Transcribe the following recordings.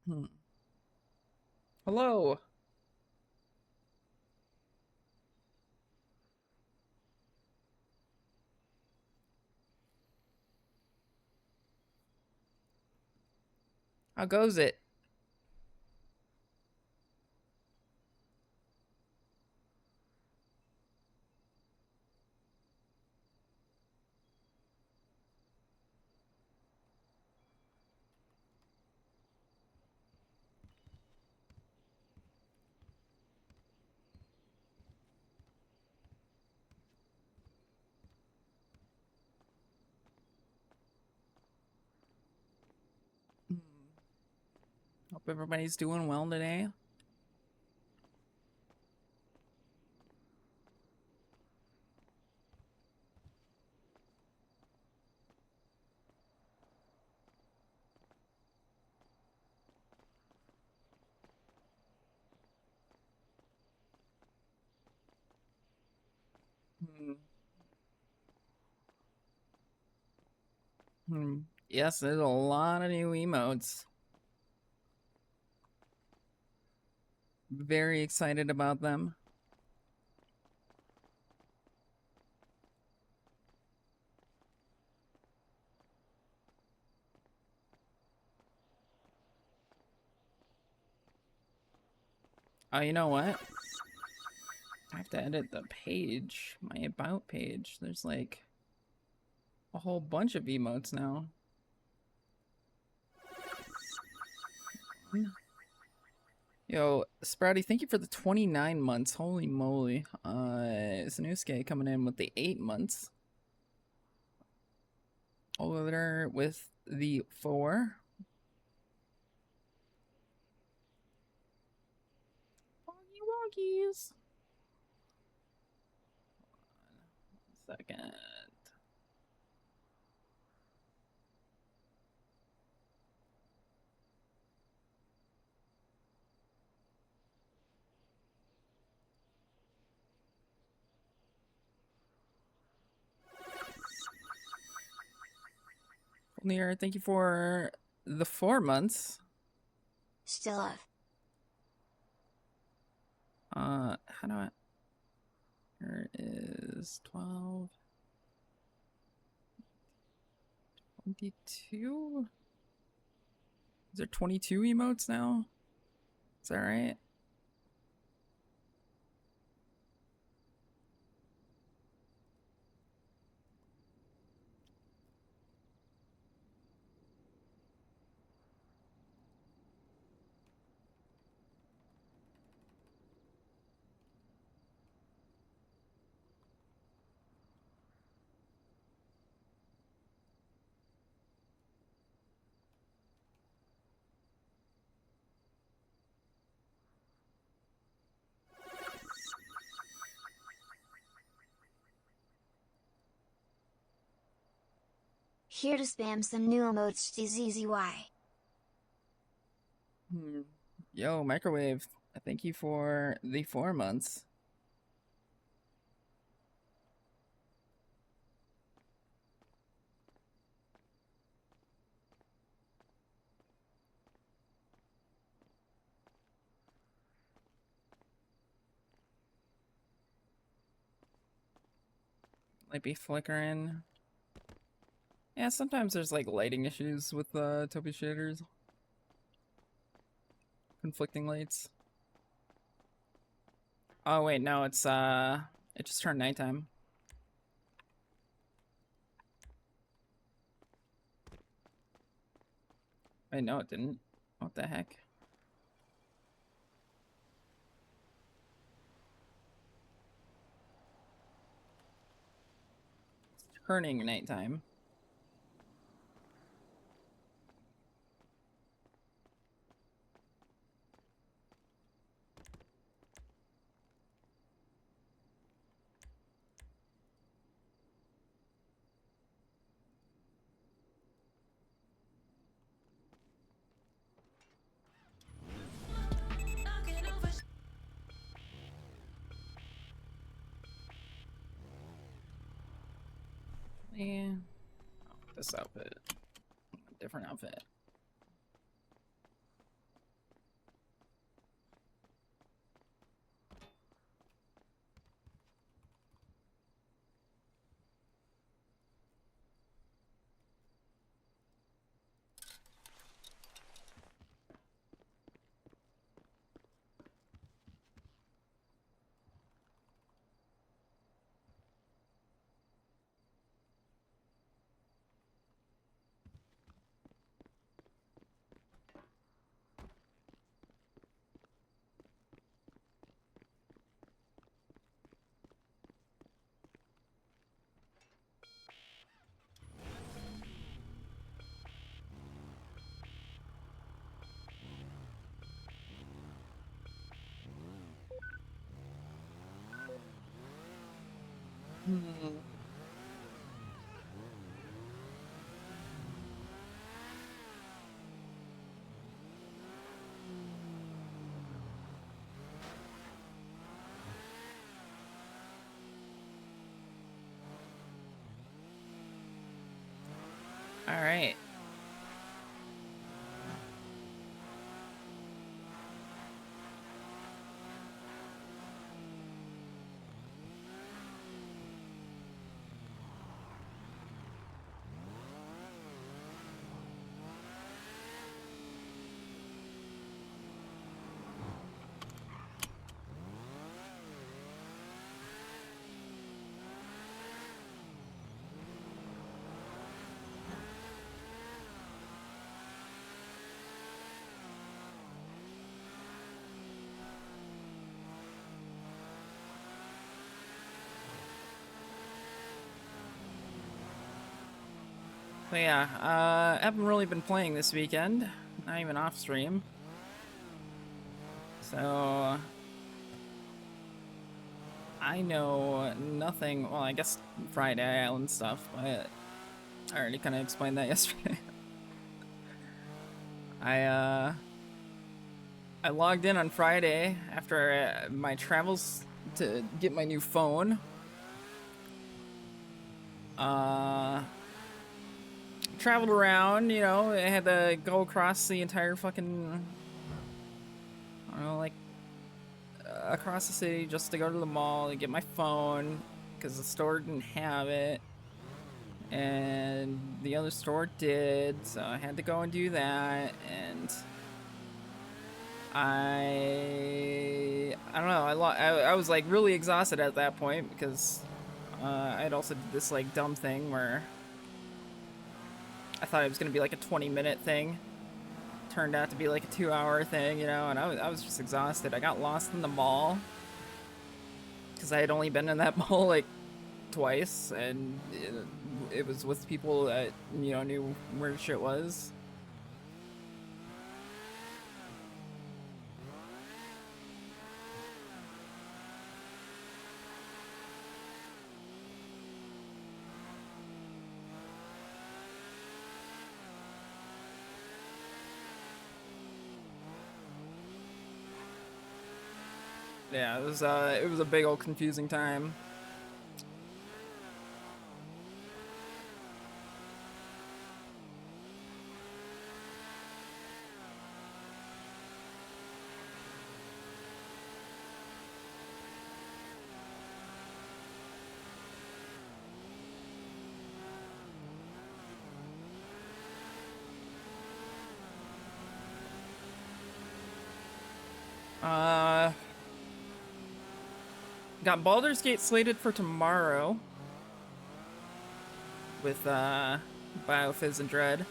Hmm. Hello. How goes it? Hmm. Hope everybody's doing well today. Hmm. Hmm. Yes, there's a lot of new emotes. Very excited about them. Oh, you know what? I have to edit the page, my about page. There's like a whole bunch of emotes now. Yo, Sprouty, thank you for the 29 months. Holy moly. Sanusuke coming in with the 8 months. Older with the 4. Woggy woggies. Second. Near, thank you for the 4 months. Still up. How do I? Here is 12, 22. Is there 22 emotes now? Is that right? Here to spam some new emotes TZZY. Yo, microwave. Thank you for the 4 months. Might be flickering. Yeah, sometimes there's like lighting issues with Toby shaders. Conflicting lights. Oh wait, no, it just turned nighttime. Wait, no, it didn't. What the heck? It's turning nighttime. Yeah. Oh, this outfit. Different outfit. Hmm. All right. So yeah, I haven't really been playing this weekend. Not even off stream. So I know nothing. Well, I guess Friday Island stuff, but I already kind of explained that yesterday. I I logged in on Friday after my travels to get my new phone. Traveled around, you know, I had to go across the entire fucking, I don't know, like, across the city just to go to the mall to get my phone, because the store didn't have it, and the other store did, so I had to go and do that, and I don't know, I was, like, really exhausted at that point, because I'd also did this, like, dumb thing where I thought it was gonna be, like, a 20-minute thing. Turned out to be like a 2-hour thing, you know, and I was just exhausted. I got lost in the mall because I had only been in that mall like twice, and it was with people that, you know, knew where shit was. Yeah, it was a big old confusing time. Uh, got Baldur's Gate slated for tomorrow with Biofizz and Dread.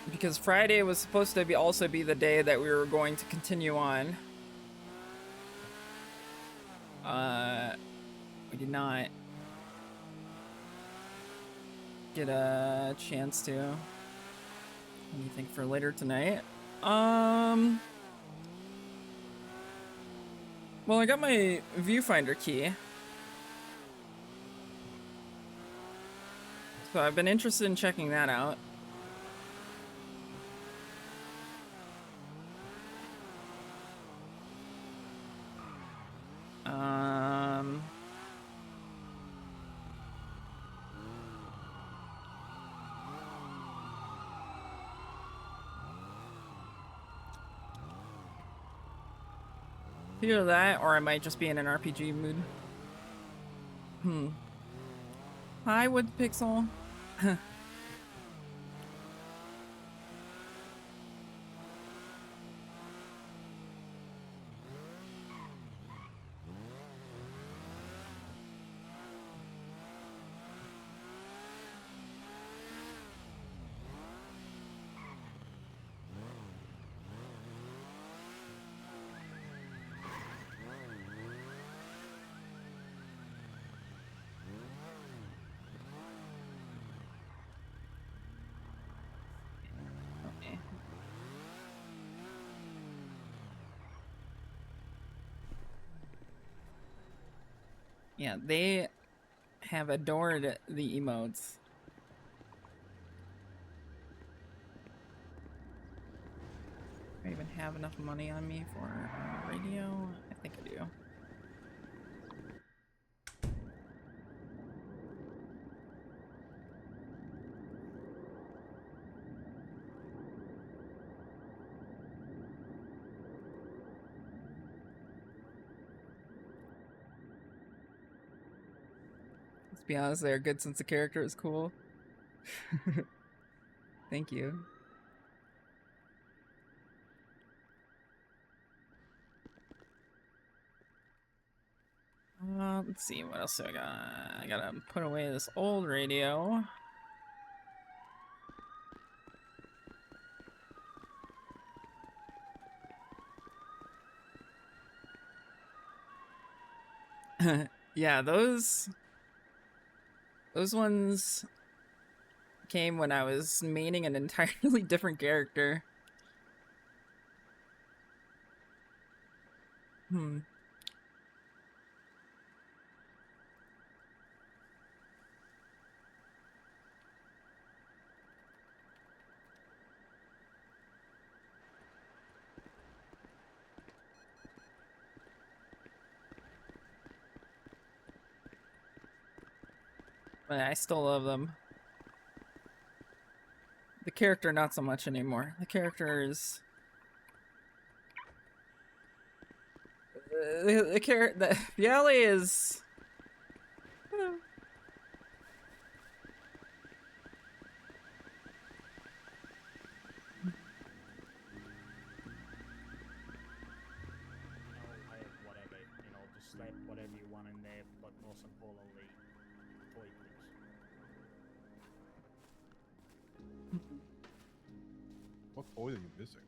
Because Friday was supposed to be also be the day that we were going to continue on. We did not get a chance to. What do you think for later tonight? Well, I got my viewfinder key. So I've been interested in checking that out. Either that, or I might just be in an RPG mood. Hi, Woodpixel. Yeah, they have adored the emotes. Do I even have enough money on me for a radio? I think I do. Let's be honest, they're good since the character is cool. Thank you. Let's see, what else do I got? I gotta put away this old radio. Yeah, those ones came when I was maining an entirely different character. But I still love them. The character, not so much anymore. The character is... the Viale is... Whatever, just slap whatever you want in there, but most importantly, toy, please. What toy are you missing?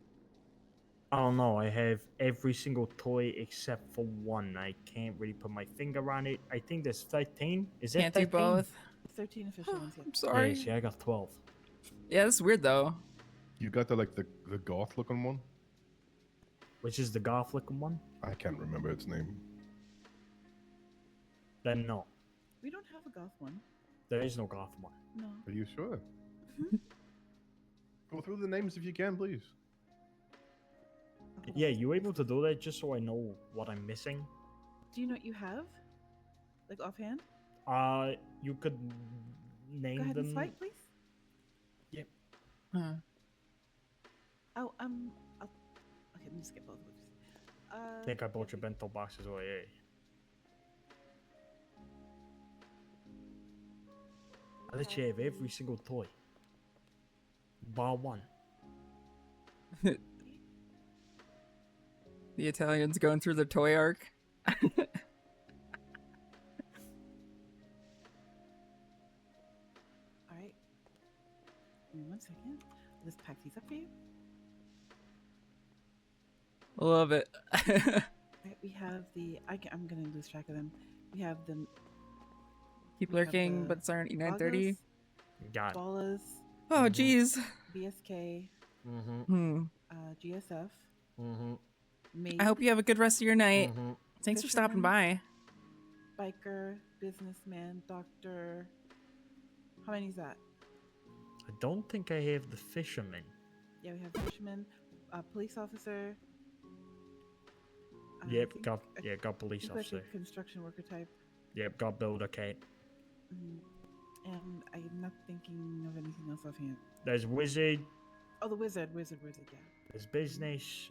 I don't know. I have every single toy except for one. I can't really put my finger on it. I think there's 13. Is it Can't do 13? both. 13 official ones. Yeah. I'm sorry. Yeah, see, I got 12. Yeah, that's weird though. You got the the goth looking one? Which is the goth looking one? I can't remember its name. Then no. We don't have a goth one. There is no goth one. No. Are you sure? Go through the names if you can, please. Okay. Yeah, you able to do that just so I know what I'm missing? Do you know what you have? Like offhand? You could name Go ahead them. and swipe, please. Yep. Huh. Oh, okay, let me just get both of them. I think I bought your bento boxes away. Eh? I let you have every single toy. Bar one. The Italians going through the toy arc. Alright. Give me 1 second. I'll just pack these up for you. Love it. Alright, we have the... I'm gonna lose track of them. We have the... Keep we have lurking, the but it's aren't 9:30. Got it. Ballas, Oh, jeez. BSK, Mm-hmm. GSF, Mm-hmm. Maid, I hope you have a good rest of your night. Mm-hmm. Thanks for stopping Fisherman. by. Biker, Businessman, Doctor... How many is that? I don't think I have the fisherman. Yeah, we have Fisherman, Police Officer... I Yep, think- got I got police think like a officer. construction worker type. Yep, got builder Kate. Mhm. And I'm not thinking of anything else offhand. There's wizard. Oh, the wizard, yeah. There's business.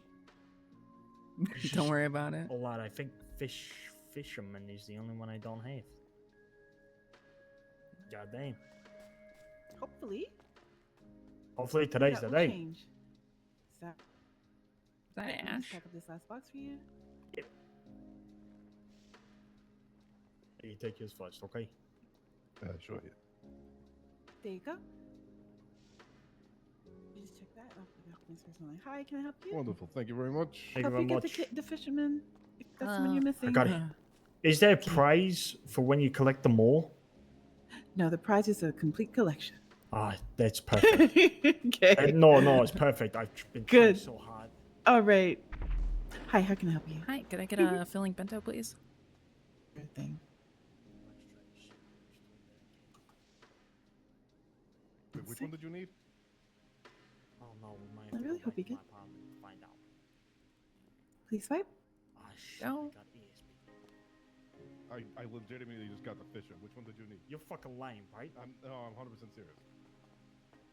Don't worry about it. A lot. I think fisherman is the only one I don't have. God damn. Hopefully. Hopefully today's the that will day. change. Is that Is that right, let me Ash? pack up this last box for you. You take yours first, okay? Sure. Yeah. There you go. You just check that. Oh, I got this person line. Hi, can I help you? Wonderful. Thank you very much. Thank you Help very you get much. the fisherman. If that's the one you're missing. I got it. Is there a prize for when you collect them all? No, the prize is a complete collection. Ah, that's perfect. Okay. No, it's perfect. I've been trying Good. so hard. All right. Hi, how can I help you? Hi, could I get a filling bento, please? Sure thing. it? Which one did you need? Oh no, we might I have to really go hope back you to my apartment to find out. Please swipe. Ah, shit, Go. I got ESP. I legitimately just got the Fisher. Which one did you need? You're fucking lying, right? I'm 100% serious.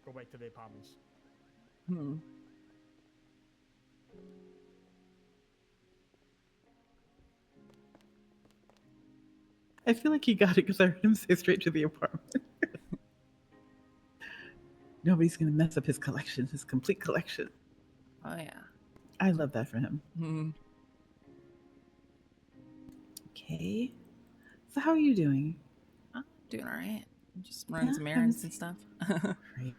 Go back to the apartments. Hmm. I feel like he got it because I heard him say straight to the apartment. Nobody's gonna mess up his collection, his complete collection. Oh yeah. I love that for him. Hmm. Okay. So how are you doing? I'm doing all right. I'm just running Yeah, some haven't errands and seen- stuff. Great.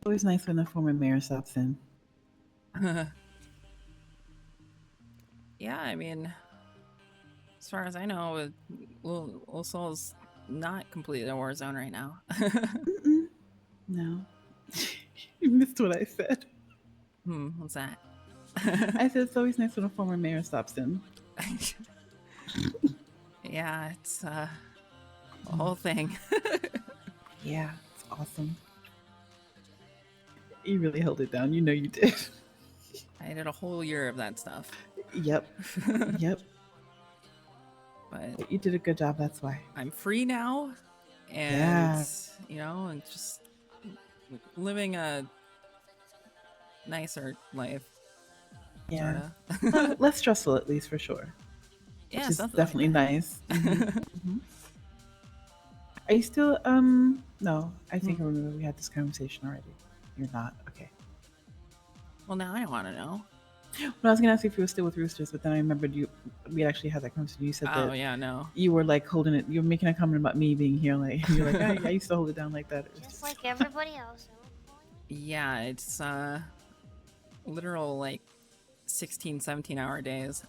Always nice when a former mayor stops in. Yeah, I mean, as far as I know, Little Soul's not completely a war zone right now. Mm-mm. No. You missed what I said. What's that? I said it's always nice when a former mayor stops in. Yeah, it's a whole thing. Yeah, it's awesome. You really held it down. You know you did. I did a whole year of that stuff. Yep. Yep. But But you did a good job, that's why. I'm free now, and Yeah. and just living a nicer life, Yeah. sorta. Less stressful, at least, for sure. Yeah, Which is something like definitely that. nice. Mhm. Are you still, no, I think I remember we had this conversation already. You're not. Okay. Well, now I want to know. Well, I was going to ask you if you were still with Roosters, but then I remembered we actually had that conversation. You said Oh that yeah, no. you were like holding it, you were making a comment about me being here. Like, you're like, I used to hold it down like that. Just like everybody else. Yeah, it's literal like 16, 17-hour days.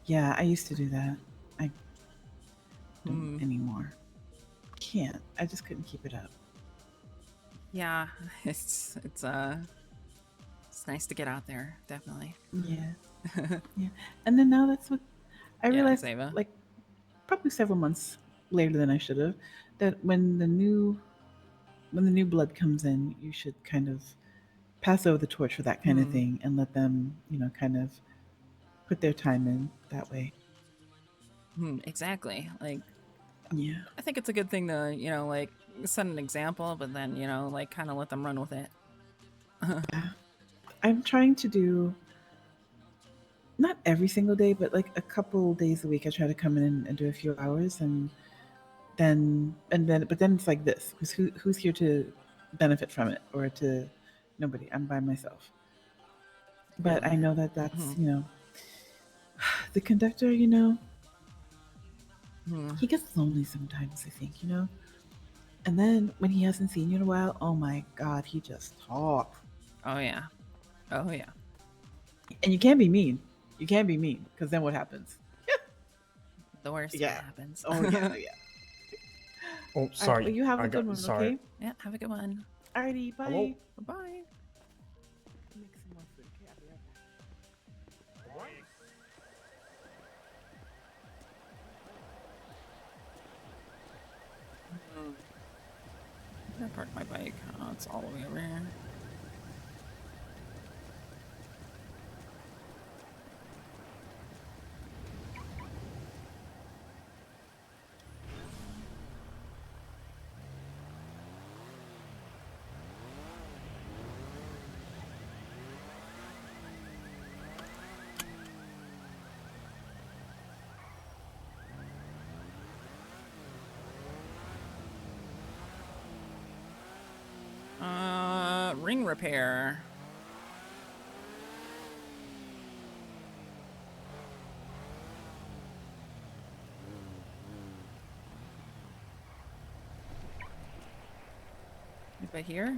Yeah, I used to do that. I don't Hmm. anymore. Can't. I just couldn't keep it up. Yeah, it's nice to get out there, definitely. Yeah. Yeah. And then now that's what I Yeah, realized, Zeva. like, probably several months later than I should have, that when the new blood comes in, you should kind of pass over the torch for that kind of thing and let them, kind of put their time in that way. Exactly. Like, Yeah. I think it's a good thing to, like set an example, but then, like kind of let them run with it. I'm trying to do not every single day, but like a couple days a week. I try to come in and do a few hours, but then it's like this because who's here to benefit from it or to nobody? I'm by myself. But I Really? know that that's Hmm. the conductor. Hmm. He gets lonely sometimes. I think and then when he hasn't seen you in a while, oh my god, he just talks. Oh yeah. Oh yeah. And you can't be mean. You can't be mean because then what happens? The worst Yeah. happens. Oh yeah, yeah. Oh, All right, sorry. well, you have I a good got one, sorry. okay? Yeah, have a good one. Alrighty, bye. Hello? Bye-bye. Make some more food, okay? I'll be right back. I parked my bike. Oh, it's all the way over here. Ring repair. Right here?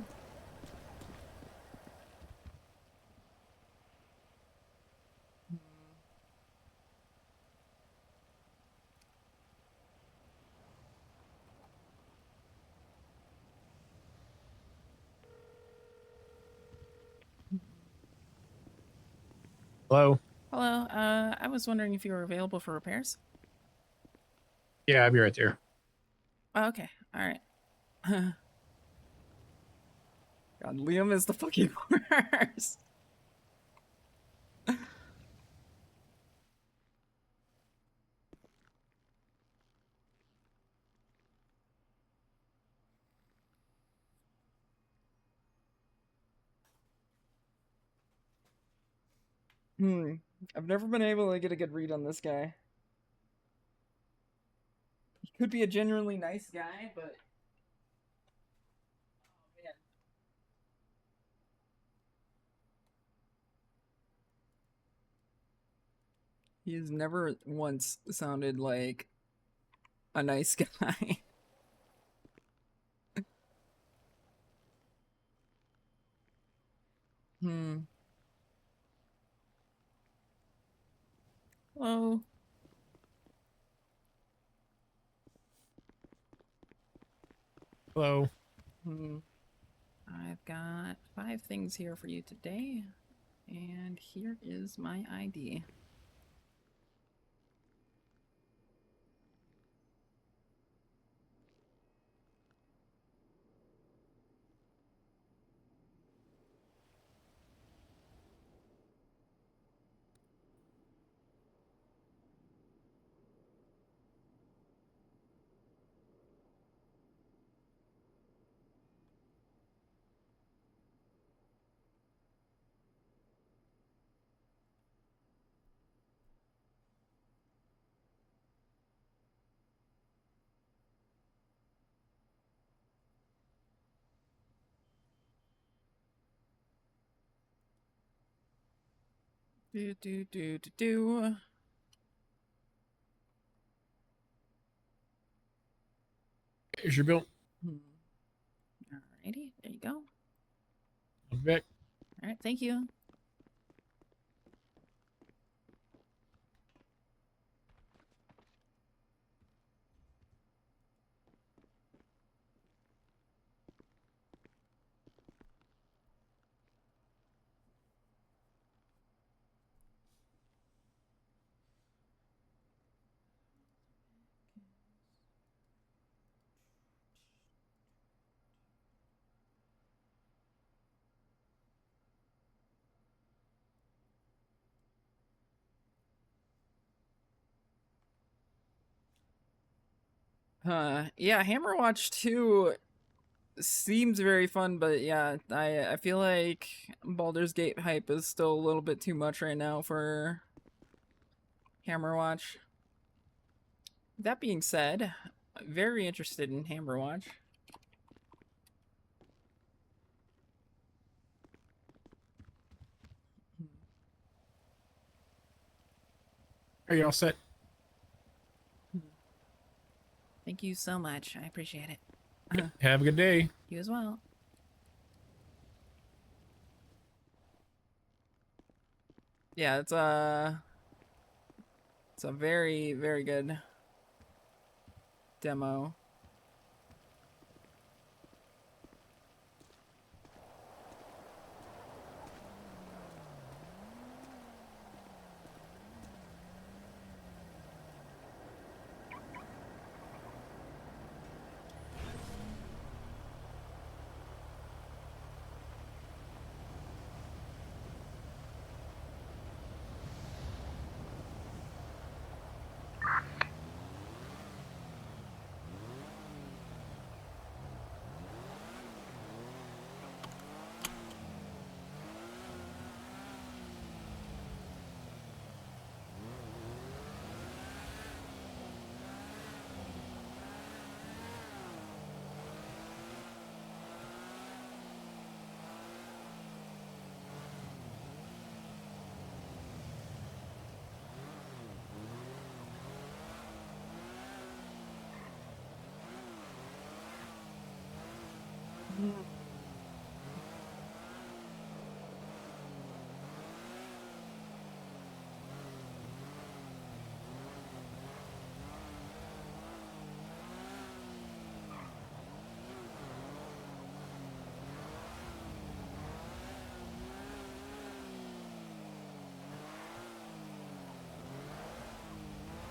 Hello. Hello. I was wondering if you were available for repairs. Yeah, I'll be right there. Oh, okay. All right. God, Liam is the fucking worst. I've never been able to get a good read on this guy. He could be a genuinely nice guy, but oh man. He has never once sounded like a nice guy. Hmm. Hello. Hello. I've got 5 things here for you today, and here is my ID. Do. Here's your bill. Alrighty, there you go. I'll be back. Alright, thank you. Yeah, Hammerwatch 2 seems very fun, but yeah, I feel like Baldur's Gate hype is still a little bit too much right now for Hammerwatch. That being said, I'm very interested in Hammerwatch. Are you all set? Thank you so much. I appreciate it. Have a good day. You as well. Yeah, it's a very, very good demo.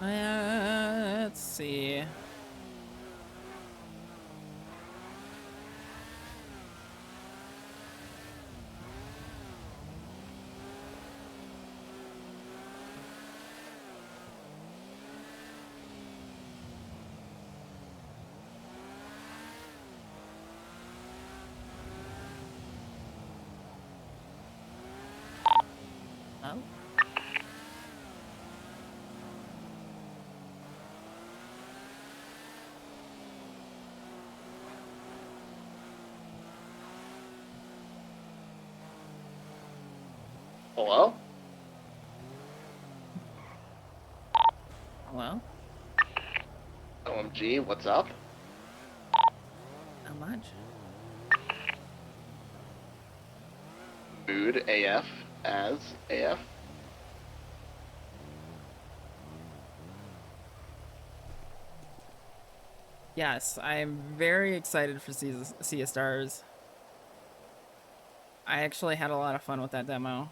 Let's see. Hello? Hello? OMG, what's up? Not much. Mood AF as AF. Yes, I'm very excited for Sea of Stars. I actually had a lot of fun with that demo.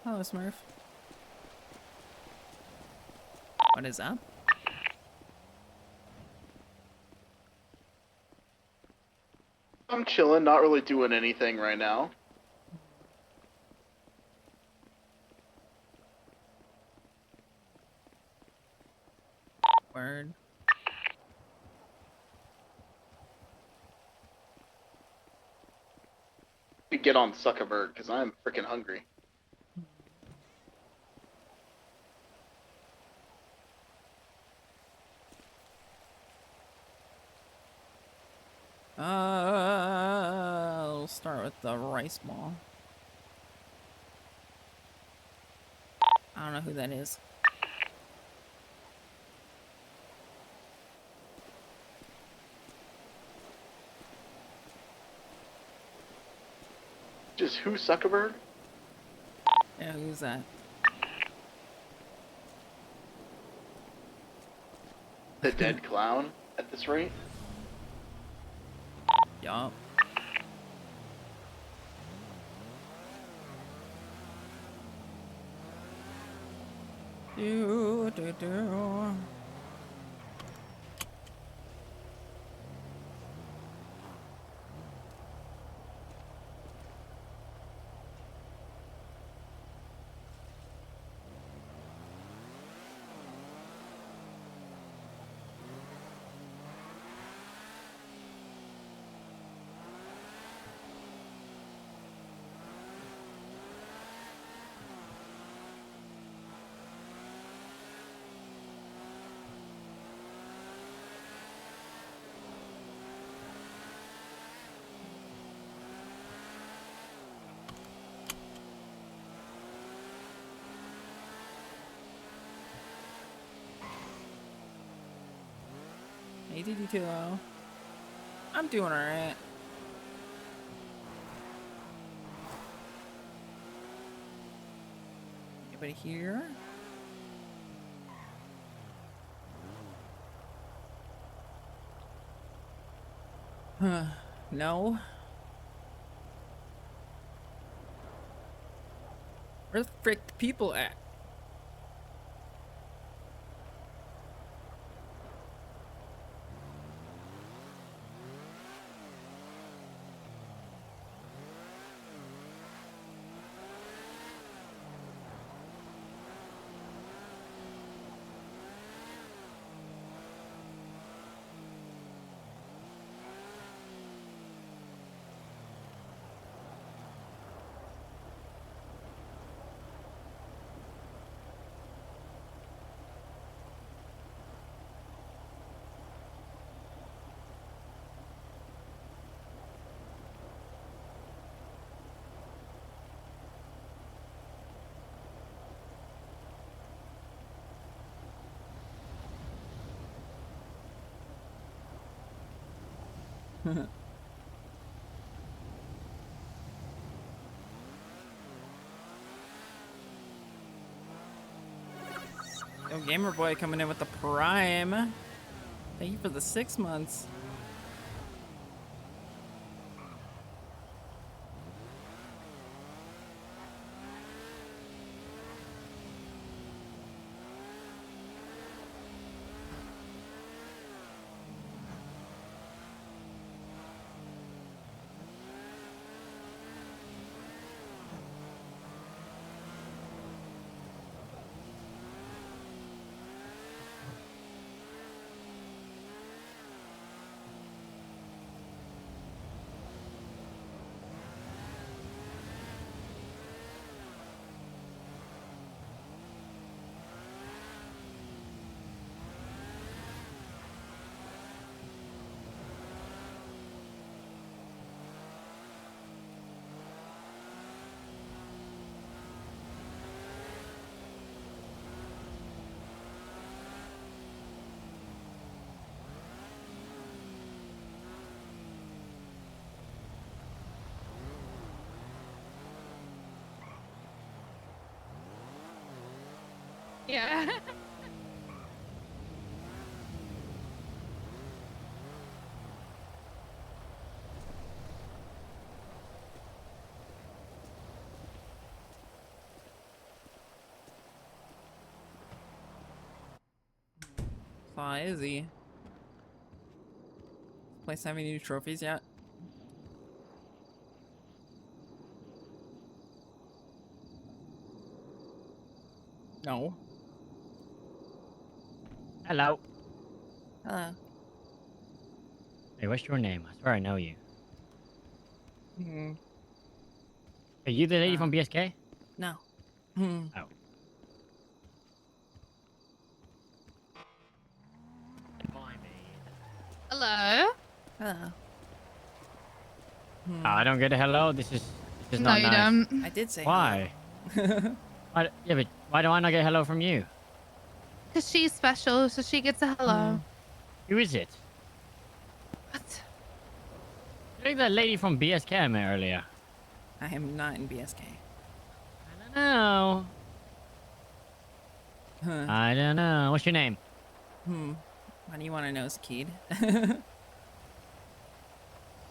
Hello, Smurf. What is up? I'm chilling, not really doing anything right now. Word. Get on Zuckerberg, because I'm freaking hungry. We'll start with the rice ball. I don't know who that is. Just who, Zuckerberg? Yeah, who's that? The dead clown, at this rate? Yup. Do. Hey, DD2. I'm doing alright. Anybody here? No. Where the frick the people at? Yo, Gamer Boy coming in with the Prime. Thank you for the 6 months. Yeah. Saw Izzy. Place have any new trophies yet? No. Hello. Hello. Hey, what's your name? I swear I know you. Hmm. Are you the lady from BSK? No. Hmm. Oh. Hello. Hello. Oh, I don't get a hello. This is No, not you nice. don't. I did say Why? hello. Yeah, but why do I not get a hello from you? Because she's special, so she gets a hello. Who is it? What? I think that lady from BSK I met earlier. I am not in BSK. I don't know. Huh. I don't know. What's your name? Why do you want to know, Skid?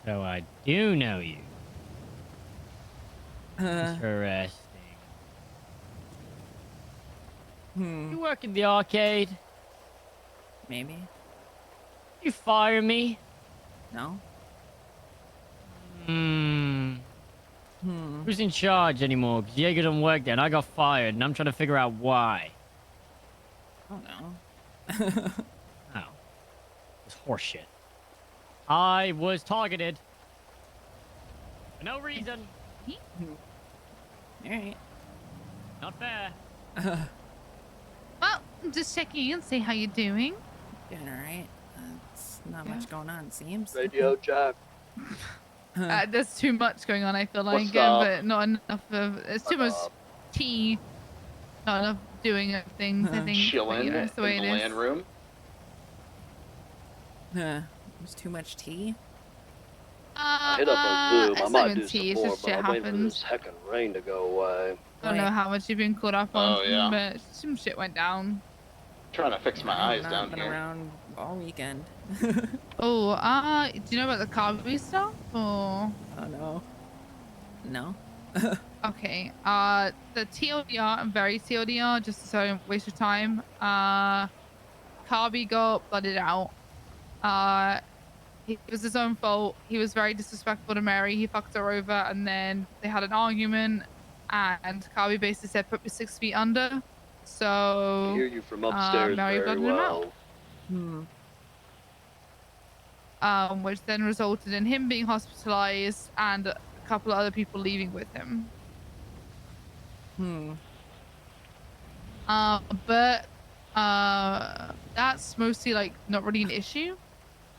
So I do know you. Interesting. You work in the arcade? Maybe. You fire me? No. Who's in charge anymore? Because Jaeger doesn't work there and I got fired and I'm trying to figure out why. I don't know. Oh. It's horseshit. I was targeted. For no reason. Alright. Not fair. Well, I'm just checking in, see how you're doing. Doing alright. It's not much going on, it seems. Radio Jack. There's too much going on, I feel like, What's up? but not enough of. It's too much tea. Not enough doing of things, I think. But, Chilling you know, it's the way in it the is. land room. There's too much tea. I hit up a Zoom. I It's might not do even some tea, it's more, just but shit I'm waiting for happens. this heckin' rain to go away. I don't know how much you've been caught up on, Oh, yeah. but some shit went down. Trying to fix my I eyes have not down been here. around all weekend. Oh, do you know about the Carby stuff? Or Oh no. No. okay, the TLDR and very TLDR, just so I don't waste your time. Carby got blooded out. It was his own fault. He was very disrespectful to Mary. He fucked her over, and then they had an argument. And Carby basically said, "Put me 6 feet under." So I hear you from upstairs Mary very blooded him well. out. Which then resulted in him being hospitalized and a couple of other people leaving with him. But that's mostly like not really an issue.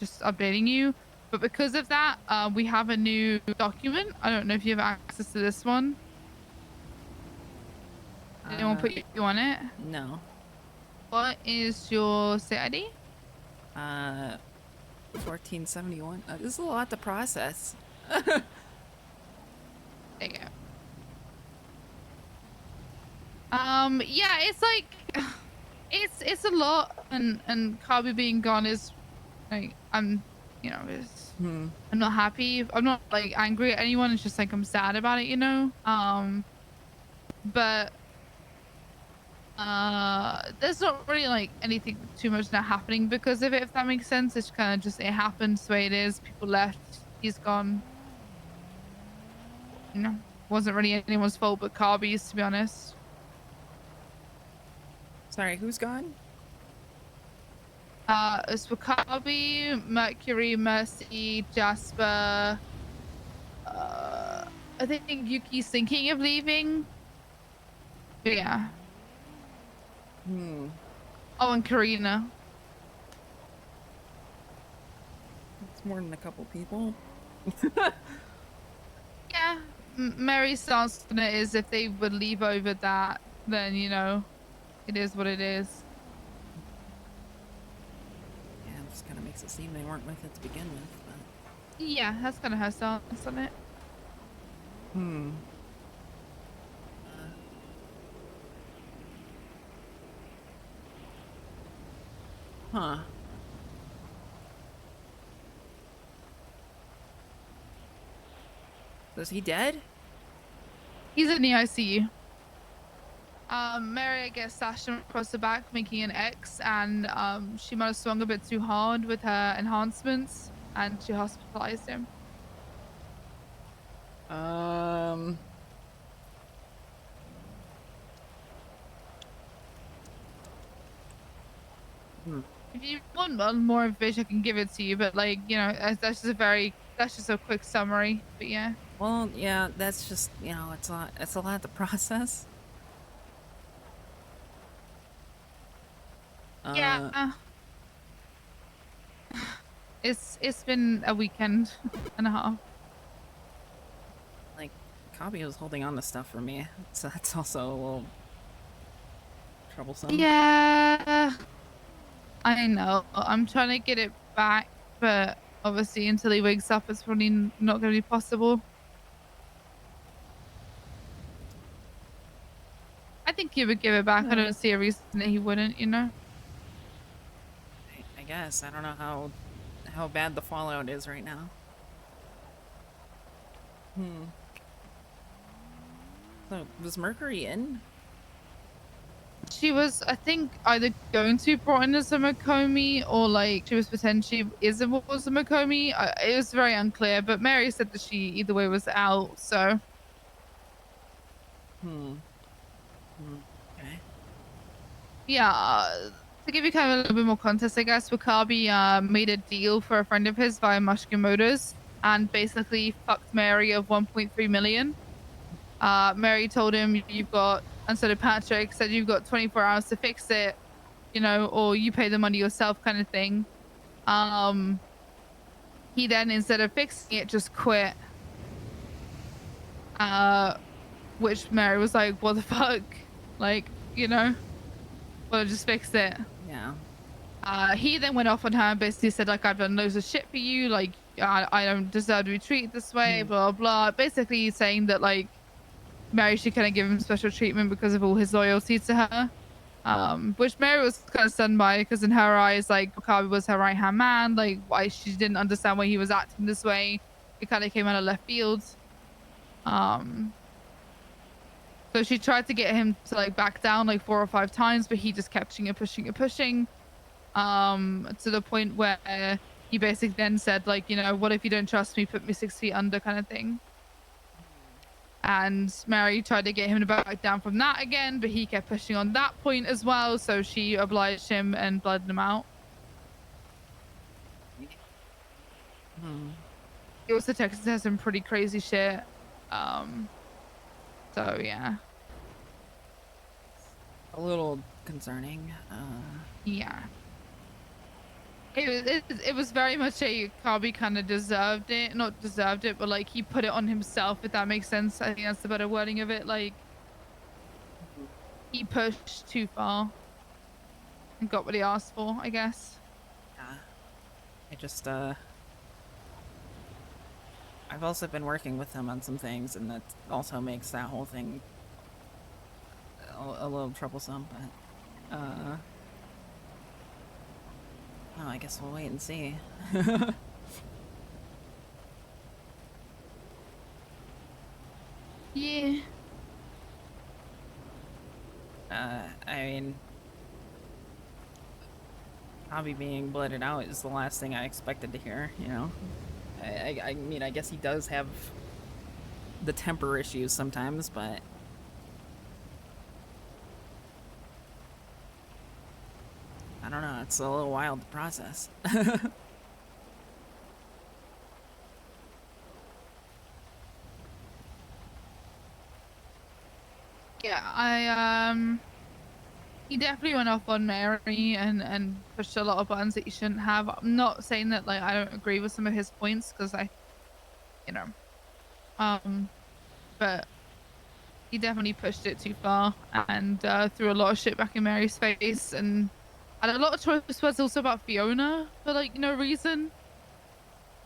Just updating you. But because of that, we have a new document. I don't know if you have access to this one. Did anyone put you on it? No. What is your state ID? 1471. This is a lot to process. There you go. Yeah, it's like it's a lot, and Kabi being gone is like you know, it's I'm not happy. I'm not like angry at anyone. It's just like I'm sad about it, you know. But there's not really like anything too much not happening because of it, if that makes sense. It's kind of just it happened the way it is. People left. He's gone. You know, wasn't really anyone's fault but Carby's, to be honest. Sorry, who's gone? It's Wakabi, Mercury, Mercy, Jasper. I think Yuki's thinking of leaving. But yeah. Oh, and Karina. It's more than a couple people. Yeah. Mary's stance on it is if they would leave over that, then, you know, it is what it is. Yeah, it just kind of makes it seem they weren't with it to begin with. But... Yeah, that's kind of her stance on it. Huh. Is he dead? He's in the ICU. Mary, I guess, slashed him across the back, making an X, and she might have swung a bit too hard with her enhancements, and she hospitalized him. If you want more information, I can give it to you, but like, you know, that's just a quick summary. But yeah. Well, yeah, that's just, you know, it's a lot to process. Yeah. It's been a weekend and a half. Like, Kabi was holding on to stuff for me, so that's also a little troublesome. Yeah. I know. I'm trying to get it back, but obviously until he wakes up, it's probably not going to be possible. I think he would give it back. I don't see a reason that he wouldn't, you know? I guess. I don't know how bad the fallout is right now. So, was Mercury in? She was, I think, either going to be brought in as a Makomi or like she was potentially was a Makomi. It was very unclear, but Mary said that she either way was out, so. Okay. Yeah, to give you kind of a little bit more context, I guess, Wakabi made a deal for a friend of his via Mushkin Motors and basically fucked Mary of 1.3 million. Mary told him, you've got, and so did Patrick, said you've got 24 hours to fix it, you know, or you pay the money yourself kind of thing. He then, instead of fixing it, just quit. Which Mary was like, what the fuck? Like, you know, well, just fix it. Yeah. He then went off on her and basically said, like, I've done loads of shit for you. Like, I don't deserve to be treated this way, blah, blah. Basically saying that, like, Mary should kind of give him special treatment because of all his loyalty to her. Which Mary was kind of stunned by because in her eyes, like, Wakabi was her right-hand man. Like, why she didn't understand why he was acting this way. It kind of came out of left field. So she tried to get him to, like, back down, like, 4 or 5 times, but he just kept pushing to the point where he basically then said, like, you know, what if you don't trust me, put me 6 feet under kind of thing. And Mary tried to get him to back down from that again, but he kept pushing on that point as well, so she obliged him and blooded him out. He also texted her some pretty crazy shit. So yeah. A little concerning. Yeah. It was very much a Kabi kind of deserved it. Not deserved it, but like he put it on himself, if that makes sense. I think that's the better wording of it. Like he pushed too far and got what he asked for, I guess. Yeah. I just, I've also been working with him on some things, and that also makes that whole thing a little troublesome, but, oh, I guess we'll wait and see. Yeah. I mean, Bobby being blooded out is the last thing I expected to hear, you know? I mean, I guess he does have the temper issues sometimes, but... I don't know, it's a little wild to process. Yeah, he definitely went off on Mary and pushed a lot of buttons that he shouldn't have. I'm not saying that, like, I don't agree with some of his points, because you know, but he definitely pushed it too far and threw a lot of shit back in Mary's face and had a lot of choice words also about Fiona for, like, no reason.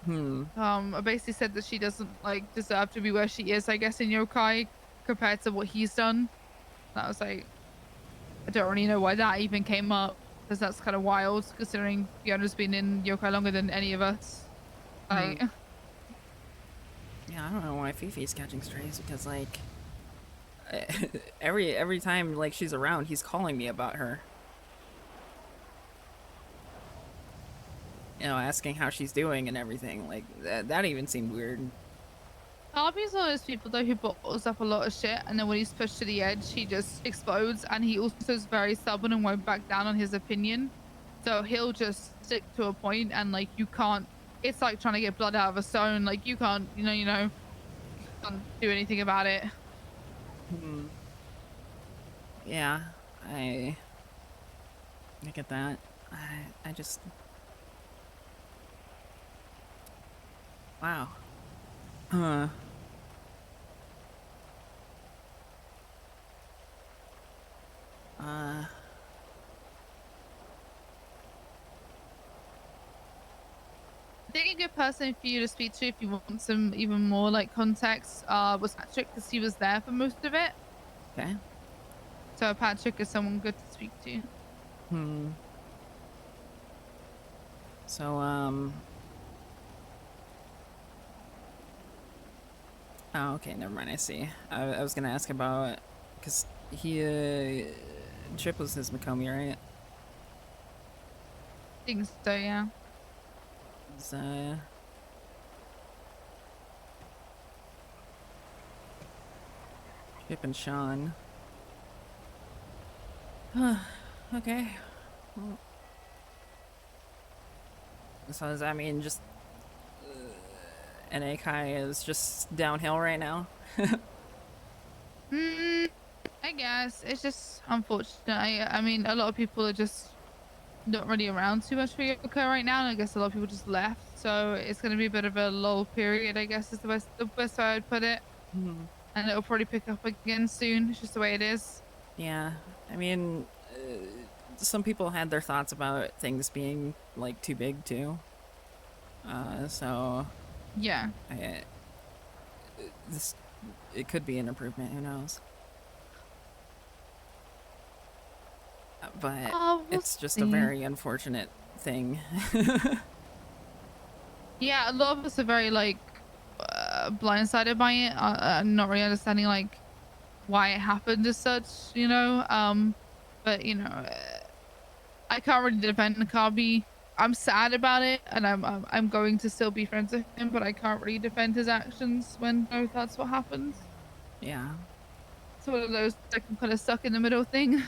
I basically said that she doesn't, like, deserve to be where she is, I guess, in yokai compared to what he's done. And I was like, I don't really know why that even came up. because that's kind of wild considering Fiona's been in yokai longer than any of us. Like, Yeah, I don't know why Fifi's catching strays because like every time like she's around, he's calling me about her. You know, asking how she's doing and everything. Like that even seemed weird. Harvey's one of those people though who bottles up a lot of shit, and then when he's pushed to the edge, he just explodes. And he also is very stubborn and won't back down on his opinion. So he'll just stick to a point, and like you can't. It's like trying to get blood out of a stone. Like you can't, you can't do anything about it. Yeah, I get that. I just wow. I think a good person for you to speak to if you want some even more like context was Patrick, because he was there for most of it. Okay. So Patrick is someone good to speak to. So oh, okay, never mind. I see. I was gonna ask about because he Chip was his Makomi, right? I think so, yeah. Is, Chip and Sean. Okay. Well, so does that mean just NA Kai is just downhill right now? I guess it's just unfortunate. I mean, a lot of people are just not really around too much for Yoko right now, and I guess a lot of people just left. So it's going to be a bit of a lull period, I guess is the best way I'd put it. And it'll probably pick up again soon. It's just the way it is. Yeah, I mean, some people had their thoughts about things being like too big too. So yeah, it could be an improvement. Who knows? But we'll it's just see. a very unfortunate thing. Yeah, a lot of us are very like blindsided by it, not really understanding like why it happened as such, but I can't really defend Nakabi. I'm sad about it, and I'm going to still be friends with him, but I can't really defend his actions when that's what happens. Yeah. It's one of those like I'm kind of stuck in the middle thing.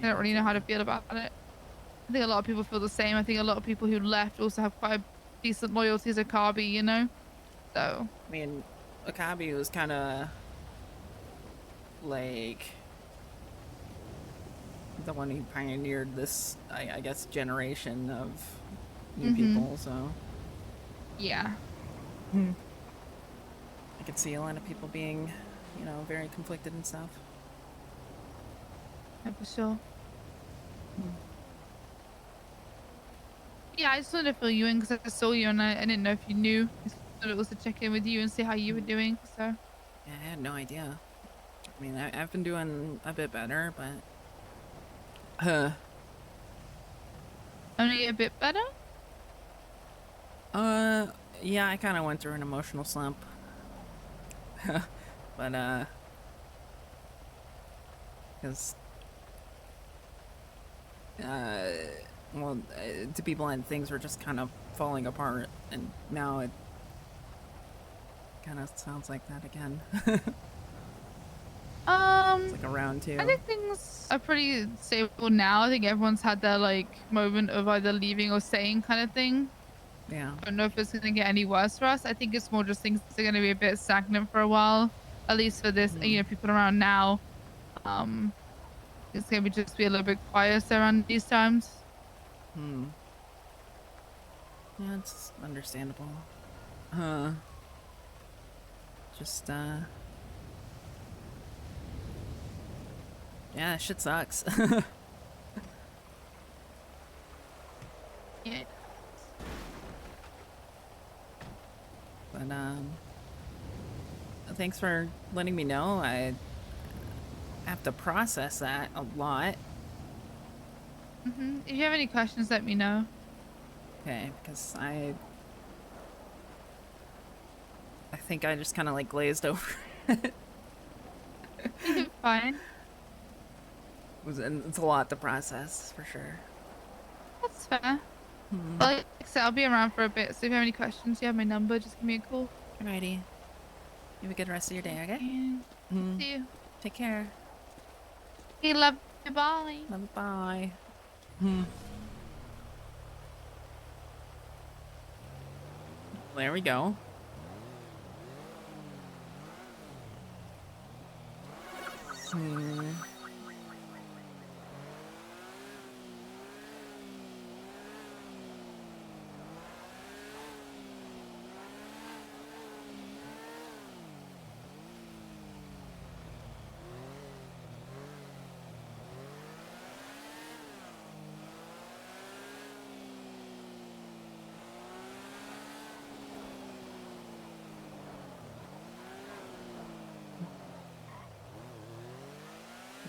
I don't really know how to feel about it. I think a lot of people feel the same. I think a lot of people who left also have quite a decent loyalty to Akabi, So I mean, Akabi was kind of like the one who pioneered this, I guess, generation of new people. So yeah. I could see a lot of people being, very conflicted and stuff. Yeah, for sure. Yeah, I just wanted to fill you in because I saw you and I didn't know if you knew. I thought it was to check in with you and see how you were doing. So Yeah, I had no idea. I mean, I've been doing a bit better, but only a bit better. Yeah, I kind of went through an emotional slump. But because well, to be blunt, things were just kind of falling apart, and now it kind of sounds like that again. It's like a round two. I think things are pretty stable now. I think everyone's had their like moment of either leaving or staying kind of thing. Yeah. I don't know if it's going to get any worse for us. I think it's more just things are going to be a bit stagnant for a while, at least for this, people around now. It's going to just be a little bit quieter around these times. Yeah, it's understandable. Just, yeah, shit sucks. Yeah. But, thanks for letting me know. I have to process that a lot. If you have any questions, let me know. Okay, because I think I just kind of like glazed over. Fine. And it's a lot to process for sure. That's fair. Hmm. Well, like I said, I'll be around for a bit, so if you have any questions, you have my number, just give me a call. Alrighty. You have a good rest of your day, okay? Yeah. See you. Take care. Okay, love you. Bye. Love you, bye. There we go.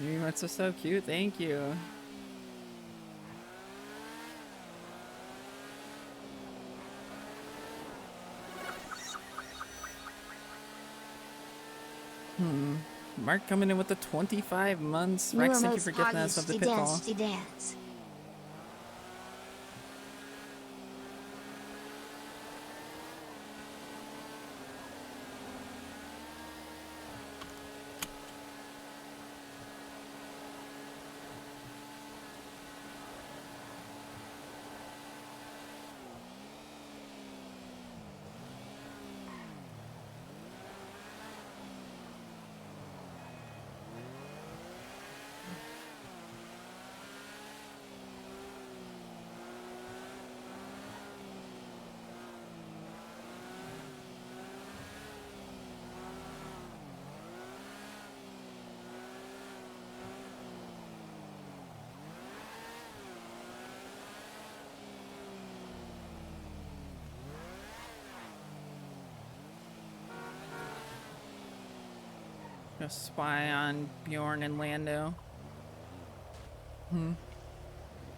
You are so cute. Thank you. Mark coming in with the 25 months. New Rex, thank you emotes for gifting us of the pitfall. dance. Just spy on Bjorn and Lando.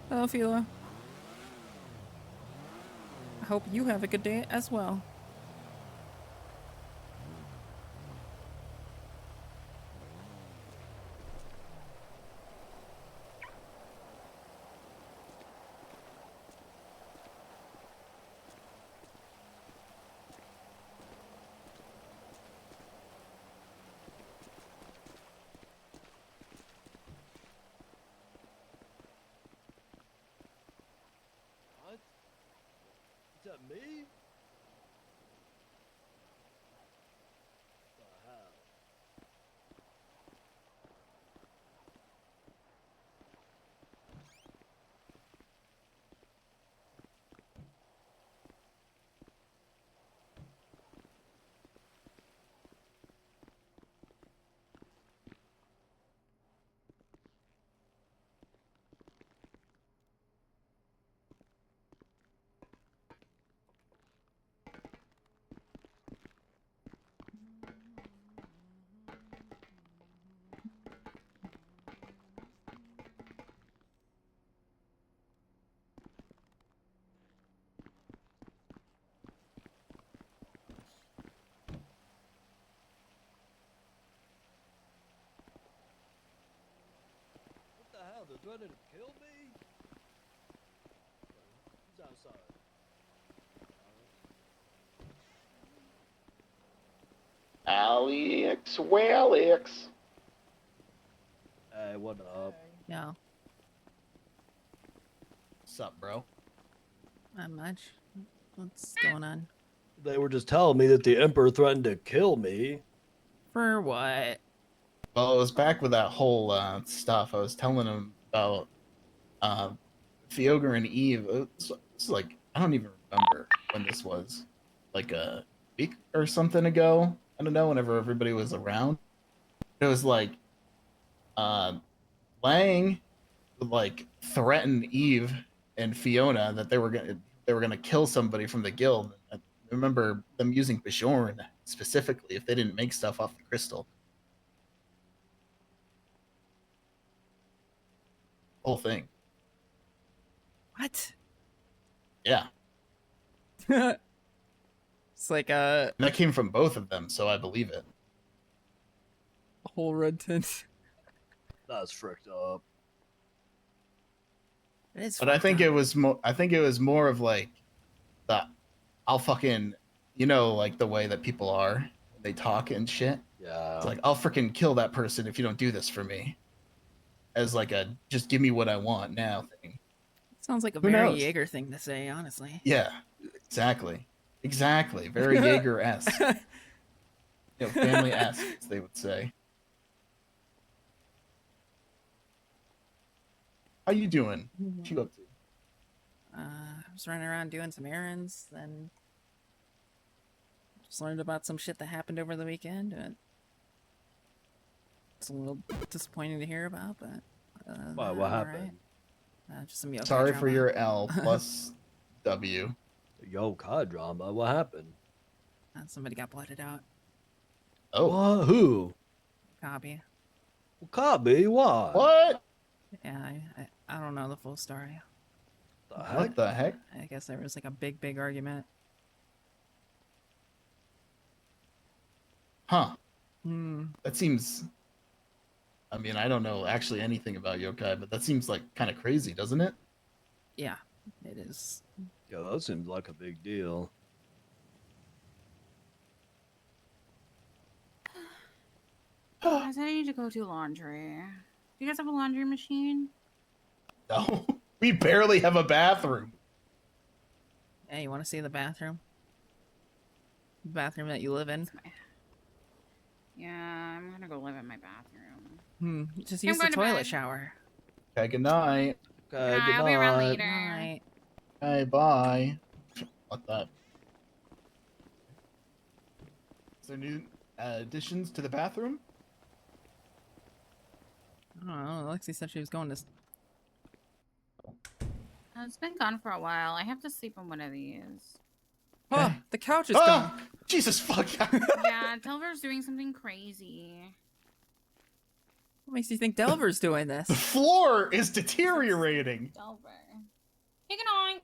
Hello, Phila. I hope you have a good day as well. What? Is that me? The hell? What the hell? They're threatening to kill me? Who's outside? Alex, where Alex? Hey, what up? No, What's up, bro? not much. What's going on? They were just telling me that the Emperor threatened to kill me. For what? Well, it was back with that whole stuff. I was telling him about Fioga and Eve. It's like I don't even remember when this was, like a week or something ago. I don't know. Whenever everybody was around, it was like Lang would like threaten Eve and Fiona that they were gonna kill somebody from the guild. I remember them using Bajorn specifically if they didn't make stuff off the crystal. Whole thing. What? Yeah, It's like a and that came from both of them, so I believe it. whole red tint. That's fricked up. It is. But I fucked think up. it was more. I think it was more of like the I'll fucking like the way that people are when they talk and shit. Yeah. It's like I'll freaking kill that person if you don't do this for me. As like a just give me what I want now thing. Sounds like a Who very knows? Jaeger thing to say, honestly. Yeah, exactly. Exactly. Very Jaeger-esque. Family-esque, as they would say. How you doing? What you up to? I was running around doing some errands, then just learned about some shit that happened over the weekend. And it's a little disappointing to hear about, but What happened? Just some yokai Sorry for drama. your L plus W. Yokai drama. What happened? Somebody got blooded out. Oh, What? Who? Copy. Copy? What? what? Yeah, I don't know the full story. The heck? What the heck? I guess there was like a big argument. Huh. Hmm. That seems. I mean, I don't know actually anything about yokai, but that seems like kind of crazy, doesn't it? Yeah, it is. Yeah, that seems like a big deal. Guys, I need to go do laundry. Do you guys have a laundry machine? No, we barely have a bathroom. Yeah, you want to see the bathroom? The bathroom that you live in? Yeah, I'm gonna go live in my bathroom. Just I'm use the going to toilet bed. shower. Okay, good night. Okay, Nah, good I'll be around night. later. Right. Hey, bye. What that? Is there new additions to the bathroom? I don't know. Lexi said she was going to. It's been gone for a while. I have to sleep on one of these. Oh, the couch is gone. Jesus fuck! Yeah, Delver's doing something crazy. What makes you think Delver's doing this? The floor is deteriorating. Delver. Hey, good night.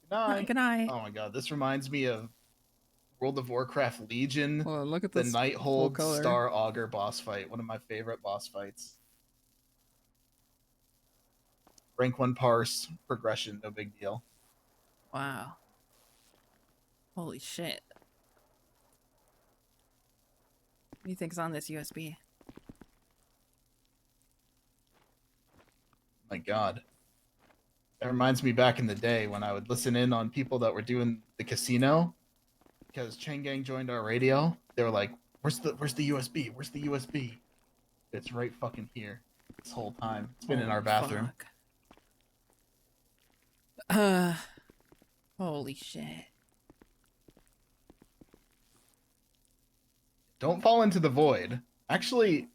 Good night. Good night. Oh my god, this reminds me of World of Warcraft Legion. Hold on, look at The this. full Nighthold color. Star Augur boss fight. One of my favorite boss fights. Rank 1 parse, progression, no big deal. Wow. Holy shit. What do you think's on this USB? My god. That reminds me back in the day when I would listen in on people that were doing the casino. Because Chang joined our radio. They were like, where's the USB? Where's the USB? It's right fucking here. This whole time. It's been in our bathroom. Fuck. Holy shit. Don't fall into the void. Actually,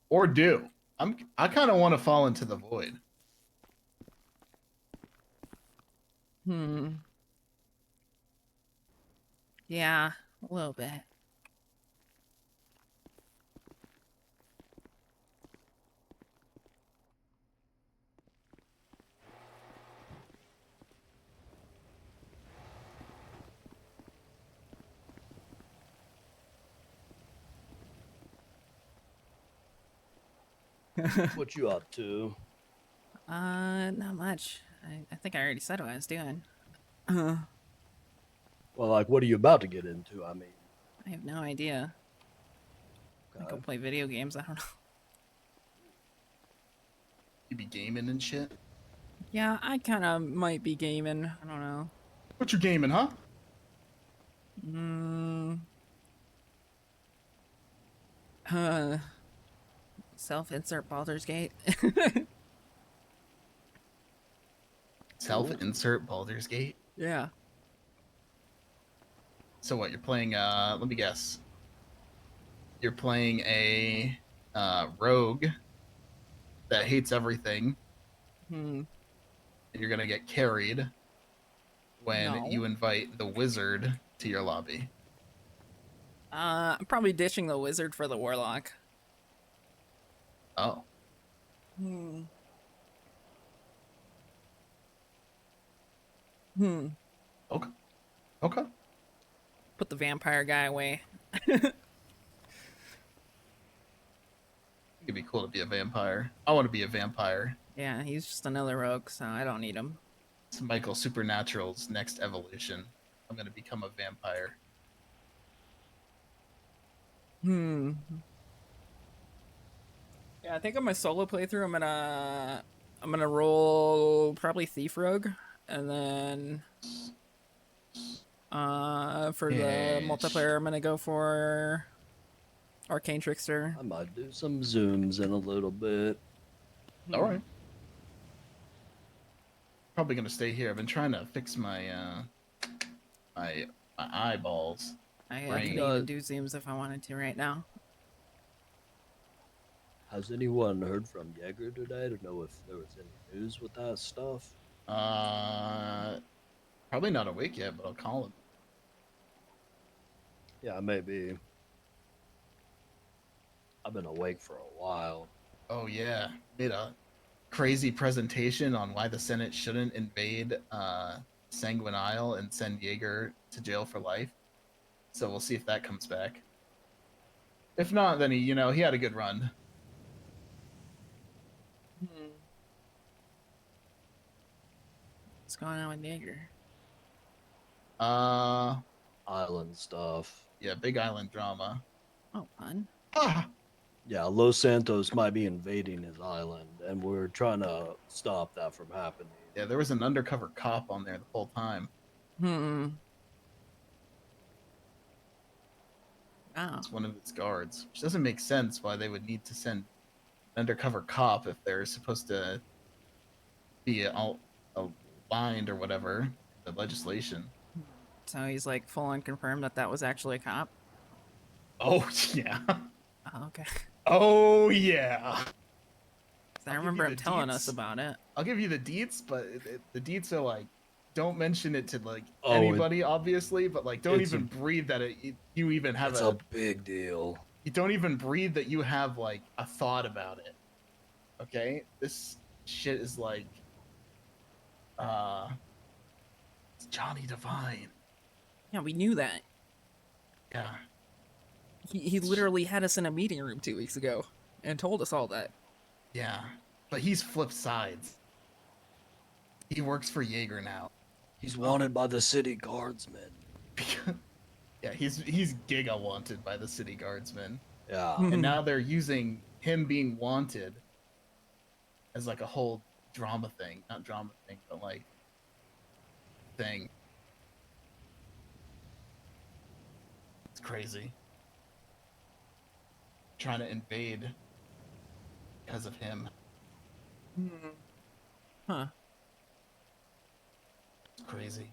or do. I kind of want to fall into the void. Yeah, a little bit. What you up to? Not much. I think I already said what I was doing. Well, like, what are you about to get into? I mean, I have no idea. I go okay. play video games. I don't know. You be gaming and shit. Yeah, I kind of might be gaming. I don't know. What you gaming, huh? Self-insert Baldur's Gate. Self-insert Baldur's Gate. Yeah. So what? You're playing? Let me guess. You're playing a rogue that hates everything. And you're gonna get carried when No. you invite the wizard to your lobby. I'm probably ditching the wizard for the warlock. Oh. Hmm. Okay. Okay. Put the vampire guy away. It'd be cool to be a vampire. I want to be a vampire. Yeah, he's just another rogue, so I don't need him. It's Michael Supernatural's next evolution. I'm gonna become a vampire. Hmm. Yeah, I think on my solo playthrough, I'm gonna roll probably Thief Rogue, and then for the multiplayer, I'm gonna go for Arcane Trickster. I might do some zooms in a little bit. All right. Probably gonna stay here. I've been trying to fix my my eyeballs. I Brain. can even do zooms if I wanted to right now. Has anyone heard from Yeager today to know if there was any news with that stuff? Probably not awake yet, but I'll call him. Yeah, maybe. I've been awake for a while. Oh yeah, made a crazy presentation on why the Senate shouldn't invade Sanguine Isle and send Jaeger to jail for life. So we'll see if that comes back. If not, then he had a good run. What's going on with Jaeger? Island stuff. Yeah, big island drama. Oh, fun. Yeah, Los Santos might be invading his island, and we're trying to stop that from happening. Yeah, there was an undercover cop on there the whole time. Oh. It's one of its guards, which doesn't make sense why they would need to send an undercover cop if they're supposed to be aligned or whatever the legislation. So he's like full on confirmed that that was actually a cop. Oh yeah. Oh, okay. Oh yeah. I remember him telling us about it. I'll give you the deets, but the deets are like, don't mention it to like Oh, anybody, obviously, but like, don't it's even breathe that you even have It's a big deal. You don't even breathe that you have like a thought about it. Okay, this shit is like, it's Johnny Devine. Yeah, we knew that. Yeah. He literally had us in a meeting room 2 weeks ago and told us all that. Yeah, but he's flipped sides. He works for Jaeger now. He's wanted by the city guardsmen. Yeah, he's giga wanted by the city guardsmen. Yeah. And now they're using him being wanted as like a whole drama thing. Not drama thing, but like thing. It's crazy. Trying to invade because of him. Huh. It's crazy.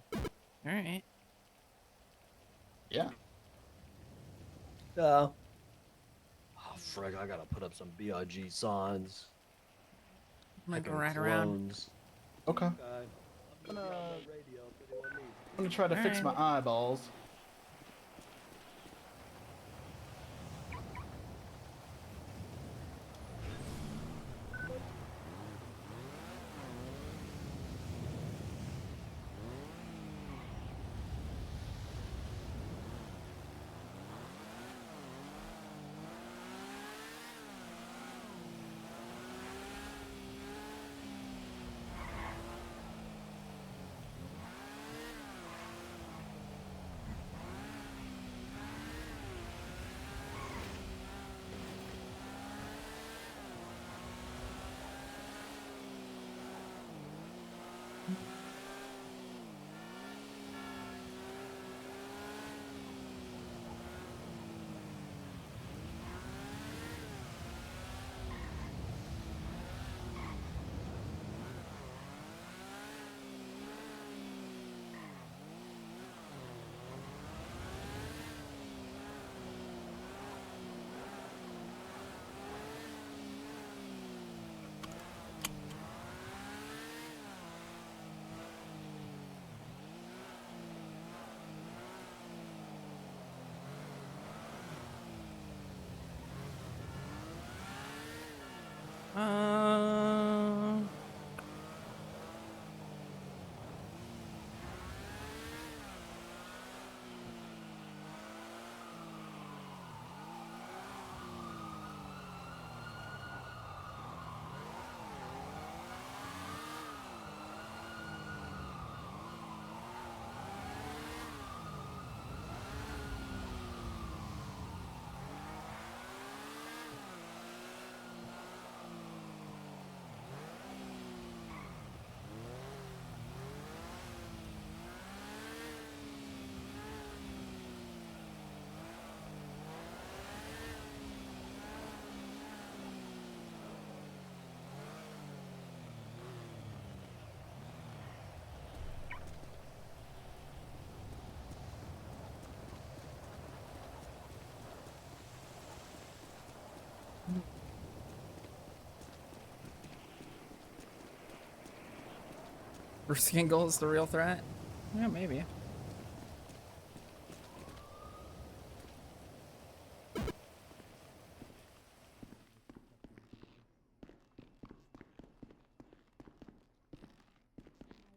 Alright. Yeah. Yeah. Oh, frick, I gotta put up some BIG signs. I'm gonna go Picking right around. clones. Okay. I'm gonna try to fix my eyeballs. Bruce Kingle is the real threat? Yeah, maybe.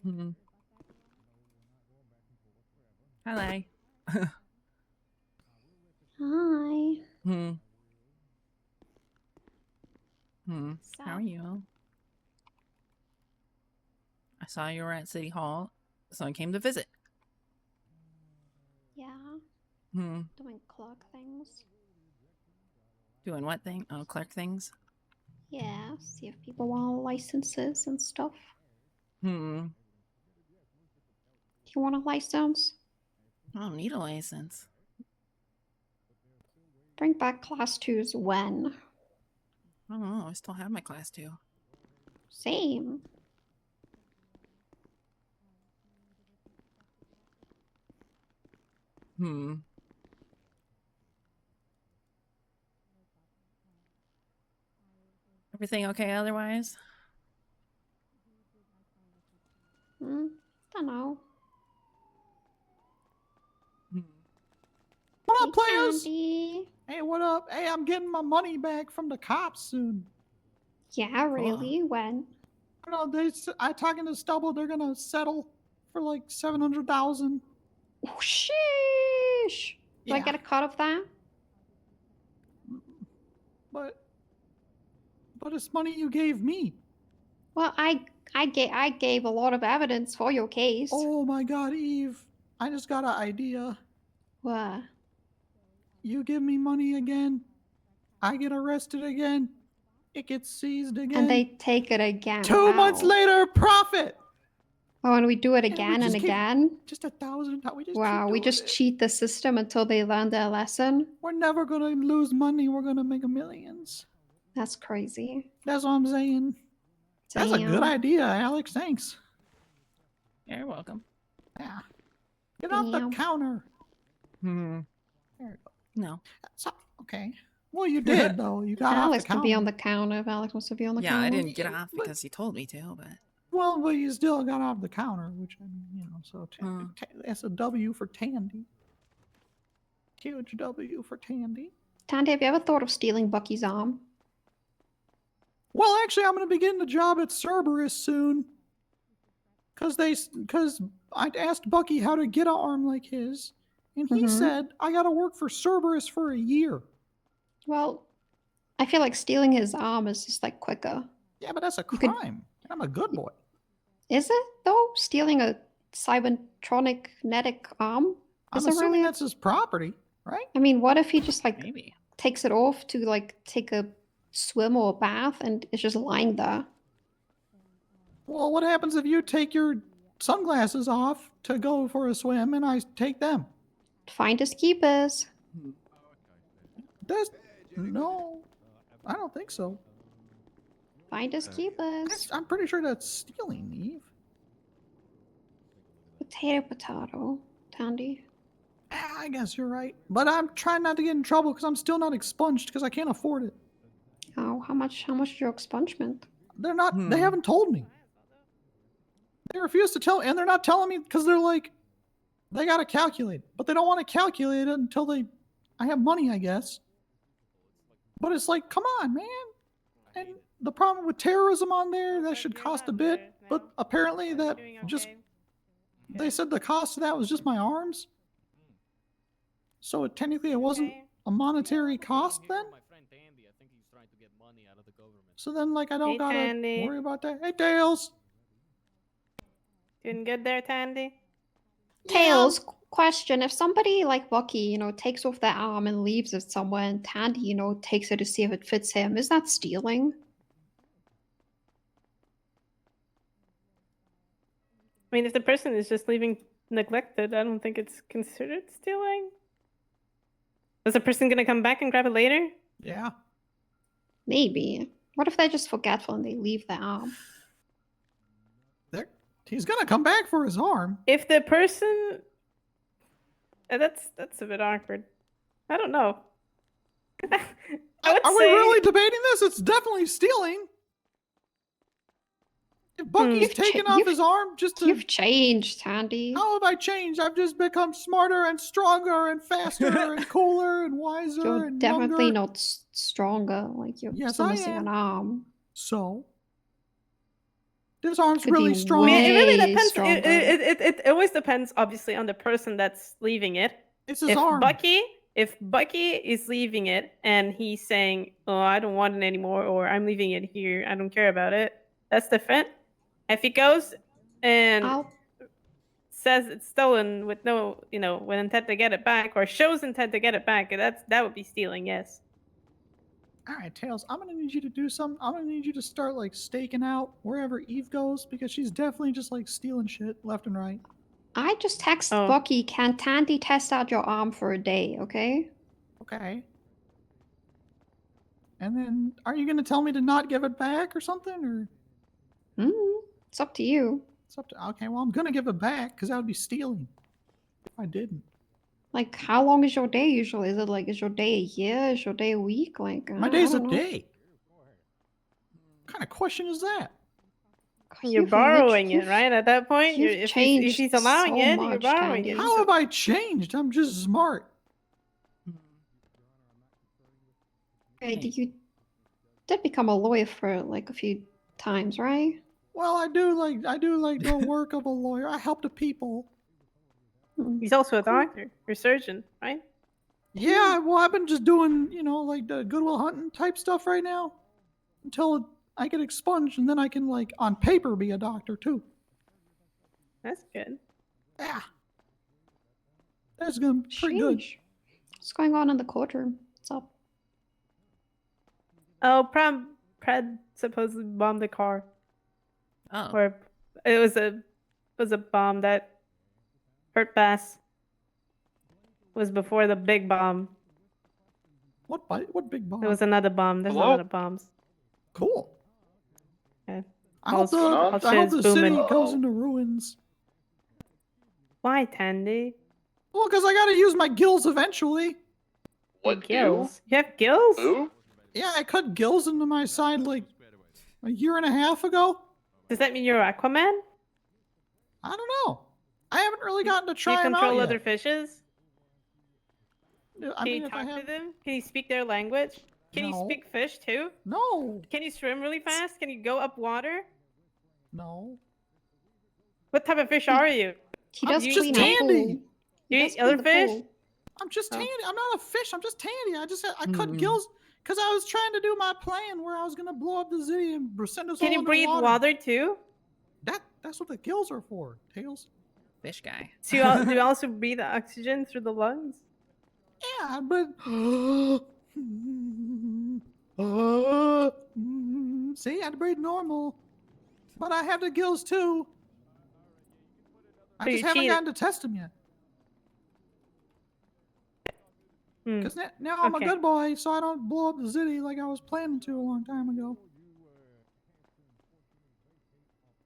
Hmm. Hello. Hi. Hmm. How are you? I saw you were at City Hall, so I came to visit. Yeah. Hmm. Doing clock things. Doing what thing? Oh, clerk things? Yeah. See if people want licenses and stuff. Hmm. Do you want a license? I don't need a license. Bring back class 2s when? I don't know. I still have my class 2. Same. Hmm. Everything okay otherwise? Don't know. What up, Hey, players? Candy. Hey, what up? Hey, I'm getting my money back from the cops soon. Yeah, really? When? I don't know. I talking to Stubble. They're gonna settle for like 700,000. Oh, sheesh. Do I Yeah. get a cut of that? But it's money you gave me. Well, I gave a lot of evidence for your case. Oh my God, Eve! I just got an idea. What? You give me money again, I get arrested again, it gets seized again, And they take it again. 2 months later, profit. Oh, and we do it we again and just keep- again? Just 1,000. Wow, we just cheat the system until they learn their lesson? We're never gonna lose money. We're gonna make millions. That's crazy. That's what I'm saying. That's a good Damn. idea, Alex. Thanks. You're welcome. Yeah. Get off the Damn. counter. Hmm. There you go. No. Okay. Well, you did though. You got Alex off the could counter. be on the counter if Alex wants to be on the Yeah, counter. I didn't get off because you told me to, but... Well, but you still got off the counter, which I mean, you know, so that's a W for Tandy. Huge W for Tandy. Tandy, have you ever thought of stealing Bucky's arm? Well, actually, I'm going to be getting a job at Cerberus soon. Because I asked Bucky how to get an arm like his, and he said I got to work for Cerberus for a year. Well, I feel like stealing his arm is just like quicker. Yeah, but that's a crime. I'm a good boy. Is it though? Stealing a cybertronic kinetic arm? I'm assuming that's his property, right? I mean, what if he just like Maybe. takes it off to like take a swim or a bath and it's just lying there? Well, what happens if you take your sunglasses off to go for a swim and I take them? Finders keepers. No, I don't think so. Finders keepers. I'm pretty sure that's stealing, Eve. Potato, Tandy. I guess you're right. But I'm trying not to get in trouble because I'm still not expunged because I can't afford it. Oh, how much is your expungement? They're not, they haven't told me. They refuse to tell, and they're not telling me because they're like, they got to calculate. But they don't want to calculate it until I have money, I guess. But it's like, come on, man. And the problem with terrorism on there, that should cost a bit. But apparently that they said the cost of that was just my arms. So technically it wasn't a monetary cost then? So then like I don't gotta Tandy. worry about that. Hey, Tails! Doing good there, Tandy? Tails, question. If somebody like Bucky, takes off their arm and leaves it somewhere and Tandy, takes it to see if it fits him, is that stealing? I mean, if the person is just leaving neglected, I don't think it's considered stealing. Is the person gonna come back and grab it later? Yeah. Maybe. What if they're just forgetful and they leave their arm? He's gonna come back for his arm. If the person... that's a bit awkward. I don't know. I would Are we say- really debating this? It's definitely stealing. If Bucky's You've taken cha- off you've- his arm just to... You've changed, Tandy. How have I changed? I've just become smarter and stronger and faster and cooler and wiser You're and definitely younger. not stronger. Like you're Yes, still I missing am. an arm. So? This arm's Could really be strong. I mean, it really way depends. stronger. It always depends, obviously, on the person that's leaving it. It's his if arm. If Bucky is leaving it and he's saying, "Oh, I don't want it anymore," or "I'm leaving it here. I don't care about it," that's different. If he goes and says it's stolen with no, with intent to get it back, or shows intent to get it back, that would be stealing. Yes. All right, Tails, I'm going to need you to do something. I'm going to need you to start, like, staking out wherever Eve goes, because she's definitely just, like, stealing shit left and right. I just text Bucky, can Tandy test out your arm for a day, okay? Okay. And then, are you going to tell me to not give it back or something, or? It's up to you. It's up to... Okay, well, I'm going to give it back, because that would be stealing if I didn't. Like, how long is your day usually? Is your day a year? Is your day a week? Like, My I day's a don't know. day. What kind of question is that? You're You've borrowing lit- it, right? At that point, you've if changed he's allowing so it, you're much, borrowing Tandy. it. How have I changed? I'm just smart. Okay, you did become a lawyer for like a few times, right? Well, I do like the work of a lawyer. I help the people. He's also a doctor or surgeon, right? Yeah, well, I've been just doing, like the Goodwill Hunting type stuff right now until I get expunged, and then I can, like, on paper be a doctor too. That's good. Yeah. That's gonna be pretty good. Sheesh. What's going on in the courtroom? What's up? Oh, Pred supposedly bombed the car. Oh. Or it was a bomb that hurt Bass. It was before the big bomb. What big bomb? There was another bomb. There's a Hello? lot of bombs. Cool. Okay. I hope All the shit's city booming. goes into ruins. Why, Tandy? Well, because I gotta use my gills eventually. What Gills? You have gills? Who? Yeah, I cut gills into my side like a year and a half ago. Does that mean you're Aquaman? I don't know. I haven't really gotten to Do try you them out control yet. other fishes? I Can mean, you if I talk have... to them? Can you speak their language? Can you No. speak fish too? No. Can you swim really fast? Can you go up water? No. What type of fish are you? He does You clean eat our Tandy. pool. You He eat does other clean the fish? pool. I'm just Tandy. I'm not a fish. I'm just Tandy. I cut Hmm. gills because I was trying to do my plan where I was gonna blow up the city and send us Can all you breathe underwater. water too? That's what the gills are for, Tails. Fish guy. Do you also breathe oxygen through the lungs? Yeah, but see, I had to breathe normal, but I have the gills too. I So just you haven't cheated. gotten to test them yet. Because now I'm Okay. a good boy, so I don't blow up the city like I was planning to a long time ago.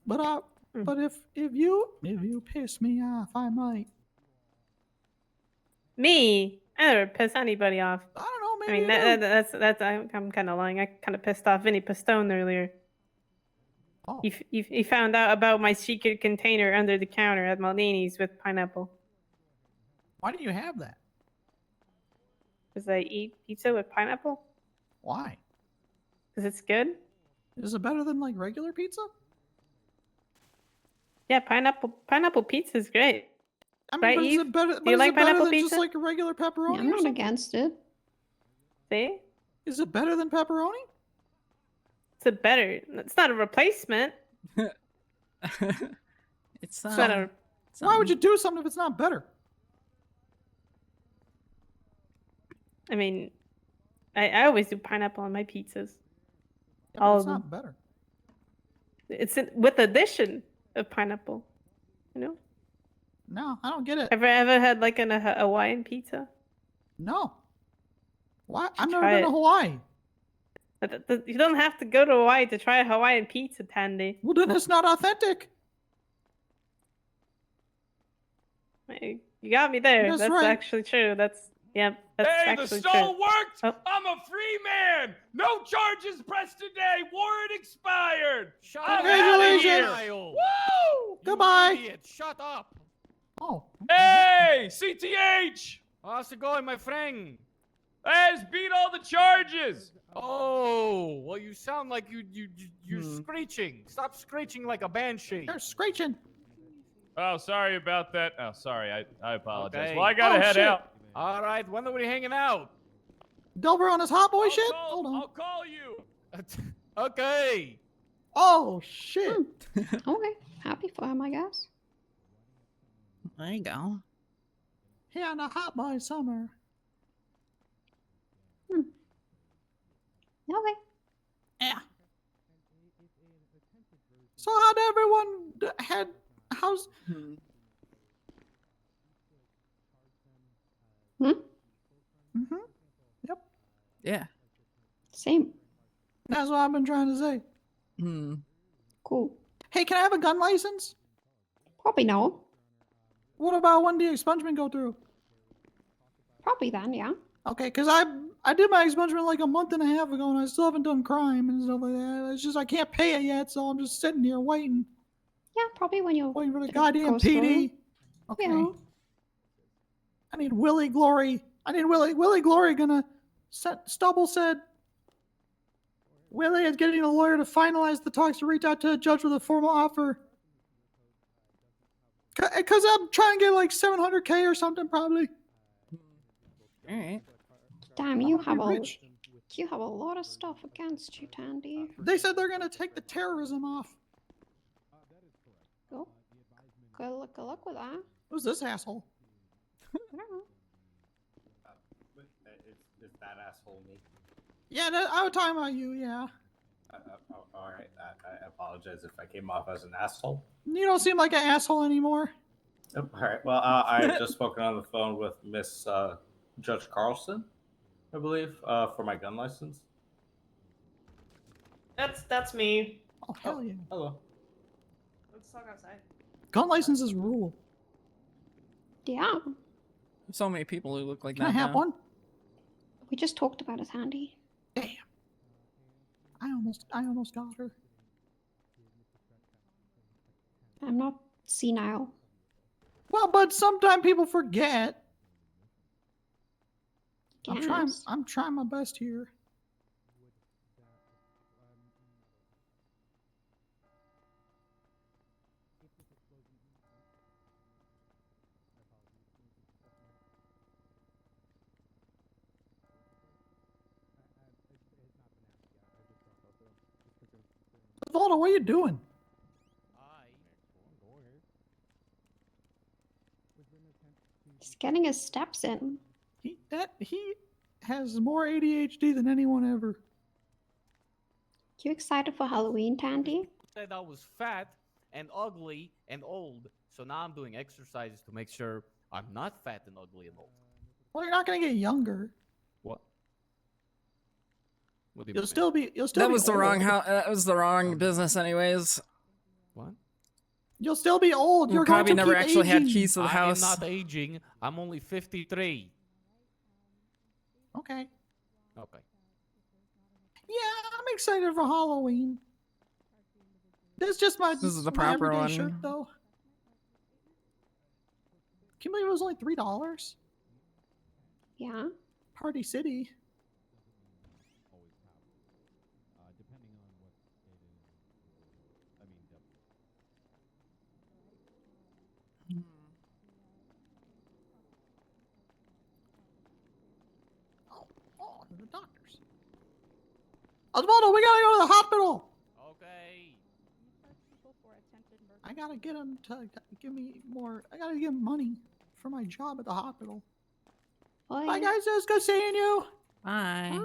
But but if you piss me off, I might. Me? I never piss anybody off. I don't know. I Maybe mean, you do. that's I'm kind of lying. I kind of pissed off Vinny Pistone earlier. Oh. He found out about my secret container under the counter at Maldini's with pineapple. Why do you have that? Because I eat pizza with pineapple. Why? Because it's good. Is it better than like regular pizza? Yeah, pineapple pizza is great. I mean, Right, but is Eve? it better? Do But you is like it better pineapple than pizza? just like a regular pepperoni? Yeah, I'm or not something? against it. See? Is it better than pepperoni? It's a better. It's not a replacement. It's not a. Why would you do something if it's not better? I mean, I always do pineapple on my pizzas. Yeah, but All it's of them. not better. It's with addition of pineapple. You know? No, I don't get it. Ever had like a Hawaiian pizza? No. Why? I've Try never been it. to Hawaii. You don't have to go to Hawaii to try a Hawaiian pizza, Tandy. Well, then it's not authentic. You got me there. That's That's right. actually true. Yep. That's Hey, the actually stall true. worked! Oh. I'm a free man! No charges pressed today! Warrant expired! I'm Congratulations. outta here! Woo! Goodbye. Idiot, shut up! Oh. Hey, CTH! How's it going, my friend? Let's beat all the charges! Oh, well, you sound like you're screeching. Stop screeching like a banshee. You're screeching. Oh, sorry about that. Oh, sorry. I apologize. Okay. Well, I gotta head shit. out. All right, when are we hanging out? Delver on his hot boy shit? Hold Hold on. I'll call you. Okay. Oh, shit. Okay, happy for him, I guess. There you go. Yeah, in a hot boy summer. Okay. Yeah. So how'd everyone had how's Mm-hmm. Yep. Yeah. Same. That's what I've been trying to say. Cool. Hey, can I have a gun license? Probably no. What about when the expungement go through? Probably then, yeah. Okay, because I did my expungement like a month and a half ago and I still haven't done crime and stuff like that. It's just I can't pay it yet, so I'm just sitting here waiting. Yeah, probably when you're waiting for the goddamn goes through. PD. Okay. Yeah. I need Willie Glory. I need Willie Glory gonna Stubble said Willie is getting a lawyer to finalize the talks to reach out to a judge with a formal offer. Cause I'm trying to get like 700K or something probably. All right. Damn, you have a rich. lot of stuff against you, Tandy. They said they're gonna take the terrorism off. Go. Good luck with that. Who's this asshole? I don't know. Is that asshole me? Yeah, I was talking about you. Yeah. All right. I apologize if I came off as an asshole. You don't seem like an asshole anymore. All right. Well, I had just spoken on the phone with Miss Judge Carlson, I believe, for my gun license. That's me. Oh hell yeah. Hello. Let's talk outside. Gun licenses rule. Yeah. So many people who look like Can that. I have now. one? We just talked about it, Tandy. Damn. I almost got her. I'm not senile. Well, but sometimes people forget. Yes. I'm trying my best here. Volta, what are you doing? He's getting his steps in. He has more ADHD than anyone ever. You excited for Halloween, Tandy? Said I was fat and ugly and old, so now I'm doing exercises to make sure I'm not fat and ugly and old. Well, you're not gonna get younger. What? What do you You'll mean? still be. That was the wrong. old. That was the wrong business, anyways. What? You'll still be old. You're going Probably to never keep actually had aging. keys to the house. I'm not aging. I'm only 53. Okay. Okay. Yeah, I'm excited for Halloween. This is just my. This is the my proper everyday one. Shirt, though. Can you believe it was only $3? Yeah. Party City. Oh, the doctors. Osvaldo, we gotta go to the hospital. Okay. I gotta get him to give me more. I gotta give him money for my job at the hospital. Bye, Bye guys. It was good seeing you. Bye.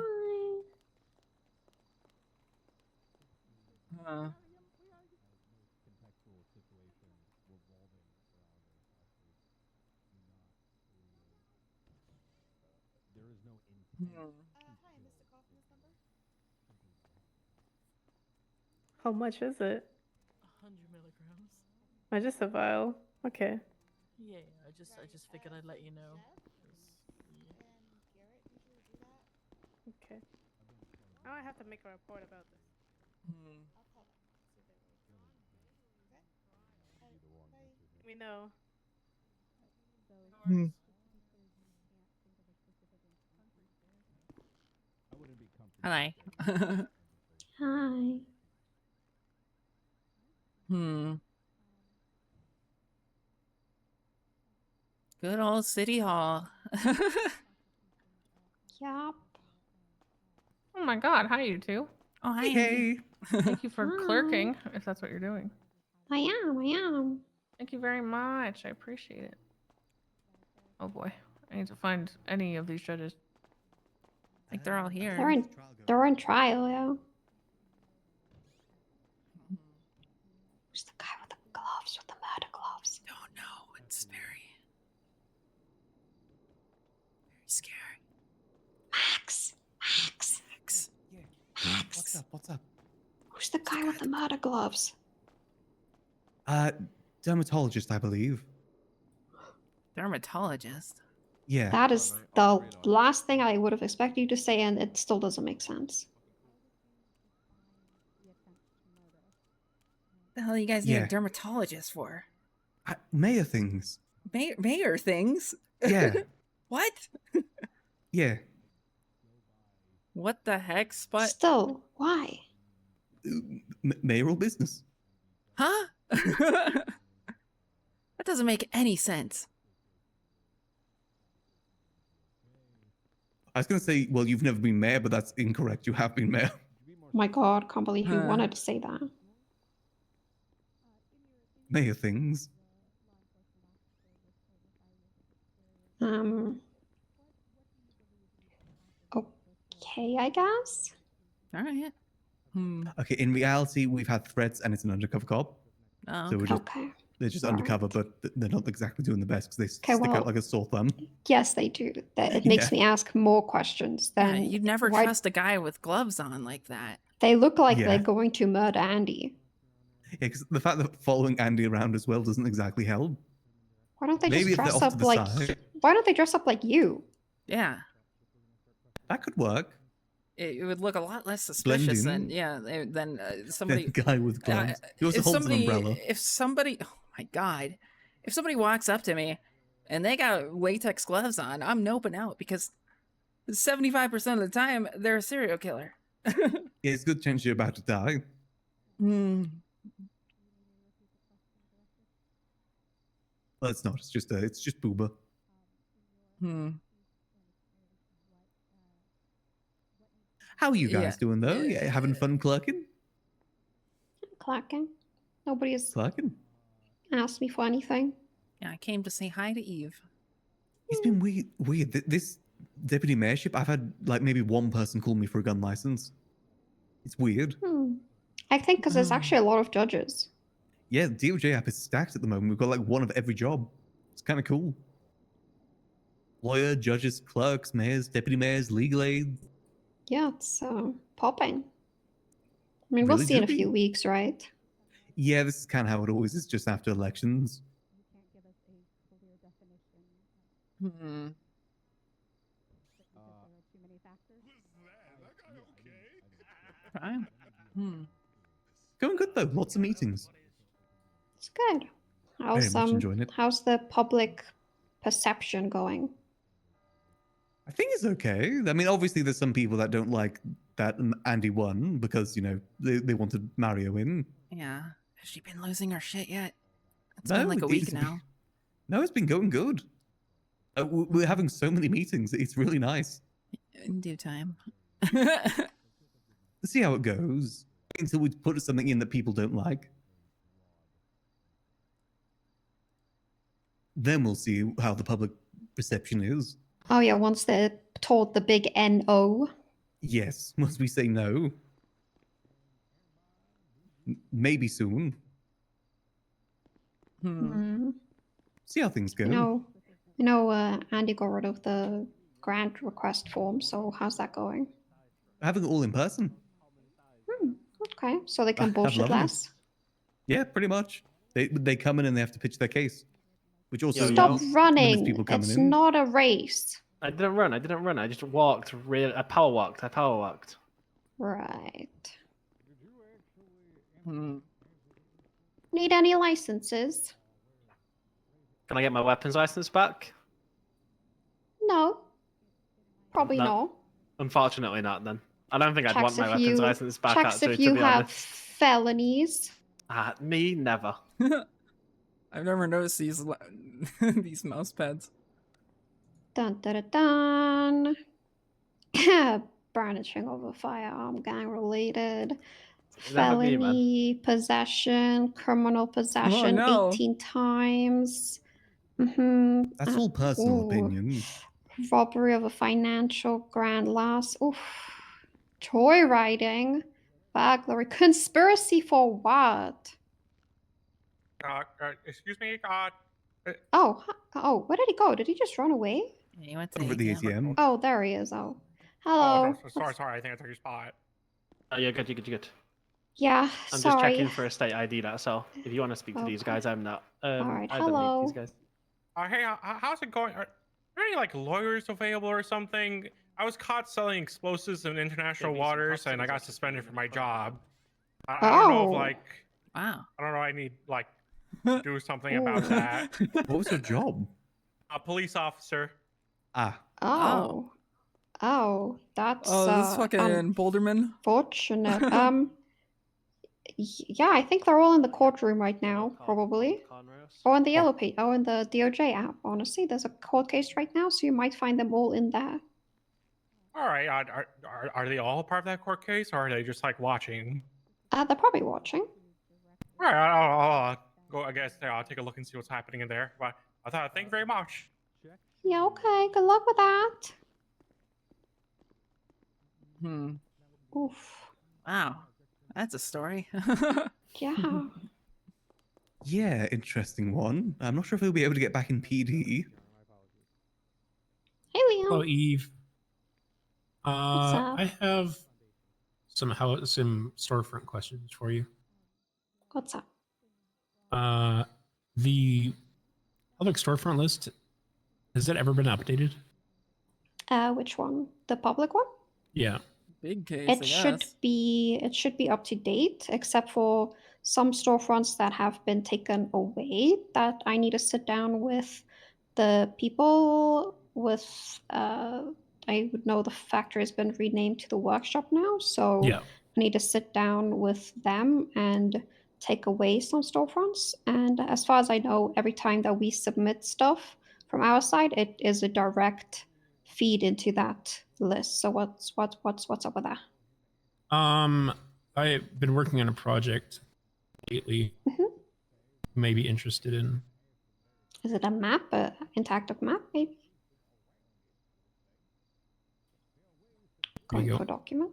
How much is it? 100 milligrams. Just a vial. Okay. Yeah, I just figured I'd let you know. Okay. Now I have to make a report about this. We know. Hi. Hi. Good old City Hall. Yup. Oh my god, hi you two. Oh, hi. Hey. Thank you for Hi. clerking, if that's what you're doing. I am. Thank you very much. I appreciate it. Oh boy. I need to find any of these judges. I think they're all here. They're on trial, yeah. Who's the guy with the gloves, with the murder gloves? Don't know. It's very scary. Max. What's up? Who's the guy with the murder gloves? Dermatologist, I believe. Dermatologist? Yeah. That is the last thing I would have expected you to say, and it still doesn't make sense. The hell you guys need Yeah. a dermatologist for? Mayor things. Mayor things? Yeah. What? Yeah. What the heck, Spot? Still, why? Mayoral business. Huh? That doesn't make any sense. I was going to say, well, you've never been mayor, but that's incorrect. You have been mayor. Oh my god, can't believe you wanted to say that. Mayor things. Okay, I guess. All right. Okay, in reality, we've had threats and it's an undercover cop. Oh, So we're just, okay. they're just All undercover, but they're not exactly doing the best because they Okay, stick well, out like a sore thumb. Yes, they do. It makes Yeah. me ask more questions Yeah, than you'd never why trust a guy with gloves on like that. they look like Yeah. they're going to murder Andy. Yeah, because the fact that following Andy around as well doesn't exactly help. Why don't they Maybe just if they're dress off to up the like? side. Why don't they dress up like you? Yeah. That could work. It would look a lot less suspicious Blend than somebody. The guy with gloves. He also if holds somebody, an umbrella. if somebody, oh my god, if somebody walks up to me and they got latex gloves on, I'm noping out because 75% of the time they're a serial killer. Yeah, it's a good chance you're about to die. Well, it's not. It's just Booba. How are you guys doing though? Yeah, having fun clerking? Clacking. Nobody's Clerking? asked me for anything. Yeah, I came to say hi to Eve. It's been weird. This deputy mayorship, I've had like maybe one person call me for a gun license. It's weird. I think because there's actually a lot of judges. Yeah, the DOJ app is stacked at the moment. We've got like one of every job. It's kind of cool. Lawyer, judges, clerks, mayors, deputy mayors, legal aids. Yeah, it's popping. I mean, Really we'll see in a do few be. weeks, right? Yeah, this is kind of how it always is, just after elections. Going good though. Lots of meetings. It's good. Very much enjoying it. How's the public perception going? I think it's okay. I mean, obviously, there's some people that don't like that Andy won because, you know, they wanted Mario in. Yeah. Has she been losing her shit yet? It's No, been like a week it's been- now. No, it's been going good. We're having so many meetings. It's really nice. In due time. Let's see how it goes until we put something in that people don't like. Then we'll see how the public perception is. Oh yeah, once they're told the big NO. Yes, once we say no. Maybe soon. See how things go. Andy got rid of the grant request form, so how's that going? Having it all in person. Okay, so they can I'm bullshit loving it. less. Yeah, pretty much. They come in and they have to pitch their case, which also Stop limits running. people coming It's in. not a race. I didn't run. I just walked. I power walked. Right. Hmm. Need any licenses? Can I get my weapons license back? No. Probably no. Unfortunately not then. I don't think I'd Checks want my if weapons you license back checks actually, if you to be have honest. felonies. Me, never. I've never noticed these these mouse pads. Dun dun dun dun. Brandishing of a firearm, gang related. Never me, man. Felony possession, criminal possession, no. 18 times. Mm-hmm. That's all personal Ooh. opinions. Robbery of a financial grand loss. Oof. Joyriding. Burglary. Conspiracy for what? Excuse me, Oh, where did he go? Did he just run away? He went to Over the ATM. Oh, there he is. Oh, oh, hello. sorry, I think I took your spot. Oh, you're good. Yeah, I'm sorry. just checking for a state ID, that's all. If you want to speak to these guys, I'm not. Alright, I don't need hello. these guys. Hey, how's it going? Are there any like lawyers available or something? I was caught selling explosives in international waters, and I got suspended for my job. I don't know if like. Wow. I don't know. I need like do something about that. What was your job? A police officer. Ah. Oh, that's this fucking Boulderman. Fortunate. Yeah, I think they're all in the courtroom right now, probably. Or in the yellow page, or in the DOJ app. Honestly, there's a court case right now, so you might find them all in there. All right. Are they all part of that court case, or are they just like watching? They're probably watching. All right. I'll go. I guess I'll take a look and see what's happening in there. But thank you very much. Yeah, okay. Good luck with that. Oof. Wow. That's a story. Yeah. Yeah, interesting one. I'm not sure if he'll be able to get back in PD. Hey, Leo. Hello, Eve. What's up? I have some storefront questions for you. What's up? The public storefront list, has that ever been updated? Which one? The public one? Yeah. Big case. It should be up to date, except for some storefronts that have been taken away that I need to sit down with the people with I would know the factory has been renamed to the workshop now, so Yeah. I need to sit down with them and take away some storefronts. And as far as I know, every time that we submit stuff from our side, it is a direct feed into that list. So what's up with that? I've been working on a project lately. May be interested in. Is it a map, an interactive map, maybe? There you Going go. for document.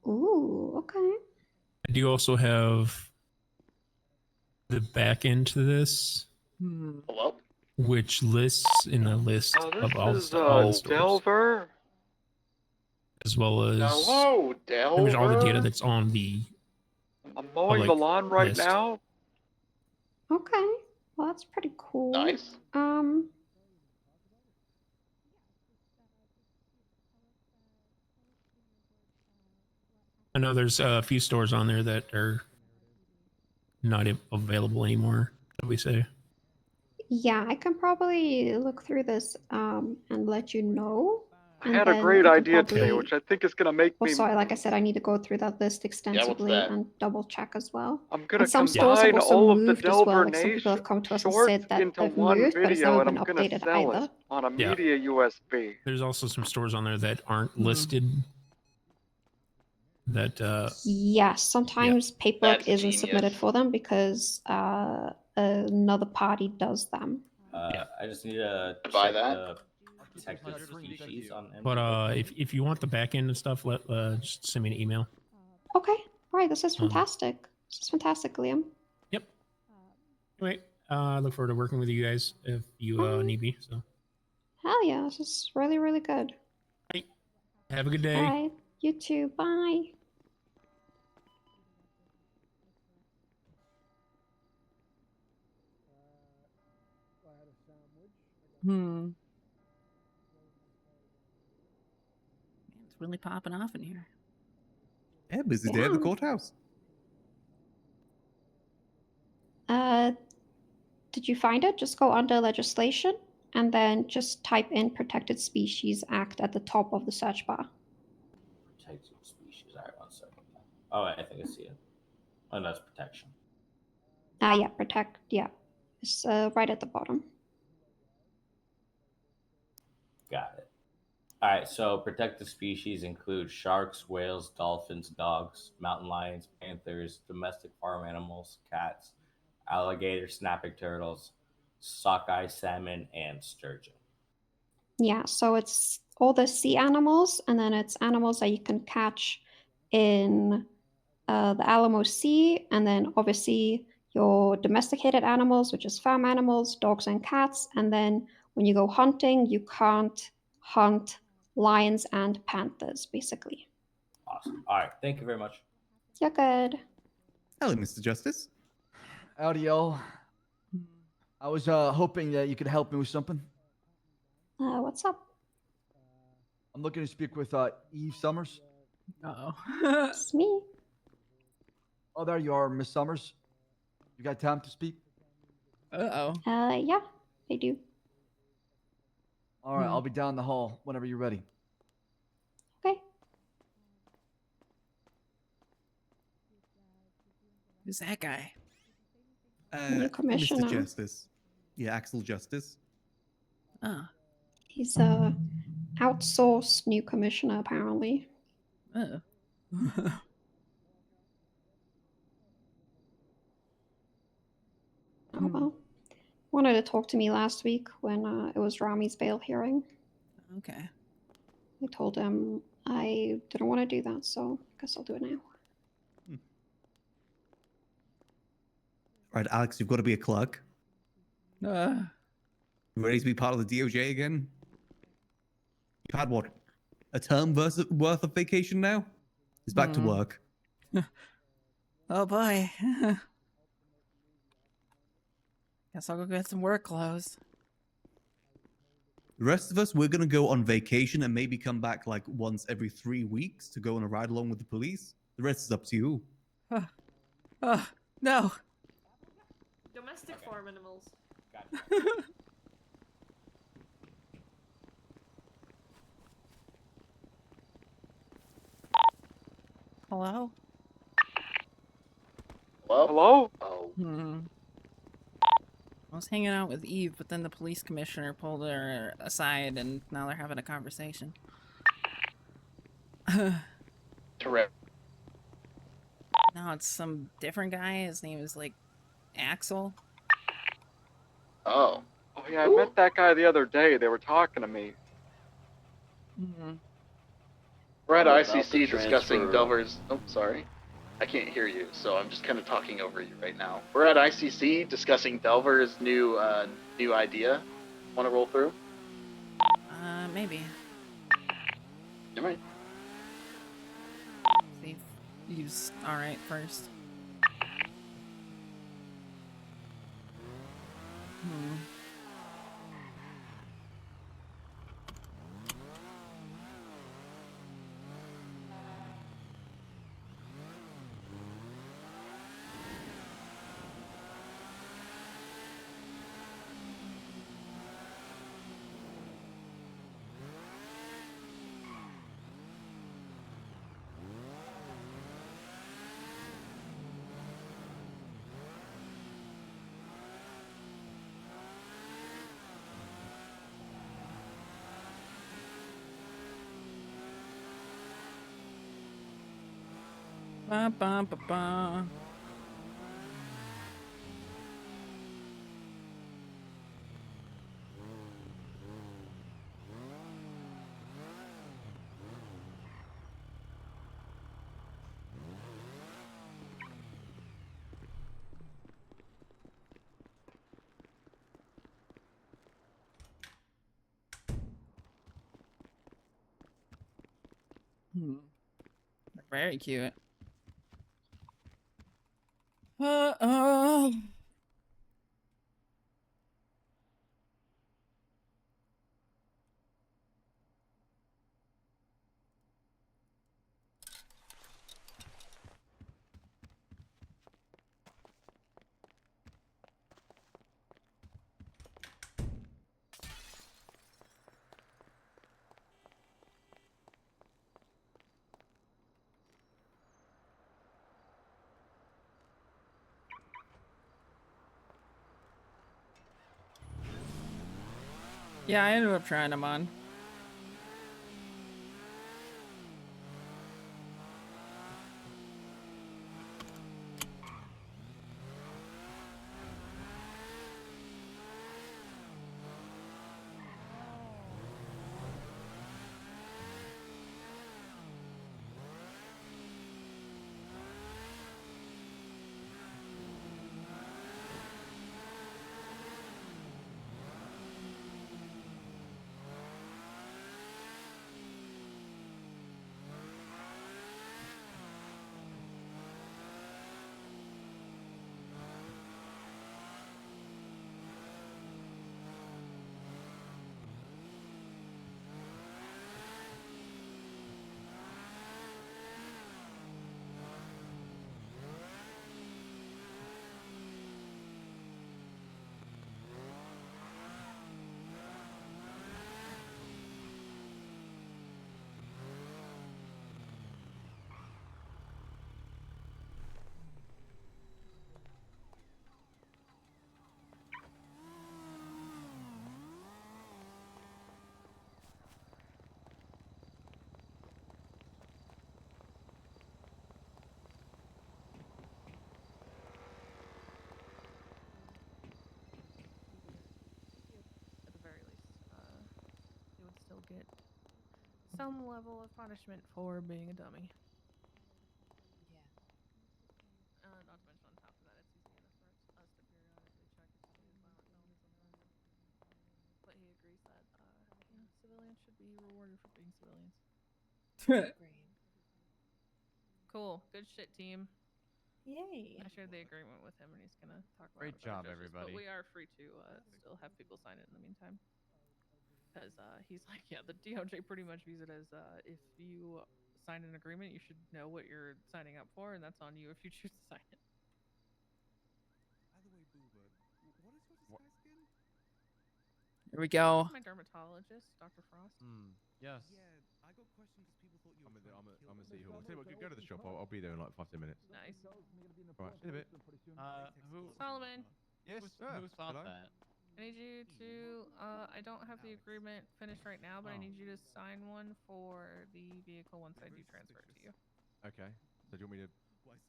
Ooh, okay. I do also have the back end to this, Hello? which lists in a list of all the stores, Delver. as well as Hello, pretty much all the data Delver. that's on the I'm mowing the lawn right list. now. Okay. Well, that's pretty cool. Nice. I know there's a few stores on there that are not available anymore, shall we say. Yeah, I can probably look through this and let you know. I had a great idea today, which I think is going to make me... Also, like I said, I need to go through that list extensively that? and double check as well. I'm going to And some stores have combine also all of the moved as well. Delver Like some people have come to us and shorts said that into they've one moved, but it's video, never and been I'm going to updated sell either. it on a Yeah. media USB. There's also some stores on there that aren't listed. That Yes, sometimes paperwork isn't submitted for them because another party does them. I just need to Buy check that? the protected species on But if you want the back end and stuff, just send me an email. Okay, all right, this is fantastic. This is fantastic, Liam. Yep. Anyway, I look forward to working with you guys if you need me. So. Hell yeah, this is really, really good. Hey. Have a good day. Bye. You too. Bye. Hmm. It's really popping off in here. Yeah, busy day at the Yeah. courthouse. Did you find it? Just go under legislation and then just type in Protected Species Act at the top of the search bar. Protected species. All right, 1 second. Oh, I think I see it. Oh, that's protection. Yeah, protect. Yeah, it's right at the bottom. Got it. All right, so protected species include sharks, whales, dolphins, dogs, mountain lions, panthers, domestic farm animals, cats, alligators, snapping turtles, sockeye salmon, and sturgeon. Yeah, so it's all the sea animals, and then it's animals that you can catch in the Alamo Sea, and then obviously your domesticated animals, which is farm animals, dogs and cats. And then when you go hunting, you can't hunt lions and panthers, basically. Awesome. All right, thank you very much. You're good. Hello, Mr. Justice. Howdy, y'all. I was hoping that you could help me with something. What's up? I'm looking to speak with Eve Summers. Uh-oh. It's me. Oh, there you are, Miss Summers. You got time to speak? Uh-oh. Yeah, I do. All right, I'll be down the hall whenever you're ready. Okay. Who's that guy? New commissioner. Mr. Justice. Yeah, Axel Justice. Oh. He's outsourced new commissioner, apparently. Oh. Oh well. Wanted to talk to me last week when it was Rami's bail hearing. Okay. I told him I didn't want to do that, so I guess I'll do it now. Right, Alex, you've got to be a clerk. Uh. You ready to be part of the DOJ again? You've had what? A term worth of vacation now? He's back to work. Oh boy. Guess I'll go get some work clothes. The rest of us, we're going to go on vacation and maybe come back like once every 3 weeks to go on a ride along with the police. The rest is up to you. No. Domestic farm animals. Hello? Hello? Oh. I was hanging out with Eve, but then the police commissioner pulled her aside, and now they're having a conversation. Correct. Now it's some different guy. His name is like Axel. Oh. Oh yeah, I met that guy the other day. They were talking to me. We're at ICC discussing Delver's. Oh, sorry. I can't hear you, so I'm just kind of talking over you right now. We're at ICC discussing Delver's new idea. Want to roll through? Maybe. You might. See if Eve's alright first. Ba ba ba ba. Very cute. Yeah, I ended up trying them on. At the very least, you would still get some level of punishment for being a dummy. Not to mention on top of that, it's easy enough for us to periodically check if somebody has violent felonies on their record. But he agrees that, civilians should be rewarded for being civilians. Cool. Good shit, team. Yay. I shared the agreement with him, and he's gonna talk about Great it with other job, judges, everybody. But we are free to still have people sign it in the meantime. Because he's like, yeah, the DOJ pretty much views it as if you sign an agreement, you should know what you're signing up for, and that's on you if you choose to sign it. By the way, Booba, what is your disguise again? Here we go. My dermatologist, Dr. Frost. Yes. Yeah, I got questioned because people thought you were. I'm gonna see who. Tell you what, go to the shop. I'll be there in like 5-10 minutes. Nice. Right, see you in a bit. Who? Solomon. Yes. Who thought hello? that? I need you to, I don't have the agreement finished right now, but I need you to sign one for the vehicle once I do transfer it to you. Okay. So do you want me to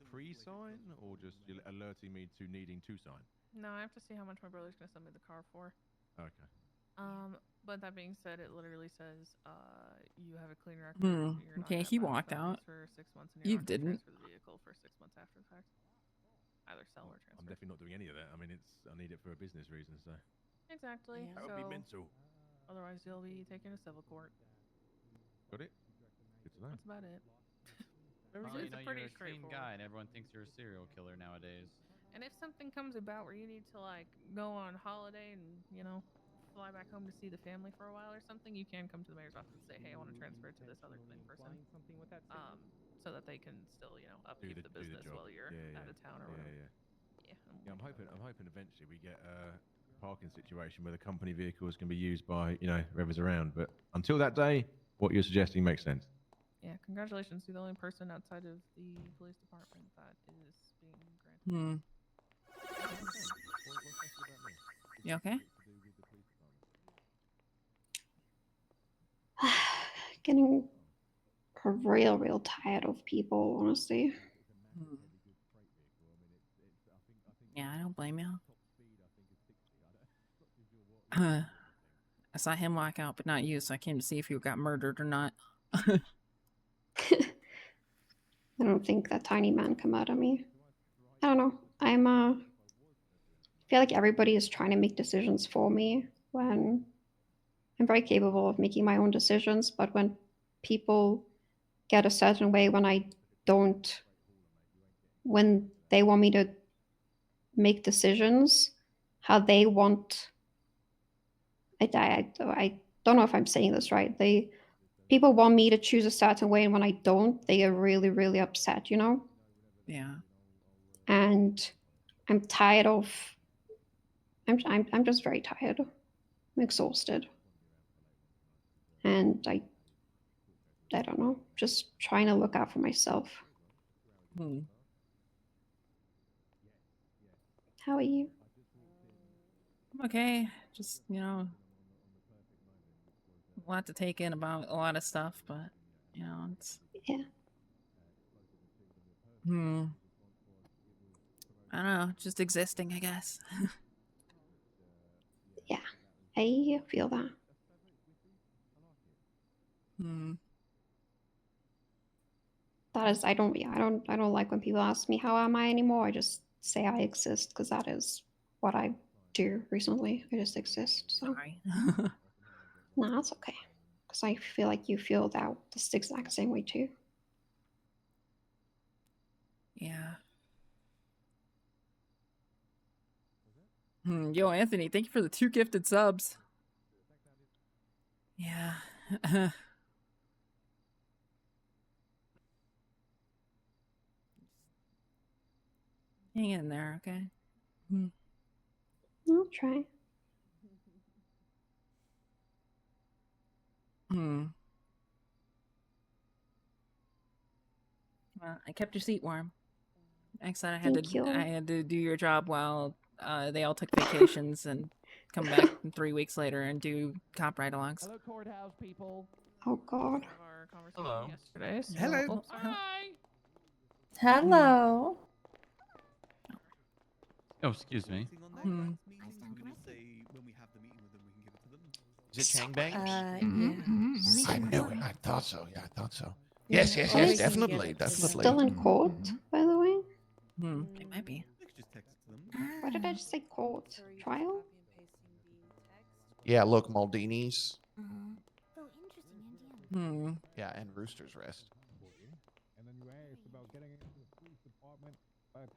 pre-sign or just you're alerting me to needing to sign? No, I have to see how much my brother's gonna send me the car for. Okay. But that being said, it literally says, you have a clean record. You're not Okay, gonna he have violent walked felonies out. for 6 months, and Eve you're not gonna didn't. transfer the vehicle for 6 months after the fact. Either sell or transfer. I'm definitely not doing any of that. I mean, I need it for a business reason, so. Exactly. That would be mental. Otherwise, you'll be taken to civil court. Got it? Good to know. That's about it. Well, It's you know, pretty you're a clean straightforward. guy, and everyone thinks you're a serial killer nowadays. And if something comes about where you need to like go on holiday and fly back home to see the family for a while or something, you can come to the mayor's office and say, hey, I want to transfer it to this other clean person, so that they can still upkeep the business while you're out of town or whatever. Yeah, I'm hoping eventually we get a parking situation where the company vehicles can be used by whoever's around. But until that day, what you're suggesting makes sense. Yeah, congratulations. You're the only person outside of the police department that is being granted. You okay? Getting real tired of people, honestly. Yeah, I don't blame you. I saw him walk out, but not you, so I came to see if you got murdered or not. I don't think that tiny man come out of me. I don't know. I feel like everybody is trying to make decisions for me when I'm very capable of making my own decisions, but when people get a certain way when I don't, when they want me to make decisions how they want. I don't know if I'm saying this right. People want me to choose a certain way, and when I don't, they get really, really upset, you know? Yeah. And I'm tired of, I'm just very tired. I'm exhausted. And I don't know, just trying to look out for myself. Hmm. How are you? I'm okay. Just, you know, a lot to take in about a lot of stuff, but, you know, it's... Yeah. I don't know, just existing, I guess. Yeah, I feel that. That is, I don't like when people ask me how am I anymore. I just say I exist because that is what I do recently. I just exist. So. Sorry. No, that's okay. Because I feel like you feel that the exact same way too. Yeah. Yo, Anthony, thank you for the 2 gifted subs. Yeah. Hang in there, okay? I'll try. Well, I kept your seat warm. Next time I Thank you. had to do your job while they all took vacations and come back 3 weeks later and do cop ride-alongs. Hello, courthouse people. Oh God. Hello. Yesterday, so... Hello. Hi. Hello. Oh, excuse me. Is it Chang Bang? Yeah. I knew it. I thought so. Yeah, I thought so. Yeah, Yes, yes, or we yes, can definitely, give it to definitely. Still in court, by the way. It might be. Why did I just say court? Trial? Yeah, look, Maldini's. Yeah, and Rooster's Rest.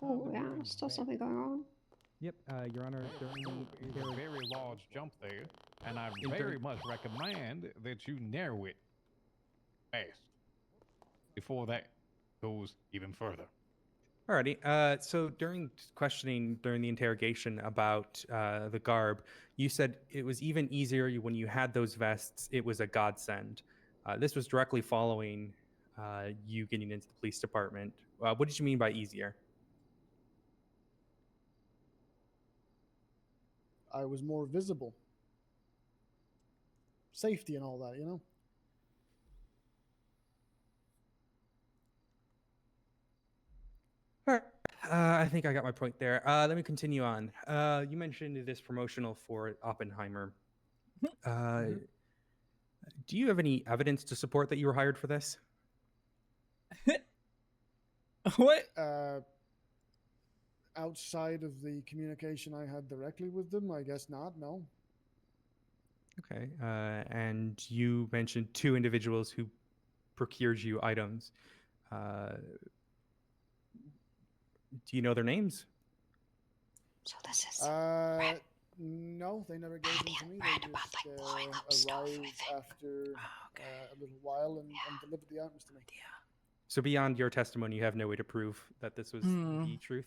Oh yeah, there's still something going on. Yep, Your Honor. It's a very large jump there, and I very much recommend that you narrow it fast before that goes even further. Alrighty. So during questioning, during the interrogation about the garb, you said it was even easier when you had those vests. It was a godsend. This was directly following you getting into the police department. What did you mean by easier? I was more visible. Safety and all that, you know? I think I got my point there. Let me continue on. You mentioned this promotional for Oppenheimer. Do you have any evidence to support that you were hired for this? What? Outside of the communication I had directly with them, I guess not, no. Okay. And you mentioned 2 individuals who procured you items. Do you know their names? So this is no, they never gave them to me. They just arrived after a little while and delivered the items to me. So beyond your testimony, you have no way to prove that this was the truth?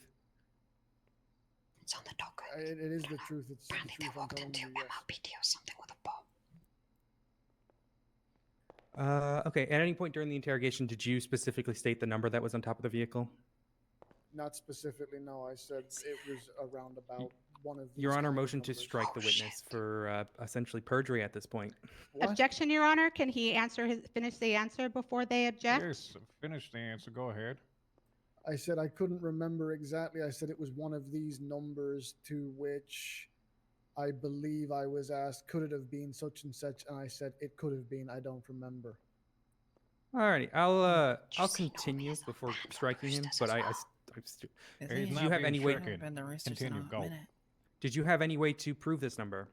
It's on the docket. It is the truth. It's the truth I'm telling you, yes. MLPD or something with a bomb. Okay. At any point during the interrogation, did you specifically state the number that was on top of the vehicle? Not specifically, no. I said it was around about one of these. Your Honor, kind of motion to numbers. strike the witness for essentially perjury at this point. What? Objection, Your Honor. Can he finish the answer before they object? Yes, finish the answer. Go ahead. I said I couldn't remember exactly. I said it was one of these numbers to which I believe I was asked, could it have been such and such? And I said it could have been. I don't remember. Alrighty, I'll continue before striking him, but did you have any way? Continue, go. Did you have any way to prove this number?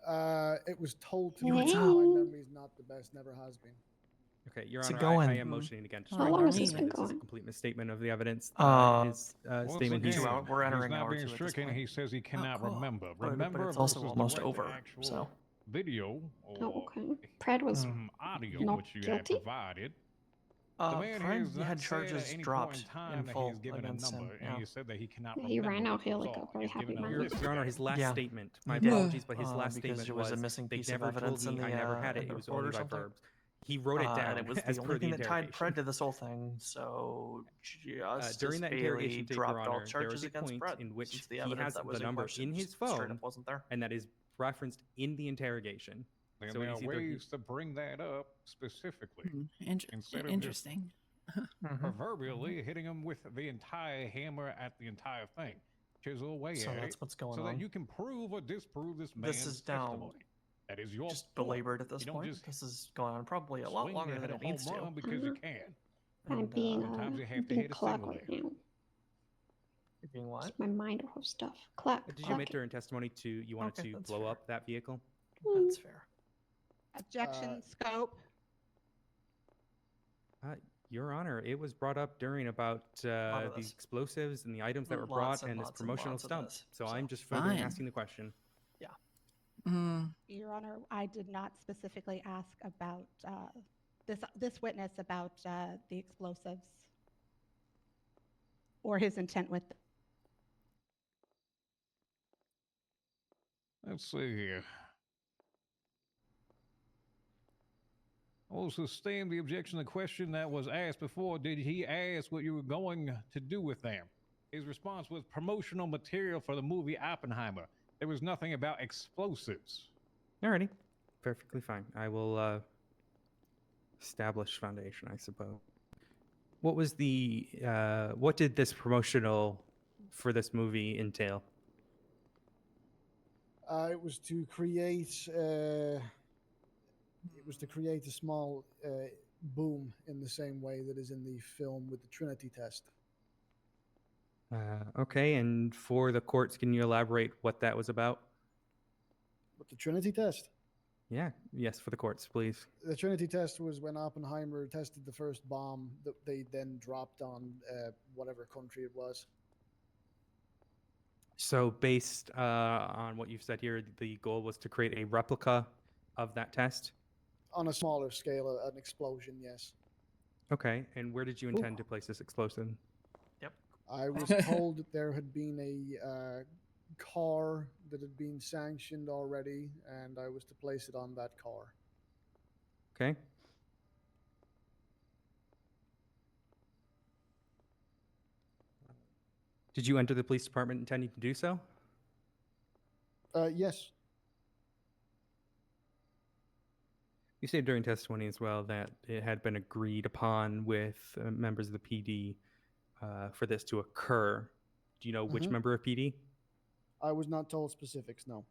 It was told to me. What's My up? memory's not the best. Never has been. Okay, Your How's it Honor, I going? am motioning again to How strike long down has this the been This is a going? complete misstatement of the evidence. His Once statement. again, We're he's entering now hour being 2 at this stricken. point. He says he cannot cool. remember. But Remember it's also versus almost direct over, actual so. video Oh, or okay. Pred was audio not which you guilty? had provided. The man has Fred not had said charges at any point dropped in time in that full he's given a against number, him. and Yeah. he said that he cannot He remember. ran out what here was like a all. very He's given happy a man. list Your Honor, of his last Yeah. statement. My He did. apologies, but his last Because statement there was a was missing they piece of never told evidence in me the I never had it. in It the was report only or by something. verbs. He wrote it down And it was as the per only the thing that tied interrogation. Pred to this whole thing. So Justice During that Bailey interrogation tape, Your dropped all Honor, there charges was a against point Pred in which since the he evidence has that was the in number question in his straight phone, up wasn't there. and that is referenced in the interrogation. And So there it's are either he- ways to bring that up specifically instead of Interesting. just proverbially hitting him with the entire hammer at the entire thing. Chisel away So at that's it what's going so on. that you can prove or disprove this man's This is now testimony. That is your just point. belabored at this You don't point. just This is going on probably a lot swing longer to than hit it a needs home to. run because you can. I'm And, being sometimes you have to being hit a clock single right there. now. You're being what? Keep my mind off of stuff. Clack. Did you clack. admit during testimony to you wanted Okay, to that's blow fair. up that vehicle? That's fair. Objection, scope. Your Honor, it was brought up during about the this. explosives and the items that were Lots brought and and his lots and promotional lots of stump. this, So so. I'm just further Fine. asking the question. Yeah. Your Honor, I did not specifically ask about this witness about the explosives or his intent with. Let's see here. I will sustain the objection to the question that was asked before. Did he ask what you were going to do with them? His response was promotional material for the movie Oppenheimer. There was nothing about explosives. Alrighty, perfectly fine. I will establish foundation, I suppose. What was the what did this promotional for this movie entail? It was to create. It was to create a small boom in the same way that is in the film with the Trinity test. Okay, and for the courts, can you elaborate what that was about? With the Trinity test? Yeah, yes, for the courts, please. The Trinity test was when Oppenheimer tested the first bomb that they then dropped on whatever country it was. So, based on what you've said here, the goal was to create a replica of that test? On a smaller scale, an explosion, yes. Okay, and where did you intend to place this explosive? Yep. I was told that there had been a car that had been sanctioned already, and I was to place it on that car. Okay. Did you enter the police department intending to do so? Yes. You said during testimony as well that it had been agreed upon with members of the PD for this to occur. Do you know which member of PD? I was not told specifics, no.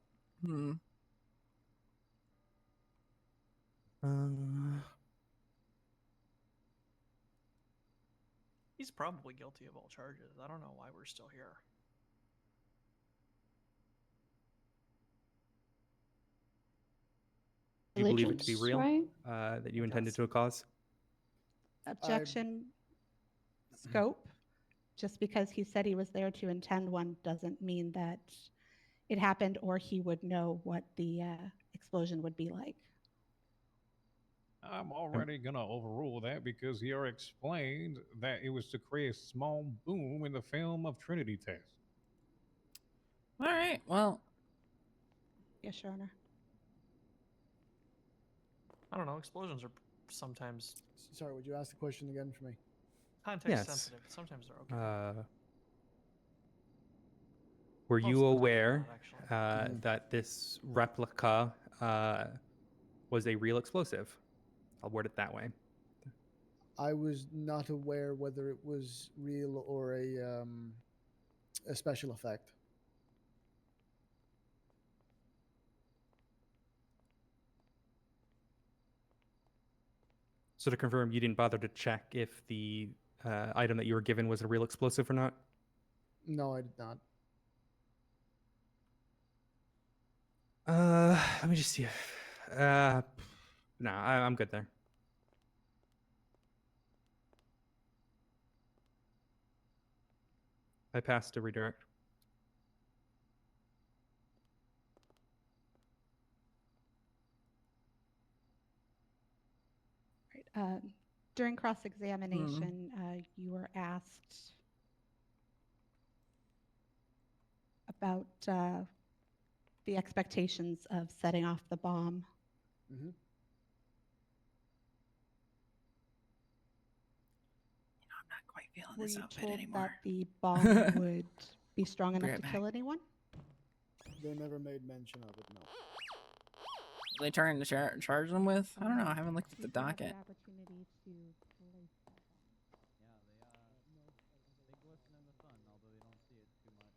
He's probably guilty of all charges. I don't know why we're still here. Do you believe it to be real? Allegiance, That you intended to cause? Objection, scope. Just because he said he was there to intend one doesn't mean that it happened or he would know what the explosion would be like. I'm already going to overrule that because he already explained that it was to create a small boom in the film of Trinity test. All right. Well. Yes, Your Honor. I don't know. Explosions are sometimes. Sorry, would you ask the question again for me? Context sensitive. Sometimes they're okay. Were you aware that this replica was a real explosive? I'll word it that way. I was not aware whether it was real or a special effect. So to confirm, you didn't bother to check if the item that you were given was a real explosive or not? No, I did not. Let me just see. No, I'm good there. I passed to redirect. Right. During cross-examination, you were asked about the expectations of setting off the bomb. Mm-hmm. I'm not quite feeling Were this you outfit told anymore. that the bomb would be strong Be enough right to back. kill anyone? They never made mention of it, no. They trying to charge them with? I don't know. I haven't looked at the docket. Opportunity to place that They glisten in the sun, although you don't see it too much.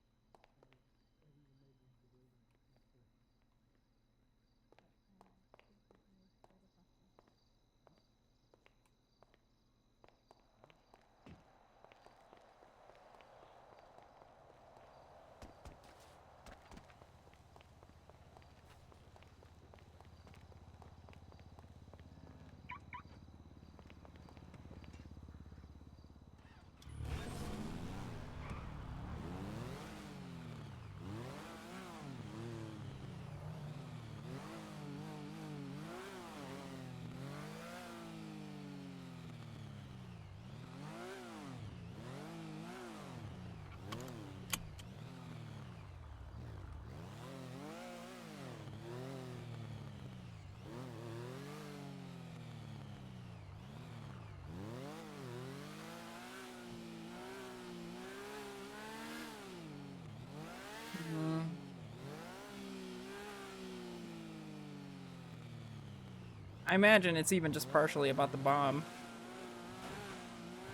I imagine it's even just partially about the bomb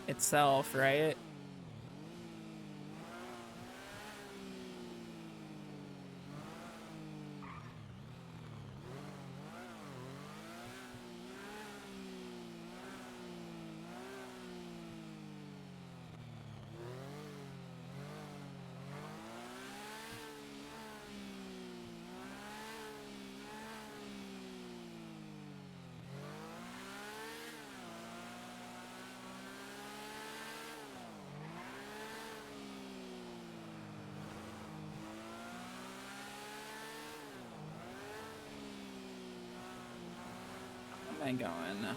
itself, right? Where am I going?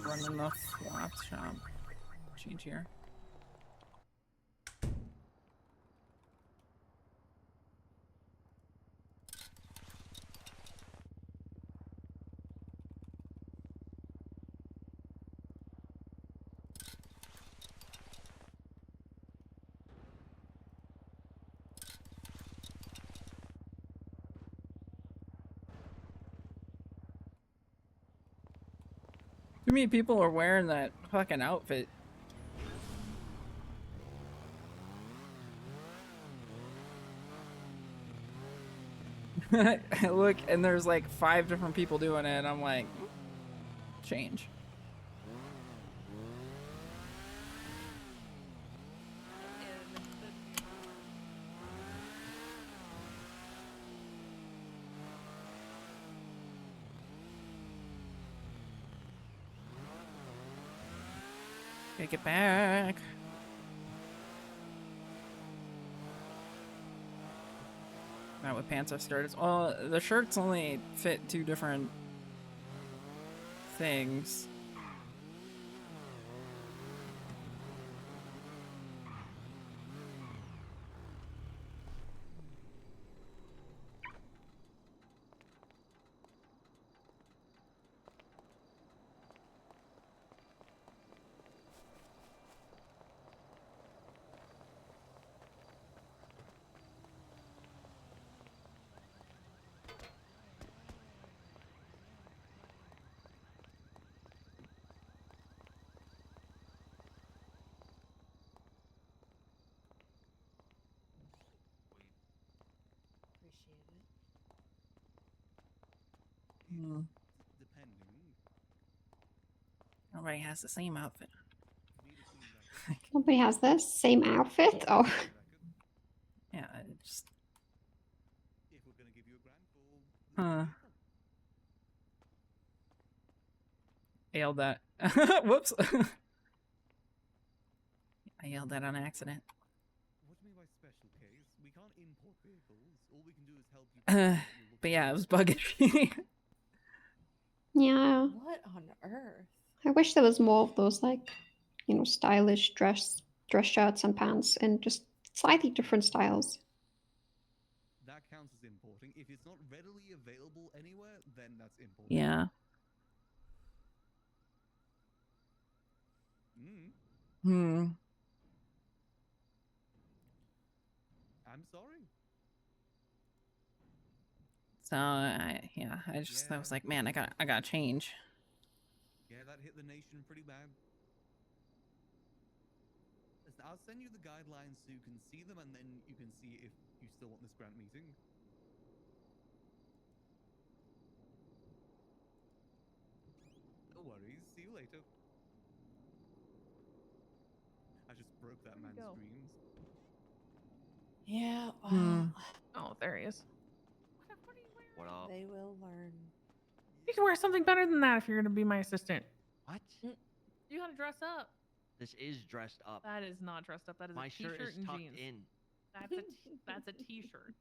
Running the flop shop. Change here. Too many people are wearing that fucking outfit. I look and there's like 5 different people doing it and I'm like, change. Take it back. Not what pants I started. Well, the shirts only fit 2 different things. Hmm. Nobody has the same outfit. Nobody has this same outfit. Oh, Yeah, I just. Huh. I yelled that. Whoops. I yelled that on accident. What do you mean by special case? We can't import vehicles. All we can do is help you. But yeah, it was buggy. yeah. What on earth? I wish there was more of those, like, you know, stylish dress shirts and pants and just slightly different styles. That counts as importing. If it's not readily available anywhere, then that's importing. Yeah. Mm. Hmm. I'm sorry. So I was like, man, I gotta change. Yeah, that hit the nation pretty bad. Listen, I'll send you the guidelines so you can see them, and then you can see if you still want this grant meeting. No worries. See you later. I just broke that man's dreams. Yeah, well. Oh, there he is. What up? They will learn. You can wear something better than that if you're gonna be my assistant. What? You gotta dress up. This is dressed up. That is not dressed up. That is My a shirt t-shirt is and tucked jeans. in. That's a t-shirt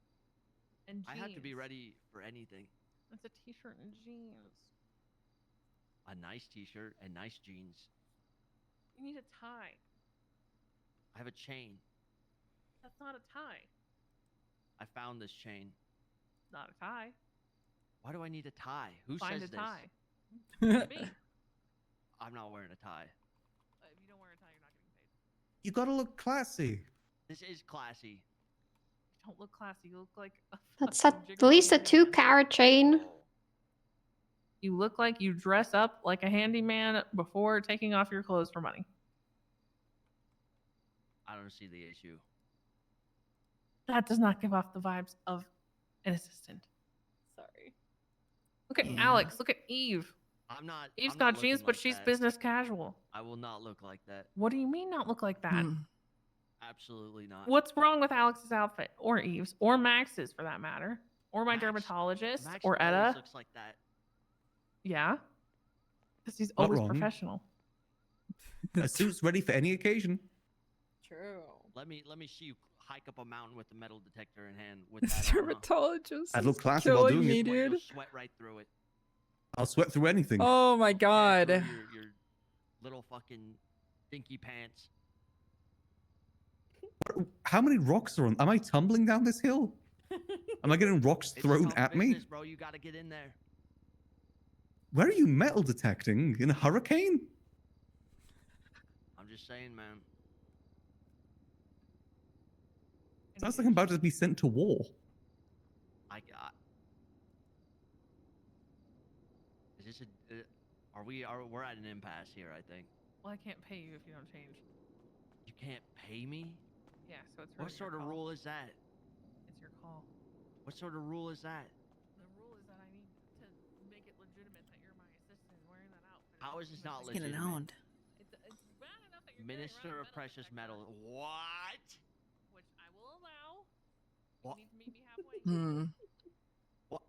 and jeans. I have to be ready for anything. That's a t-shirt and jeans. A nice t-shirt and nice jeans. You need a tie. I have a chain. That's not a tie. I found this chain. Not a tie. Why do I need a tie? Who Find says a tie. this? Me. I'm not wearing a tie. If you don't wear a tie, you're not getting paid. You gotta look classy. This is classy. You don't look classy. You look like a That's fucking at jigsaw least a handyman. 2-carat chain. You look like you dress up like a handyman before taking off your clothes for money. I don't see the issue. That does not give off the vibes of an assistant. Sorry. Look at Alex. Look at Eve. I'm not. Eve's I'm got not jeans, looking but like she's that. business casual. I will not look like that. What do you mean not look like that? Absolutely not. What's wrong with Alex's outfit, or Eve's, or Max's for that matter, or my Max- dermatologist, Max or always Etta? looks like that. Yeah, because he's Not always wrong. professional. A suit's ready for any occasion. True. Let me see you hike up a mountain with a metal detector in hand with that on, huh? Dermatologist. I'd look is classy while killing doing me, it. dude. You'll sweat right through it. I'll sweat through anything. Oh my god. Through your little fucking dinky pants. How many rocks are on? Am I tumbling down this hill? Am I getting rocks It's thrown tough at me? business, bro. You gotta get in there. Where are you metal detecting? In a hurricane? I'm just saying, man. Sounds like I'm about to be sent to war. I got. Is this a? We're at an impasse here. I think. Well, I can't pay you if you don't change. You can't pay me. Yeah, so it's What really sort your of call. rule is that? It's your call. What sort of rule is that? The rule is that I need to make it legitimate that you're my assistant wearing that outfit. How is this not He's getting legitimate? owned. It's bad enough that you're Minister of Precious Metal. What? which I will allow. What? You need to meet me halfway. What?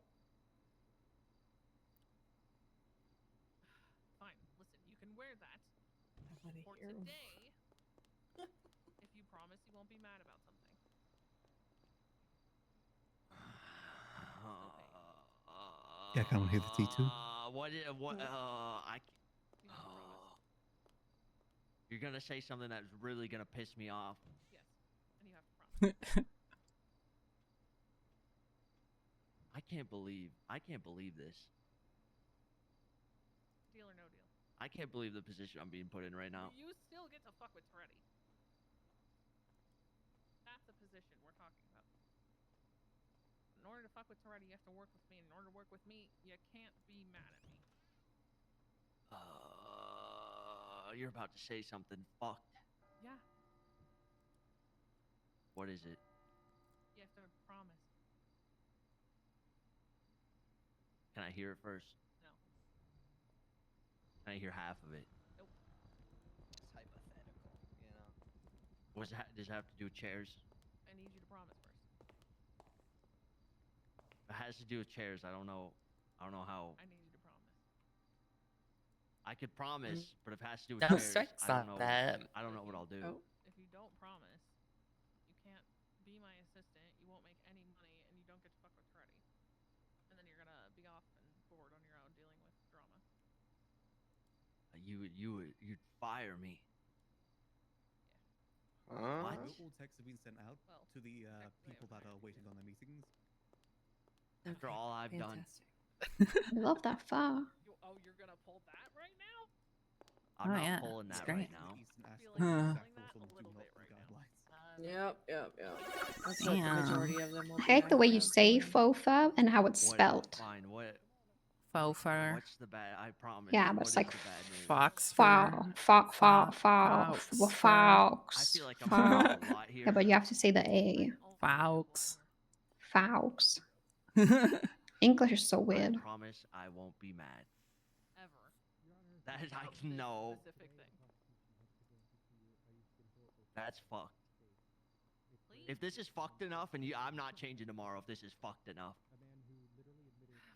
Fine. Listen, you can wear that for hear him. today if you promise you won't be mad about something. Yeah, I can't hear the T2. What? You're gonna say something that's really gonna piss me off. Yes, and you have to promise. I can't believe this. Deal or no deal. I can't believe the position I'm being put in right now. You still get to fuck with Toretti. That's the position we're talking about. In order to fuck with Toretti, you have to work with me. And in order to work with me, you can't be mad at me. You're about to say something fucked. Yeah, What is it? you have to promise. Can I hear it first? No. Can I hear half of it? Nope. It's hypothetical, you know. Does it have to do with chairs? I need you to promise first. If it has to do with chairs, I don't know how. I need you to promise. I could promise, but if it has to do with Don't chairs, stress I don't on know. them. I don't know what I'll do. Oh. If you don't promise, you can't be my assistant. You won't make any money, and you don't get to fuck with Freddy. And then you're gonna be off and bored on your own dealing with drama. You'd fire me. What? What? All texts have been sent out to the people that are waiting on their meetings. After all I've done. I love that far. You're gonna pull that right now? I'm Oh, not yeah, pulling it's that great. right now. Yep. That's what the Damn. majority of them will I hate the way you say FOFA and how it's spelled. Fine. What? Fofer. What's the bad? I promise. Yeah, but What it's is like the bad news? Fox. Fox. I feel like I'm saying a lot here. Yeah, but you have to say the A. Fox. Fox. English is so weird. I promise I won't be mad. Ever. That is, I know. Specific thing. That's fucked. If this is fucked enough, and I'm not changing tomorrow. If this is fucked enough.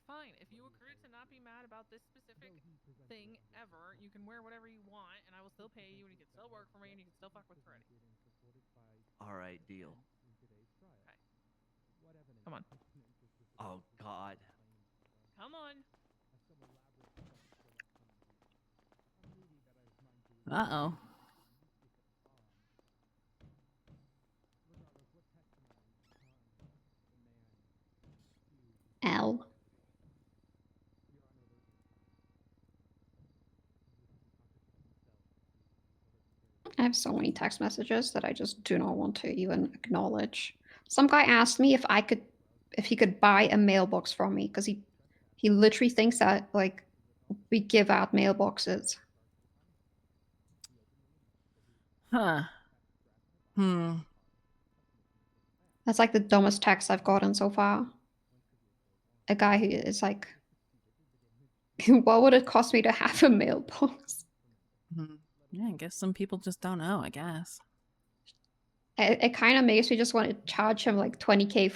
Fine. If you agree to not be mad about this specific thing ever, you can wear whatever you want, and I will still pay you, and you can still work for me, and you can still fuck with Freddy. All right, deal. Come on. Oh God. Come on. Uh-oh. L. I have so many text messages that I just do not want to even acknowledge. Some guy asked me if he could buy a mailbox from me because he literally thinks that like we give out mailboxes. Huh. That's like the dumbest text I've gotten so far. A guy who is like, what would it cost me to have a mailbox? Yeah, I guess some people just don't know, I guess. It kind of makes me just want to charge him like 20K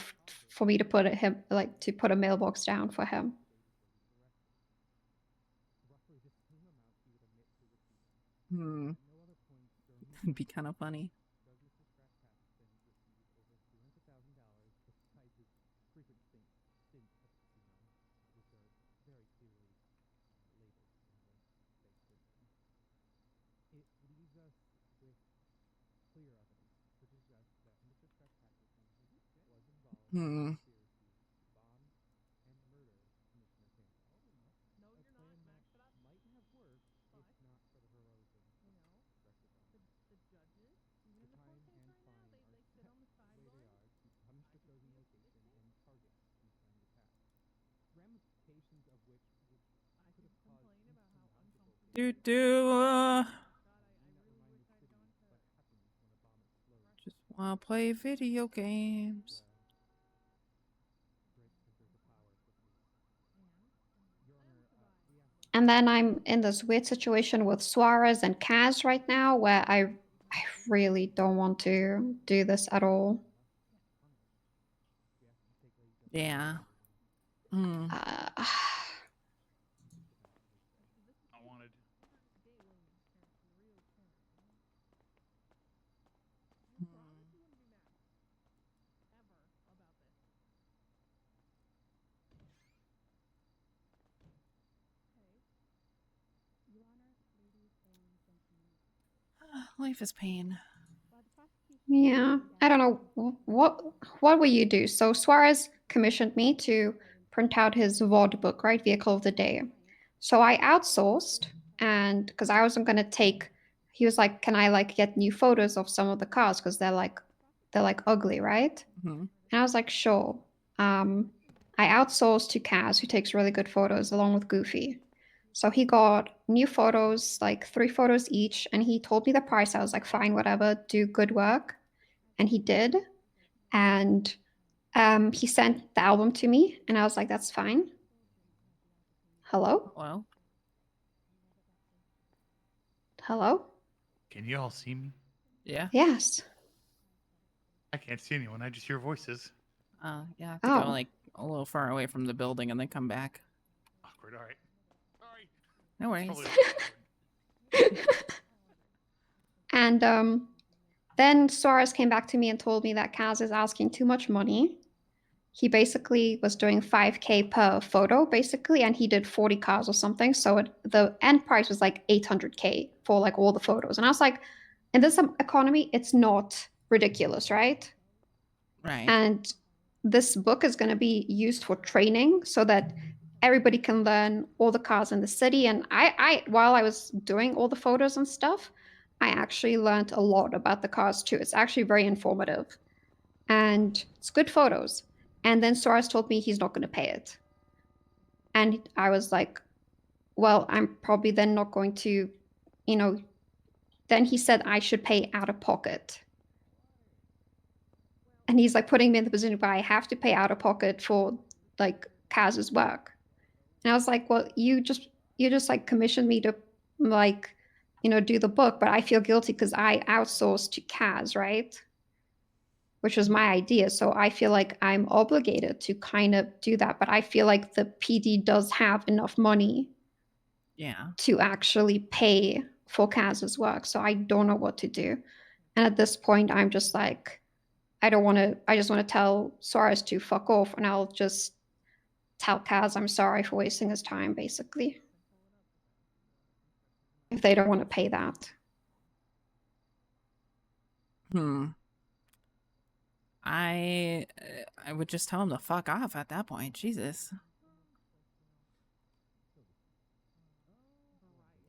for me to put a mailbox down for him. It'd be kind of funny. Just wanna play video games. And then I'm in this weird situation with Suarez and Kaz right now where I really don't want to do this at all. Yeah. Life is pain. Yeah, I don't know what will you do. So Suarez commissioned me to print out his VOD book, right? Vehicle of the Day. So I outsourced, and because I wasn't gonna take, he was like, "Can I like get new photos of some of the cars because they're like ugly, right?" And I was like, "Sure." I outsourced to Kaz, who takes really good photos, along with Goofy. So he got new photos, like 3 photos each, and he told me the price. I was like, fine, whatever, do good work. And he did. And he sent the album to me, and I was like, that's fine. Hello? Hello? Hello? Can you all see me? Yeah. Yes. I can't see anyone. I just hear voices. Yeah, I have to go like a little far away from the building and then come back. Awkward. All right. Sorry. No worries. And then Suarez came back to me and told me that Kaz is asking too much money. He basically was doing 5K per photo, basically, and he did 40 cars or something. So the end price was like 800K for like all the photos. And I was like, in this economy, it's not ridiculous, right? Right. And this book is going to be used for training so that everybody can learn all the cars in the city. And I while I was doing all the photos and stuff, I actually learned a lot about the cars too. It's actually very informative and it's good photos. And then Suarez told me he's not going to pay it. And I was like, well, I'm probably then not going to, you know, then he said I should pay out of pocket. And he's like putting me in the position where I have to pay out of pocket for like Kaz's work. And I was like, well, you just like commissioned me to like, you know, do the book, but I feel guilty because I outsourced to Kaz, right? Which was my idea. So I feel like I'm obligated to kind of do that. But I feel like the PD does have enough money to actually pay for Kaz's work. So I don't know what to do. And at this point, I'm just like, I just want to tell Suarez to fuck off. And I'll just tell Kaz I'm sorry for wasting his time, basically. If they don't want to pay that. I would just tell him to fuck off at that point. Jesus.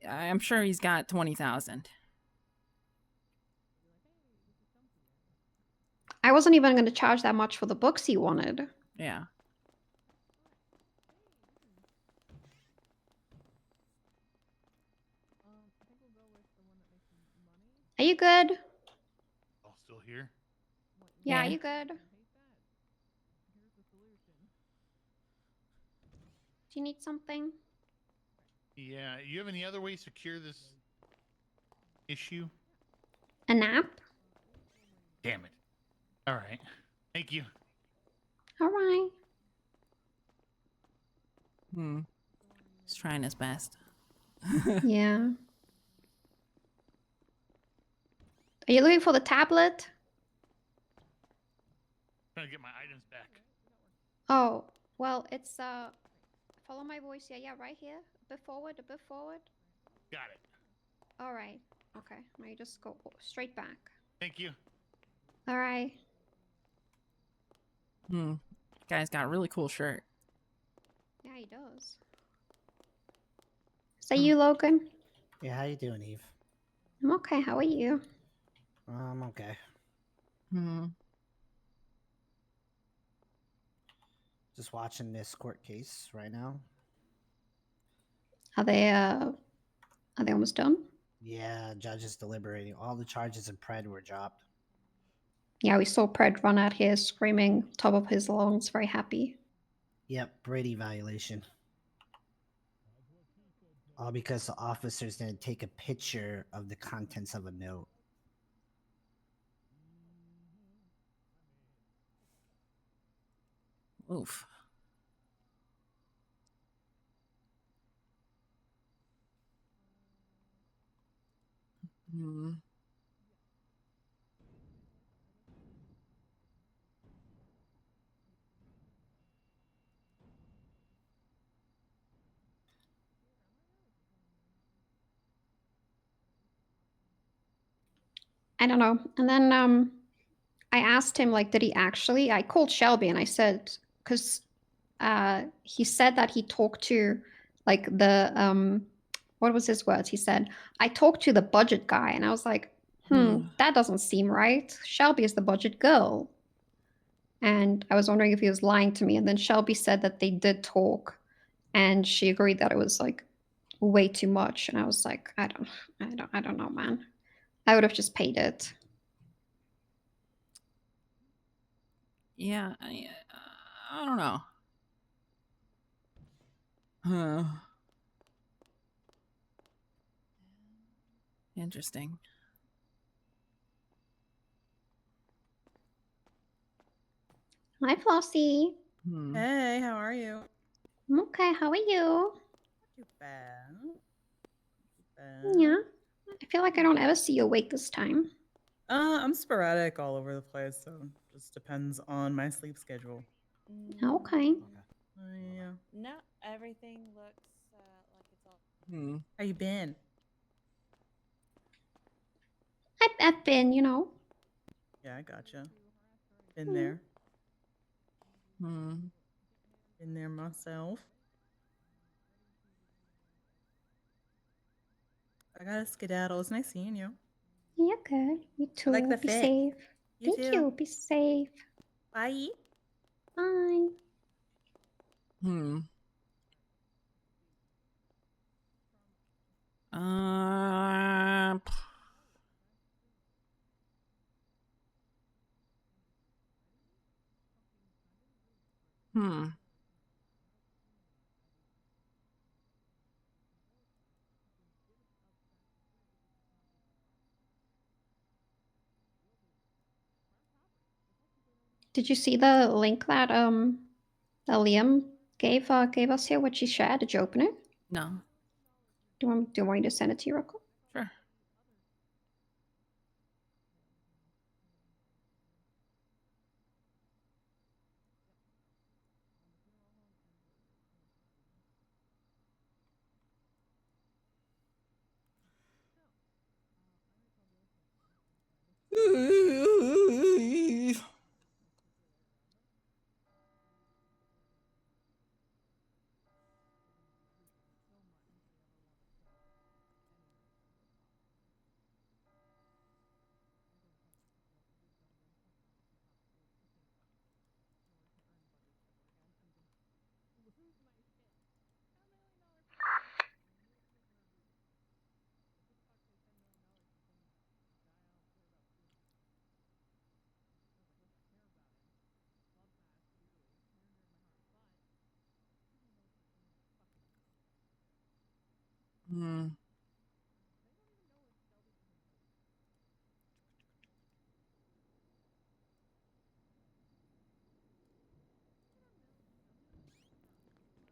I'm sure he's got 20,000. I wasn't even going to charge that much for the books he wanted. Yeah. Are you good? All still here? Yeah, are you good? Do you need something? Yeah. You have any other ways to cure this issue? A nap? Damn it. All right. Thank you. All right. He's trying his best. Yeah. Are you looking for the tablet? Trying to get my items back. Oh, well, it's follow my voice. Yeah, right here. A bit forward, a bit forward. Got it. All right. Okay. Now you just go straight back. Thank you. All right. Guy's got a really cool shirt. Yeah, he does. Is that you, Logan? Yeah, how you doing, Eve? I'm okay. How are you? I'm okay. Just watching this court case right now. Are they almost done? Yeah, judges deliberating. All the charges in Pred were dropped. Yeah, we saw Pred run out here screaming top of his lungs, very happy. Yep, Brady violation. All because the officers didn't take a picture of the contents of a note. Oof. I don't know. And then I asked him, like, did he actually? I called Shelby and I said, because he said that he talked to, like, the what was his words? He said, I talked to the budget guy, and I was like, that doesn't seem right. Shelby is the budget girl. And I was wondering if he was lying to me. And then Shelby said that they did talk, and she agreed that it was like way too much. And I was like, I don't know, man. I would have just paid it. Yeah, I don't know. Interesting. Hi, Flossie. Hey, how are you? I'm okay. How are you? Not too bad. Yeah. I feel like I don't ever see you awake this time. I'm sporadic all over the place, so just depends on my sleep schedule. Okay. Yeah. No, everything looks like it's all. How you been? I've been, you know. Yeah, I gotcha. Been there. Been there myself. I gotta skedaddle. It's nice seeing you. Yeah, good. You too. like the Be fit. safe. You Thank too. you. Be safe. Bye. Bye. Uh, hmm. Did you see the link that that Liam gave us here? What she shared? Did you open it? No. Do you want me to send it to you real quick? Sure.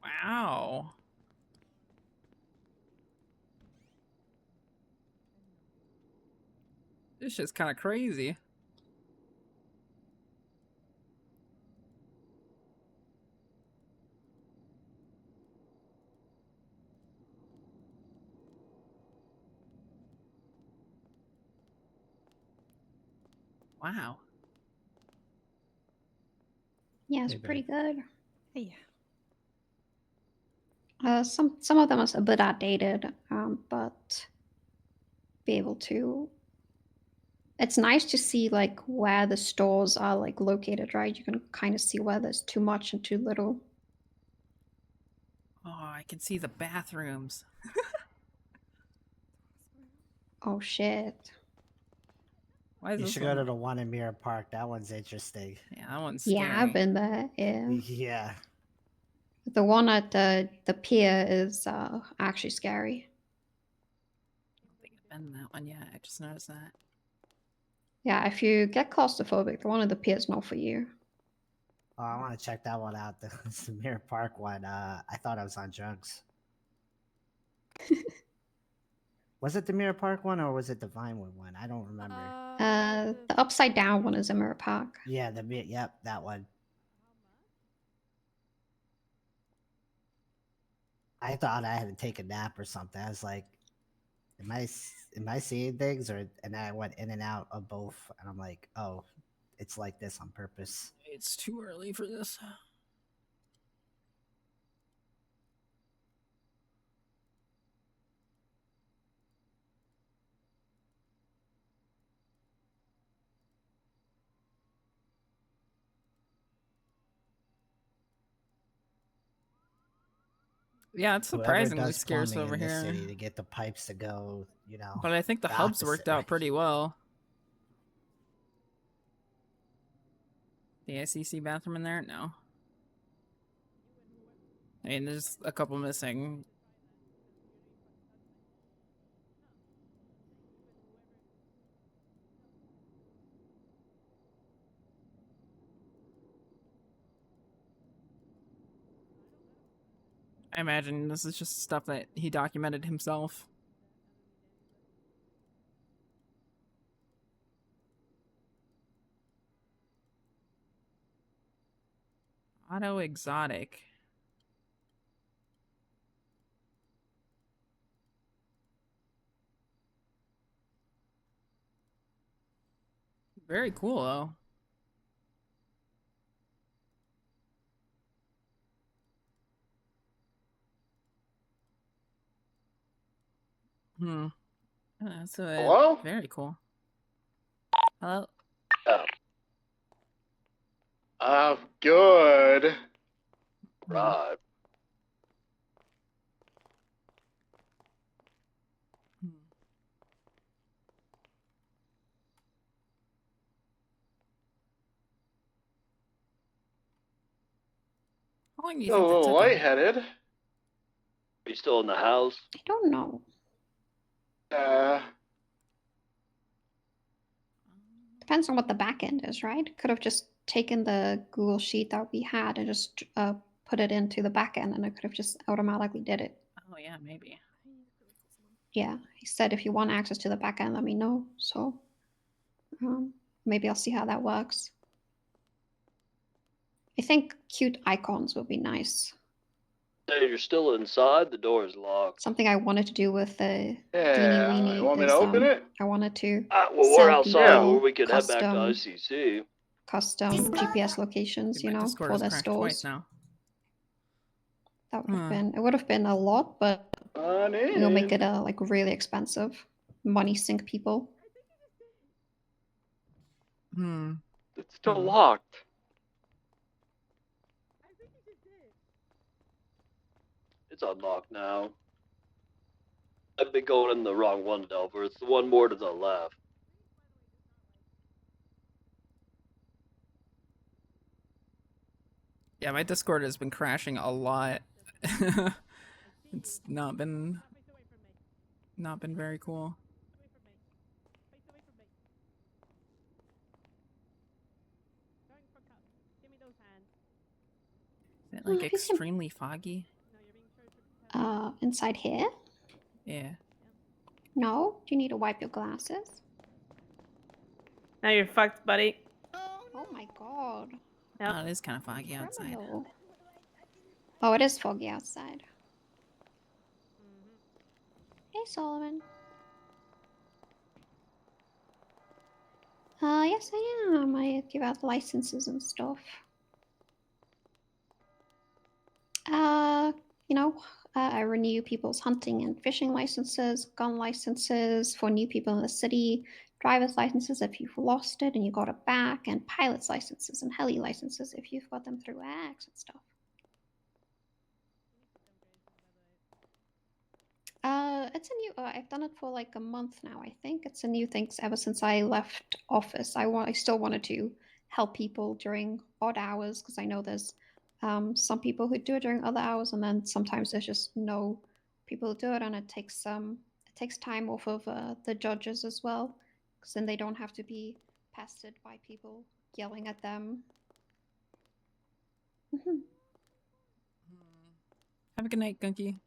Wow. This shit's kind of crazy. Wow. Yeah, it's Hey, pretty babe. good. Yeah. Some of them are a bit outdated, but be able to. It's nice to see like where the stores are like located, right? You can kind of see where there's too much and too little. Oh, I can see the bathrooms. Oh shit. Why is You this should go to one? the one in Mirror Park. That one's interesting. Yeah, that one's Yeah, scary. I've been there. Yeah. Yeah. The one at the pier is actually scary. I don't think I've been in that one yet. I just noticed that. Yeah, if you get claustrophobic, the one at the pier is not for you. Oh, I want to check that one out. The Mirror Park one. I thought I was on drugs. Was it the Mirror Park one or was it the Vinewood one? I don't remember. The upside down one is in Mirror Park. Yeah, yep, that one. I thought I had to take a nap or something. I was like, am I seeing things? And then I went in and out of both, and I'm like, oh, it's like this on purpose. It's too early for this. Yeah, it's Whoever surprisingly does scarce plumbing over in this here. city to get the pipes to go, But I think the hubs opposite worked out way. pretty well. The ICC bathroom in there? No. I mean, there's a couple missing. I imagine this is just stuff that he documented himself. Auto exotic. Very cool though. That's Hello? Very cool. Hello? Good. Right. How long do you A think that little took him? lightheaded. Are you still in the house? I don't know. Depends on what the back end is, right? Could have just taken the Google Sheet that we had and just put it into the back end, and it could have just automatically did it. Oh yeah, maybe. Yeah, he said if you want access to the back end, let me know. So maybe I'll see how that works. I think cute icons would be nice. Hey, you're still inside. The door is locked. Something I wanted to do with the Yeah, Deenie Weenie you want me is to open it? I wanted to Well, we're sell outside. people Or we could head back to custom ICC. GPS locations, My you know, Discord for has their crashed stores. twice now. That would have been, it would have been a lot, but we'll make it like really expensive. Money sink people. It's still locked. It's unlocked now. I've been going in the wrong one, Delver. It's the one more to the left. Yeah, my Discord has been crashing a lot. It's not been very cool. Is it like extremely foggy? Inside here? Yeah. No? Do you need to wipe your glasses? Now you're fucked, buddy. Oh my god. Oh, it is kind of foggy outside. Criminal. Oh, it is foggy outside. Hey, Solomon. Yes, I am. I give out licenses and stuff. You know, I renew people's hunting and fishing licenses, gun licenses for new people in the city, driver's licenses if you've lost it and you got it back, and pilot's licenses and heli licenses if you've got them through acts and stuff. It's a new. I've done it for like a month now. I think it's a new thing ever since I left office. I still wanted to help people during odd hours because I know there's some people who do it during other hours, and then sometimes there's just no people who do it, and it takes time off of the judges as well, because then they don't have to be pestered by people yelling at them. Have a good night, Gunky.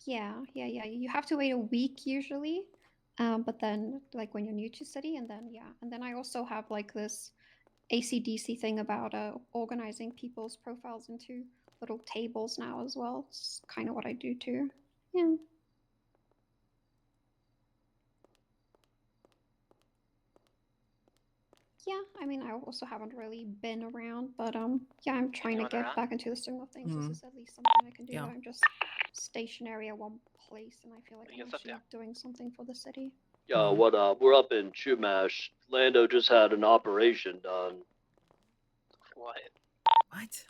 Yeah. You have to wait a week usually, but then like when you're new to city, and then I also have like this ACDC thing about organizing people's profiles into little tables now as well. It's kind of what I do too. Yeah. Yeah, I mean, I also haven't really been around, but yeah, I'm trying to get back into the swing of things. This is at least something I can do. Yeah. I'm just stationary at one place, and I feel like I'm actually doing something for the city. Yo, what up? We're up in Chumash. Lando just had an operation done. What? What?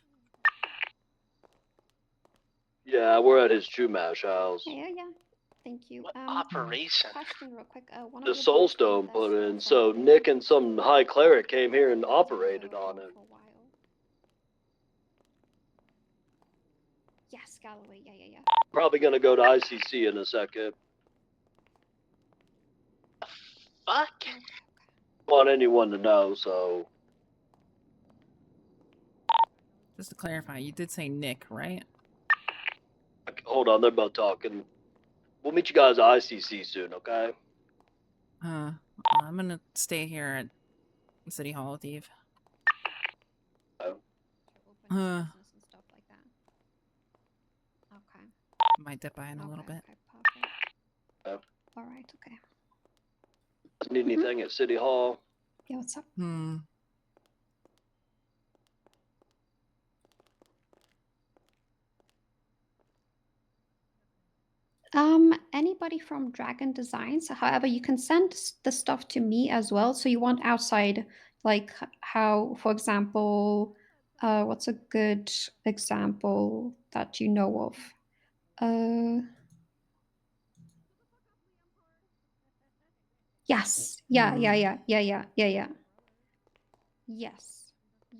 Yeah, we're at his Chumash house. Yeah. Thank you. Operation? Question real quick. One of The your Soul boys got Stone put this in, so Nick and some high cleric came here and operated on him. Yes, Galloway. Yeah. Probably gonna go to ICC in a second. Fuck? Want anyone to know, so. Just to clarify, you did say Nick, right? Hold on, they're both talking. We'll meet you guys at ICC soon, okay? I'm gonna stay here at City Hall with Eve. Oh. And stuff like that. Okay. Might dip by in a little bit. Okay, perfect. Oh. All right. Okay. Need anything at City Hall? Yeah. What's up? Anybody from Dragon Designs. However, you can send the stuff to me as well. So you want outside, like how, for example, what's a good example that you know of? Yes. Yeah. Yes.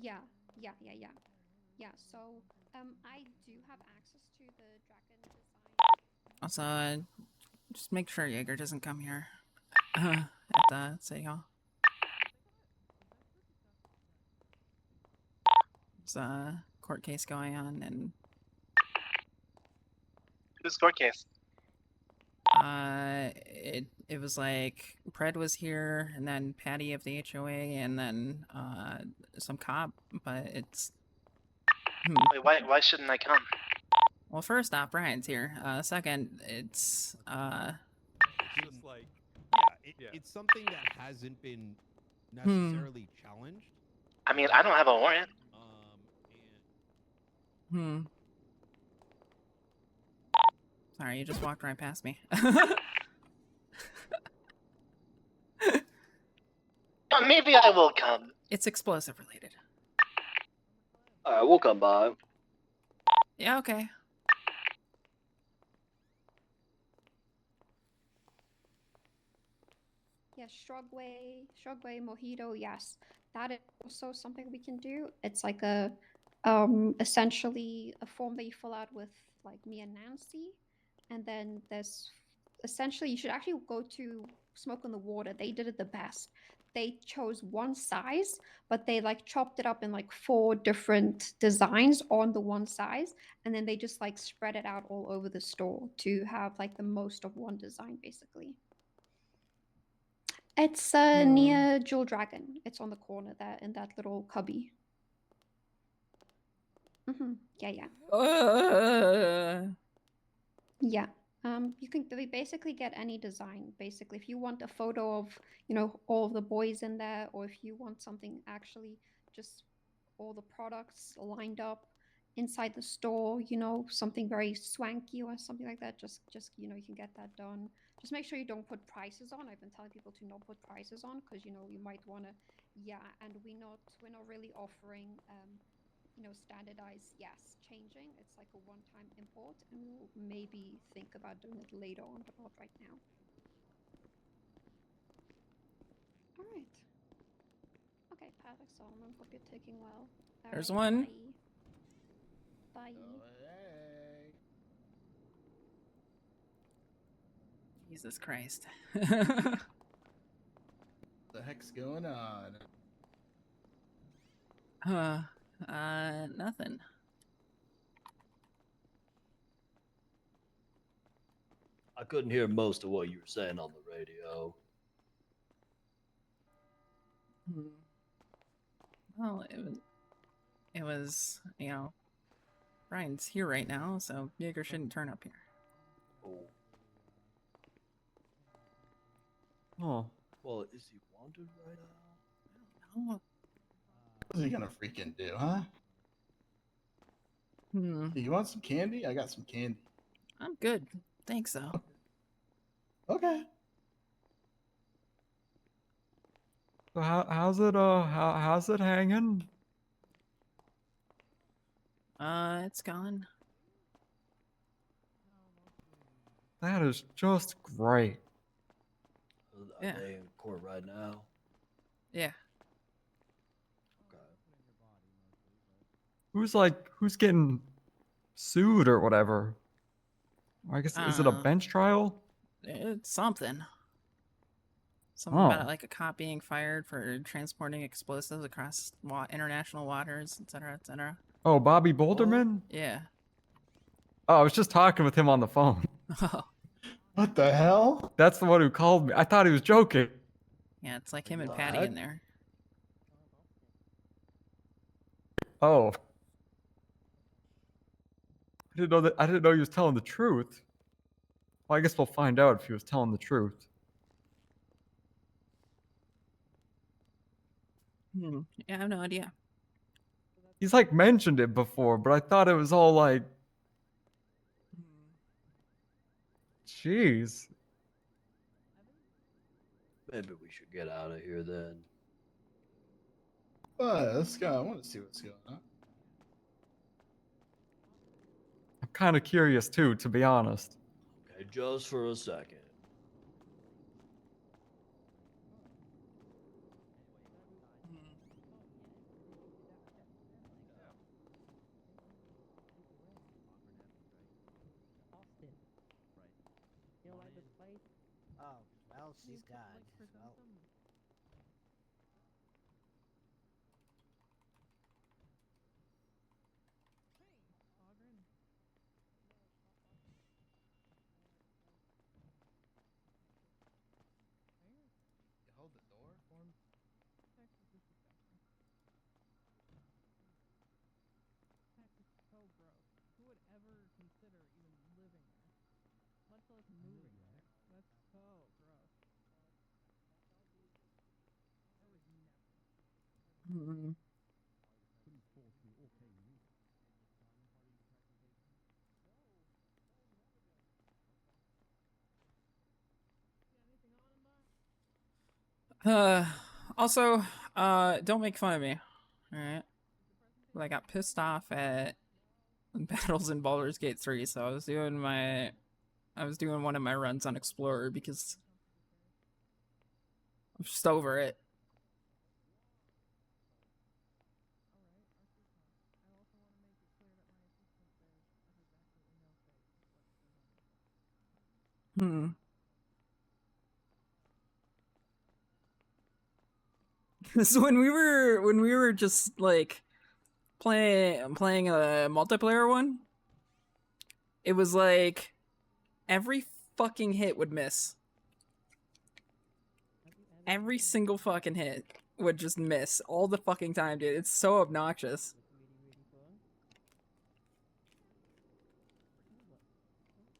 Yeah. So, I do have access to the Dragon Design. Also, just make sure Jaeger doesn't come here at the City Hall. There's a court case going on, and Whose court case? it was like Pred was here, and then Patty of the HOA, and then some cop. But it's Wait, why shouldn't I come? well, first off, Brian's here. Second, it's Just like, it's something that hasn't been necessarily challenged. I mean, I don't have a warrant. Sorry, you just walked right past me. Maybe I will come. It's explosive related. Alright, we'll come by. Yeah, okay. Yes, Shrugway, Mojito, yes. That is also something we can do. It's like a essentially a form that you fill out with like me and Nancy. And then there's essentially you should actually go to Smoke on the Water. They did it the best. They chose one size, but they like chopped it up in like 4 different designs on the one size, and then they just like spread it out all over the store to have like the most of one design basically. It's near Jewel Dragon. It's on the corner there in that little cubby. Yeah. Yeah. You can basically get any design. Basically, if you want a photo of, all of the boys in there, or if you want something actually just all the products lined up inside the store, something very swanky or something like that, just you can get that done. Just make sure you don't put prices on. I've been telling people to not put prices on because you might want to. Yeah, and we're not really offering standardized, changing. It's like a one-time import, and we'll maybe think about doing it later on, but not right now. All right. Okay, perfect, Solomon. Hope you're taking well. There's one. Bye. Jesus Christ. The heck's going on? Nothing. I couldn't hear most of what you were saying on the radio. Well, it was, Brian's here right now, so Jaeger shouldn't turn up here. Oh. Well, is he wanted right now? What's he gonna freaking do, huh? You want some candy? I got some candy. I'm good. Thanks, though. Okay. So how's it hanging? It's gone. That is just great. Yeah. Are they in court right now? Yeah. Who's getting sued or whatever? I guess is it a bench trial? It's something. Something about like a cop being fired for transporting explosives across international waters, etc., etc. Oh, Bobby Boulderman? Yeah. Oh, I was just talking with him on the phone. What the hell? That's the one who called me. I thought he was joking. Yeah, it's like him and Patty in there. Oh. I didn't know that. I didn't know he was telling the truth. Well, I guess we'll find out if he was telling the truth. Yeah, I have no idea. He's like mentioned it before, but I thought it was all like, jeez. Maybe we should get out of here then. Let's go. I want to see what's going on. I'm kind of curious too, to be honest. Okay, just for a second. You don't like this place? Oh, well, she's gone. Well, Hold the door for him. So gross. Who would ever consider even living there? Much less moving there. That's so gross. I would never. Also, don't make fun of me. Alright. Well, I got pissed off at battles in Baldur's Gate 3, so I was doing one of my runs on Explorer because I'm just over it. So when we were just like playing a multiplayer one, it was like every fucking hit would miss. Every single fucking hit would just miss all the fucking time, dude. It's so obnoxious.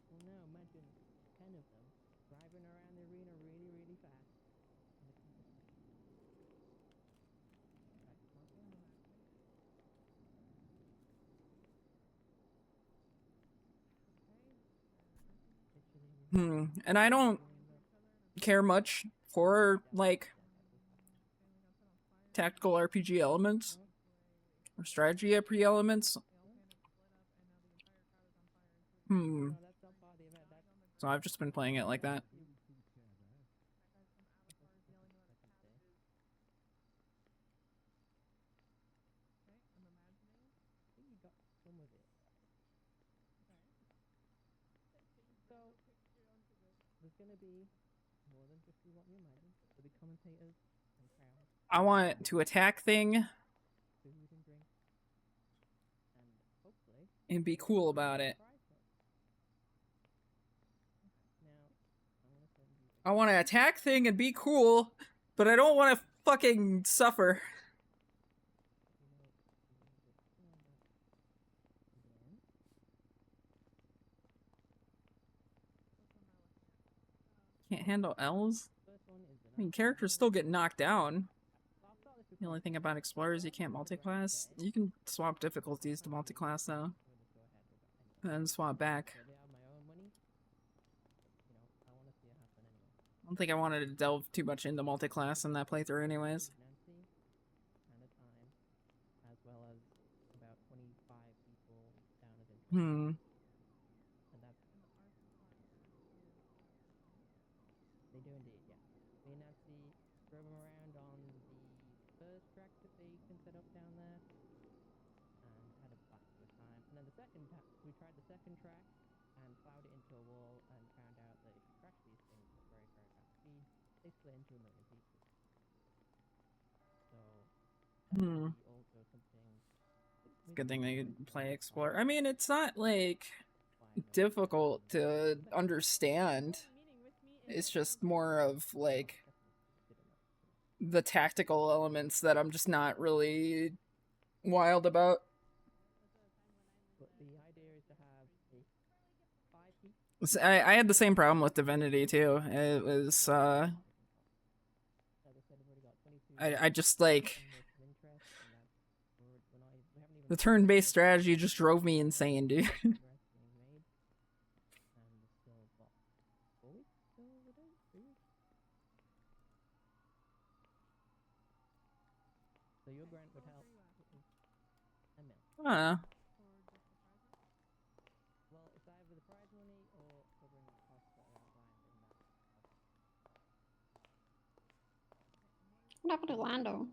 Well, now imagine 10 of them driving around the arena really, really fast. And I don't care much for like tactical RPG elements or strategy RPG elements. So I've just been playing it like that. There's gonna be more than just what you imagine. There'll be commentators and crowds. I want to attack thing Food and drink. And hopefully and be cool about it. I want to attack thing and be cool, but I don't want to fucking suffer. Can't handle L's? I mean, characters still get knocked down. The only thing about Explorer is you can't multi-class. You can swap difficulties to multi-class though. And then swap back. I don't think I wanted to delve too much into multi-class in that playthrough anyways. As well as about 25 people down at They do indeed, yeah. Me and Nancy drove them around on the first track that they can set up down there, and had a blast of a time. And then the second we tried the second track, and plowed it into a wall, and found out that if you crash these things at very, very fast speed, they split into a million pieces. So that's also something. Good thing they could play Explorer. I mean, it's not like difficult to understand. It's just more of like the tactical elements that I'm just not really wild about. I had the same problem with Divinity too. It was I just like the turn-based strategy just drove me insane, dude. So your grant would help. I don't know. Well, it's either the prize money or covering the costs that are outlined in that. What happened to Lando?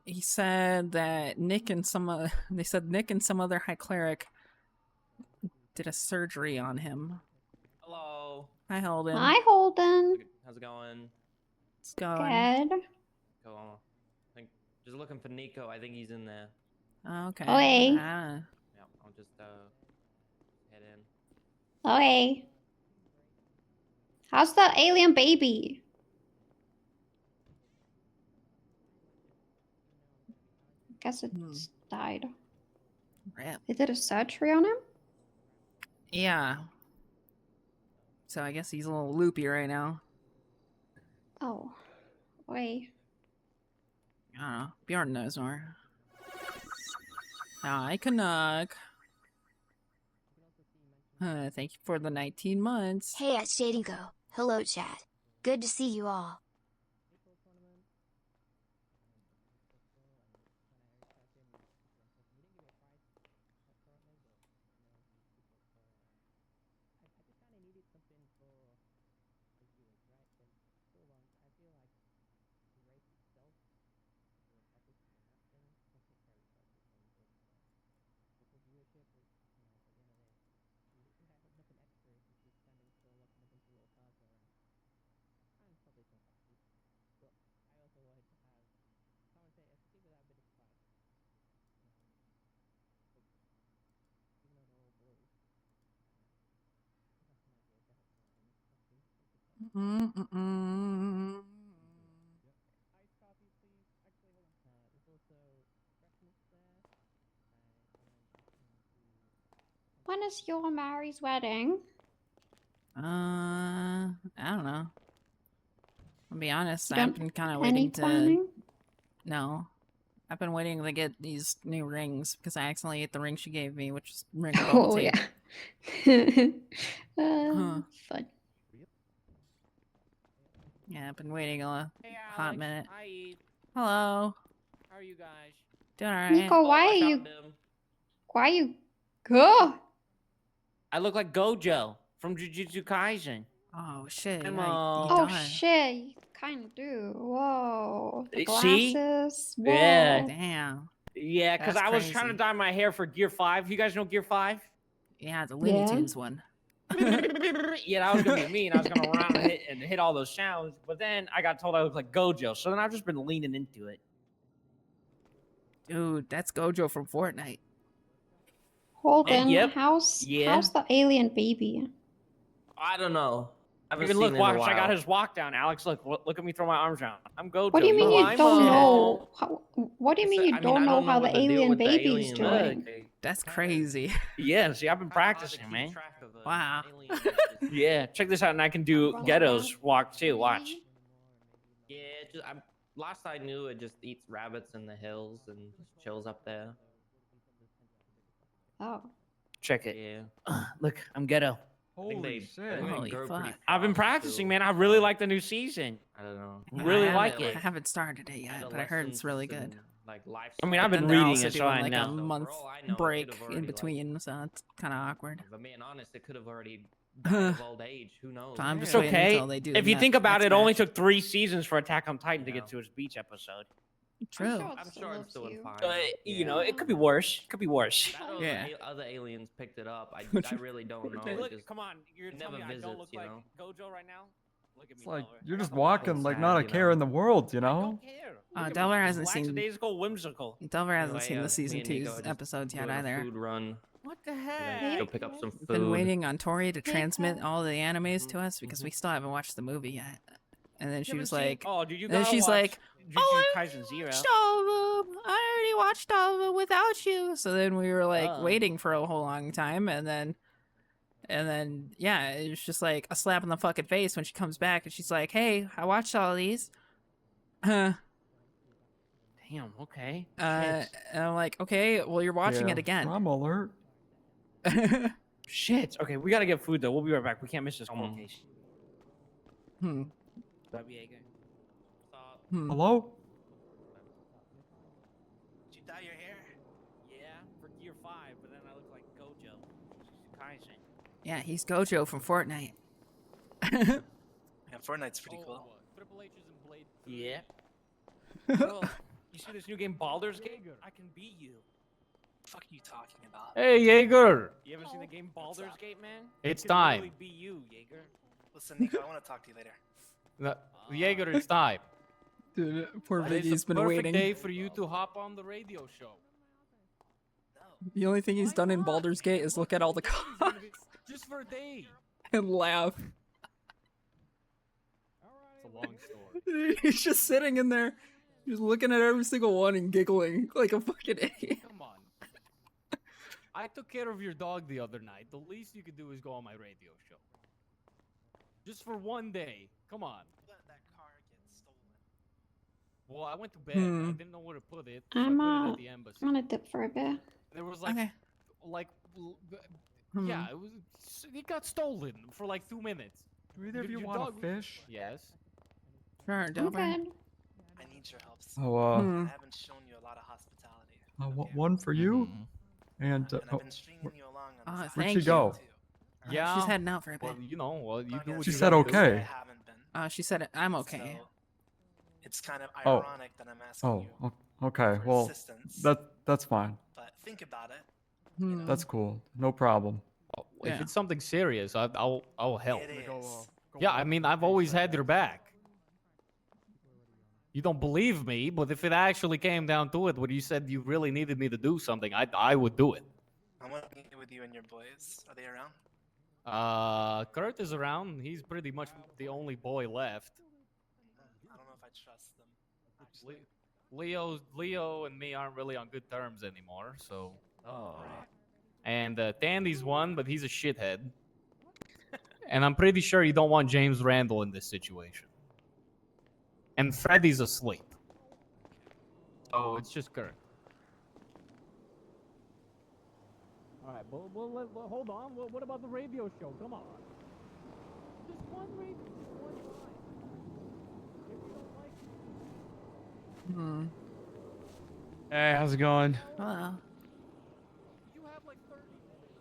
He said that Nick and they said Nick and some other high cleric did a surgery on him. Hello. Hi, Holden. Hi, Holden. How's it going? It's going. Good. Go on. I think just looking for Nico. I think he's in there. Okay. Oi. Ah. Yeah, I'll just head in. Oi. How's the alien baby? Guess it's died. Rip. They did a surgery on him? Yeah. So I guess he's a little loopy right now. Oh. Oi. I don't know. Bjorn knows more. Hi, Canuck. Thank you for the 19 months. Hey, it's Shadingo. Hello, chat. Good to see you all. When is your Mary's wedding? I don't know. I'll be honest, You I've don't been kind of any waiting planning? No. I've been waiting to get these new rings because I accidentally ate the ring she gave me, which is ring of bubble Oh, tape. yeah. Huh. Fun. Yeah, I've been waiting a hot minute. Hi, Eve. Hello. How are you guys? Doing alright. Nico, why I are you... found him. Why are you... Go! I look like Gojo from Jujutsu Kaisen. Oh shit! I'm, he Oh, died. shit. You kind of do. Whoa. The See? glasses. Whoa. Yeah. Damn. Yeah, because That's I was trying to crazy. dye my hair for Gear 5. You guys know Gear 5? Yeah, the Looney Yeah. Tunes one. Yeah, that was gonna be me, and I was gonna run and hit all those sounds. But then I got told I look like Gojo, so then I've just been leaning into it. Dude, that's Gojo from Fortnite. Holden, Yep. how's Yeah. the alien baby? I don't know. I haven't Even seen look, it in a watch, I got while. his walk down. Alex, look at me throw my arms around. I'm Gojo. What do you mean know you I'm don't a- know? What do you mean you I don't know how the what deal alien with the baby's alien doing? look. That's crazy. Yeah, see, I've been practicing, man. Wow. Yeah, check this out, and I can do Ghetto's walk too. Watch. Yeah, last I knew, it just eats rabbits in the hills and just chills up there. Oh. Check it. Yeah. Look, I'm Ghetto. Holy shit. Holy fuck. I've been practicing, man. I really like the new season. I don't know. Yeah, Really I like haven't- it. I haven't started it yet, but I heard it's really good. Like life. I mean, I've But been then they're reading also it, so doing I like know. a month break in between, so it's kind of awkward. If I'm being honest, it could have already died of old age. Who knows? So I'm just It's waiting okay. until they do. If you think about it, it only took 3 seasons for Attack on Titan to get to its beach episode. True. I'm sure it's doing fine. You know, it could be worse. Could be worse. I don't know if the other aliens picked it up. I really don't know. Look, It just, come on. You're it telling never me I don't visits, look you like know? Gojo right now? Look at me, It's like Delver. you're I got just the walking vibes. like not a care in the world, you I know? don't care. Look at me, Delver hasn't seen lackadaisical, whimsical. Delver hasn't Anyway, seen the me season and Nico 2's just episodes yet doing a either. food run. What the We're heck? gonna go pick up some We've food. been waiting on Tori to Hey, transmit Pat. all the animes to us because we still haven't watched the movie yet. And then she haven't was seen- like, oh, dude, you and then gotta she's watch like, Jujutsu oh, Kaisen Zero. I already watched all of it without you. So then we were like waiting for a whole long time, and then yeah, it was just like a slap in the fucking face when she comes back and she's like, hey, I watched all of these. Damn. Okay. And I'm like, okay, well, you're watching Yeah, it again. Trauma alert. Shit. Okay, we gotta get food though. We'll be right back. We can't miss this court case. Hmm. Hello? Did you dye your hair? Yeah, for Gear 5, but then I look like Gojo. Kaisen. Yeah, he's Gojo from Fortnite. Yeah, Fortnite's pretty cool. Triple H's and Blade. Yeah. Bro, you see this new game, Baldur's Gate? I can beat you. What the fuck are you talking about? Hey, Jaeger! You ever seen the game Baldur's Gate, man? It's I can time. literally beat you, Jaeger. Listen, Nico, I want to talk to you later. Jaeger, it's time. Dude, poor It's Viggy's the been perfect waiting. day for you to hop on the radio show. The only thing he's done in Baldur's Gate is look at all the cars Just for a day. and laugh. It's a long story. He's just sitting in there, just looking at every single one and giggling like a fucking idiot. Come on. I took care of your dog the other night. The least you could do is go on my radio show. Just for one day. Come on. Let that car get stolen. Well, I went to bed. Hmm. I didn't know where to put it. So I'm I put it at the embassy. gonna dip for a bit. There was like, Okay. yeah, it got stolen for like 2 minutes. Do either of you Your want a dog- fish? Yes. Sure, I'm Delver. good. I need your help. Oh, I haven't shown you a lot of hospitality. one for you? And, And I've oh, been stringing you along on Oh, this. where'd thank she you. go? Yeah. She's heading out for a bit. Well, you do what She you said gotta do. okay. I haven't been. She said, I'm okay. So it's kind of Oh. ironic that I'm asking Oh, you okay. for Well, assistance. that's fine. But think about it. Hmm. That's cool. No problem. If Yeah. it's something serious, I'll help. It is. Yeah, I mean, I've always had your back. You don't believe me, but if it actually came down to it, when you said you really needed me to do something, I would do it. I want to meet with you and your boys. Are they around? Kurt is around. He's pretty much the only boy left. I don't know if I trust them. Actually. Leo and me aren't really on good terms anymore, so. Oh. And Tandy's one, but he's a shithead. And I'm pretty sure you don't want James Randall in this situation. And Freddy's asleep. So it's just Kurt. All right, well, hold on. What about the radio show? Come on. Just one radio. Hmm. Hey, how's it going? Hello. You have like 30 minutes.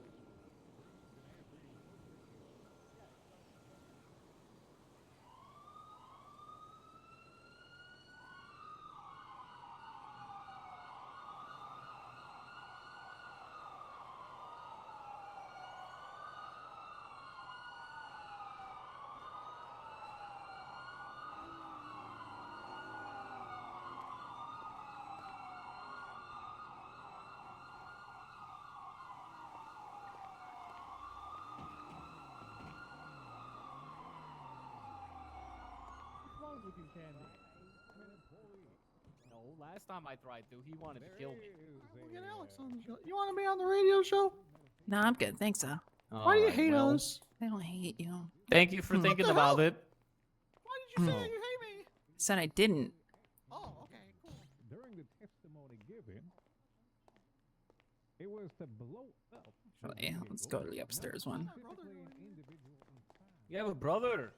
What's wrong with you, Candy? No, last time I tried to, he wanted to kill me. We'll get Alex on the show. You want to be on the radio show? No, I'm good. Thanks, though. Why do you Alright, hate well, us? I don't hate you. Thank you for thinking about it. Why did you say that you hate me? Said I didn't. Oh, okay, cool. During the testimony given, it was to blow up. Actually, let's go to the upstairs one. You have a brother.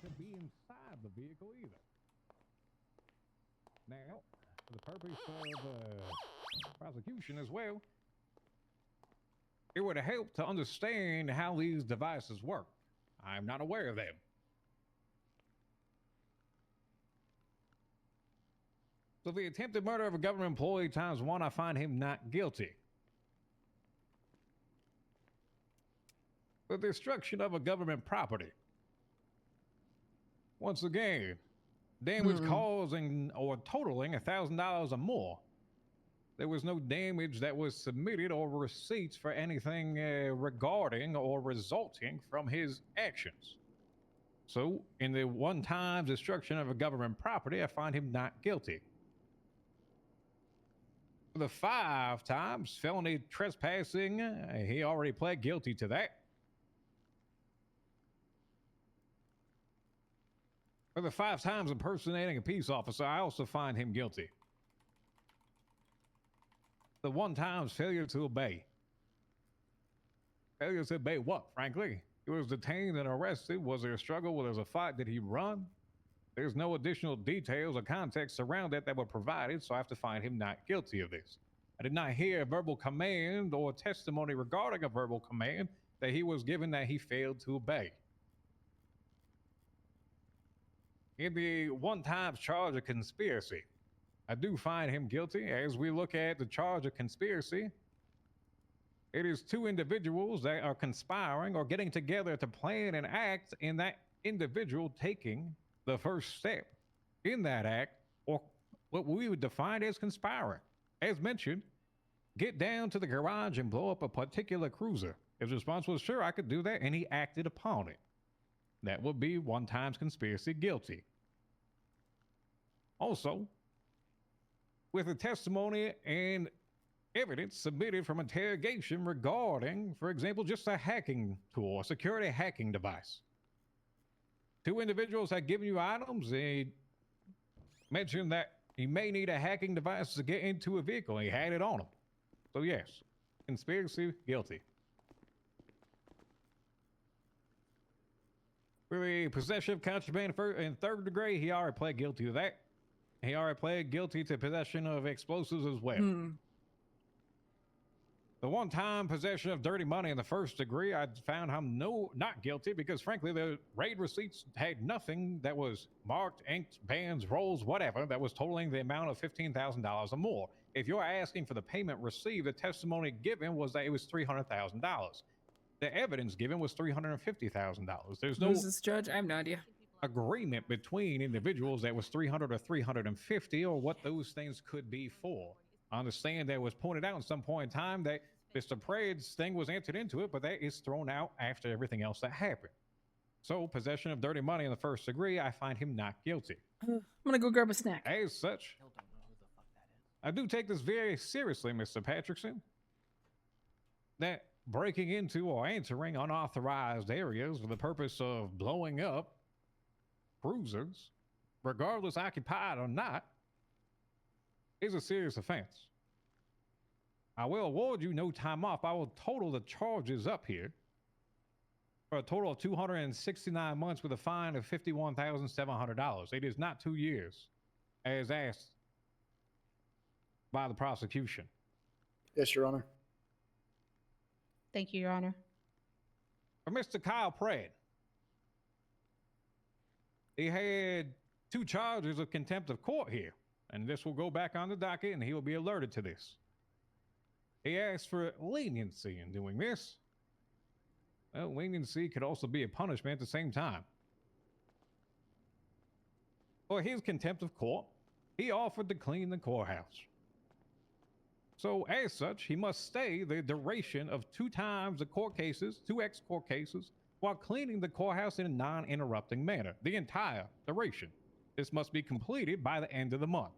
To be inside the vehicle either. Now, for the purpose of prosecution as well, it would help to understand how these devices work. I'm not aware of them. So the attempted murder of a government employee ×1, I find him not guilty. for destruction of a government property. Once again, damage causing or totaling $1,000 or more. There was no damage that was submitted or receipts for anything regarding or resulting from his actions. So, in the one-time destruction of a government property, I find him not guilty. For the 5 times felony trespassing, he already pled guilty to that. For the 5 times impersonating a peace officer, I also find him guilty. The 1 time's failure to obey. Failure to obey what, frankly? He was detained and arrested. Was there a struggle? Was there a fight? Did he run? There's no additional details or context around that were provided, so I have to find him not guilty of this. I did not hear a verbal command or testimony regarding a verbal command that he was given that he failed to obey. In the 1 times charge of conspiracy, I do find him guilty. As we look at the charge of conspiracy, it is 2 individuals that are conspiring or getting together to plan and act, in that individual taking the first step in that act, or what we would define as conspiring. As mentioned, get down to the garage and blow up a particular cruiser. His response was, sure, I could do that, and he acted upon it. That would be 1 times conspiracy guilty. Also, with the testimony and evidence submitted from interrogation regarding, for example, just a hacking tool, a security hacking device. 2 individuals had given you items. They mentioned that he may need a hacking device to get into a vehicle. He had it on him. So yes, conspiracy, guilty. For the possession of contraband in 3rd degree, he already pled guilty to that. He already pled guilty to possession of explosives as well. The 1 time possession of dirty money in the 1st degree, I found him not guilty because, frankly, the raid receipts had nothing that was marked, inked, bands, rolls, whatever, that was totaling the amount of $15,000 or more. If you're asking for the payment received, the testimony given was that it was $300,000. The evidence given was $350,000. There's no Who's this judge? I have no idea. agreement between individuals that was 300 or 350 or what those things could be for. I understand that was pointed out at some point in time that Mr. Prade's thing was entered into it, but that is thrown out after everything else that happened. So, possession of dirty money in the 1st degree, I find him not guilty. I'm gonna go grab a snack. As such, I do take this very seriously, Mr. Patrickson, that breaking into or entering unauthorized areas for the purpose of blowing up cruisers, regardless occupied or not, is a serious offense. I will award you no time off. I will total the charges up here for a total of 269 months with a fine of $51,700. It is not 2 years, as asked by the prosecution. Yes, Your Honor. Thank you, Your Honor. For Mr. Kyle Pratt, he had 2 charges of contempt of court here, and this will go back on the docket, and he will be alerted to this. He asked for leniency in doing this. Well, leniency could also be a punishment at the same time. For his contempt of court, he offered to clean the courthouse. So, as such, he must stay the duration of 2 times the court cases, 2 ex-court cases, while cleaning the courthouse in a non-interrupting manner, the entire duration. This must be completed by the end of the month.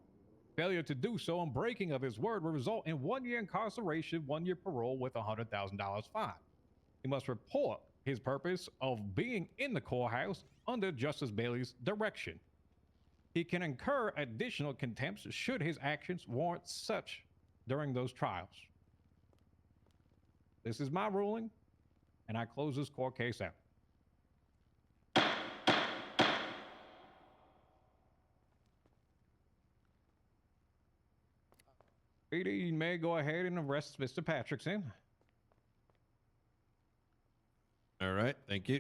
Failure to do so and breaking of his word will result in 1 year incarceration, 1 year parole with a $100,000 fine. He must report his purpose of being in the courthouse under Justice Bailey's direction. He can incur additional contempts should his actions warrant such during those trials. This is my ruling, and I close this court case out. PD, you may go ahead and arrest Mr. Patrickson. All right, thank you.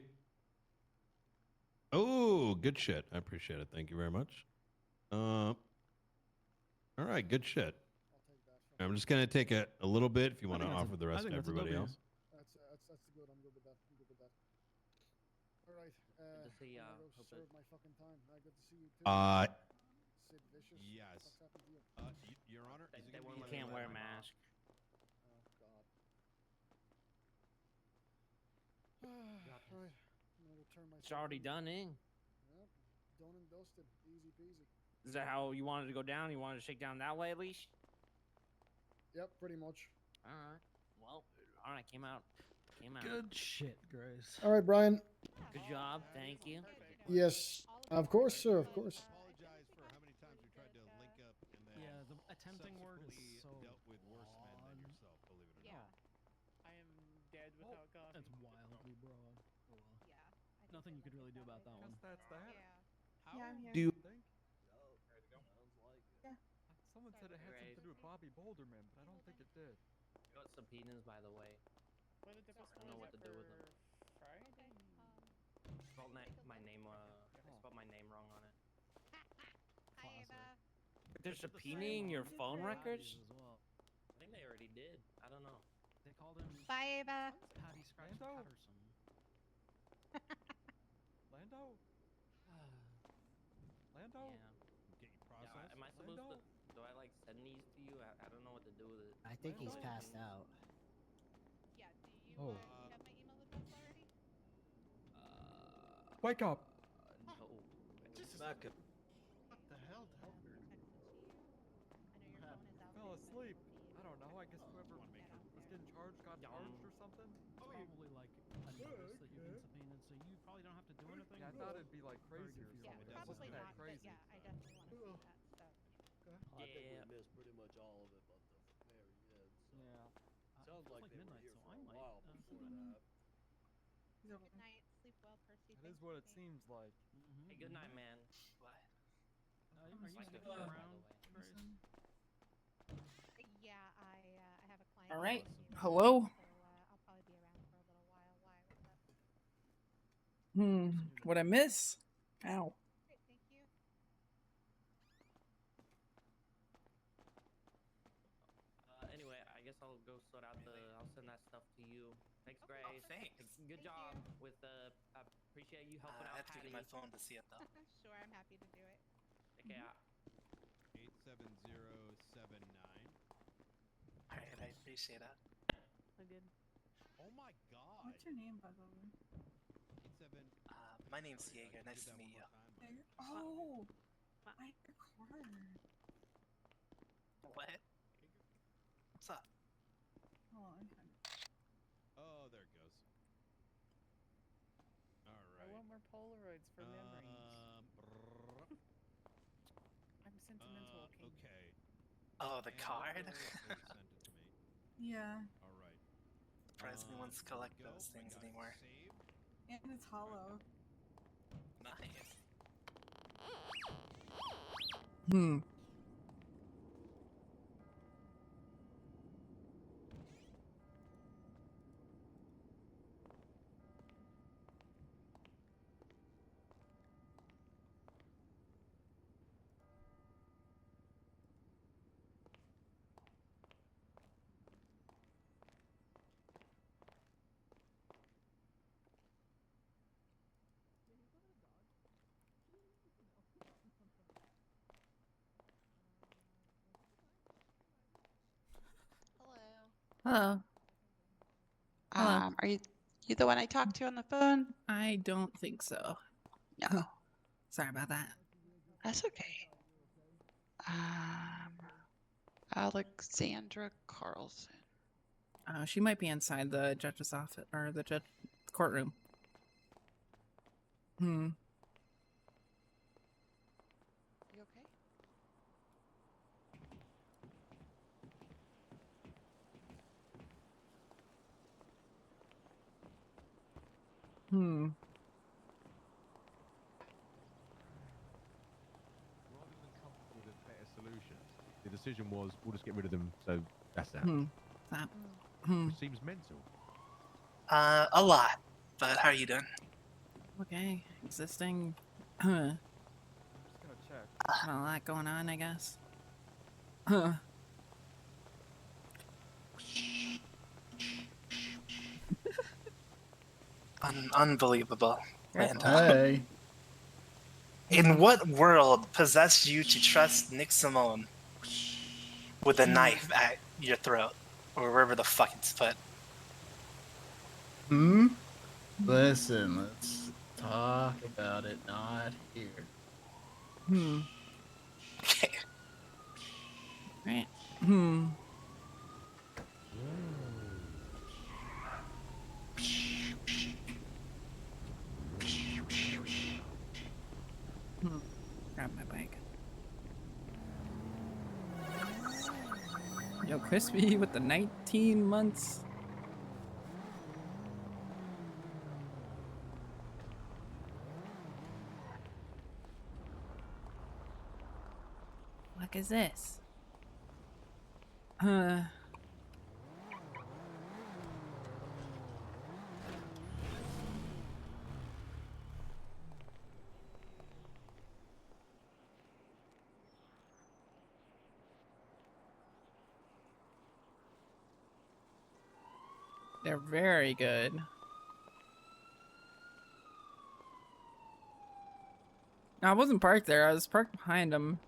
Oh, good shit. I appreciate it. Thank you very much. All right, good shit. I'm just gonna take a little bit if you want to offer the rest to everybody else. That's good. I'm good with that. I'm good with that. See ya. I'm gonna go Hope serve it- my fucking time. Good to see you too. Sid Vicious. Yes. What's happened to you? Your Honor, is it They gonna won't be let me in wear a my mask. Oh God. Alright. I'm gonna go turn myself. It's already in. done, eh? Yep. Done and dusted. Easy peasy. Is that how you wanted to go down? You wanted to shake down that way at least? Yep, pretty much. All right. Well, all right. Came out. Good shit, Grace. All right, Brian. Good job. Thank you. Yes. Of course, sir. Of course. Apologize for how many times we tried to link up and then Yeah, the attempting word is subsequently so dealt with worse men than yourself, believe it or not. I am dead without coffee. That's wildly broad. Oh well. Yeah. Nothing you could really do about that one. That's that. Yeah, I'm here. Do you think? Yeah. Someone said it had something to do with Bobby Boulderman, but I don't think it did. Got subpoenas, by the way. What the difference I don't know what to do with them. Friday? Spelled my name. I spelled my name wrong on it. They're subpoenaing your phone records? As well. I think they already did. I don't know. They called him Bye, Ava. Patty Scratch Lando? Patterson. Lando? Lando? Yeah. Get you Yeah, processed. am I supposed to? Do I like send these to you? I don't know what to do with it. I think he's passed out. Yeah, do you, Oh. you have my email address already? Wake up! No. Jesus. Back up. What the hell? Fell asleep. I don't know. I guess whoever was getting charged got charged or something. Probably like a notice that you've been subpoenaed, so you probably don't have to do anything. Yeah, I thought it'd be like crazy or Yeah, something. It probably wasn't that not, crazy. but yeah, I definitely want to see that stuff. I think we missed pretty much all of it but the very end. So. Yeah. Sounds It's like like they midnight, were here so for I a might, while before that. Good night. Sleep well, Percy. That is what it seems like. Hey, good night, man. What? Are you sticking around, Grace? Yeah, I have a client. All right. meeting here, Hello. So I'll probably be around for a little while. Why? What's up? What I miss? Ow. Great, thank you. Anyway, I guess I'll go sort out the. I'll send that stuff to you. Thanks, Grace. Thanks. Good job with the. I appreciate you helping I out. had to get my phone to see it though. Sure, I'm happy to do it. Take care. 87079. Alright, I appreciate it. I did. Oh my God. What's your name, by the way? 87. My name's Jaeger. Nice to meet you. Oh, I recorded. What? What's up? Hold on. Oh, there it goes. All I right. want more Polaroids for memories. I'm sentimental. Okay. Oh, the And card? they sent it to me. Yeah, All right. Surprised no one's collect Go. those I things got it anymore. saved. and it's hollow. Nice. Hello. Hello. Are you the one I talked to on the phone? I don't think so. No. Sorry about that. That's okay. Alexandra Carlson. She might be inside the judge's office or the judge courtroom. You okay? Rather than come up with better solutions, the decision was we'll just get rid of them. So that's that. Which seems mental. A lot. But how are you doing? Okay. Existing. I'm just gonna check. Not a lot going on, I guess. Unbelievable. Lando. Hey. In what world possessed you to trust Nick Simone with a knife at your throat, or wherever the fuck it's put? Listen, let's talk about it, not here. Okay. Right. Grab my bike. Yo, Crispy with the 19 months. What is this? They're very good. No, I wasn't parked there. I was parked behind them.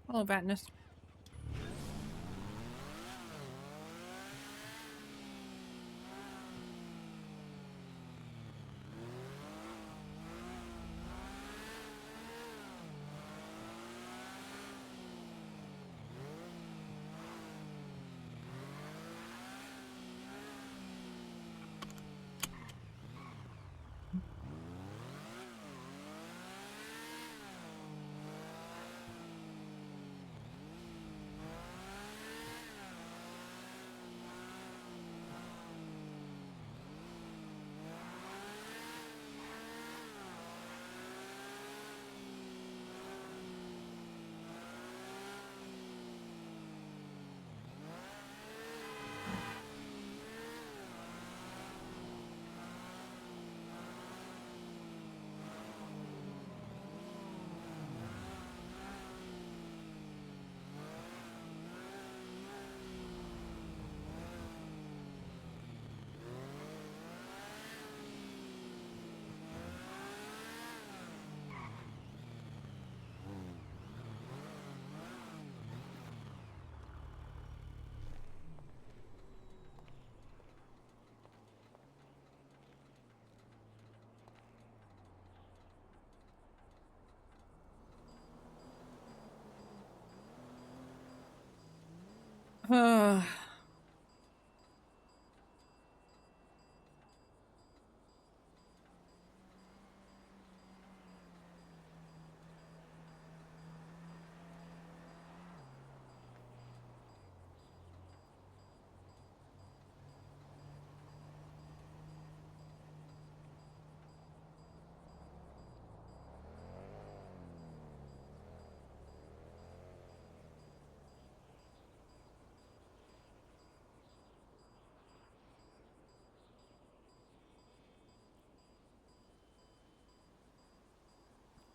Hello, Vatnus.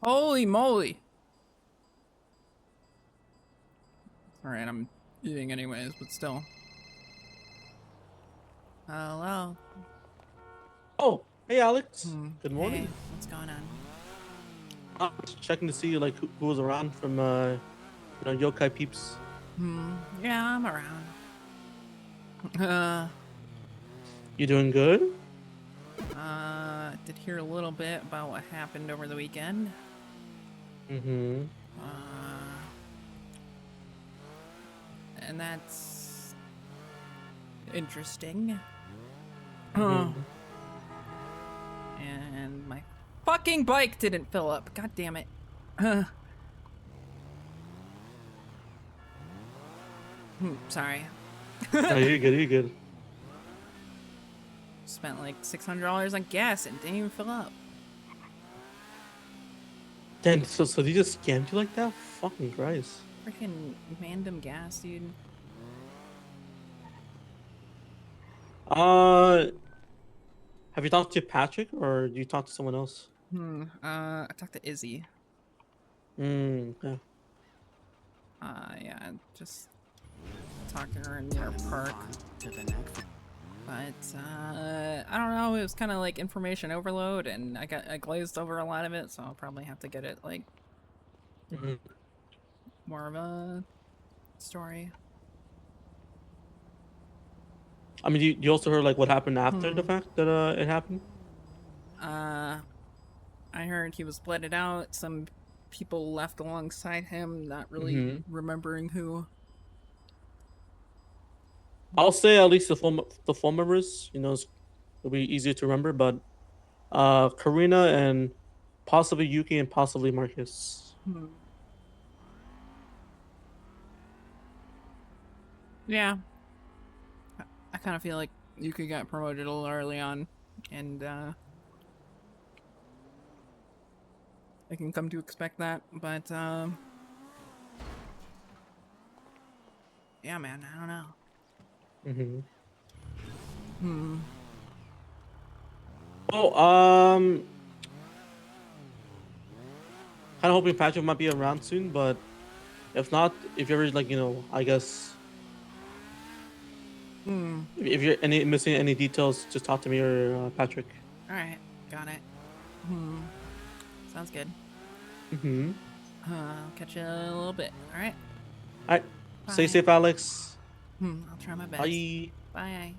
Holy moly! Alright, I'm eating anyways, but still. Hello. Oh, hey Alex. Good Hey, morning. what's going on? I was checking to see like who was around from yokai peeps. Yeah, I'm around. You doing good? Did hear a little bit about what happened over the weekend. And that's interesting. And my fucking bike didn't fill up. God damn it. Sorry. No, you're good. You're good. Spent like $600 on gas and didn't even fill up. Damn, so they just scammed you like that? Fucking Christ. Freaking random gas, dude. Have you talked to Patrick or you talked to someone else? I talked to Izzy. Okay. Yeah, just talking to her near a park. But I don't know. It was kind of like information overload, and I glazed over a lot of it, so I'll probably have to get it like more of a story. I mean, you also heard like what happened after the fact that it happened? I heard he was blooded out. Some people left alongside him, not really remembering who. I'll say at least the phone members. You know, it'll be easier to remember. But Karina and possibly Yuki and possibly Marcus. Yeah. I kind of feel like Yuki got promoted a little early on, and I can come to expect that, but yeah, man, I don't know. Oh, kind of hoping Patrick might be around soon, but if not, if you're ever like, you know, I guess if you're missing any details, just talk to me or Patrick. All right, got it. Sounds good. I'll catch you in a little bit. All right. All right. Stay Bye. safe, Alex. I'll try my best. Bye. Bye.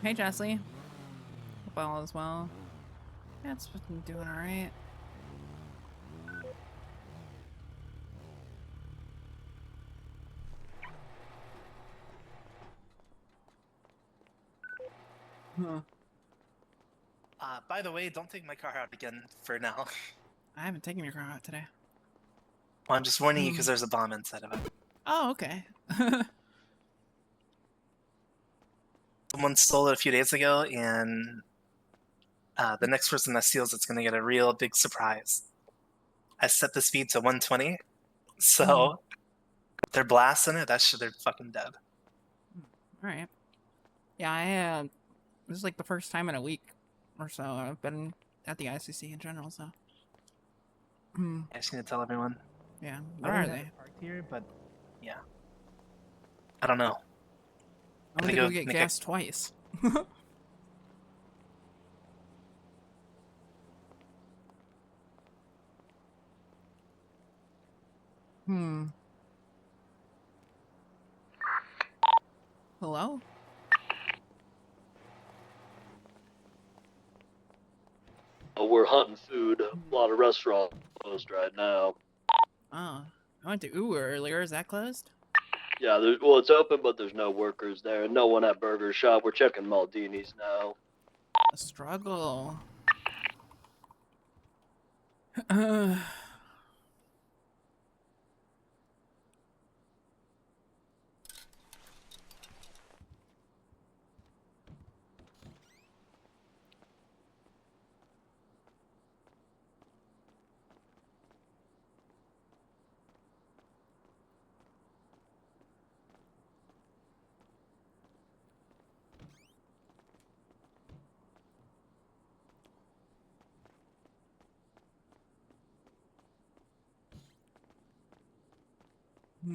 Hey, Jessie. Hope all is well. Yeah, it's been doing all right. By the way, don't take my car out again for now. I haven't taken your car out today. Well, I'm just warning you because there's a bomb inside of it. Oh, okay. Someone stole it a few days ago, and the next person that steals it's going to get a real big surprise. I set the speed to 120, so if they're blasting it, that shit, they're fucking dead. All right. Yeah, this is like the first time in a week or so I've been at the ICC in general, so. I just need to tell everyone. Yeah, I where are don't have they? a park here, but yeah. I don't know. I'm gonna go get gas twice. Hello? Oh, we're hunting food. A lot of restaurants closed right now. Oh, I went to Uwe earlier. Is that closed? Yeah, well, it's open, but there's no workers there, and no one at Burger Shop. We're checking Maldini's now. A struggle.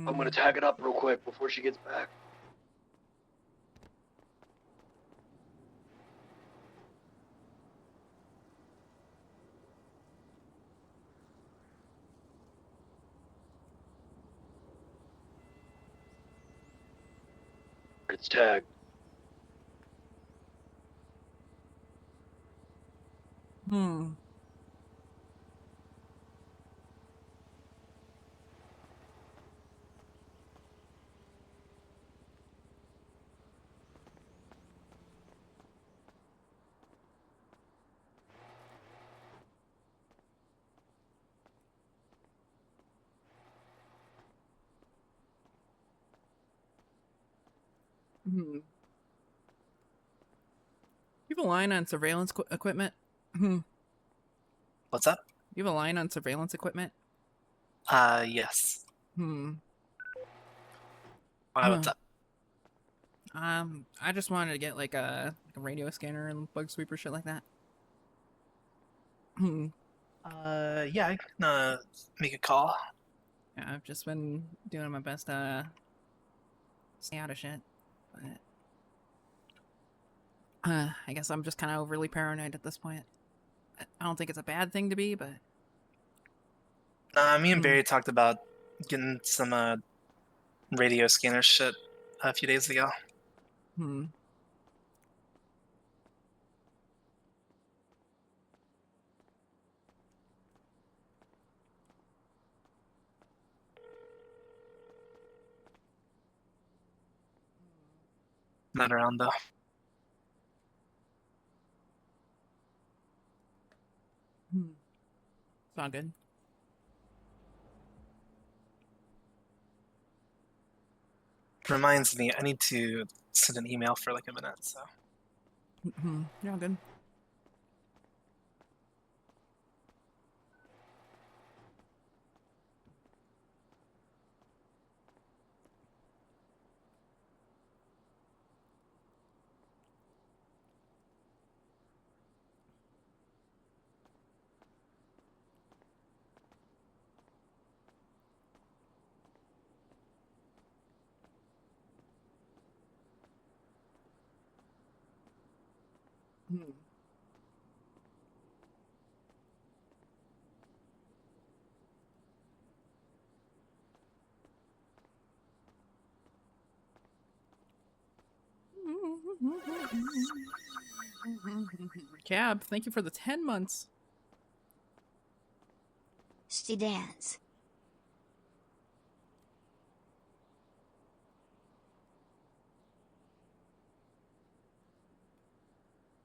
I'm gonna tag it up real quick before she gets back. It's tagged. Hmm. You have a line on surveillance equipment? Hmm. What's up? You have a line on surveillance equipment? Yes. Hmm. Why, what's up? I just wanted to get like a radio scanner and bug sweeper shit like that. Hmm. Yeah, I can make a call. Yeah, I've just been doing my best stay out of shit, but I guess I'm just kind of overly paranoid at this point. I don't think it's a bad thing to be, but Me and Barry talked about getting some radio scanner shit a few days ago. hmm. Not around though. It's all good. Reminds me, I need to send an email for like a minute, so. You're all good. Cab, thank you for the 10 months. She dance.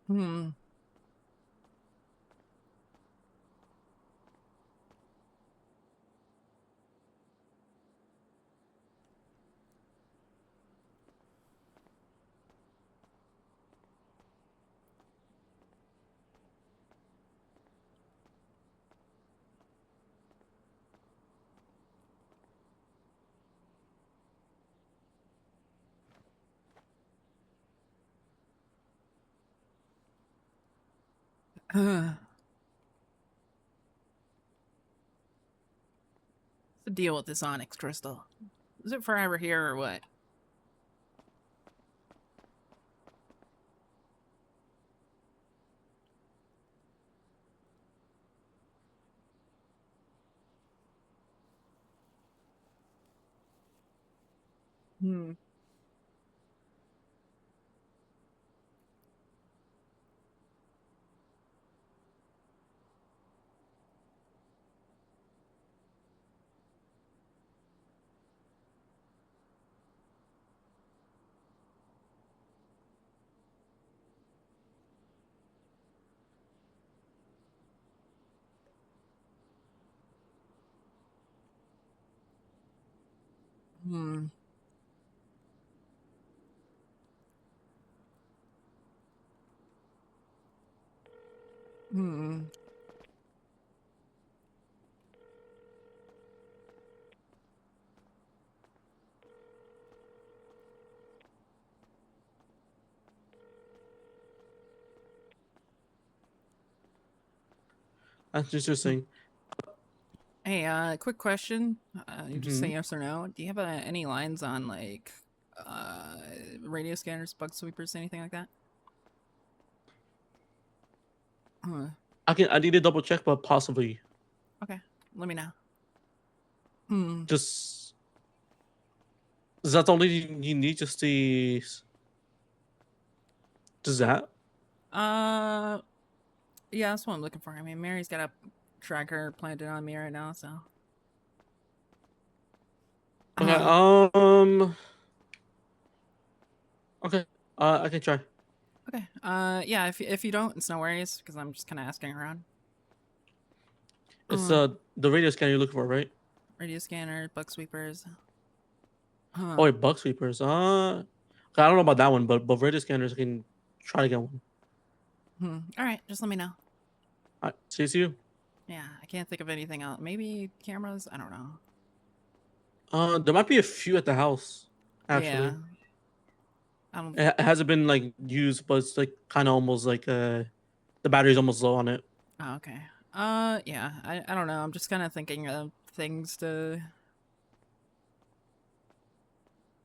Hmm. What's the deal with this onyx crystal? Is it forever here or what? Hmm. Hmm. Hmm. That's interesting. Hey, quick question. You just say Mhm. yes or no. Do you have any lines on like radio scanners, bug sweepers, anything like that? I need to double check, but possibly. Okay, let me know. Hmm. Just is that the only you need? Just the. Does that? Yeah, that's what I'm looking for. I mean, Mary's got a tracker planted on me right now, so. Okay. Okay. I can try. Okay. Yeah. If you don't, it's no worries because I'm just kind of asking around. It's the radio scanner you're looking for, right? Radio scanner, bug sweepers. Oh, wait, bug sweepers. I don't know about that one, but radar scanners can try to get one. All right, just let me know. All right, see you. Yeah, I can't think of anything else. Maybe cameras. I don't know. There might be a few at the house, actually. Yeah. I don't. It hasn't been like used, but it's like kind of almost like the battery's almost low on it. Oh, okay. Yeah. I don't know. I'm just kind of thinking of things to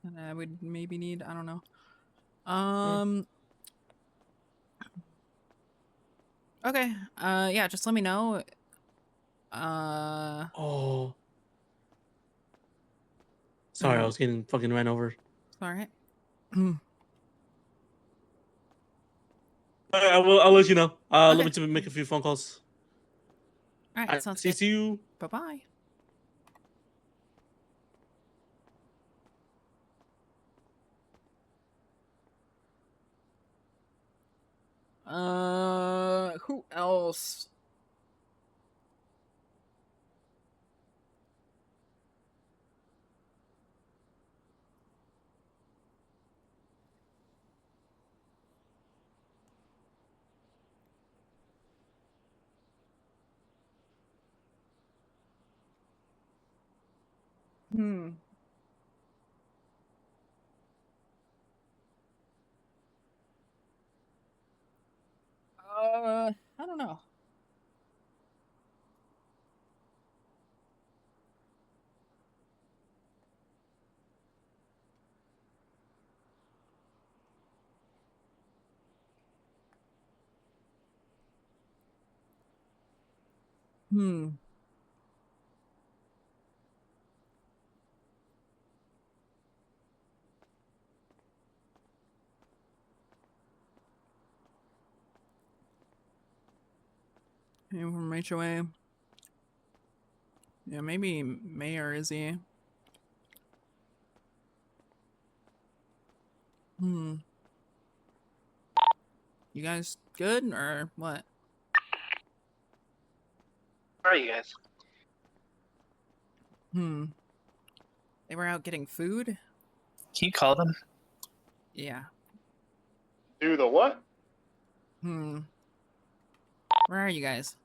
that I would maybe need. I don't know. Okay. Yeah. Just let me know. Oh. Sorry, I was getting fucking ran over. All right. I'll let you know. Okay. Let me to make a few phone calls. All right. Sounds good. See you. Bye bye. Who else? I don't know. Anyone from HOA? Yeah, maybe Mayor, is he? You guys good or what? Where are you guys? They were out getting food? Can you call them? Yeah. Do the what? Where are you guys?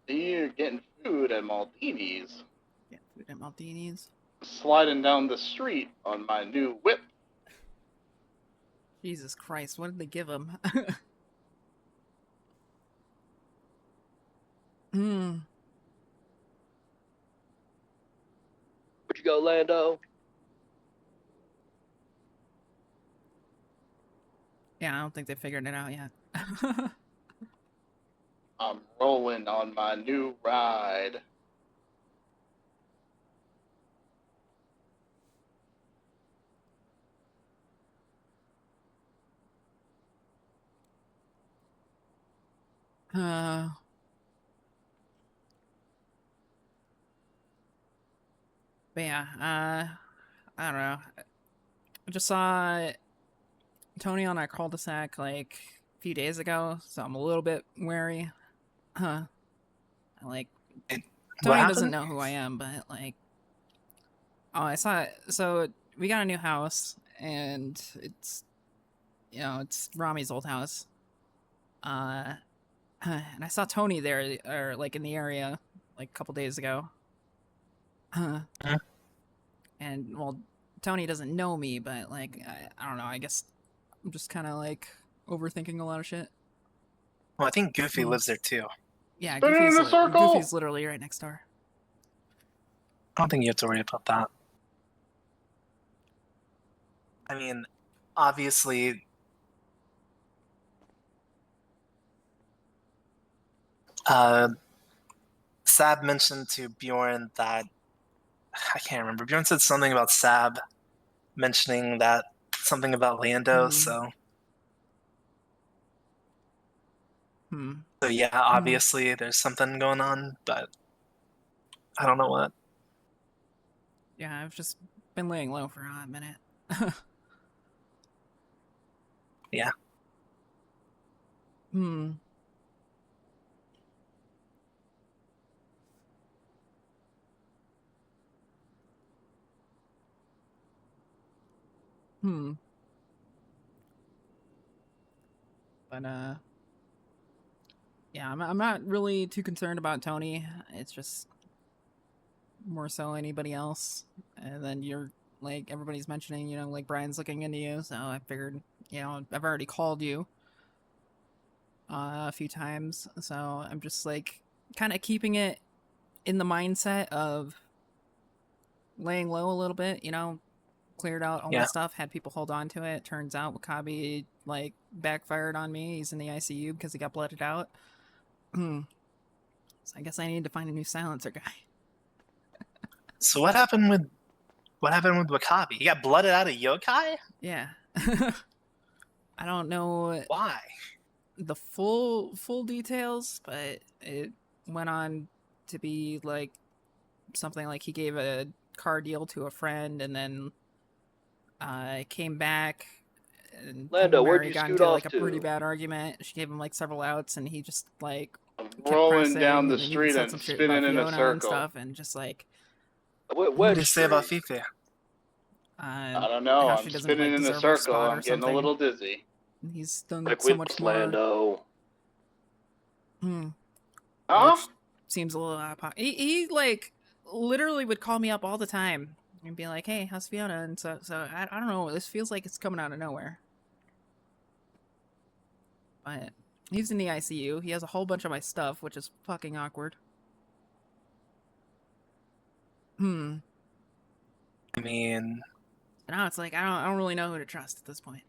You're getting food at Maldini's. Get food at Maldini's. Sliding down the street on my new whip. Jesus Christ, what did they give him? Where'd you go, Lando? Yeah, I don't think they figured it out yet. I'm rolling on my new ride. But yeah, I don't know. I just saw Tony on our cul-de-sac like a few days ago, so I'm a little bit wary. Like, Tony doesn't know who I am, but like, oh, I saw it. So we got a new house, and it's, it's Rami's old house. And I saw Tony there, or like in the area, like a couple days ago. And well, Tony doesn't know me, but like, I don't know. I guess I'm just kind of like overthinking a lot of shit. Well, I think Goofy lives there too. Yeah, Put it in the circle! Goofy's literally right next door. I don't think you have to worry about that. I mean, obviously, Sab mentioned to Bjorn that I can't remember. Bjorn said something about Sab mentioning that something about Lando. So yeah, obviously there's something going on, but I don't know what. Yeah, I've just been laying low for a hot minute. Yeah. But yeah, I'm not really too concerned about Tony. It's just more so anybody else. And then you're like everybody's mentioning, you know, like Brian's looking into you, so I figured, you know, I've already called you a few times, so I'm just like kind of keeping it in the mindset of laying low a little bit, you know, cleared out all my Yeah. stuff, had people hold on to it. Turns out Wakabi like backfired on me. He's in the ICU because he got blooded out. So I guess I need to find a new silencer guy. So what happened with Wakabi? He got blooded out of Yokai? Yeah. I don't know why the full details, but it went on to be like something like he gave a car deal to a friend and then came back and Lando, him and where'd Mary you got scoot into off like a pretty to? bad argument. She gave him like several outs and he just like kept Rolling pressing, down the and then he street said and some shit spinning about in a Fiona and circle. stuff, and just like What did he say about Fifi? I don't know. how I'm she doesn't spinning like in a deserve her circle. spot I'm or getting a something. little dizzy. He's done Like so with much more. Lando. Huh? Which seems a little out of pocket. He like literally would call me up all the time and be like, "Hey, how's Fiona?" And so I don't know. This feels like it's coming out of nowhere. But he's in the ICU. He has a whole bunch of my stuff, which is fucking awkward. I mean, Now it's like I don't really know who to trust at this point.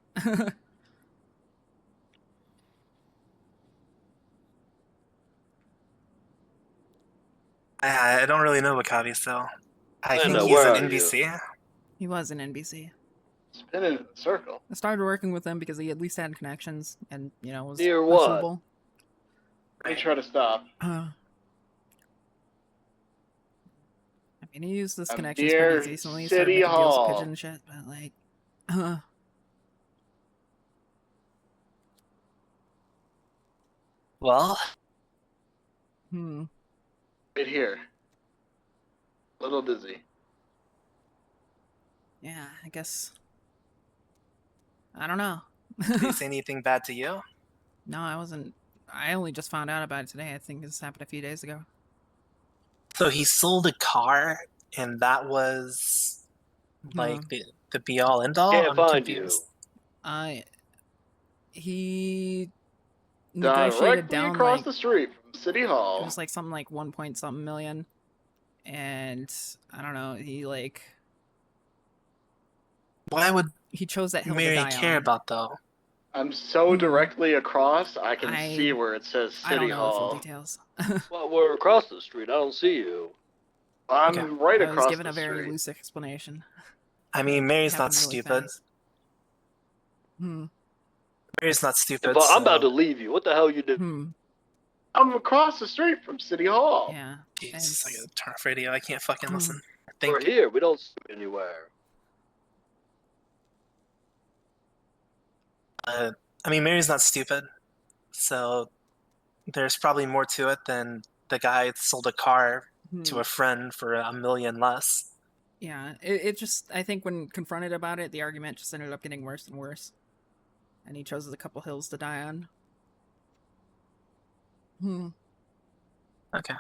I don't really know Wakabi, so I think Lando, he's where an are you? NBC. He was an NBC. Spinning in a circle. I started working with him because he at least had connections and, you know, was Near what? personable. Let me try to stop. I mean, he used this I'm connections near pretty decently. Started City making deals with Hall. Pigeon and shit, but like, Well, Right here. Little dizzy. yeah, I guess. I don't know. did he say anything bad to you? No, I wasn't. I only just found out about it today. I think this happened a few days ago. So he sold a car, and that was like the be all end all. Can't I'm find confused. He negotiated Directly down across like the street from City it Hall. was like something like 1 point something million, and I don't know. He like Why would he chose that hill to Mary die care on. about though? I'm so directly across, I can I- see where it says I don't City know the full Hall. details. Well, we're across the street. I don't see you. I'm right I was across given the a very street. loose explanation. I mean, Mary's not Happened really stupid. fast. Mary's not stupid. But I'm about to so- leave you. What the hell you do? I'm across the street from City Hall. Yeah. Jesus, I gotta turn off radio. I can't fucking listen. We're here. We don't see you anywhere. I mean, Mary's not stupid, so there's probably more to it than the guy sold a car to a friend for $1 million less. Yeah, it just, I think when confronted about it, the argument just ended up getting worse and worse. And he chose a couple hills to die on. Okay.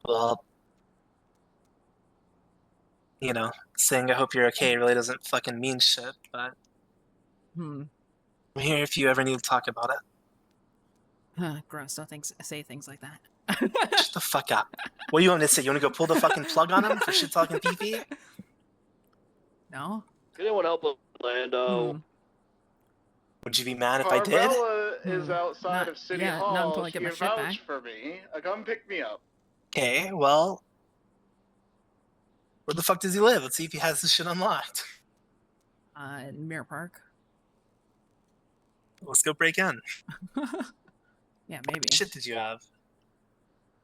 Well, you know, saying I hope you're okay really doesn't fucking mean shit, but I'm here if you ever need to talk about it. Gross, don't say things like that. Shut the fuck up. What do you want me to say? You want to go pull the fucking plug on him for shit talking PP? No? Can anyone help Lando? Would you be mad if I did? Carmella is outside of City yeah, Hall. not until I She get my can shit vouch back. for me. Come pick me up. Okay, well, where the fuck does he live? Let's see if he has this shit unlocked. In Mirror Park. Let's go break in. Yeah, maybe. What shit did you have?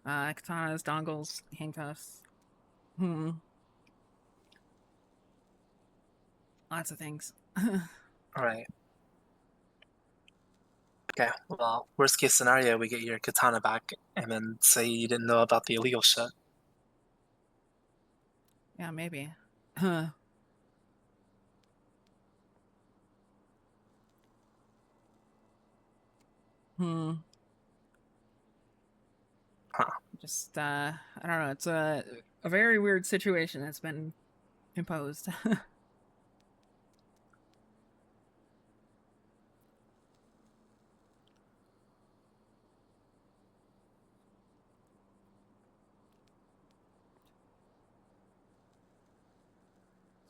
Katanas, dongles, handcuffs. Lots of things. Alright. Okay, well, worst case scenario, we get your katana back and then say you didn't know about the illegal shit. Yeah, maybe. Huh. Just I don't know. It's a very weird situation that's been imposed.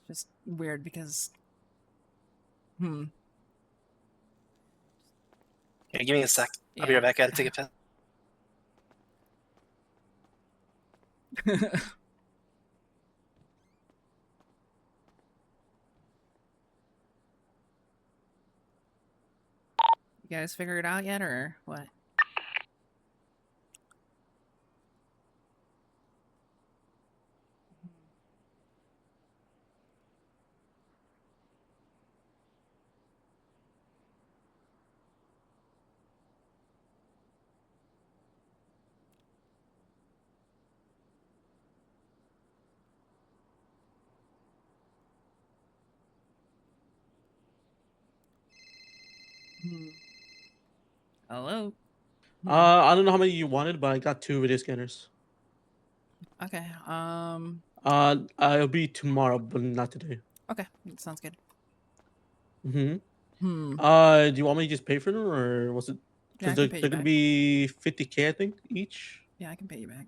Just weird because Here, give me a sec. I'll be right back. I gotta take a piss. You guys figure it out yet, or what? Hello? I don't know how many you wanted, but I got 2 video scanners. Okay. It'll be tomorrow, but not today. Okay, that sounds good. Mm-hmm. Hmm. Do you want me to just pay for them, or was it? Yeah, I Because can pay you they're gonna back. be 50K, I think, each. Yeah, I can pay you back.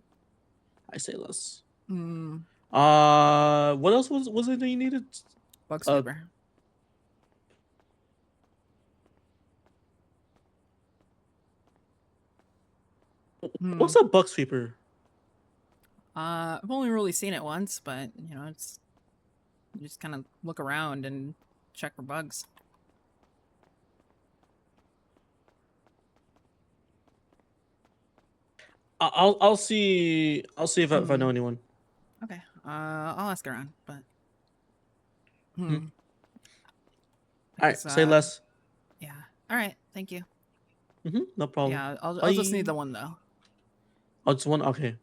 I say less. Hmm. What else was it that you needed? Bug sweeper. What's a bug sweeper? I've only really seen it once, but you know, it's you just kind of look around and check for bugs. I'll see if I know anyone. Okay. I'll ask around, but All right, say less. Yeah. All right. Thank you. No problem. Yeah, I'll just need Bye. the one though. Oh, just one. Okay.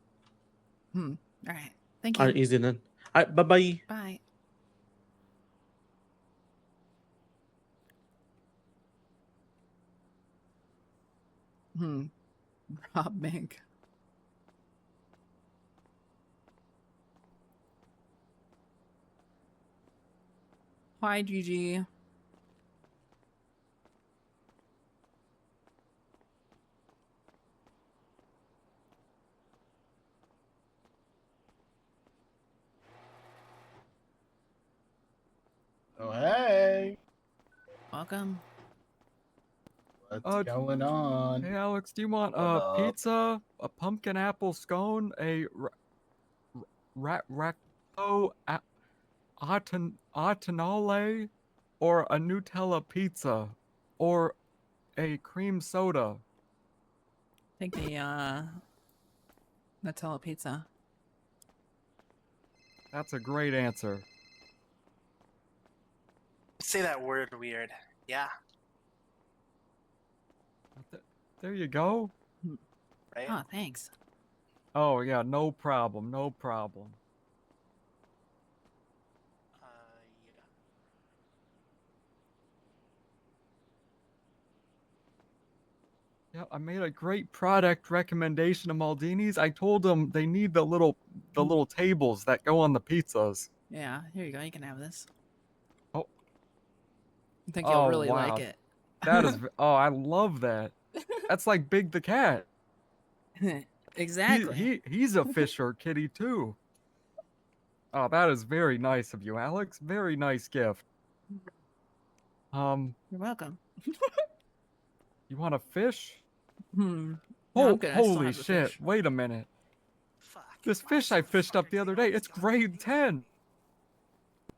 All right. Thank All you. right, easy then. All right, bye bye. Bye. Rob Mink. Hi, Gigi. Oh, hey. Welcome. What's going on? Hey, Alex, do you want What up? pizza, a pumpkin apple scone, a racco autunale, or a Nutella pizza, or a cream soda? I think the Nutella pizza. That's a great answer. Say that word weird. Yeah. There you go. Right? Oh, thanks. Oh yeah, no problem, no problem. Yeah, I made a great product recommendation to Maldini's. I told them they need the little tables that go on the pizzas. Yeah, here you go. You can have this. Oh. I think you'll really like it. That is oh, I love that. That's like Big the cat. Exactly. He's a Fisher kitty too. Oh, that is very nice of you, Alex. Very nice gift. You're welcome. You want a fish? No, I'm good. I still Holy have the shit! fish. Wait a minute. This fish I fished up the other day, it's grade 10.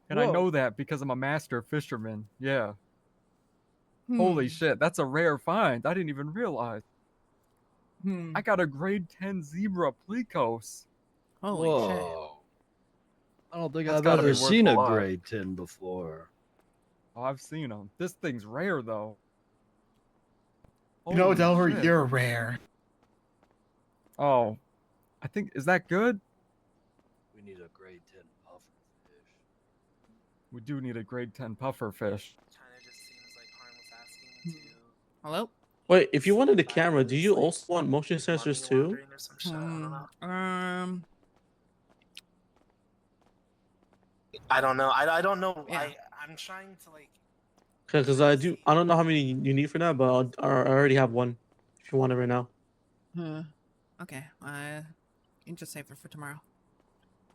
And I Whoa. know that because I'm a master fisherman. Yeah. Holy shit, that's a rare find. I didn't even realize. I got a grade 10 zebra plecos. Holy shit. Whoa. I don't think That's I've gotta be ever worth seen a a lot. grade 10 before. Oh, I've seen them. This thing's rare though. You know, Holy Delver, shit. you're rare. Oh, I think, is that good? We need a grade 10 puffer fish. We do need a grade 10 puffer fish. Hello? Wait, if you wanted the camera, do you also want motion sensors too? Or some shit, I don't know. I don't know. I don't know. Yeah. I'm trying to like. Because I don't know how many you need for that, but I already have one. If you want it right now. Okay. You can just save it for tomorrow.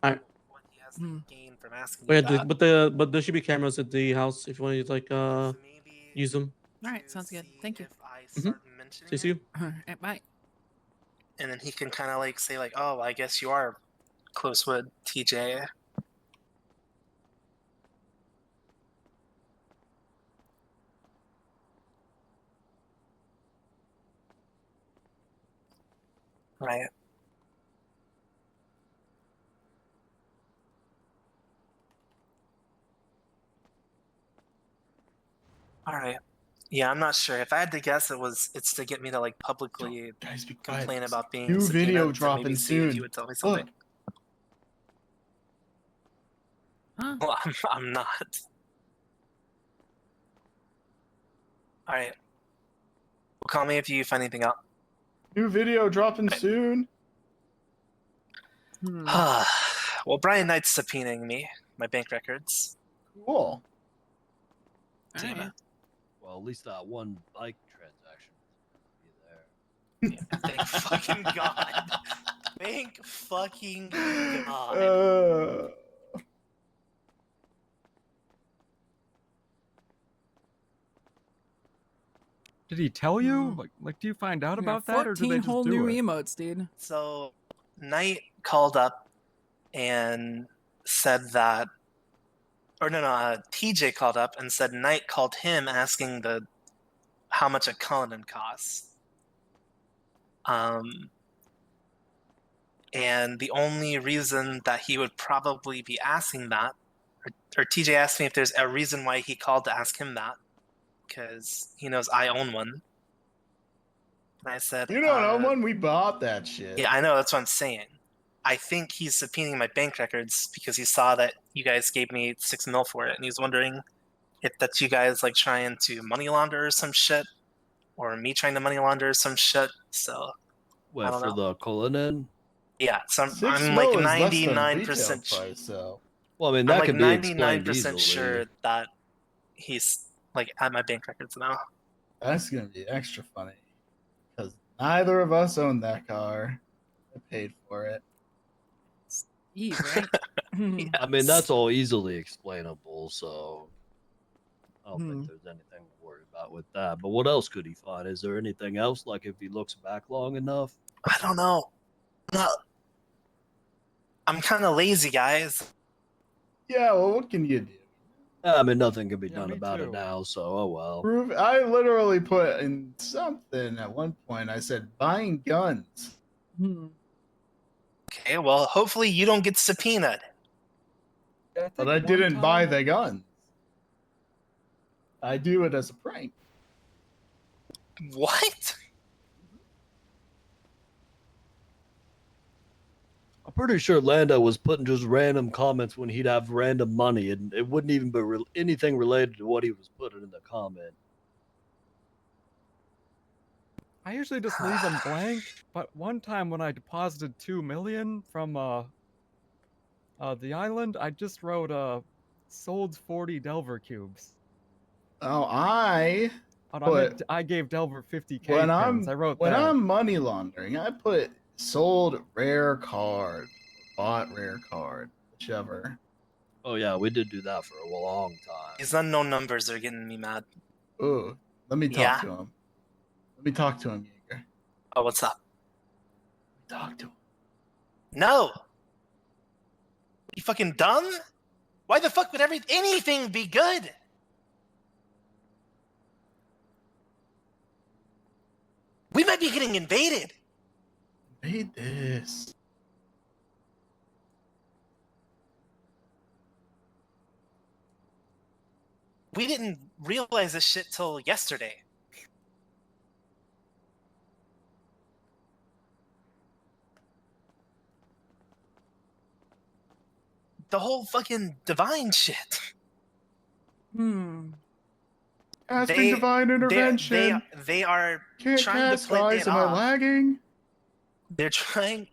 All right. What he has to gain from asking But you yeah, that. but there should be cameras at the house if you want to like use them. All right. Sounds good. Thank you. If I start mentioning See you. All right, bye. And then he can kind of like say like, oh, I guess you are close with TJ. Right. All right. Yeah, I'm not sure. If I had to guess, it's to get me to like publicly complain about being New video subpoenaed to dropping maybe see if soon. you would tell me something. Look. Huh? Well, I'm not. All right. Well, call me if you find anything out. New video dropping soon. Well, Brian Knight's subpoenaing me, my bank records. Cool. Damn it. Well, at least that one bike transaction will be there. Thank fucking God. Thank fucking God. Did he tell you? Like, do you find out Yeah, about that, or did they 14 just whole do new it? emotes, dude. So, Knight called up and said that, or TJ called up and said Knight called him asking how much a Cullinan costs. And the only reason that he would probably be asking that, or TJ asked me if there's a reason why he called to ask him that, because he knows I own one. And I said, You don't own one? We bought that shit. Yeah, I know, that's what I'm saying. I think he's subpoenaing my bank records because he saw that you guys gave me $6 million for it, and he's wondering if that's you guys like trying to money launder or some shit, or me trying to money launder or some shit. So I Well, don't for know. the Cullinan? Yeah, so I'm 6 like mil is less than 99% retail price, so. Well, I mean, I'm that like could be explained 99% easily. sure that he's like at my bank records now. That's gonna be extra funny. Because neither of us own that car. I paid for it. Eve, right? I mean, that's all easily explainable, so I don't think there's anything to worry about with that. But what else could he find? Is there anything else? Like if he looks back long enough? I don't know. I'm kind of lazy, guys. Yeah, well, what can you do? I mean, nothing can be done me about it too. now, so oh well. Prove. I literally put in something at one point. I said buying guns. Okay, well, hopefully you don't get subpoenaed. But I didn't buy the guns. I do it as a prank. What? I'm pretty sure Lando was putting just random comments when he'd have random money, and it wouldn't even be anything related to what he was putting in the comment. I usually just leave them blank, but one time when I deposited 2 million from the island, I just wrote sold 40 Delver cubes. Oh, I gave Delver 50k when pins. I wrote when that. I'm money laundering, I put sold rare card, bought rare card, whichever. Oh yeah, we did do that for a long time. These unknown numbers are getting me mad. Ooh, let me talk to him. Let me talk to him, Jaeger. Oh, what's up? Talk to him. No! You fucking dumb? Why the fuck would anything be good? We might be getting invaded. Invade this. We didn't realize this shit till yesterday. The whole fucking divine shit. Casting divine intervention. They are Can't trying cast, to play guys. it Am I off. lagging? They're trying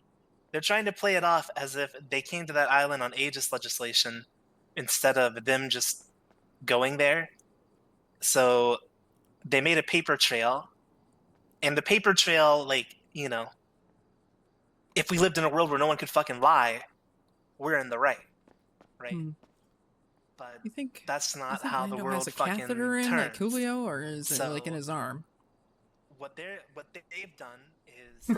to play it off as if they came to that island on aegis legislation instead of them just going there. So they made a paper trail, and the paper trail, like, you know, if we lived in a world where no one could fucking lie, we're in the right, right? But You think that's not think how the Lando world has a fucking catheter in like turns. Julio, or is it like in So- his arm? What they've done is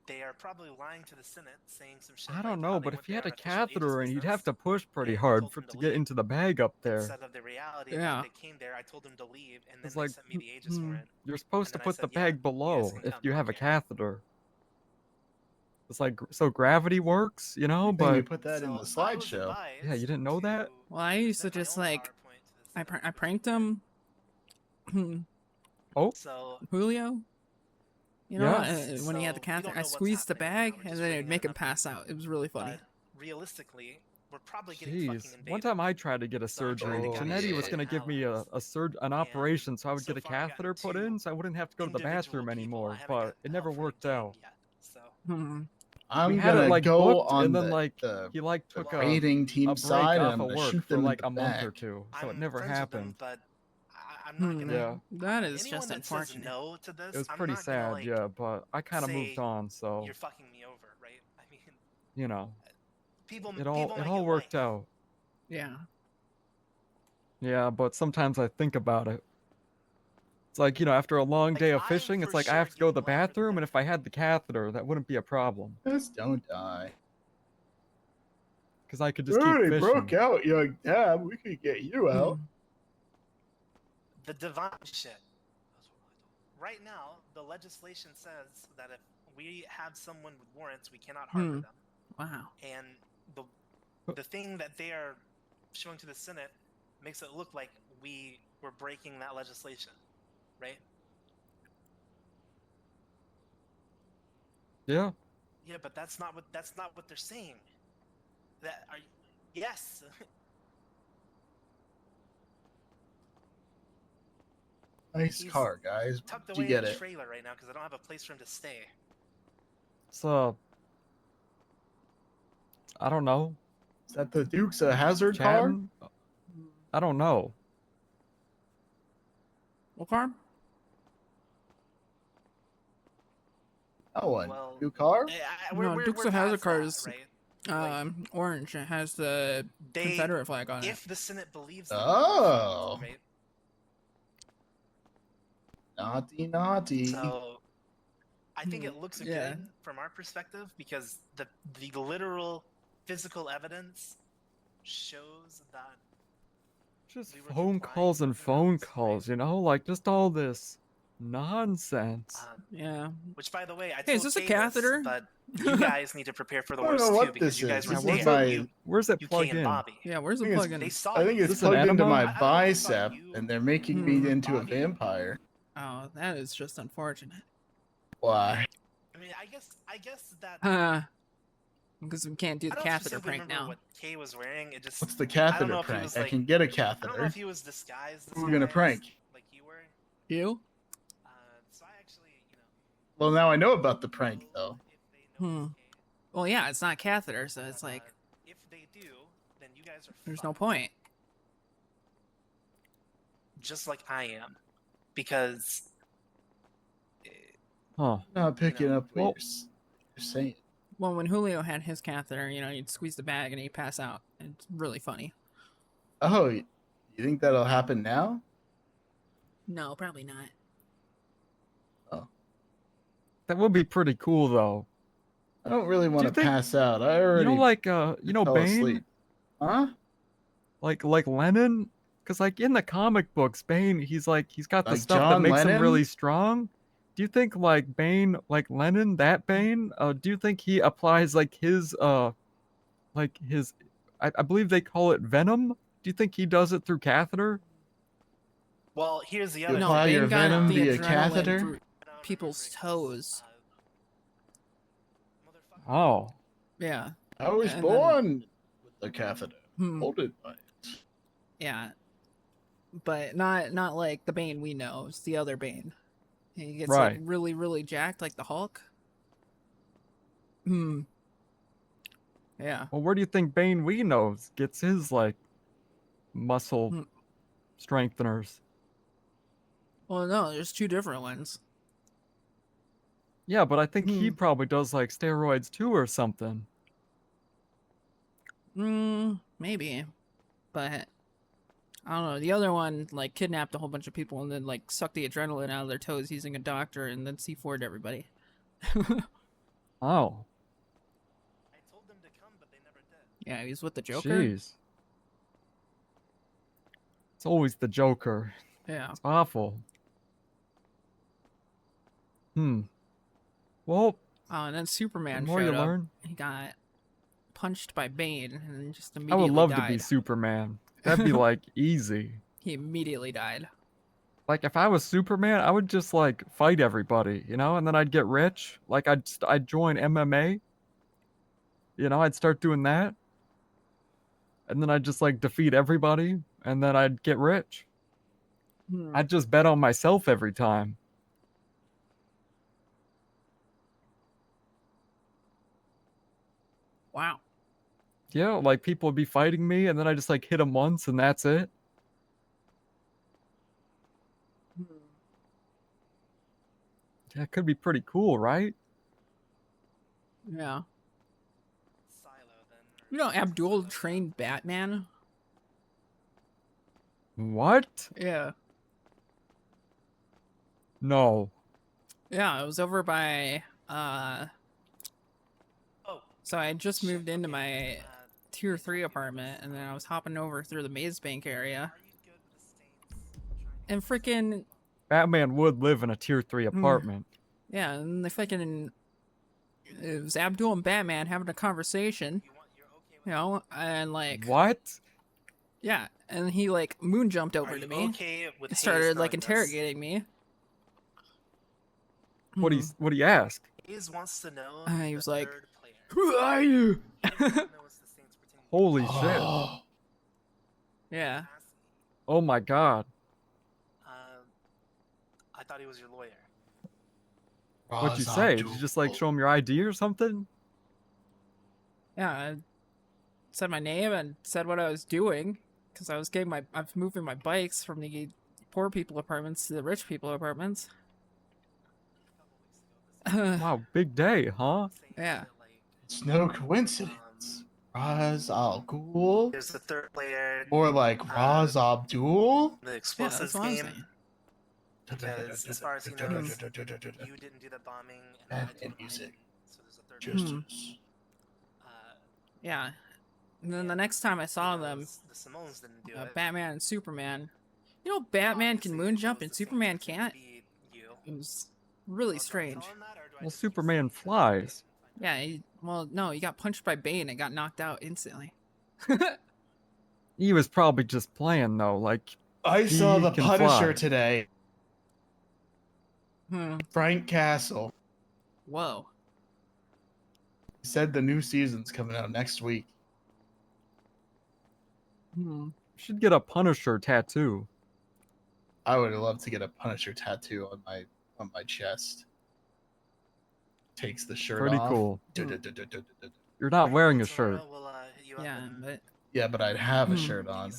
they are probably lying to the Senate, saying some shit. I don't like how know, they but went if you there had on a official aegis catheter in, you'd business, have to push pretty and hard told for them to to get leave. into the bag up there. Instead of the reality of Yeah. if they came there, I told them to leave, and then It's they like sent me the aegis warrant. you're supposed to then I put said, the "Yeah, bag below can if come, you have a catheter. It's like so gravity works, you know, Then you but put that in the slideshow. yeah, you didn't know that? Well, I used to just like I pranked him. Oh, So Julio. You know, Yeah. when he had the catheter, I squeezed the bag and then it'd make him pass out. It was really funny. realistically, we're probably getting fucking Jeez. invaded. One time I tried to get a surgery. trying to get Janetti was shit going to give me an operation so I would get a catheter put in so I wouldn't have to go to the bathroom anymore, but it never worked out. I'm We had gonna it like go booked, on and then the, like the he like took a raiding team a break side, and off I'm of gonna work shoot for them like in a the month or back. two, so it never friends with them, happened. but I'm not gonna. Yeah, That is anyone just that says unfortunate. no to this, it was I'm pretty not gonna, sad, like, yeah, but I kind of say moved on, so you're fucking me over, right? I mean, you know, people it make all worked life. out. Yeah. Yeah, but sometimes I think about it. It's like, you know, after a long day of fishing, it's like I have to go to the bathroom, and if I had the catheter, that wouldn't be a problem. Just don't die. Because I could just keep They fishing. broke out, young Tab. We could get you out. The divine shit. Right now, the legislation says that if we have someone with warrants, we cannot harbor them. Wow. And the thing that they are showing to the Senate makes it look like we were breaking that legislation, right? Yeah. Yeah, but that's not what they're saying. That are yes. Nice He's car, guys. tucked Did away you get in a it? trailer right now because I don't have a place for him to stay. So, I don't know. Is that the Duke's a hazard car? Chatting? I don't know. What car? That one. New car? No, Dukes of Hazzard car is orange. It has the They- Confederate flag on it. If the Senate believes them, Oh. right? Naughty, naughty. So I think it looks Yeah. good from our perspective because the literal physical evidence shows that Just phone calls and phone calls, you know? Like, just all this nonsense. Yeah. Which, by the way, I Hey, told is this a Kay catheter? but you guys need to prepare for the I don't worst know too what because this you guys is. were This is there. my- Where's it You, plugged Kay, and in? Bobby. Yeah, where's I the think plug in? They saw I think you. it's Is this an plugged into enema? my bicep, and they're making me into a vampire. Oh, that is just unfortunate. Why? I mean, I guess that. Because we can't do I the don't catheter specifically prank remember now. what Kay was wearing. It just. What's the I don't catheter know if he prank? was, I like, can get a I don't know catheter. if he was disguised. Who are we gonna prank? Like you were. You? So I actually, Well, now I know about the prank, though. Well, yeah, it's not catheter, so it's like if they do, then you guys are there's no point. just like I am, because Huh. Not picking up well- what you're saying. Well, when Julio had his catheter, you know, you'd squeeze the bag and he'd pass out. It's really funny. Oh, you think that'll happen now? No, probably not. That would be pretty cool, though. I don't really want to think- pass out. I already You know, like, you know, fell Bane? asleep. Huh? Like Lennon? Because, like, in the comic books, Bane, he's got the Like stuff that John makes him Lennon? really strong. Do you think, like, Bane, like Lennon, that Bane, do you think he applies, like, his, I believe they call it venom? Do you think he does it through catheter? well, here's the You other. apply Bane your got venom the via adrenaline catheter? through people's toes. Oh. Yeah. I was And then- born with the catheter. Hmm. Molded by it. Yeah. but not like the Bane we know. It's the other Bane. He gets like Right. really, really jacked like the Hulk. Hmm. Yeah. Well, where do you think Bane we knows gets his like muscle Hmm. strengtheners? Well, no, there's two different ones. Yeah, but I think he probably does like steroids too or something. Maybe, but I don't know. The other one like kidnapped a whole bunch of people and then like sucked the adrenaline out of their toes using a doctor and then C4'd everybody. Oh. Yeah, he's with the Joker. Jeez. It's always the Joker. Yeah. It's awful. Well, Oh, and then Superman the more showed you up. learn. He got punched by Bane and then just I immediately would love died. to be Superman. That'd be like easy. He immediately died. Like if I was Superman, I would just like fight everybody, you know, and then I'd get rich. Like I'd join MMA. You know, I'd start doing that. And then I'd just like defeat everybody and then I'd get rich. I'd just bet on myself every time. Wow. Yeah, like people would be fighting me and then I just like hit them once and that's it. That could be pretty cool, right? Yeah. You know, Abdul trained Batman. What? Yeah. No. Yeah, it was over by so I had just moved into my tier 3 apartment and then I was hopping over through the Maze Bank area. And freaking Batman would live in a tier 3 apartment. yeah, and they fucking it was Abdul and Batman having a conversation. You know, and like What? yeah, and he like moon jumped over to me. With and started like knowing this? interrogating me. What do you ask? Hayes wants to know. He was like, "Who are you?" Holy shit. Yeah. Oh my god. I thought he was your lawyer. What'd you say? Did you just like show him your ID or something? Yeah, I said my name and said what I was doing because I was moving my bikes from the poor people apartments to the rich people apartments. Wow, big day, huh? Yeah. It's no coincidence. Raz Al Ghul. There's the third player. Or like Raz Abdul. The explosives that's what I'm game. saying. Because as far as he knows, you didn't do the bombing. And music. So there's a third player. Justice. Yeah. And then the next time I saw them, The Simones didn't do it. Batman and Superman. You know, Batman can moon jump and Superman can't. It was really strange. Well, Superman flies. Yeah, well, no, he got punched by Bane and got knocked out instantly. He was probably just playing though, like I saw he the can Punisher fly. today. Frank Castle. Whoa. He said the new season's coming out next week. Should get a Punisher tattoo. I would love to get a Punisher tattoo on my chest. Takes the shirt Pretty off. cool. You're not wearing a shirt. Yeah, but I'd have a shirt on.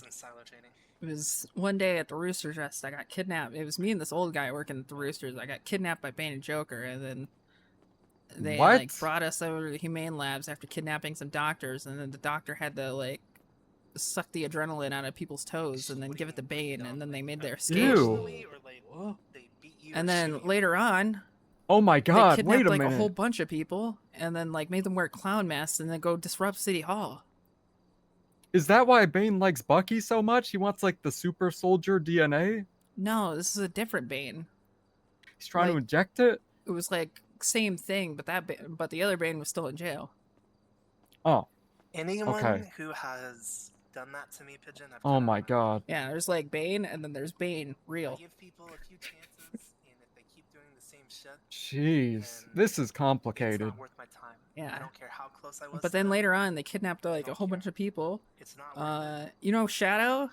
It was one day at the Rooster's Rest. I got kidnapped. It was me and this old guy working at the Roosters. I got kidnapped by Bane and Joker, and then they like brought us over to the Humane Labs after kidnapping some doctors, and then the doctor had to like suck the adrenaline out of people's toes and then give it to Bane, and then they made their escape. Ew. And then later on, Oh my god, they kidnapped wait a like minute. a whole bunch of people, and then like made them wear clown masks and then go disrupt City Hall. Is that why Bane likes Bucky so much? He wants like the super soldier DNA? No, this is a different Bane. He's trying to inject it? It was like same thing, but but the other Bane was still in jail. Oh. Anyone who has done that to me, Pigeon, I've Oh my god. Yeah, there's like Bane, and then there's Bane real. give people a few chances, and if they keep doing the same shit, Jeez. This is complicated. it's not worth my time. Yeah. I don't care how close I was. But then later on, they kidnapped like a whole bunch of people. It's not You know Shadow?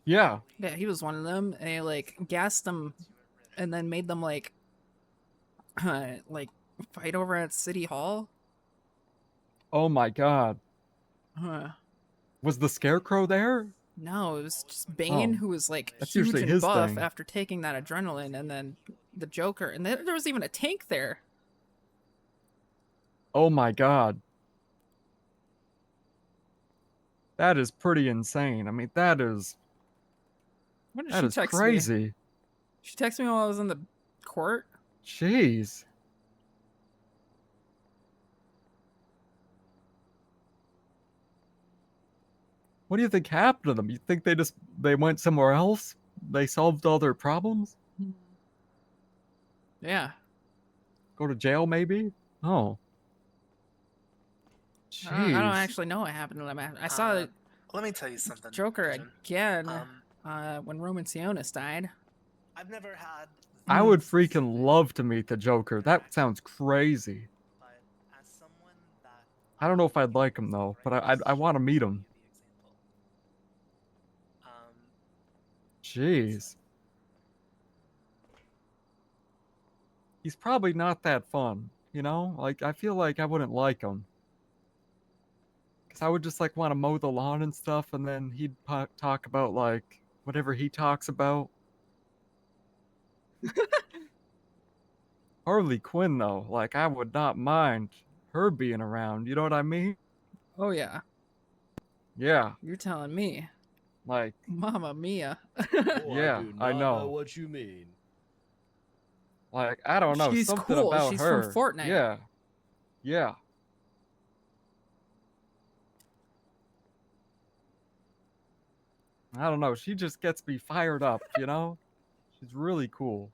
Yeah. Yeah, he was one of them. And he like gassed them, and then made them like fight over at City Hall. Oh my god. Huh. Was the Scarecrow there? No, it was just Bane, Oh. who was like That's huge usually and his buff thing. after taking that adrenaline, and then the Joker, and there was even a tank there. Oh my god. That is pretty insane. I mean, that is When did that she is text me? crazy. She texted me while I was in the court. Jeez. What do you think happened to them? You think they went somewhere else? They solved all their problems? Yeah. Go to jail maybe? Oh. I don't Jeez. actually know what happened to them. I saw the Let me tell you something. Joker Pigeon. again when Roman Sionis died. I've never had. I would freaking love to meet the Joker. That sounds crazy. I don't know if I'd like him though, but I want to meet him. Jeez. He's probably not that fun, you know? Like, I feel like I wouldn't like him. Because I would just, like, want to mow the lawn and stuff, and then he'd talk about, like, whatever he talks about. Harley Quinn, though, like, I would not mind her being around, you know what I mean? Oh yeah. Yeah. You're telling me. Like, Mamma mia. yeah, I know. what you mean. Like, I don't know, She's something cool. about She's her. from Fortnite. Yeah. Yeah. I don't know, she just gets me fired up, you know? She's really cool.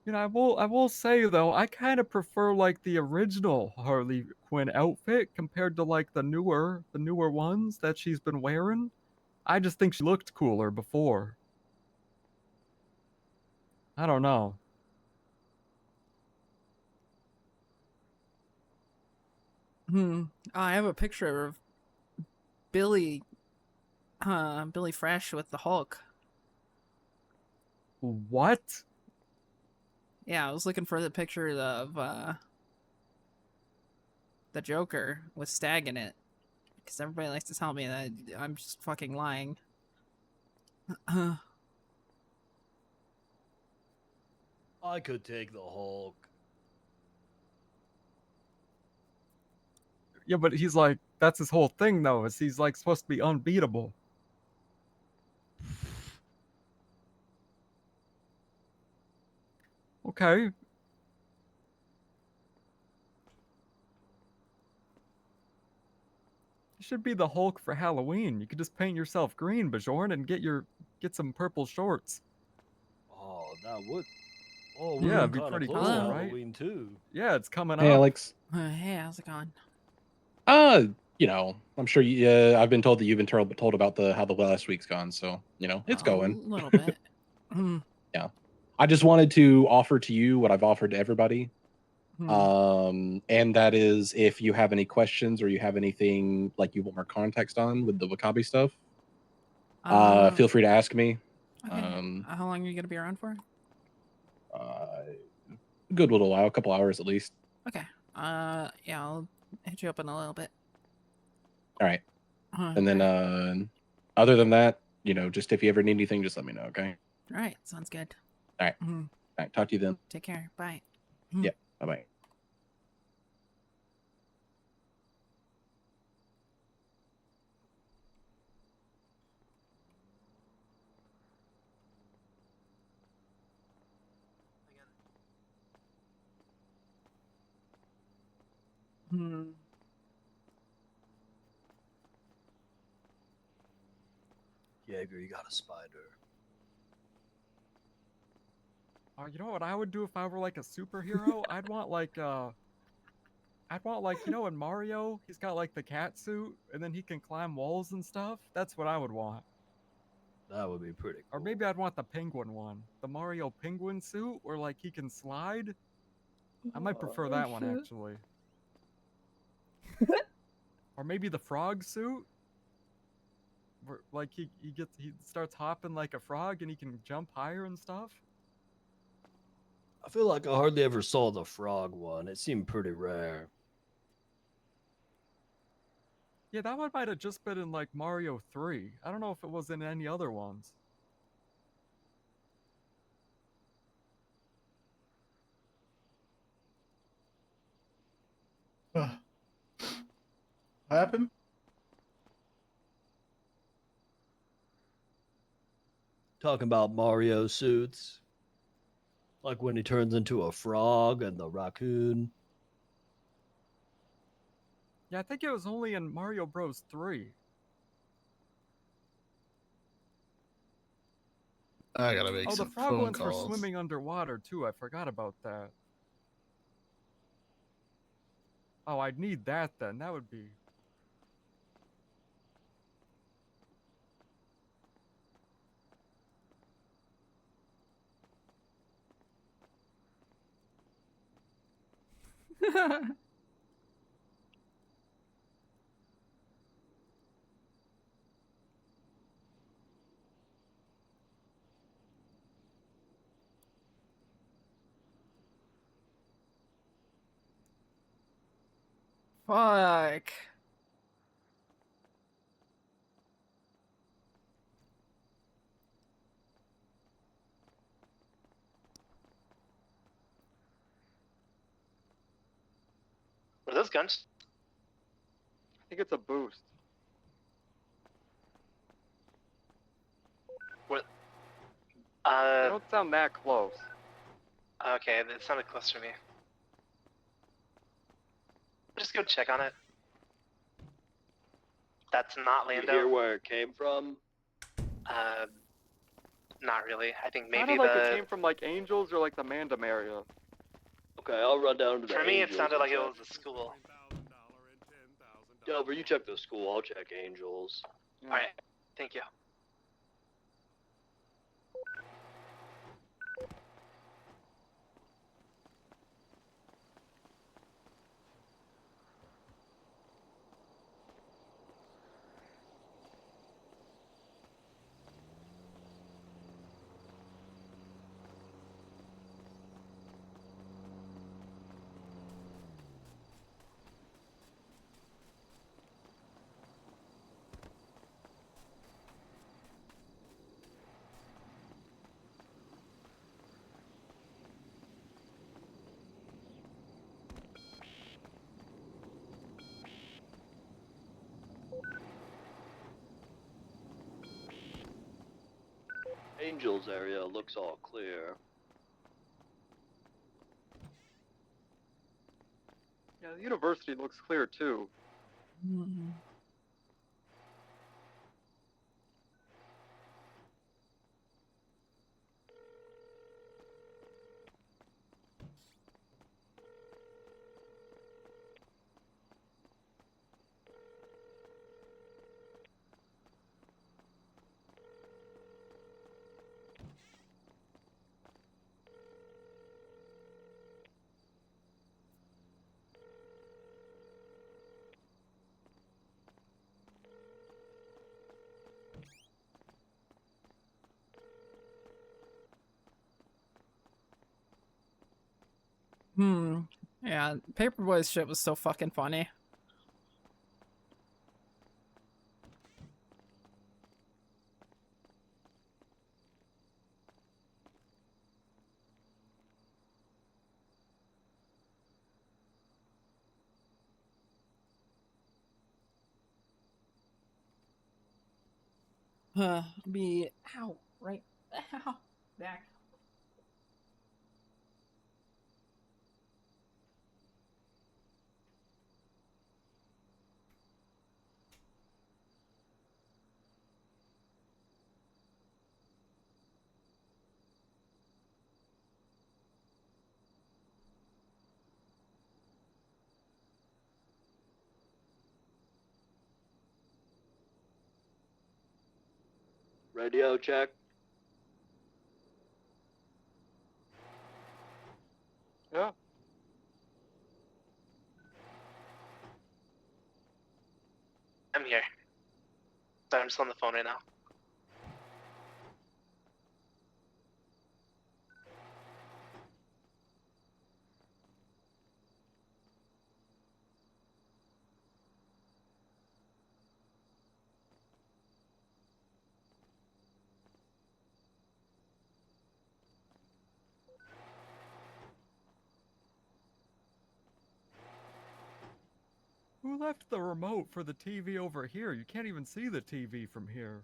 You know, I will say though, I kind of prefer like the original Harley Quinn outfit compared to like the newer ones that she's been wearing. I just think she looked cooler before. I don't know. I have a picture of Billy Fresh with the Hulk. What? Yeah, I was looking for the picture of the Joker with Stag in it, because everybody likes to tell me that I'm just fucking lying. I could take the Hulk. Yeah, but he's like, that's his whole thing though, is he's like supposed to be unbeatable. Okay. You should be the Hulk for Halloween. You could just paint yourself green, Bjorn, and get some purple shorts. Oh, that would. Oh, Yeah, it'd we're be kind of pretty close cool, to right? Halloween too. Yeah, it's coming Hey, up. Alex. Hey, how's it going? You know, I'm sure I've been told that you've been told about how the last week's gone, so you know it's going. A little bit. Yeah, I just wanted to offer to you what I've offered to everybody, Hmm. and that is if you have any questions or you have anything like you want more context on with the Wakabi stuff, feel free to ask me. Okay. How long are you gonna be around for? Good little while, a couple hours at least. Okay. Yeah, I'll hit you up in a little bit. All right. And then, other than that, you know, just if you ever need anything, just let me know. Okay. All right. Sounds good. All right. Mhm. All right. Talk to you then. Take care. Bye. Yeah. Bye bye. Jaeger, you got a spider. You know what I would do if I were like a superhero? I'd want like you know in Mario, he's got like the cat suit and then he can climb walls and stuff. That's what I would want. That would be pretty cool. Or maybe I'd want the penguin one. The Mario penguin suit where like he can slide. I might prefer that one shit. actually. Or maybe the frog suit. Like he starts hopping like a frog and he can jump higher and stuff. I feel like I hardly ever saw the frog one. It seemed pretty rare. Yeah, that one might have just been in like Mario 3. I don't know if it was in any other ones. What happened? Talking about Mario suits. Like when he turns into a frog and the raccoon. Yeah, I think it was only in Mario Bros 3. I gotta make Oh, the some frog phone one's calls. for swimming underwater too. I forgot about that. Oh, I'd need that then. That would be. Fuck. What are those guns? I think it's a boost. What? They don't sound that close. Okay, that sounded close to me. Just go check on it. That's not Lando. You hear where it came from? Not really. I think maybe Sounded like it came from like Angels or like the Mandem area. Okay, I'll run down to the For me, it Angels sounded and like it check. was a school. Delver, you check the school. I'll check Angels. Alright, thank you. Angels area looks all clear. Yeah, the university looks clear too. Yeah, Paperboy's shit was so fucking funny. Be ow, right, ow, back. Radio check. Yeah. I'm here. Sorry, I'm just on the phone right now. Who left the remote for the TV over here? You can't even see the TV from here.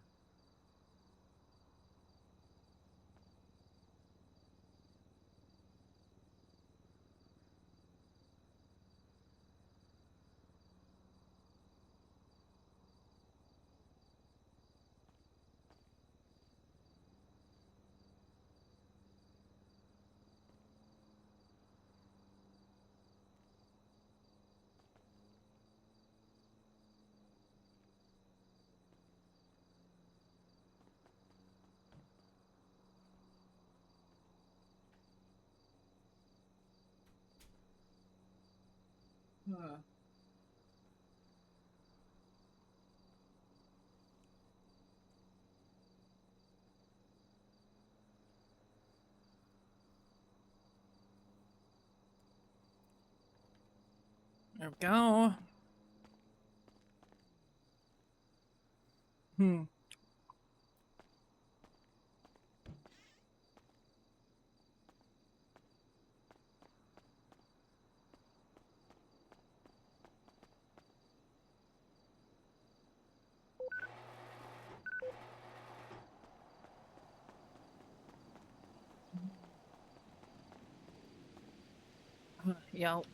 There we go. Yep.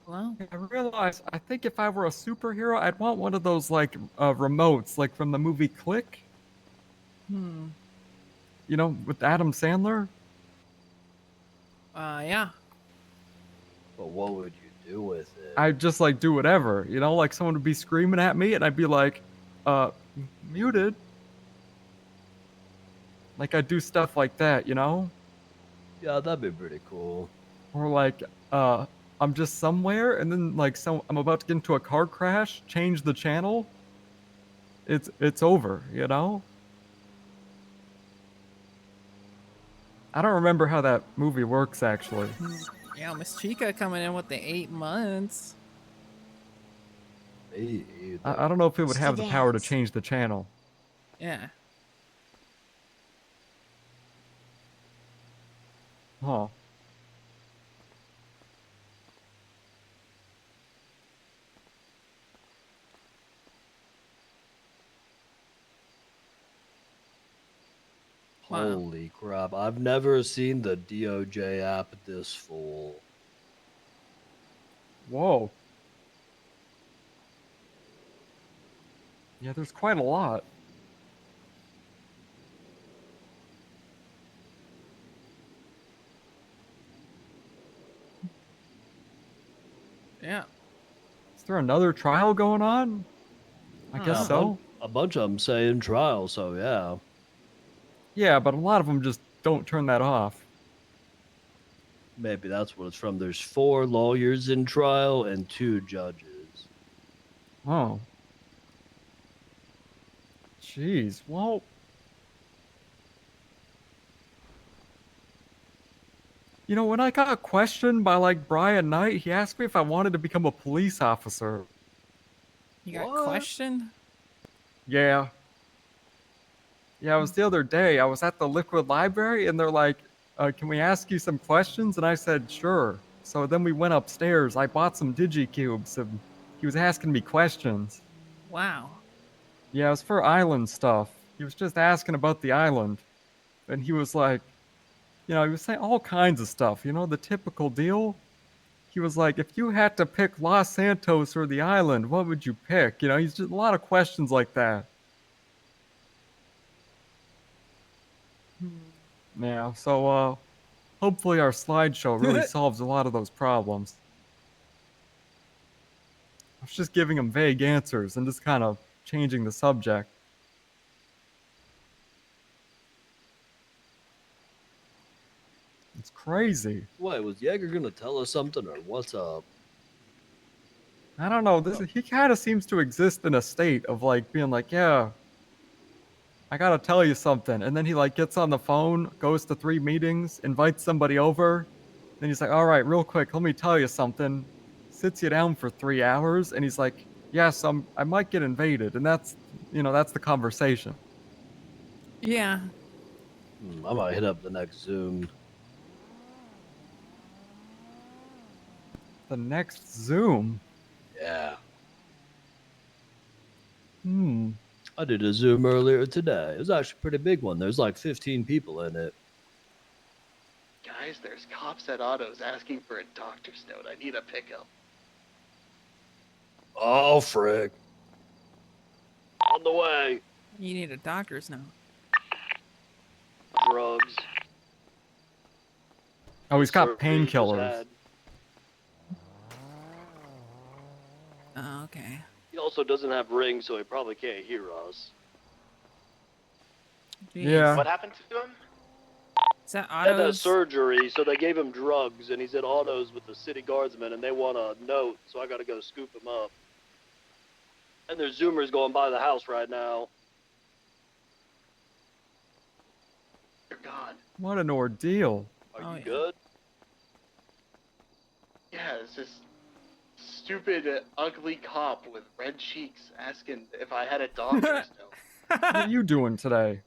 Well, I realized, I think if I were a superhero, I'd want one of those, like, remotes, like from the movie Click. Hmm. You know, with Adam Sandler. Yeah. But what would you do with it? I'd just, like, do whatever. You know, like, someone would be screaming at me, and I'd be like, muted. Like, I'd do stuff like that, you know? Yeah, that'd be pretty cool. Or, like, I'm just somewhere, and then, like, I'm about to get into a car crash, change the channel. It's over, you know? I don't remember how that movie works, actually. Yeah, Miss Chica coming in with the 8 months. I don't know if it would have the power to change the channel. Yeah. Huh. Wow. Holy crap. I've never seen the DOJ app this full. Whoa. Yeah, there's quite a lot. Yeah. Is there another trial going on? I guess so. A bunch of them say in trial, so yeah. Yeah, but a lot of them just don't turn that off. Maybe that's what it's from. There's 4 lawyers in trial and 2 judges. Oh. Jeez, well. You know, when I got questioned by, like, Brian Knight, he asked me if I wanted to become a police officer. You got questioned? Yeah. Yeah, it was the other day. I was at the Liquid Library, and they're like, can we ask you some questions? And I said, sure. So then we went upstairs. I bought some digicubes, and he was asking me questions. Wow. Yeah, it was for island stuff. He was just asking about the island. And he was like, you know, he was saying all kinds of stuff, you know, the typical deal. He was like, if you had to pick Los Santos or the island, what would you pick? You know, he's just a lot of questions like that. Yeah, so hopefully our slideshow really solves a lot of those problems. I was just giving him vague answers and just kind of changing the subject. It's crazy. Wait, was Jaeger gonna tell us something or what's up? I don't know. He kind of seems to exist in a state of like being like, yeah, I gotta tell you something, and then he like gets on the phone, goes to 3 meetings, invites somebody over, then he's like, all right, real quick, let me tell you something. Sits you down for 3 hours, and he's like, yes, I might get invaded, and that's the conversation. Yeah. I might hit up the next Zoom. The next Zoom. Yeah. I did a Zoom earlier today. It was actually a pretty big one. There's like 15 people in it. Guys, there's cops at autos asking for a doctor's note. I need a pickup. Oh, frick. On the way. You need a doctor's note. Drugs. Oh, he's got Surgery just painkillers. had. Oh, okay. He also doesn't have rings, so he probably can't hear us. Jeez. Yeah. What happened to him? Is that He had that autos? surgery, so they gave him drugs, and he's at autos with the city guardsmen, and they want a note, so I gotta go scoop him up. And there's Zoomers going by the house right now. Dear God. What an ordeal. Are you good? Yeah, it's this stupid, ugly cop with red cheeks asking if I had a doctor's note. What are you doing today?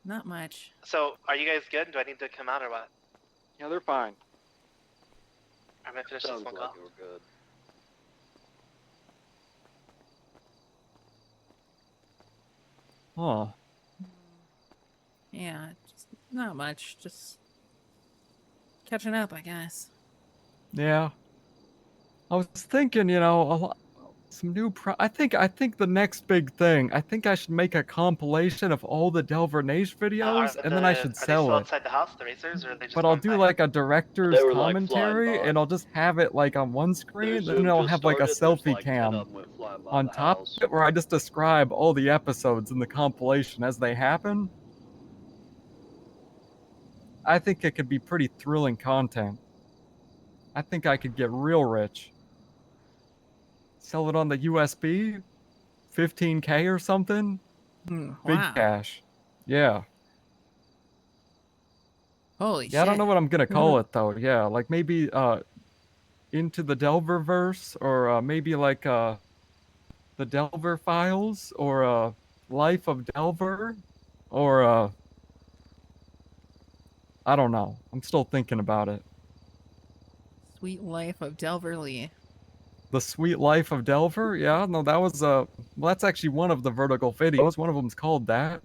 Not much. So, are you guys good? Do I need to come out or what? Yeah, they're fine. I'm gonna finish this Sounds one like call. you were good. Huh. Yeah, just not much. Just catching up, I guess. Yeah. I was thinking, some new I think the next big thing, I think I should make a compilation of all the Delver Nage videos, and then I should Are they sell still it. outside the house, the racers, or are they just But I'll gone do by? like a director's They were, like, commentary, flying by. and I'll just have it like on one Their screen, Zoom then I'll just have like a started, there's selfie like 10 cam of them went flying by on the top house. of it, where I just describe all the episodes in the compilation as they happen. I think it could be pretty thrilling content. I think I could get real rich. Sell it on the USB, 15K or something. Big Wow. cash. Yeah. Holy Yeah, I don't shit. know what I'm gonna call it though. Yeah, like maybe Into the Delver verse, or maybe like the Delver Files, or Life of Delver, or I don't know. I'm still thinking about it. Sweet Life of Delver Lee. The Sweet Life of Delver? Yeah, no, that was well, that's actually one of the Vertical videos. One of them's called that.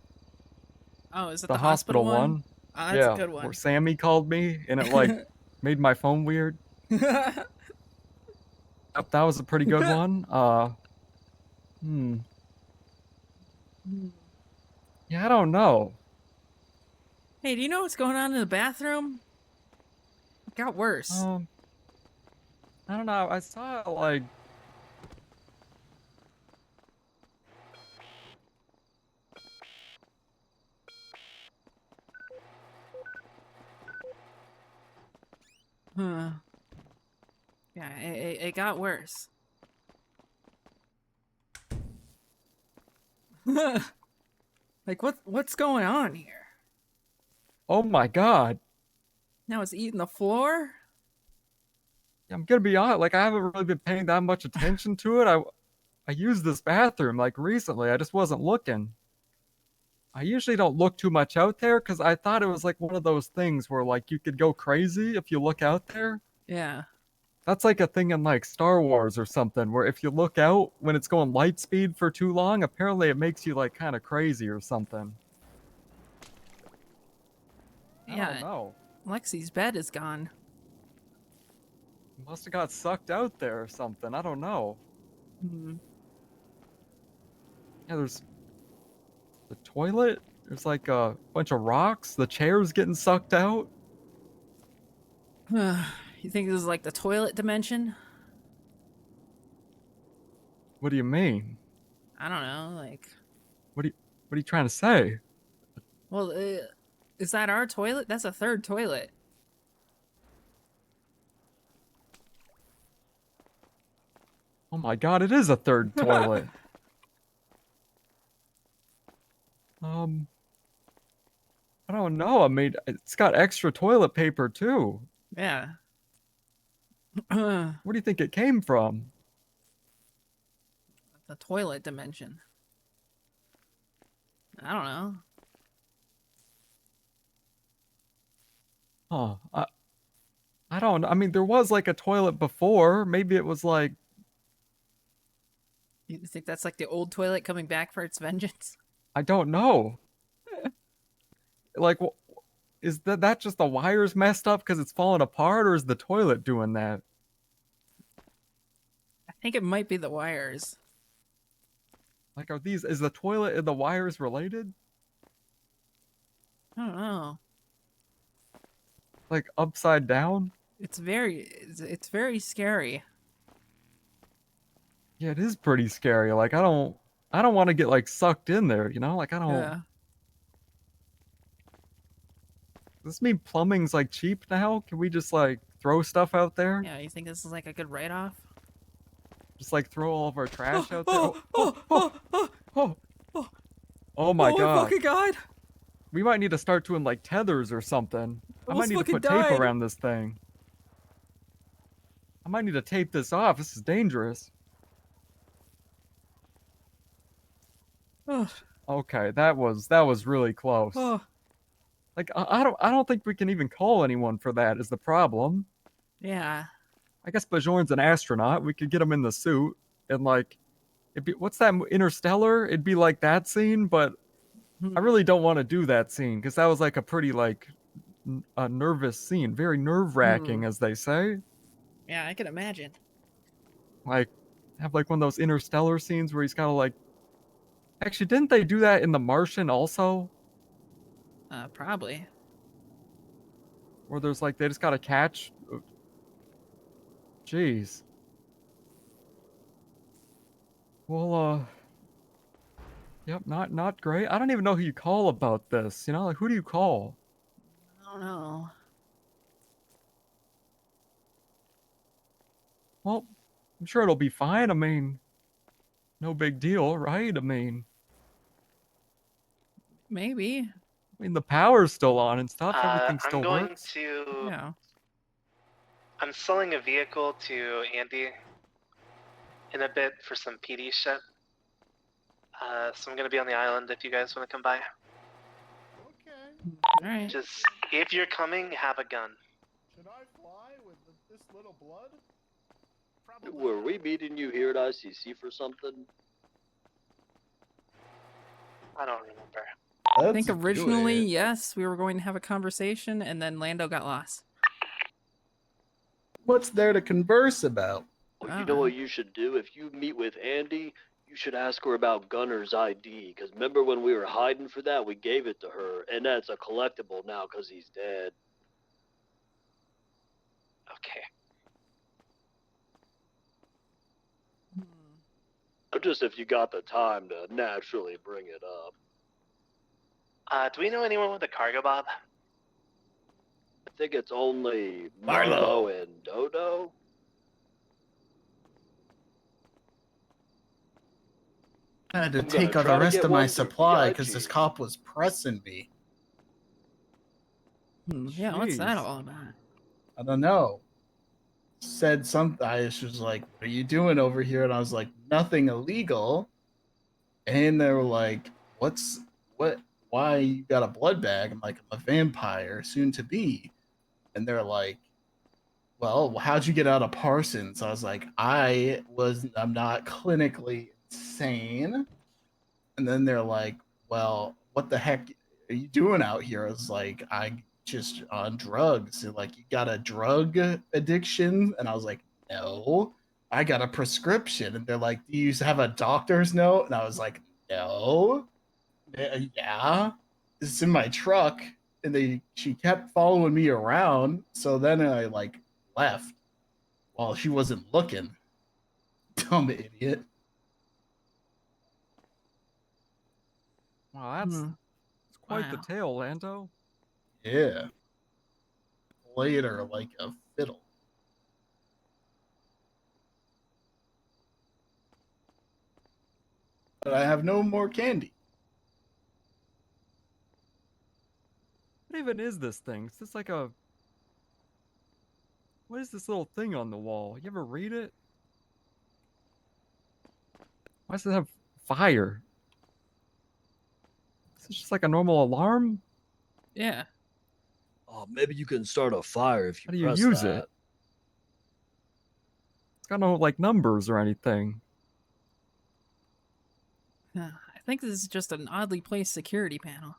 Oh, is it The the hospital one? one? Oh, that's Yeah, a good where one. Sammy called me and it like made my phone weird. Yep, that was a pretty good one. Yeah, I don't know. Hey, do you know what's going on in the bathroom? It got worse. I don't know. I saw like Huh. Yeah, it got worse. Like what's going on here? oh my god. Now it's eating the floor? I'm gonna be honest, like I haven't really been paying that much attention to it. I used this bathroom like recently. I just wasn't looking. I usually don't look too much out there because I thought it was like one of those things where like you could go crazy if you look out there. Yeah. That's like a thing in like Star Wars or something where if you look out when it's going light speed for too long, apparently it makes you like kind of crazy or something. Yeah. I don't know. Lexi's bed is gone. Must have got sucked out there or something. I don't know. Yeah, there's the toilet. There's like a bunch of rocks. The chair's getting sucked out. You think this is like the toilet dimension? What do you mean? I don't know, like... What are you trying to say? Well, is that our toilet? That's a third toilet. Oh my god, it is a third toilet. I don't know. I mean, it's got extra toilet paper too. Yeah. Where do you think it came from? The toilet dimension. I don't know. Huh. I don't. I mean, there was like a toilet before. Maybe it was like. You think that's like the old toilet coming back for its vengeance? I don't know. Like, is that just the wires messed up because it's falling apart, or is the toilet doing that? I think it might be the wires. Like, is the toilet and the wires related? I don't know. Like upside down? It's very scary. Yeah, it is pretty scary. Like, I don't want to get like sucked in there, you know? Like, I don't. Yeah. Does this mean plumbing's like cheap now? Can we just like throw stuff out there? Yeah, you think this is like a good write-off? Just like throw all of our trash out there? Oh my god. fucking god! We might need to start doing like tethers or something. I might Almost need to fucking put died. tape around this thing. I might need to tape this off. This is dangerous. Okay, that was really close. Like I don't think we can even call anyone for that is the problem. Yeah. I guess Bajorn's an astronaut. We could get him in the suit and like it'd be what's that Interstellar? It'd be like that scene, but I really don't want to do that scene because that was like a pretty like a nervous scene, very nerve-wracking as they say. Yeah, I can imagine. Like have like one of those Interstellar scenes where he's got to like actually didn't they do that in The Martian also? Probably. Where there's like they just gotta catch. Jeez. Well, yep, not great. I don't even know who you call about this. You know, like who do you call? I don't know. Well, I'm sure it'll be fine. I mean, no big deal, right? I mean, Maybe. the power's still on and stuff. Everything still I'm going works. to. Yeah. I'm selling a vehicle to Andy in a bit for some PD shit. So I'm gonna be on the island if you guys want to come by. Alright. Just if you're coming, have a gun. Should I fly with this little blood? Were we meeting you here at ICC for something? I don't remember. I think originally, yes, we were going to have a conversation, and then Lando got lost. What's there to converse about? Well, you know what you should do? If you meet with Andy, you should ask her about Gunner's ID. Because remember when we were hiding for that, we gave it to her. And that's a collectible now because he's dead. Okay. Just if you got the time to naturally bring it up. Do we know anyone with a cargo bob? I think it's only Marlo. Marlo and Dodo. I had to I'm gonna take out try the to rest get of my one through supply because PIG. this cop was pressing me. Yeah, what's that all about? I don't know. Said something. I was like, "What are you doing over here?" And I was like, "Nothing illegal." And they were like, what? Why you got a blood bag?" I'm like, "I'm a vampire, soon to be." And they're like, "Well, how'd you get out of Parsons?" I was like, I'm not clinically insane. And then they're like, "Well, what the heck are you doing out here?" I was like, "I just on drugs." They're like, "You got a drug addiction?" And I was like, "No, I got a prescription." And they're like, "Do you have a doctor's note?" And I was like, "No." Yeah, it's in my truck. And she kept following me around. So then I like left while she wasn't looking. Dumb idiot. Wow, that's quite the tale, Lando. Yeah. Played her like a fiddle. but I have no more candy. What even is this thing? Is this like a... What is this little thing on the wall? You ever read it? Why does it have fire? Is this just like a normal alarm? Yeah. Oh, maybe you can start a fire if you How do you press use that. it? It's got no like numbers or anything. I think this is just an oddly placed security panel.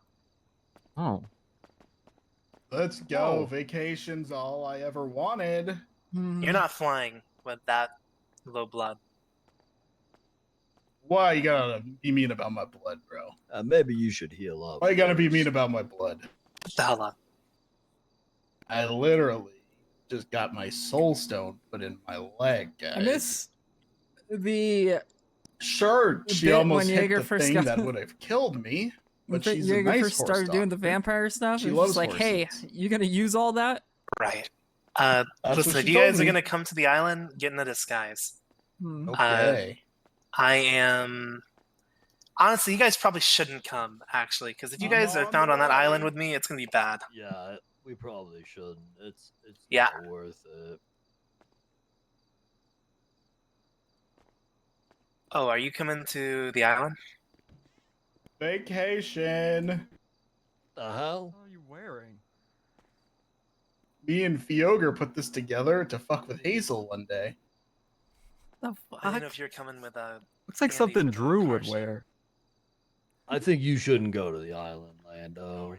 Oh. Let's go. Vacation's all I ever wanted. You're not flying with that low blood. Why you gotta be mean about my blood, bro? Maybe you should heal up. Why you gotta be first. mean about my blood? What the hell up? I literally just got my soul stone put in my leg, guys. I miss the Sure, she bit almost when hit Jaeger the first thing got that would have killed me. But when she's a Jaeger nice first horse started doing the doctor. vampire stuff. She It was loves just like, hey, horses. you gonna use all that? Right. That's Listen, what if she you guys told are me. gonna come to the island, get in a disguise. Okay. I am. Honestly, you guys probably shouldn't come, actually, because if you guys are found on that island with me, it's gonna be bad. Yeah, we probably shouldn't. It's Yeah. not worth it. Oh, are you coming to the island? Vacation. The hell? What are you wearing? Me and Fioger put this together to fuck with Hazel one day. The I don't know fuck? if you're coming with a. Looks like Andy something with a Drew car would sheet. wear. I think you shouldn't go to the island, Lando.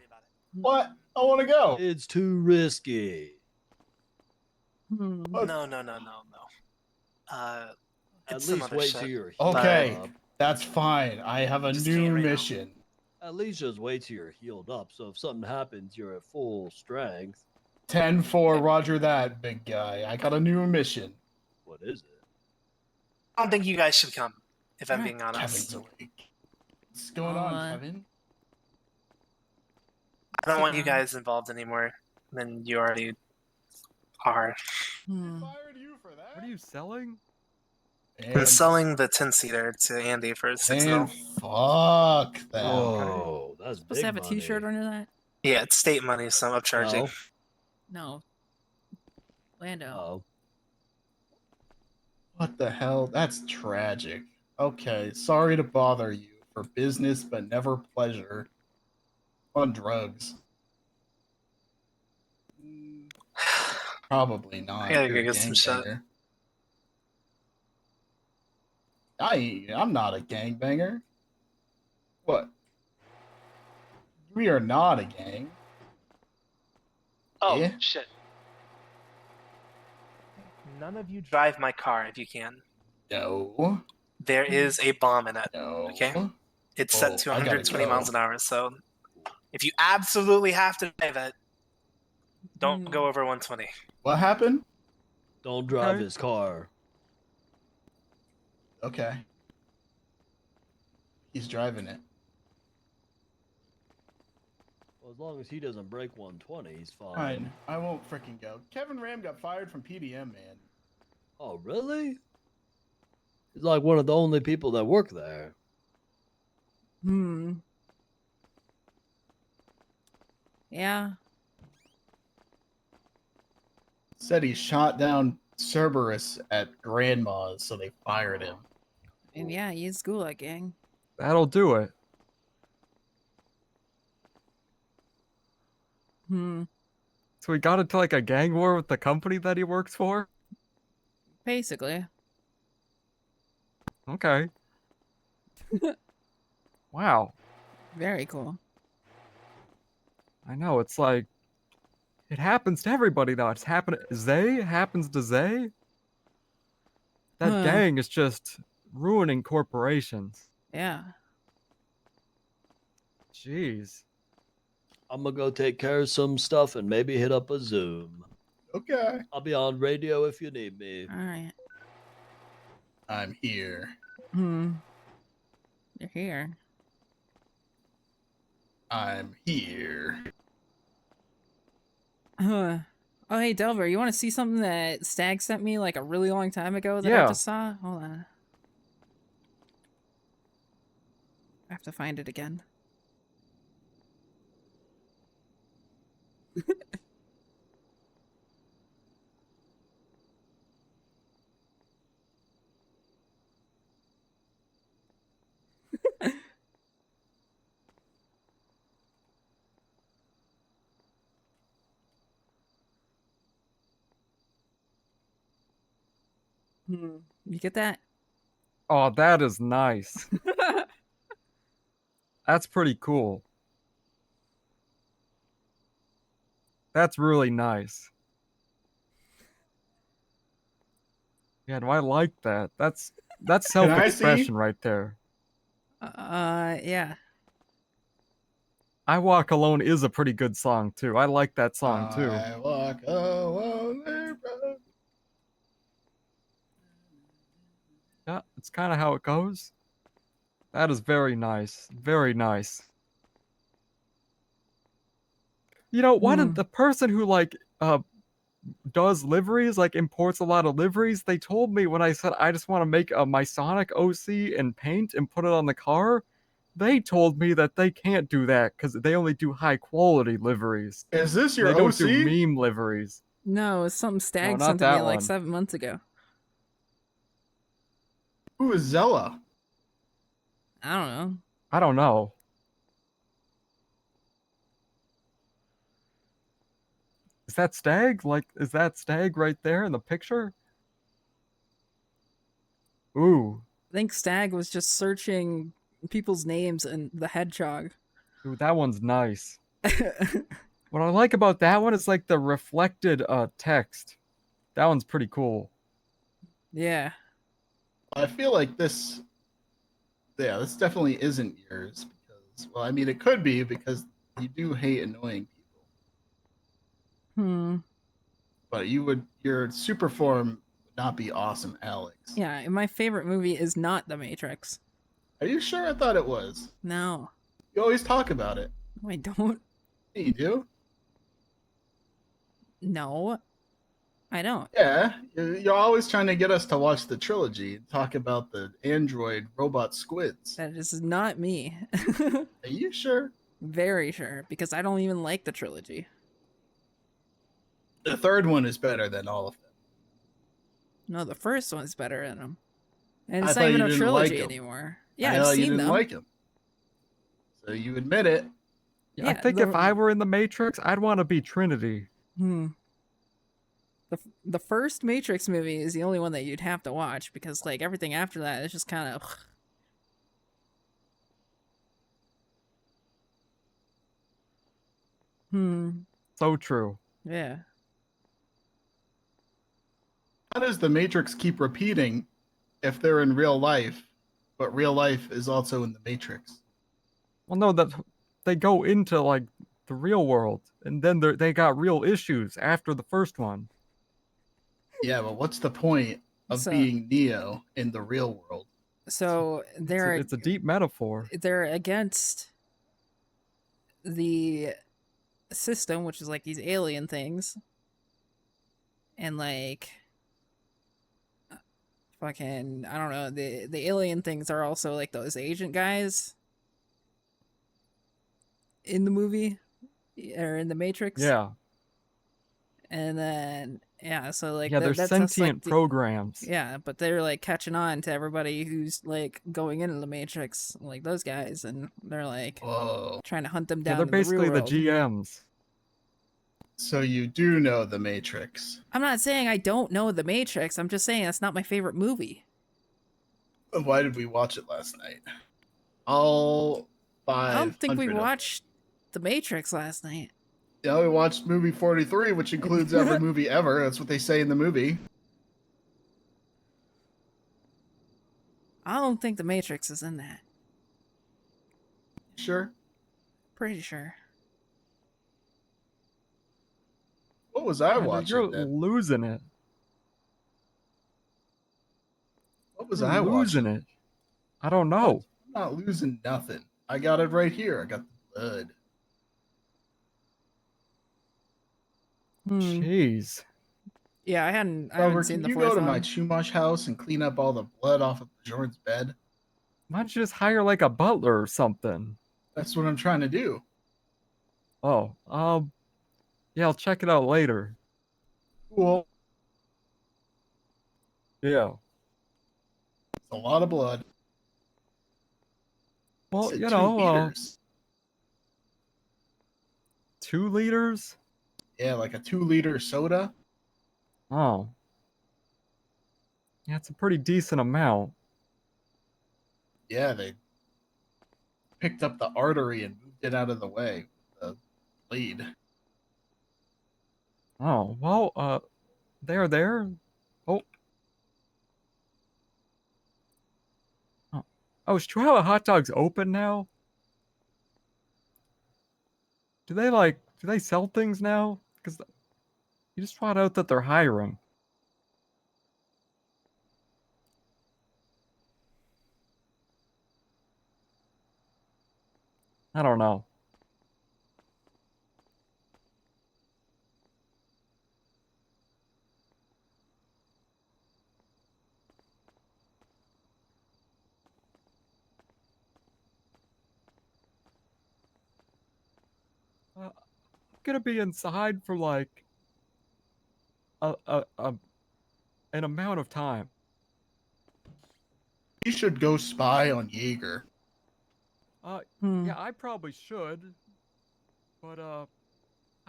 What? I want to go. It's too risky. What? No. At It's some least other wait shit. till you're healed Okay, up. that's fine. I have a Just new can't right now. mission. At least just wait till you're healed up. So if something happens, you're at full strength. 10-4, roger that, big guy. I got a new mission. What is it? I don't think you guys should come, if I'm Alright, being honest. Kevin's awake. What's going on, Kevin? I don't want you guys involved anymore than you already are. What are you selling? I'm selling the 10-seater to Andy for 6 And mil. fuck that. Whoa, that's Supposed to have a big money. T-shirt under that? Yeah, it's state money, so I'm upcharging. No. No. Lando. Oh. What the hell? That's tragic. Okay, sorry to bother you. For business, but never pleasure. On drugs. Probably not. I gotta You're go a get some shit. gangbanger. I'm not a gangbanger. What? We are not a gang. Oh, Yeah? shit. None of you drive my car if you can. No. There is a bomb in it. No. Okay? It's set to I gotta 120 go. miles an hour, so if you absolutely have to drive it, don't go over 120. What happened? Don't drive his car. Okay. He's driving it. Well, as long as he doesn't break 120, he's fine. Fine. I won't freaking go. Kevin Ram got fired from PDM, man. Oh, really? He's like one of the only people that work there. Yeah. Said he shot down Cerberus at Grandma's, so they fired him. And yeah, he is Gulag gang. That'll do it. So he got into like a gang war with the company that he works for? Basically. Okay. Wow. Very cool. I know, it's like it happens to everybody though. It's happened happens to Zay. That Huh. gang is just ruining corporations. Yeah. Jeez. I'm gonna go take care of some stuff and maybe hit up a Zoom. Okay. I'll be on radio if you need me. Alright. I'm here. You're here. I'm here. Oh, hey, Delver, you want to see something that Stag sent me like a really long time ago that I Yeah. just saw? Hold on. have to find it again. You get that? Oh, that is nice. That's pretty cool. That's really nice. Yeah, do I like that? That's Can I see? self-expression right there. Yeah. I Walk Alone is a pretty good song too. I like that song too. I walk alone. Yeah, it's kind of how it goes. That is very nice. Very nice. You know, why didn't the person who like does liveries, like imports a lot of liveries, they told me when I said I just want to make a my Sonic OC and paint and put it on the car, they told me that they can't do that because they only do high quality liveries. Is this your They don't OC? do meme liveries. No, it's something Stag not sent to me that like one. 7 months ago. Who is Zella? I don't know. I don't know. Is that Stag? Like, is that Stag right there in the picture? Ooh. I think Stag was just searching people's names and the hedgehog. Ooh, that one's nice. What I like about that one is like the reflected text. That one's pretty cool. Yeah. I feel like this. Yeah, this definitely isn't yours because, well, I mean, it could be because you do hate annoying people. But your super form would not be awesome, Alex. Yeah, and my favorite movie is not The Matrix. Are you sure? I thought it was. No. You always talk about it. No, I don't. Yeah, you do? No. I don't. Yeah, you're always trying to get us to watch the trilogy and talk about the android robot squids. That is not me. Are you sure? Very sure, because I don't even like the trilogy. The third one is better than all of them. No, the first one's better than them. And I it's not thought even you a didn't trilogy like 'em. anymore. I Yeah, I've thought you seen didn't them. like him. So you admit it. Yeah, I think if I were in the Matrix, I'd want to be Trinity. The first Matrix movie is the only one that you'd have to watch because like everything after that is just kind of So true. Yeah. How does the Matrix keep repeating if they're in real life, but real life is also in the Matrix? Well, no, that they go into like the real world, and then they got real issues after the first one. Yeah, but what's the point of being Neo in the real world? So It's a deep metaphor. They're against the system, which is like these alien things, and like fucking I don't know, the alien things are also like those agent guys in the movie or in the Matrix. Yeah. And then yeah, so like Yeah, they're that's just, sentient like, programs. Yeah, but they're like catching on to everybody who's like going into the Matrix, like those guys, and they're like trying to hunt them down. Yeah, they're basically in the the real world. GMs. So you do know the Matrix. I'm not saying I don't know the Matrix. I'm just saying that's not my favorite movie. Why did we watch it last night? All 500 I don't think we of them. watched the Matrix last night. Yeah, we watched movie 43, which includes every movie ever. That's what they say in the movie. I don't think the Matrix is in that. Sure. Pretty sure. What was I Yeah, watching you're then? losing it. What was You're I losing watching? it. I don't know. I'm not losing nothing. I got it right here. I got the blood. Jeez. Yeah, I haven't Robert, seen can the you fourth go to one. my Chumash house and clean up all the blood off of Bjorn's bed? Why don't you just hire like a butler or something? That's what I'm trying to do. Oh, yeah, I'll check it out later. Cool. Yeah. It's a lot of blood. Well, Said you 2 know, liters. 2 liters? Yeah, like a 2-liter soda. Oh. Yeah, it's a pretty decent amount. Yeah, they picked up the artery and moved it out of the way. The bleed. Oh, well, there. Oh. Oh, is Chihuahua Hot Dogs open now? Do they sell things now? Because you just found out that they're hiring. I don't know. I'm gonna be inside for like an amount of time. You should go spy on Jaeger. Yeah, I probably should. But I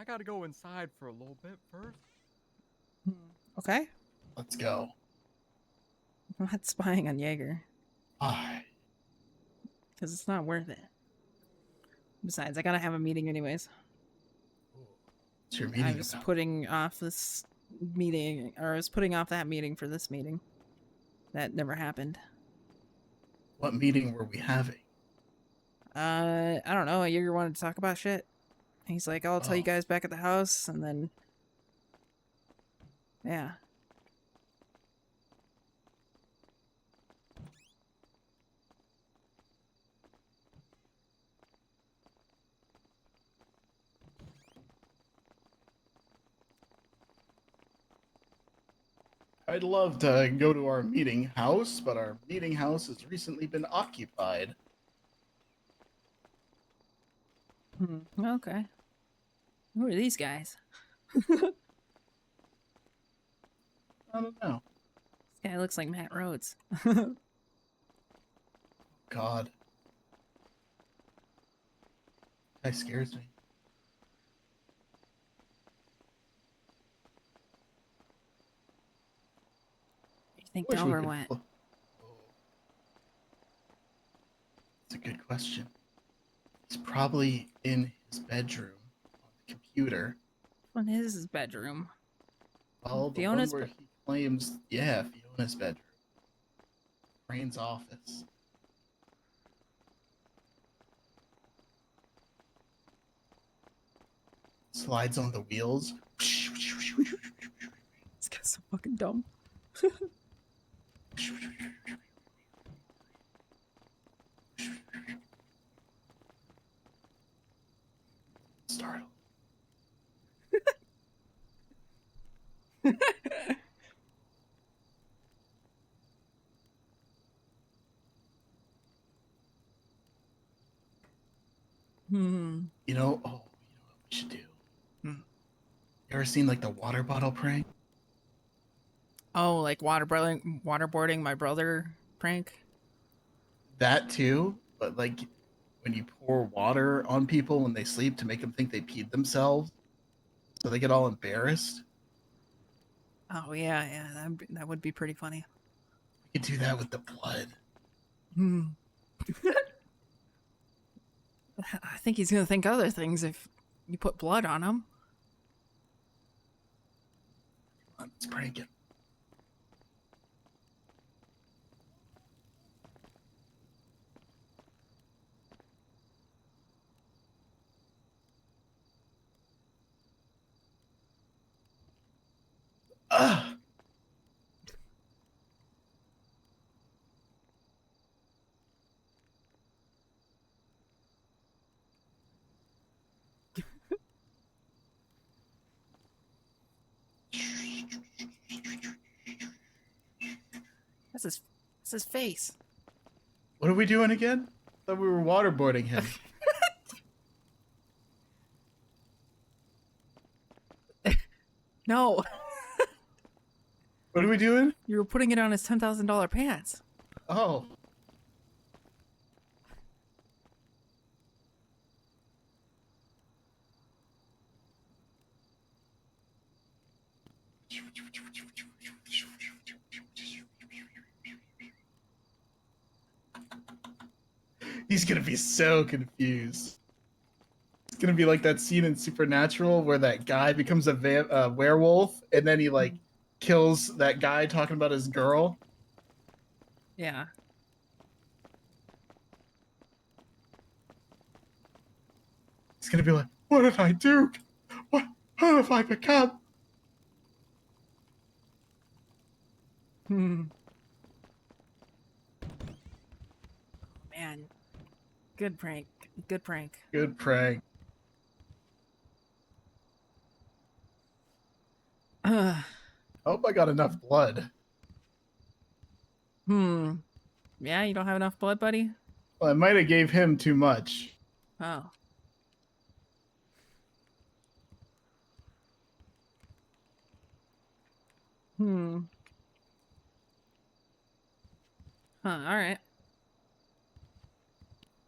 gotta go inside for a little bit first. Okay. Let's go. I'm not spying on Jaeger. Why? Because it's not worth it. Besides, I gotta have a meeting anyways. What's your meeting I was about? putting off this meeting, or I was putting off that meeting for this meeting. That never happened. What meeting were we having? I don't know. Jaeger wanted to talk about shit. He's like, I'll tell you guys back at the house, and then... Yeah. I'd love to go to our meeting house, but our meeting house has recently been occupied. Okay. Who are these guys? I don't know. This guy looks like Matt Rhodes. God. That scares me. You think Wish we Delver could went? That's a good question. He's probably in his bedroom on the computer. What is his bedroom? Well, the Fiona's one where he claims, yeah, Fiona's bedroom. Rain's office. Slides on the wheels. This guy's so fucking dumb. Startled. You know what we should do? You ever seen like the water bottle prank? Oh, like waterboarding my brother prank? That too, but like when you pour water on people when they sleep to make them think they peed themselves, so they get all embarrassed. Oh yeah, that would be pretty funny. We could do that with the blood. I think he's gonna think other things if you put blood on him. Come on, let's prank him. Ah! That's his face. What are we doing again? I thought we were waterboarding him. No. What are we doing? You were putting it on his $10,000 pants. Oh. He's gonna be so confused. It's gonna be like that scene in Supernatural where that guy becomes a werewolf and then he like kills that guy talking about his girl. Yeah. He's gonna be like, "What did I do? What have I become?" Man. Good prank. Good prank. Good prank. I hope I got enough blood. Yeah, you don't have enough blood, buddy? Well, I might have gave him too much. Oh. Huh, alright.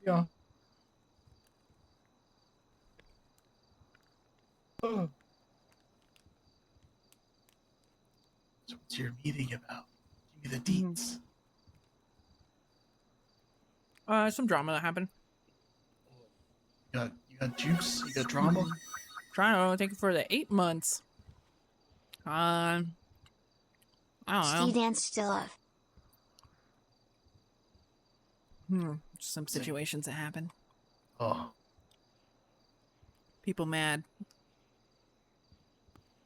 Yeah. Oh. So what's your meeting about? Give me the deets. Some drama that happened. You got juice? You got drama? Trying to take it for the 8 months. I don't know. Students still have. Just some situations that happen. Oh. People mad.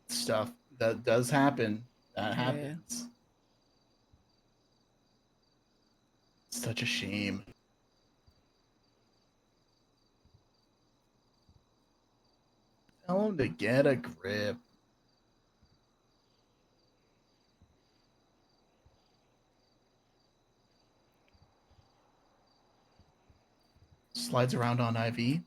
Stuff that does happen. That Yeah. happens. Such a shame. Tell him to get a grip. Slides around on IV.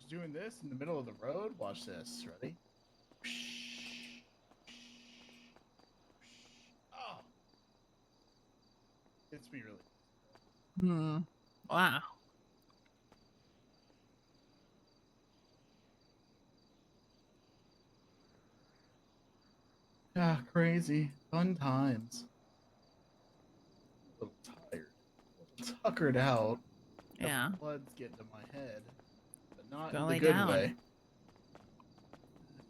Doing this in the middle of the road. Watch this. Ready? Oh. It's me really. Wow. Ah, crazy. Fun times. A little tired. A little tuckered out. Yeah. The blood's getting to my head. But not Go in the lay good down. way.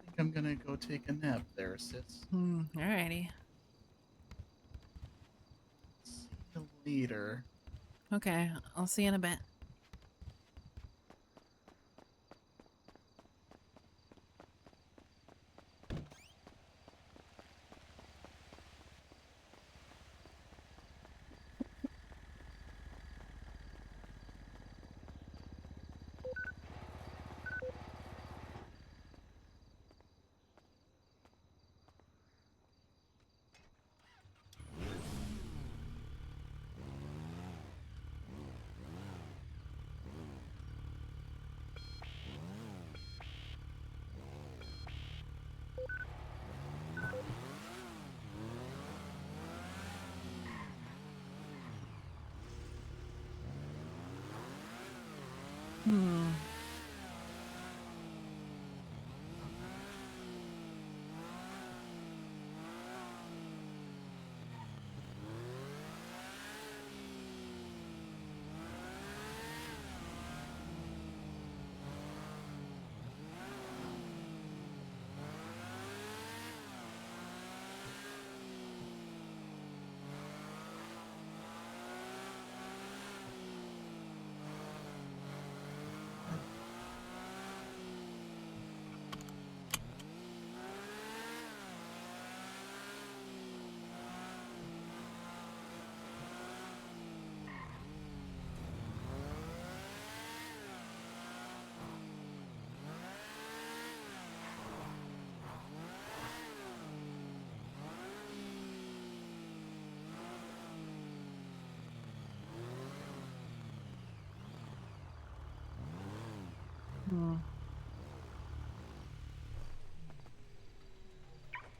I think I'm gonna go take a nap there, sis. Alrighty. See you later. Okay, I'll see you in a bit.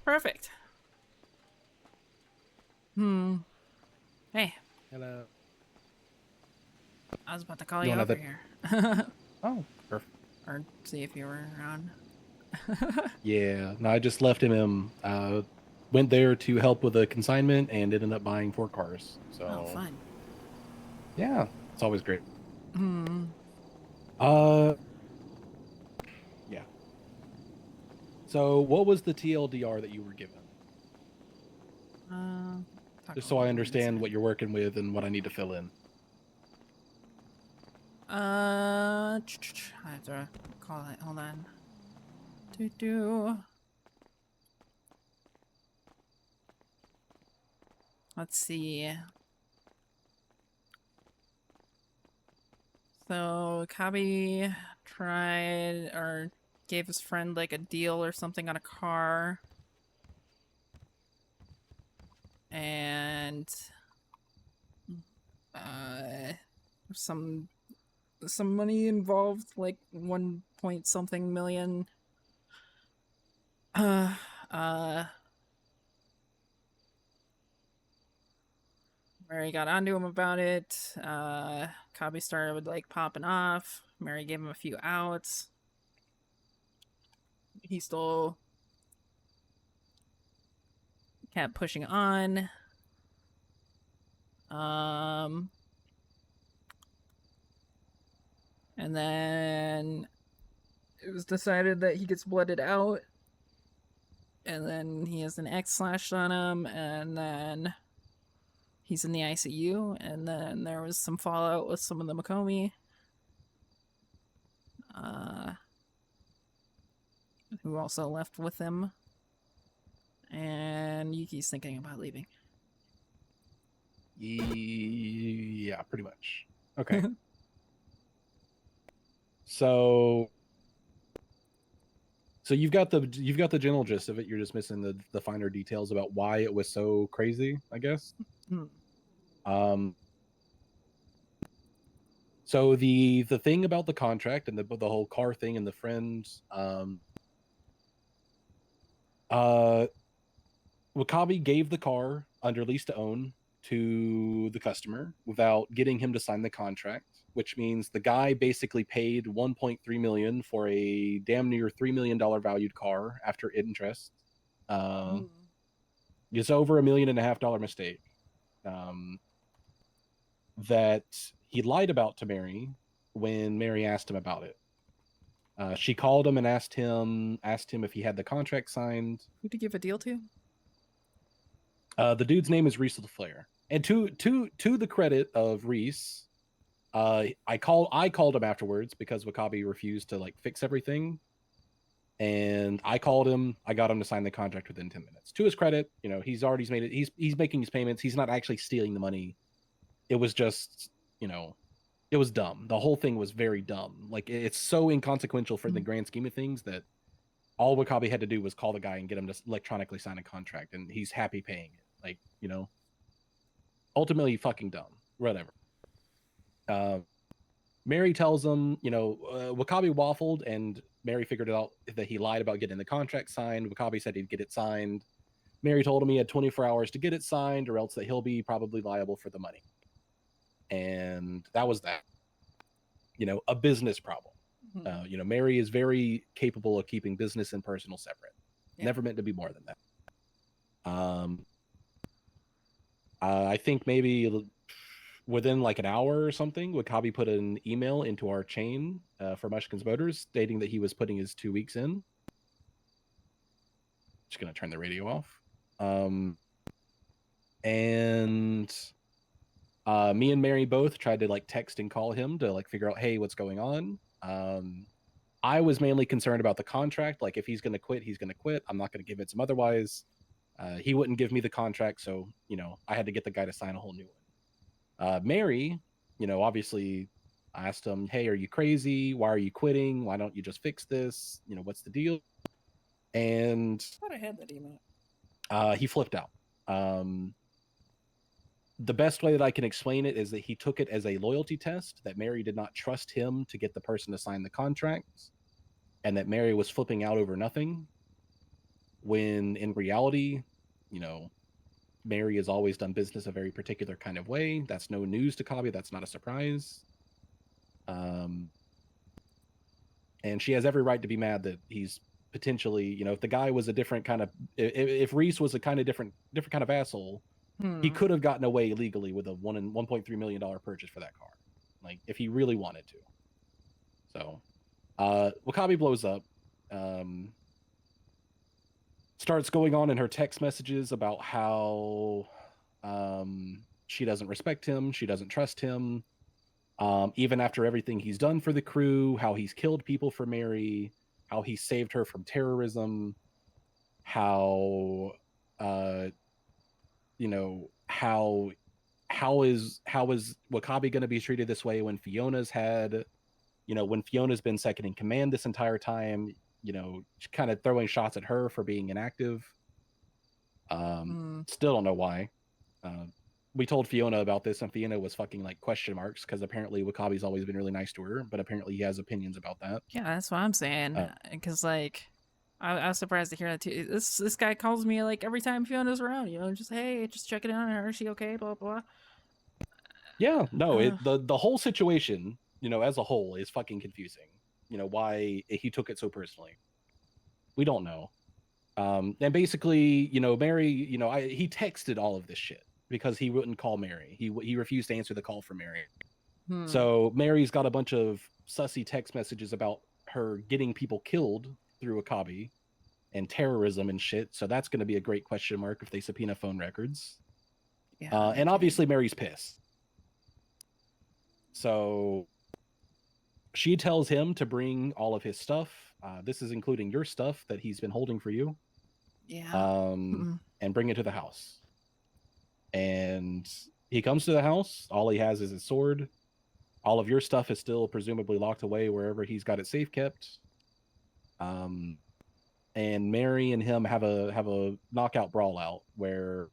Perfect. Hey, Hello. I was about to call You you want over another- here. Oh, perfect. Or see if you were around. Yeah, no, I just left him. Went there to help with a consignment and ended up buying 4 cars. So, Oh, fun. yeah, it's always great. Hmm. Yeah. So, what was the TLDR that you were given? Just so I understand what you're working with and what I need to fill in. I have to call it. Hold on. Let's see. So Kabi tried or gave his friend like a deal or something on a car. And some money involved, like 1 point something million. Mary got onto him about it. Kabi started like popping off. Mary gave him a few outs. He still kept pushing on. And then it was decided that he gets blooded out. And then he has an X slashed on him, and then he's in the ICU, and then there was some fallout with some of the Makomi. Who also left with him. And Yuki's thinking about leaving. Yeah, pretty much. Okay. So you've got the general gist of it. You're just missing the finer details about why it was so crazy, I guess. So the thing about the contract and the whole car thing and the friends, Wakabi gave the car under lease to own to the customer without getting him to sign the contract, which means the guy basically paid 1.3 million for a damn near $3 million valued car after interest. It's over $1.5 million mistake. That he lied about to Mary when Mary asked him about it. She called him and asked him if he had the contract signed. Who to give a deal to? The dude's name is Reese LaFleur. And to the credit of Reese, I called him afterwards because Wakabi refused to like fix everything. And I called him. I got him to sign the contract within 10 minutes. To his credit, he's already made it. He's making his payments. He's not actually stealing the money. It was just, it was dumb. The whole thing was very dumb. Like, it's so inconsequential for the grand scheme of things that all Wakabi had to do was call the guy and get him to electronically sign a contract, and he's happy paying it. Like, ultimately fucking dumb. Whatever. Mary tells him, Wakabi waffled, and Mary figured out that he lied about getting the contract signed. Wakabi said he'd get it signed. Mary told him he had 24 hours to get it signed, or else that he'll be probably liable for the money. And that was that. A business problem. Mary is very capable of keeping business and personal separate. Yeah. Never meant to be more than that. I think maybe within like an hour or something, Wakabi put an email into our chain for Mushkin's Motors stating that he was putting his 2 weeks in. Just gonna turn the radio off. And me and Mary both tried to like text and call him to like figure out, hey, what's going on. I was mainly concerned about the contract. Like, if he's going to quit, he's going to quit. I'm not going to convince him otherwise. He wouldn't give me the contract, so I had to get the guy to sign a whole new one. Mary, obviously asked him, hey, are you crazy? Why are you quitting? Why don't you just fix this? What's the deal? And I thought I had that email. he flipped out. the best way that I can explain it is that he took it as a loyalty test, that Mary did not trust him to get the person to sign the contract, and that Mary was flipping out over nothing, when in reality, you know, Mary has always done business a very particular kind of way. That's no news to Kabi. That's not a surprise. And she has every right to be mad that he's potentially, you know, if the guy was a different kind of, if Reese was a kind of different kind of asshole, he could have gotten away legally with a $1.3 million purchase for that car, like if he really wanted to. So, Wakabi blows up, starts going on in her text messages about how she doesn't respect him, she doesn't trust him, even after everything he's done for the crew, how he's killed people for Mary, how he saved her from terrorism, how you know, how is Wakabi going to be treated this way when Fiona's had, you know, when Fiona's been second in command this entire time, you know, kind of throwing shots at her for being inactive. Still don't know why. We told Fiona about this, and Fiona was fucking like question marks, because apparently Wakabi's always been really nice to her, but apparently he has opinions about that. Yeah, that's what I'm saying. Because like, I was surprised to hear that too. This guy calls me like every time Fiona's around, you know, just hey, just checking in on her. Is she okay? Blah blah. Yeah, no, the whole situation, you know, as a whole is fucking confusing. You know, why he took it so personally. We don't know. And basically, you know, Mary, you know, he texted all of this shit because he wouldn't call Mary. He refused to answer the call for Mary. So Mary's got a bunch of sussy text messages about her getting people killed through Wakabi and terrorism and shit. So that's going to be a great question mark if they subpoena phone records. Yeah, and obviously Mary's pissed. So she tells him to bring all of his stuff. This is including your stuff that he's been holding for you. Yeah. And bring it to the house. And he comes to the house. All he has is his sword. All of your stuff is still presumably locked away wherever he's got it safe kept. And Mary and him have a knockout brawl out where,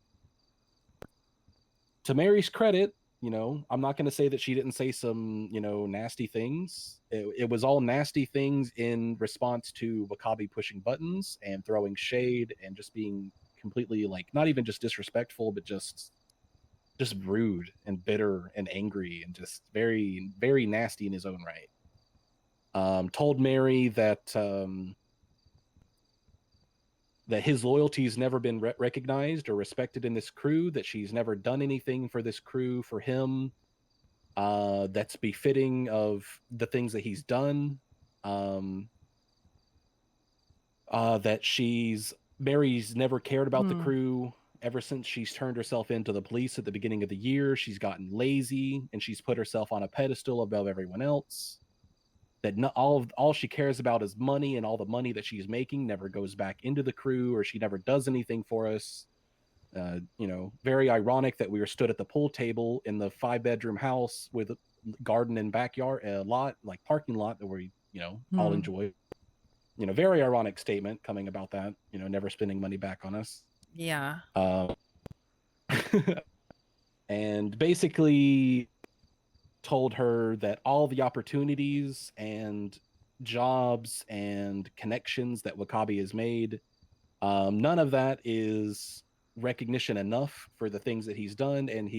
to Mary's credit, you know, I'm not going to say that she didn't say some, you know, nasty things. It was all nasty things in response to Wakabi pushing buttons and throwing shade and just being completely, like, not even just disrespectful, but just rude and bitter and angry and just very, very nasty in his own right. Told Mary that that his loyalty's never been recognized or respected in this crew, that she's never done anything for this crew, for him, that's befitting of the things that he's done. That Mary's never cared about the crew ever since she's turned herself into the police at the beginning of the year. She's gotten lazy and she's put herself on a pedestal above everyone else. That all she cares about is money, and all the money that she's making never goes back into the crew, or she never does anything for us. You know, very ironic that we were stood at the pool table in the 5-bedroom house with a garden and backyard, like parking lot that we, you know, all enjoy. You know, very ironic statement coming about that, you know, never spending money back on us. Yeah. And basically told her that all the opportunities and jobs and connections that Wakabi has made, none of that is recognition enough for the things that he's done. And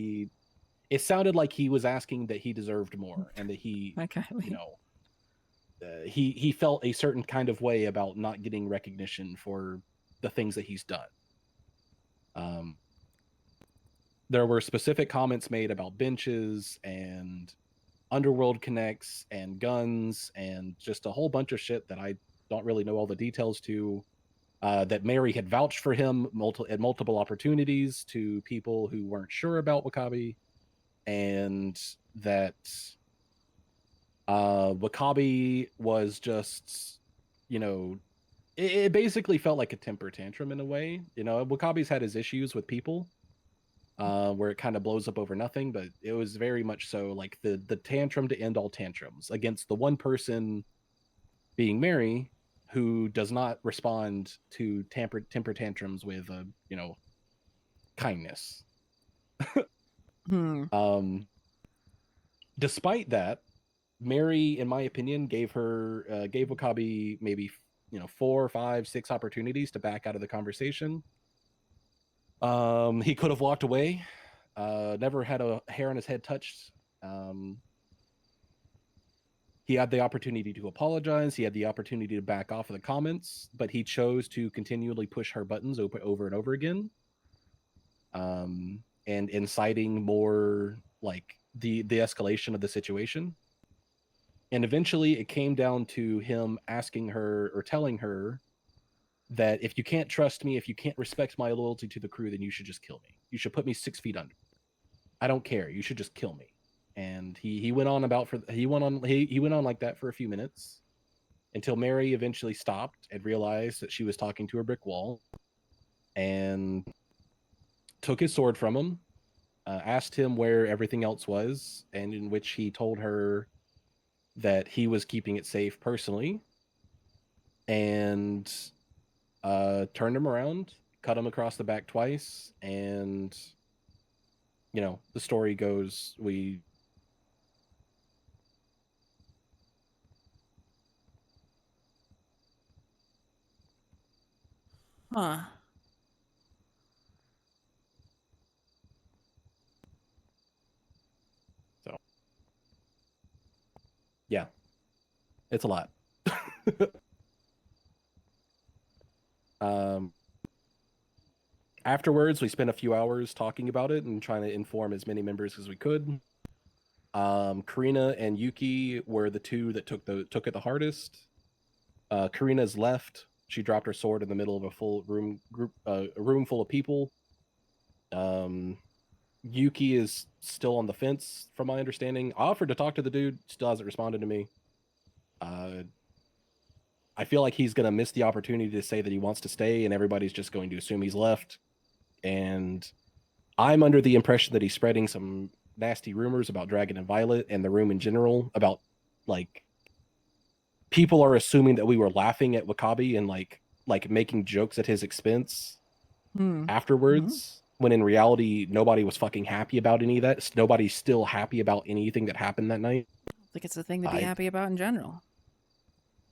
it sounded like he was asking that he deserved more, and that he, you know, he felt a certain kind of way about not getting recognition for the things that he's done. There were specific comments made about benches and underworld connects and guns and just a whole bunch of shit that I don't really know all the details to, that Mary had vouched for him at multiple opportunities to people who weren't sure about Wakabi, and that Wakabi was just, you know, it basically felt like a temper tantrum in a way. You know, Wakabi's had his issues with people, where it kind of blows up over nothing, but it was very much so like the tantrum to end all tantrums against the one person, being Mary, who does not respond to temper tantrums with you know, kindness. Despite that, Mary, in my opinion, gave Wakabi maybe 4, 5, 6 opportunities to back out of the conversation. He could have walked away. Never had a hair on his head touched. He had the opportunity to apologize. He had the opportunity to back off of the comments, but he chose to continually push her buttons over and over again, and inciting more like the escalation of the situation. And eventually, it came down to him asking her or telling her that if you can't trust me, if you can't respect my loyalty to the crew, then you should just kill me. You should put me 6 feet under. I don't care. You should just kill me. And he went on like that for a few minutes until Mary eventually stopped and realized that she was talking to a brick wall and took his sword from him, asked him where everything else was, and in which he told her that he was keeping it safe personally, and turned him around, cut him across the back twice, and the story goes Huh. So, yeah, it's a lot. Afterwards, we spent a few hours talking about it and trying to inform as many members as we could. Karina and Yuki were the two that took it the hardest. Karina's left. She dropped her sword in the middle of a room full of people. Yuki is still on the fence, from my understanding. I offered to talk to the dude, still hasn't responded to me. I feel like he's gonna miss the opportunity to say that he wants to stay, and everybody's just going to assume he's left. And I'm under the impression that he's spreading some nasty rumors about Dragon and Violet and the room in general, about like people are assuming that we were laughing at Wakabi and like making jokes at his expense afterwards, when in reality nobody was fucking happy about any of that. Nobody's still happy about anything that happened that night. I think it's a thing to be happy about in general.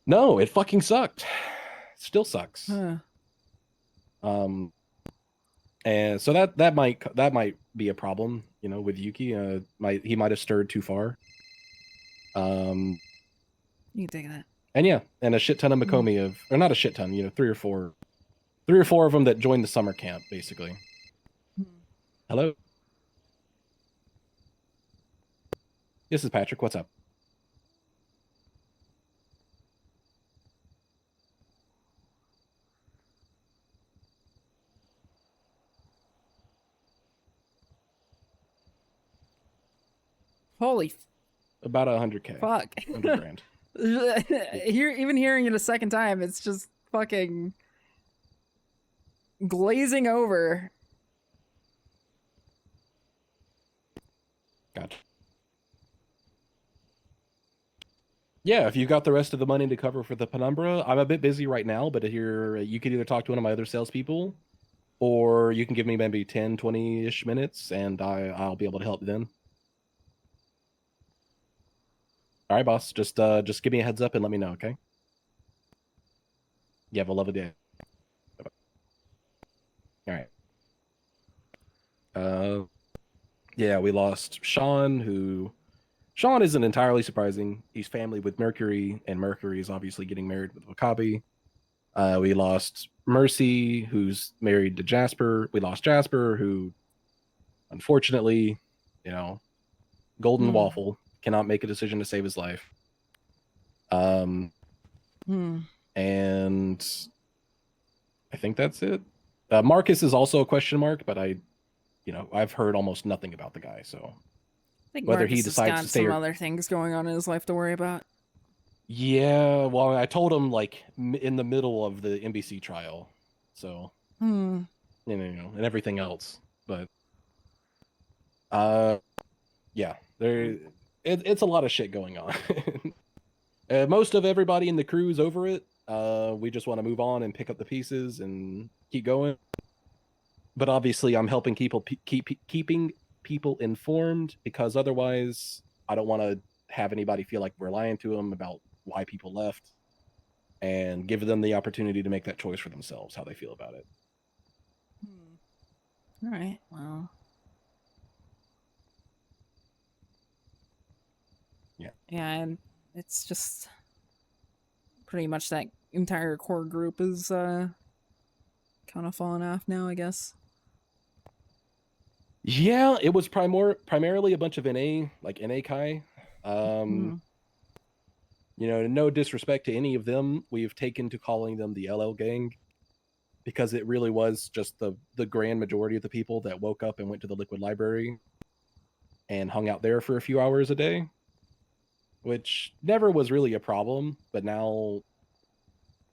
No, it fucking sucked. Still sucks. Huh. And so that might be a problem, with Yuki. He might have stirred too far. You can take that. And yeah, and a shit ton of Makomi or not a shit ton, 3 or 4 of them that joined the summer camp, basically. Hello? This is Patrick. What's up? Holy about 100K. Fuck. 100 grand. Even hearing it a second time, it's just fucking glazing over. Gotcha. Yeah, if you got the rest of the money to cover for the penumbra, I'm a bit busy right now, but you could either talk to one of my other salespeople, or you can give me maybe 10, 20-ish minutes, and I'll be able to help then. All right, boss. Just give me a heads up and let me know, okay? You have a lovely day. Bye-bye. All right. Yeah, we lost Sean, who... Sean isn't entirely surprising. He's family with Mercury, and Mercury is obviously getting married with Wakabi. We lost Mercy, who's married to Jasper. We lost Jasper, who, unfortunately, golden waffle, cannot make a decision to save his life. And I think that's it. Marcus is also a question mark, but I've heard almost nothing about the guy, so I think whether Marcus he decides has got to stay some or... other things going on in his life to worry about. Yeah, well, I told him in the middle of the NBC trial, so and everything else, but yeah, it's a lot of shit going on. Most of everybody in the crew is over it. We just want to move on and pick up the pieces and keep going. But obviously, I'm helping keeping people informed, because otherwise I don't want to have anybody feel like we're lying to them about why people left, and give them the opportunity to make that choice for themselves, how they feel about it. All right. Well. Yeah. Yeah, and it's just pretty much that entire core group is kind of falling off now, I guess. Yeah, it was primarily a bunch of NA, like NA Kai. You know, no disrespect to any of them, we've taken to calling them the LL gang, because it really was just the grand majority of the people that woke up and went to the Liquid Library and hung out there for a few hours a day, which never was really a problem. But now,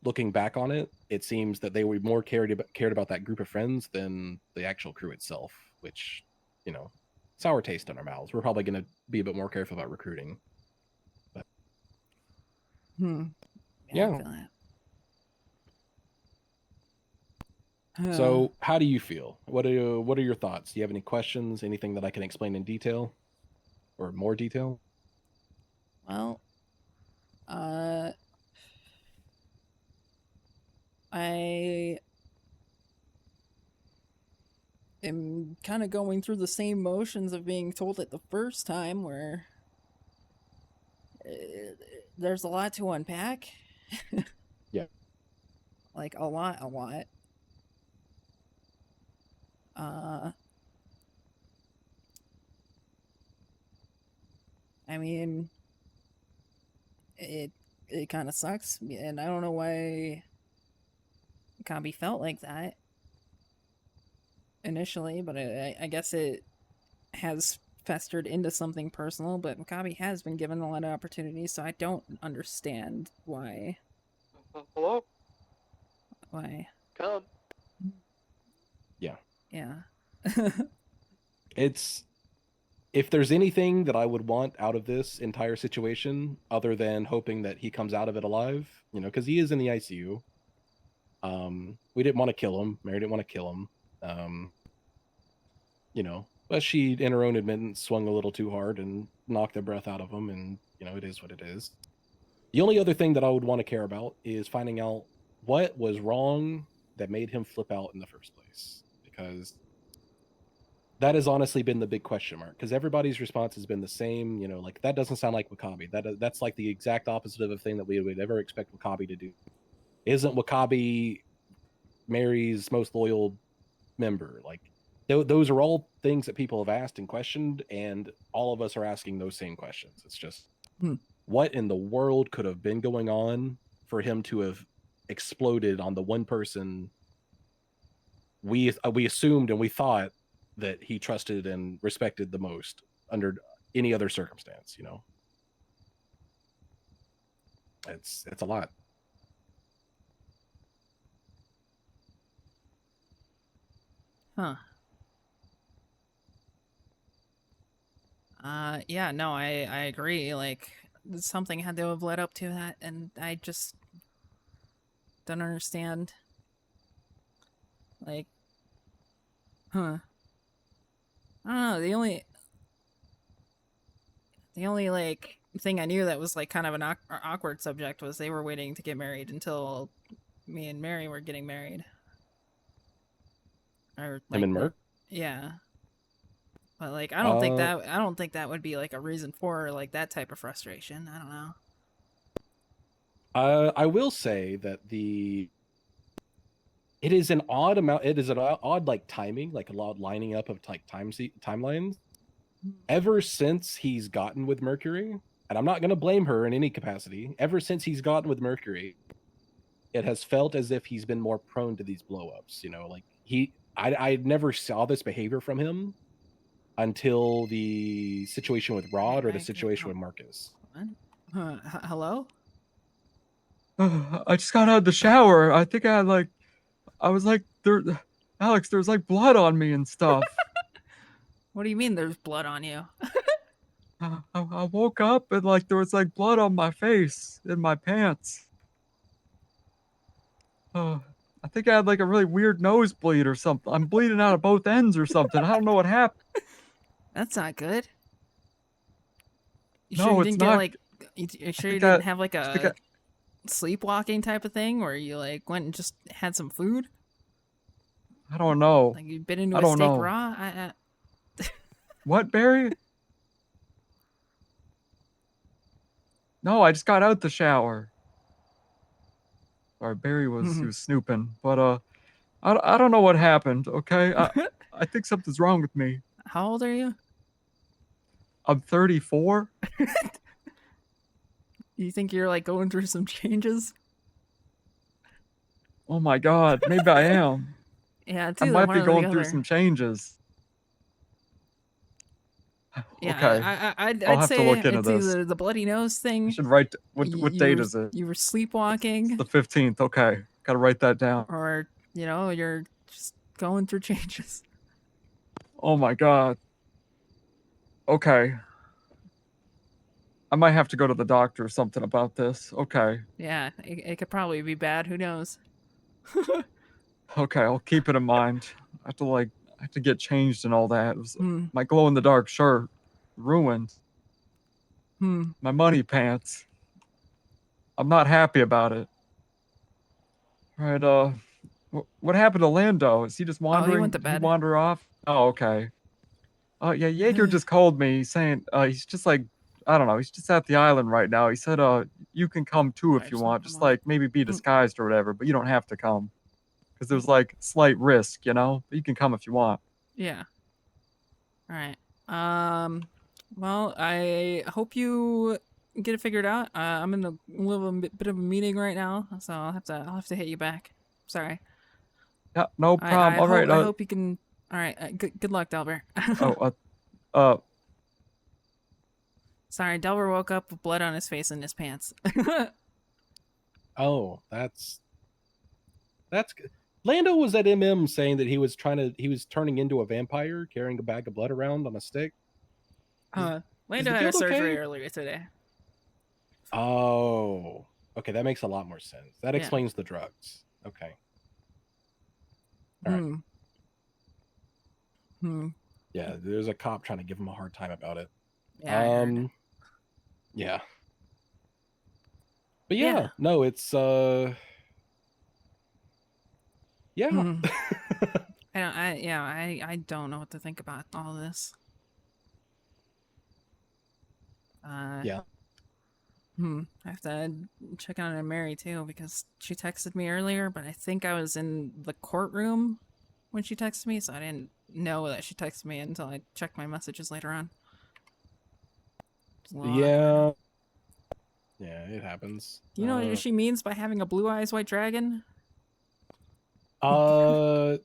looking back on it, it seems that they were more cared about that group of friends than the actual crew itself, which, you know, sour taste in our mouths. We're probably going to be a bit more careful about recruiting. But Yeah. I feel that. So, how do you feel? What are your thoughts? Do you have any questions? Anything that I can explain in detail, or more detail? Well, I am kind of going through the same motions of being told it the first time, where there's a lot to unpack. Yeah. Like a lot. I mean, it kind of sucks, and I don't know why Kabi felt like that initially, but I guess it has festered into something personal. But Kabi has been given a lot of opportunities, so I don't understand why. Hello? Why? Come. Yeah. Yeah. It's, if there's anything that I would want out of this entire situation, other than hoping that he comes out of it alive, you know, because he is in the ICU. We didn't want to kill him. Mary didn't want to kill him. You know, but she, in her own admittance, swung a little too hard and knocked the breath out of him, and, you know, it is what it is. The only other thing that I would want to care about is finding out what was wrong that made him flip out in the first place, because that has honestly been the big question mark, because everybody's response has been the same. You know, like, that doesn't sound like Wakabi. That's like the exact opposite of a thing that we would ever expect Wakabi to do. Isn't Wakabi Mary's most loyal member? Like, those are all things that people have asked and questioned, and all of us are asking those same questions. It's just, what in the world could have been going on for him to have exploded on the one person we assumed and we thought that he trusted and respected the most under any other circumstance? You know, it's a lot. Huh. Yeah, no, I agree. Like, something had to have led up to that, and I just don't understand. Like, I don't know, the only like thing I knew that was like kind of an awkward subject was they were waiting to get married until me and Mary were getting married. Or like, Him and Merc? Yeah. But like, I don't think that would be like a reason for like that type of frustration. I don't know. I will say that it is an odd amount. It is an odd like timing, like a lot lining up of like timelines. Ever since he's gotten with Mercury, and I'm not going to blame her in any capacity. Ever since he's gotten with Mercury, it has felt as if he's been more prone to these blowups. You know, like I never saw this behavior from him until the situation with Rod or the situation with Marcus. Hello? I just got out of the shower. I think I was like, Alex, there's like blood on me and stuff. What do you mean there's blood on you? I woke up and like there was like blood on my face and my pants. I think I had like a really weird nosebleed or something. I'm bleeding out of both ends or something. I don't know what happened. That's not good. You No, sure you it's didn't not. get like? You sure you think I- didn't have like I think a sleepwalking type of thing, where you like went and just had some food? I don't know. Like you bit into I a don't steak know. raw? What, Barry? No, I just got out the shower. Sorry, Barry was he was snooping, but I don't know what happened. Okay, I think something's wrong with me. How old are you? I'm 34. You think you're like going through some changes? Oh my God, maybe I am. Yeah, it's I either might one be or the going through other. some changes. Yeah, Okay, I'd I'll have say to look into it's this. either the bloody nose I thing. should write. What you date were- is it? You were sleepwalking, The 15th. Okay, gotta write that down. or you're just going through changes. Oh my God. Okay. I might have to go to the doctor or something about this. Okay. Yeah, it could probably be bad. Who knows? Okay, I'll keep it in mind. I have to get changed and all that. It was, my glow in the dark shirt ruined. My money pants. I'm not happy about it. All right, what happened to Lando? Is he just wandering? went to Did he bed. wander off? Oh, okay. Yeah, Jaeger just called me saying he's just like, I don't know, he's just at the island right now. He said you can come too if you want, just like maybe be disguised or whatever, but you don't have to come. Because there's like slight risk, you know? But you can come if you want. Yeah. All right. Well, I hope you get it figured out. I'm in a little bit of a meeting right now, so I'll have to hit you back. Sorry. Yeah, no problem. All right. I hope you can. All right. Good luck, Delbert. Sorry, Delbert woke up with blood on his face and his pants. Oh, that's good. Lando was at MM saying that he was turning into a vampire, carrying a bag of blood around on a stick. Lando the had a dude surgery okay? earlier today. Oh, okay, that makes a lot more sense. That Yeah. explains the drugs. Okay. All right. Yeah, there's a cop trying to give him a hard time about it. Yeah, I heard. Yeah. But yeah, no, it's yeah. I don't know what to think about all this. Yeah. I have to check on Mary too, because she texted me earlier, but I think I was in the courtroom when she texted me, so I didn't know that she texted me until I checked my messages later on. It's a little awkward. Yeah, it happens. You know what she means by having a blue eyes white dragon? Well,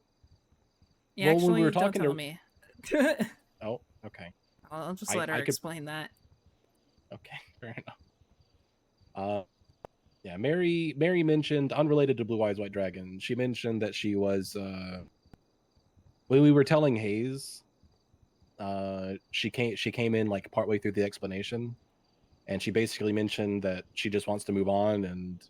Actually, when we were don't talking tell to me. Oh, okay. I'll just let her explain that. Okay, fair enough. Yeah, Mary mentioned, unrelated to Blue Eyes White Dragon, she mentioned that she was when we were telling Hayes, she came in like partway through the explanation, and she basically mentioned that she just wants to move on and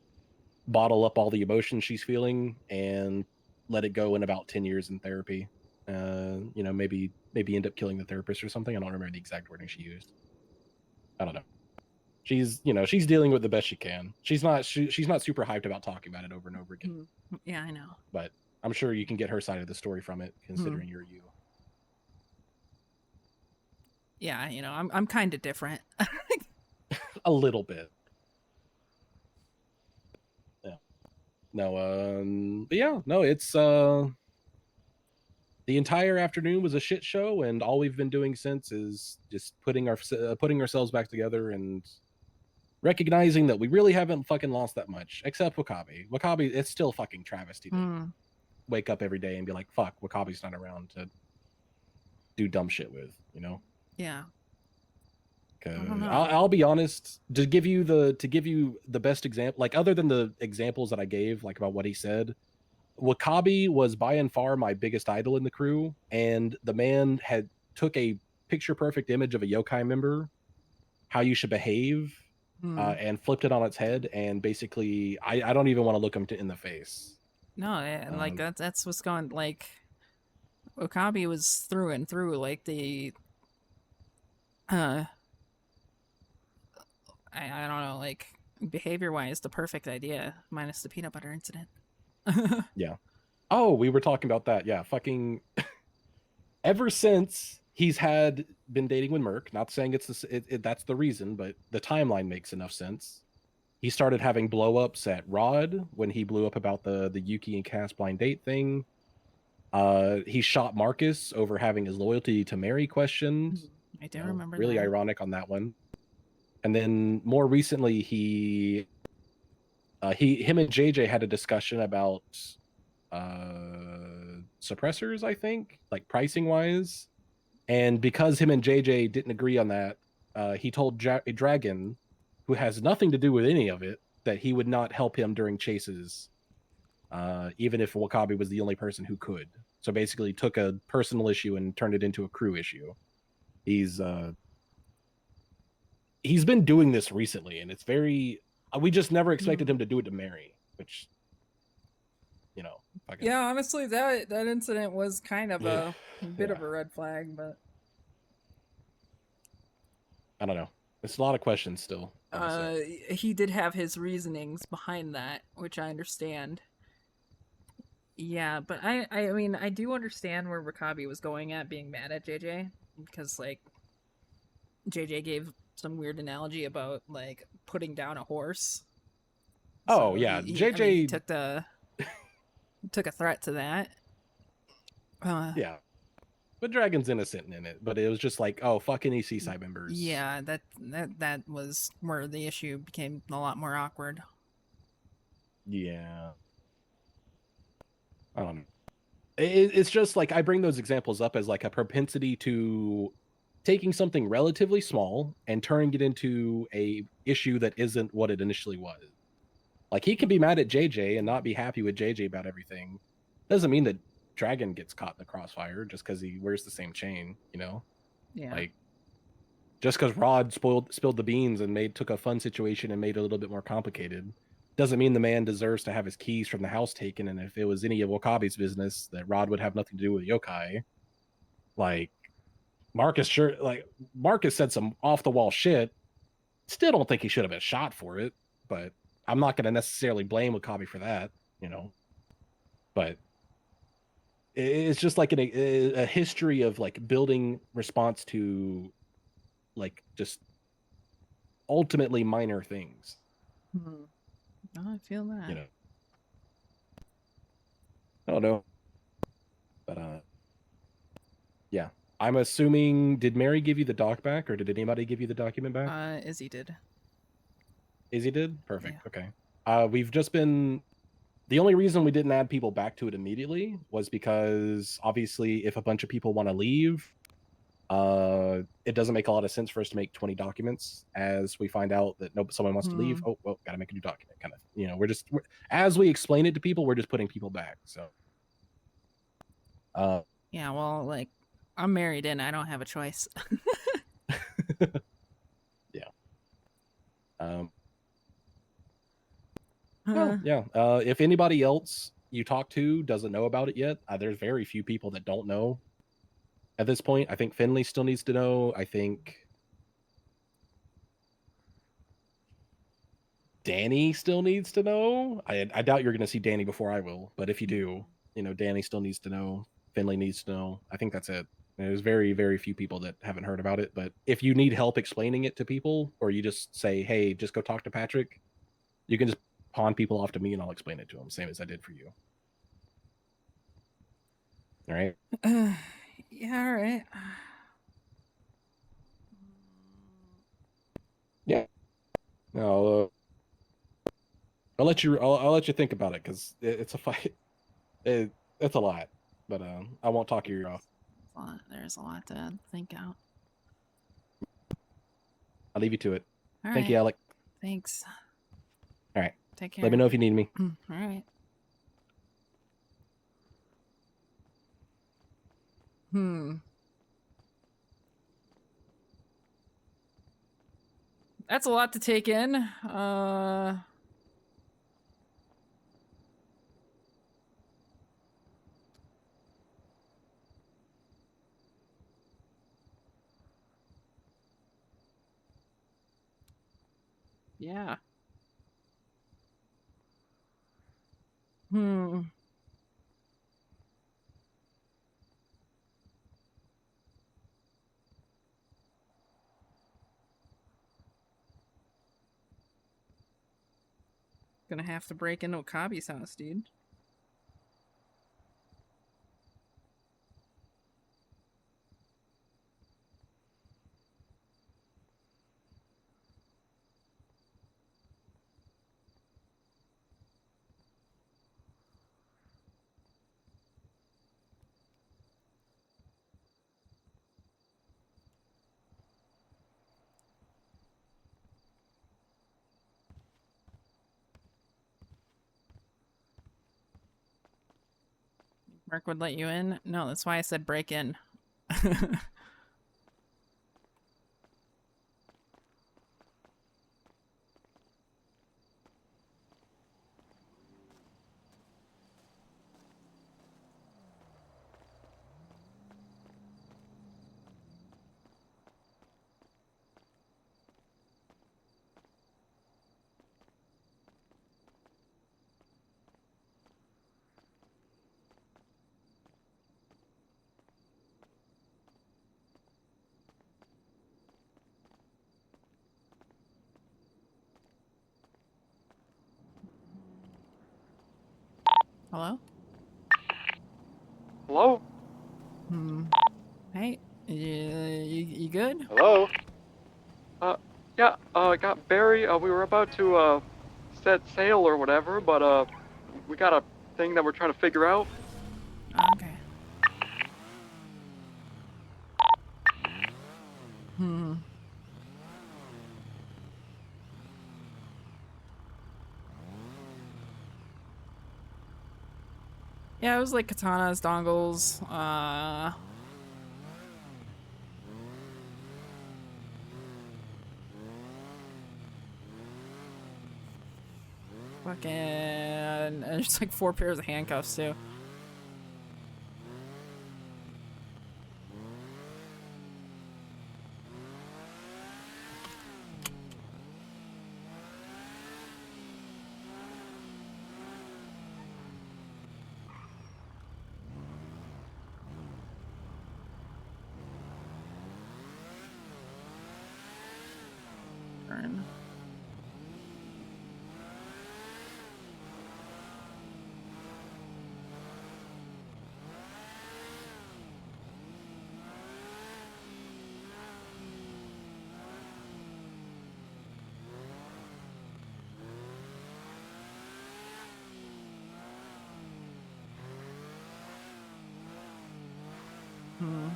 bottle up all the emotions she's feeling and let it go in about 10 years in therapy. Maybe end up killing the therapist or something. I don't remember the exact wording she used. I don't know. She's dealing with the best she can. She's not super hyped about talking about it over and over again. Yeah, I know. But I'm sure you can get her side of the story from it, considering you're you. Yeah, I'm kind of different. A little bit. Yeah. No, but yeah, no, it's the entire afternoon was a shit show, and all we've been doing since is just putting ourselves back together and recognizing that we really haven't fucking lost that much, except Wakabi. Wakabi, it's still fucking travesty to wake up every day and be like, fuck, Wakabi's not around to do dumb shit with, Yeah. I'll be honest, to give you the best example, like other than the examples that I gave, like about what he said, Wakabi was by and far my biggest idol in the crew, and the man took a picture perfect image of a yokai member, how you should behave, and flipped it on its head, and basically I don't even want to look him in the face. No, like that's what's going, like Wakabi was through and through like the I don't know, like behavior wise, the perfect idea minus the peanut butter incident. Yeah. Oh, we were talking about that. Yeah, fucking. Ever since he's been dating with Merc, not saying that's the reason, but the timeline makes enough sense. He started having blow-ups at Rod when he blew up about the Yuki and Cass blind date thing. He shot Marcus over having his loyalty to Mary questioned. I do remember really that. ironic on that one. And then more recently, him and JJ had a discussion about suppressors, I think, like pricing wise. And because him and JJ didn't agree on that, he told Dragon, who has nothing to do with any of it, that he would not help him during chases, even if Wakabi was the only person who could. So basically, took a personal issue and turned it into a crew issue. He's been doing this recently, and it's very. We just never expected him to do it to Mary, which, you know. Yeah, honestly, that incident was kind of Yeah. a bit of a red flag, but I don't know. It's a lot of questions still. he did have his reasonings behind that, which I understand. Yeah, but I mean, I do understand where Wakabi was going at being mad at JJ, because, like, JJ gave some weird analogy about, like, putting down a horse. Oh, So yeah. he took a threat to that. Yeah. But Dragon's innocent in it, but it was just like, oh, fuck any Seaside members. Yeah, that was where the issue became a lot more awkward. Yeah. I don't know. It's just like I bring those examples up as like a propensity to taking something relatively small and turning it into a issue that isn't what it initially was. Like he could be mad at JJ and not be happy with JJ about everything. Doesn't mean that Dragon gets caught in the crossfire just because he wears the same chain, you know? Yeah. Like just because Rod spilled the beans and took a fun situation and made it a little bit more complicated doesn't mean the man deserves to have his keys from the house taken. And if it was any of Wakabi's business, that Rod would have nothing to do with yokai. Like Marcus said some off the wall shit. Still don't think he should have been shot for it, but I'm not going to necessarily blame Wakabi for that, you know. But it's just like a history of like building response to like just ultimately minor things. Oh, I feel that. You know. I don't know. But yeah. I'm assuming, did Mary give you the doc back, or did anybody give you the document back? Izzy did. Izzy did? Perfect. Yeah. Okay. We've just been. The only reason we didn't add people back to it immediately was because obviously, if a bunch of people want to leave, it doesn't make a lot of sense for us to make 20 documents as we find out that someone wants to leave. Oh, well, gotta make a new document. Kind of, you know, as we explain it to people, we're just putting people back. So. Yeah. Well, like. I'm married and I don't have a choice. Yeah. Well, yeah. If anybody else you talk to doesn't know about it yet, there's very few people that don't know at this point. I think Finley still needs to know. I think Danny still needs to know. I doubt you're going to see Danny before I will, but if you do, you know, Danny still needs to know. Finley needs to know. I think that's it. There's very, very few people that haven't heard about it. But if you need help explaining it to people, or you just say, hey, just go talk to Patrick, you can just pawn people off to me and I'll explain it to them, same as I did for you. All right? Yeah, all right. Yeah. I'll let you think about it, because it's a fight. It's a lot. But I won't talk your ear off. There's a lot to think out. I'll leave you to it. All Thank right. you, Alec. Thanks. All right. Take care. Let me know if you need me. All right. That's a lot to take in. Yeah. Hmm. Gonna have to break into Wakabi's house, dude. Mark would let you in? No, that's why I said break in. Hello? Hello? Hmm. Hey, you good? Hello? Yeah, I got Barry. We were about to, set sail or whatever, but, we got a thing that we're trying to figure out. Okay. Hmm. Yeah, it was like katanas, dongles, fucking, and there's like 4 pairs of handcuffs too. Burn. Hmm.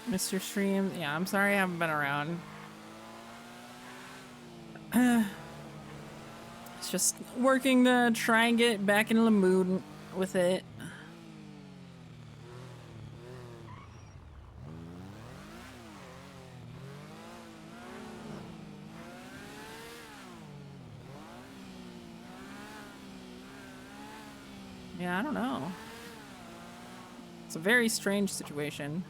Mr. Stream, yeah, I'm sorry I haven't been around. It's just working to try and get back into the mood with it. Yeah, I don't know. It's a very strange situation.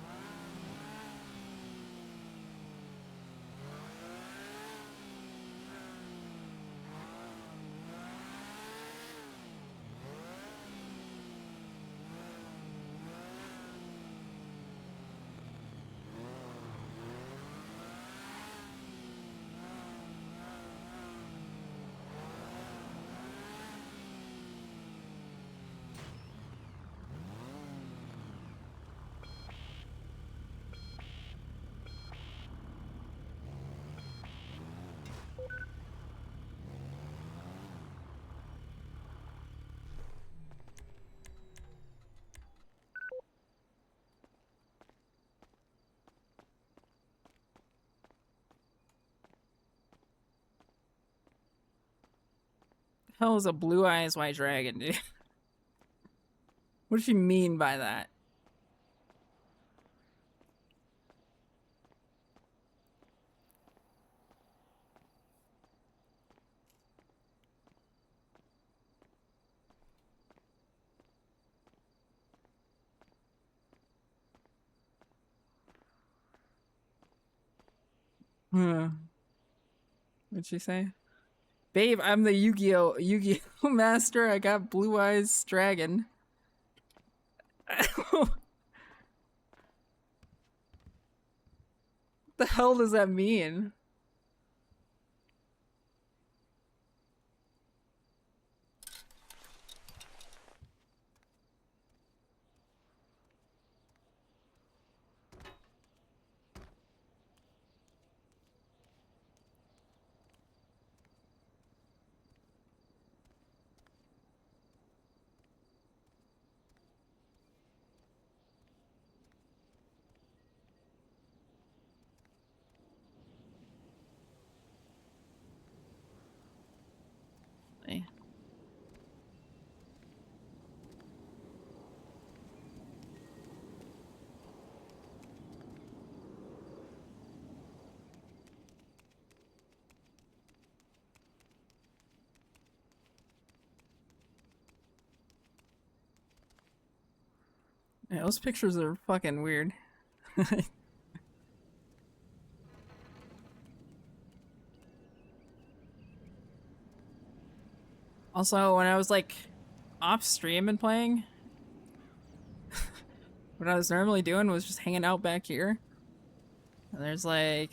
The hell is a blue eyes white dragon, dude? What does she mean by that? What'd she say? Babe, I'm the Yu-Gi-Oh master. I got blue eyes dragon. What the hell does that mean? Yeah, those pictures are fucking weird. Also, when I was like off stream and playing, what I was normally doing was just hanging out back here. And there's like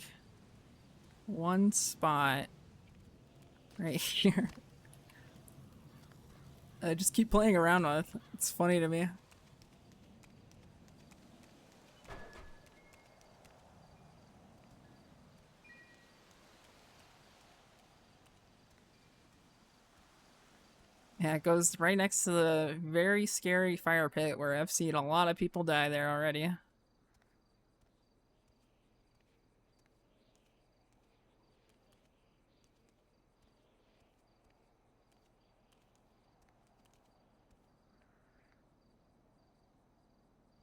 one spot right here. I just keep playing around with. It's funny to me. Yeah, it goes right next to the very scary fire pit where I've seen a lot of people die there already.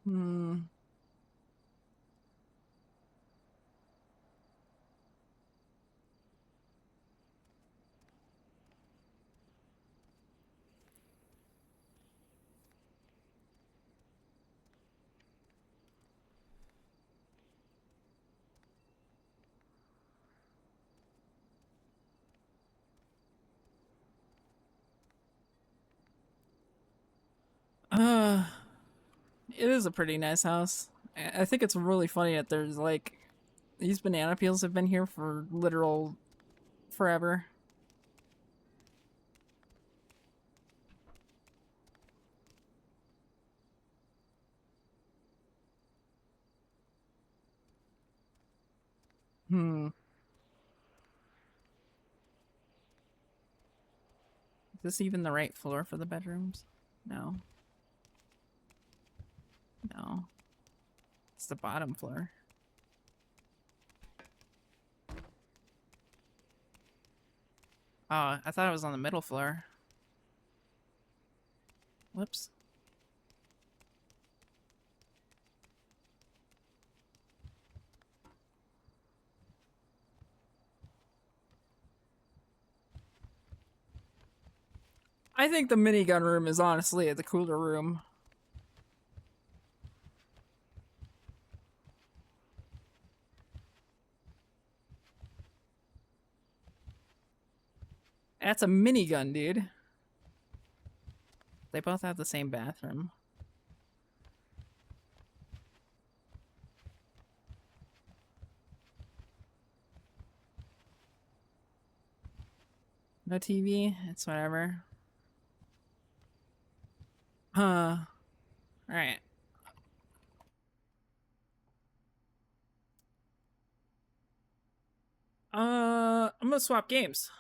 Hmm. It is a pretty nice house. I think it's really funny that there's like these banana peels have been here for literal forever. Hmm. Is this even the right floor for the bedrooms? No. No. It's the bottom floor. Oh, I thought it was on the middle floor. Whoops. I think the minigun room is honestly the cooler room. That's a minigun, dude. They both have the same bathroom. No TV? It's whatever. Huh. Alright. I'm gonna swap games.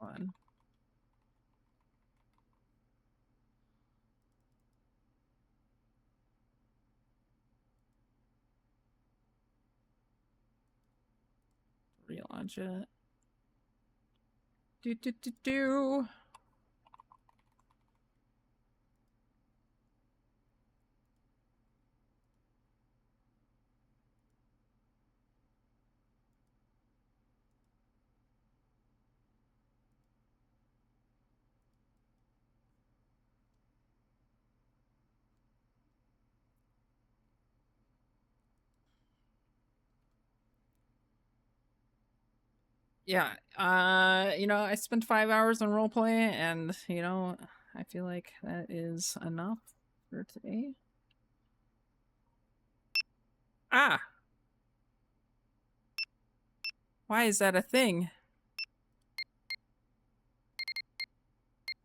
On. Watch it. Do do do do. Yeah, you know, I spent 5 hours on roleplay, and, you know, I feel like that is enough for today. Ah! Why is that a thing?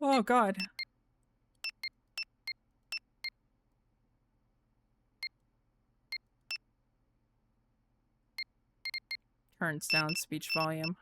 Oh, God. Turns down speech volume.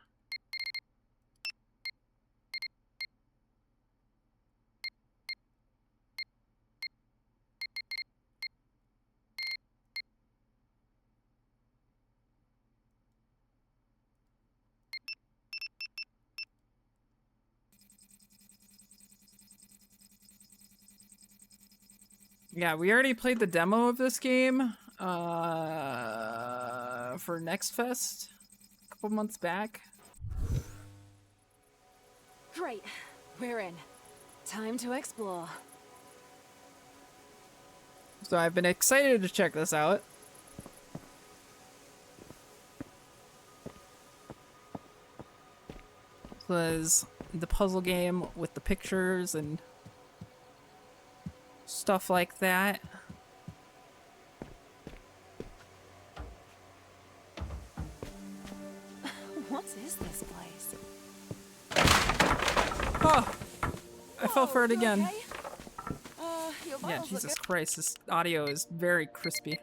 Yeah, we already played the demo of this game for Next Fest a couple months back. Great, we're in. Time to explore. So I've been excited to check this out. This was the puzzle game with the pictures and stuff like that. What is this place? Oh! I fell for it again. Okay? Your Yeah, bottles look Jesus good. Christ, this audio is very crispy.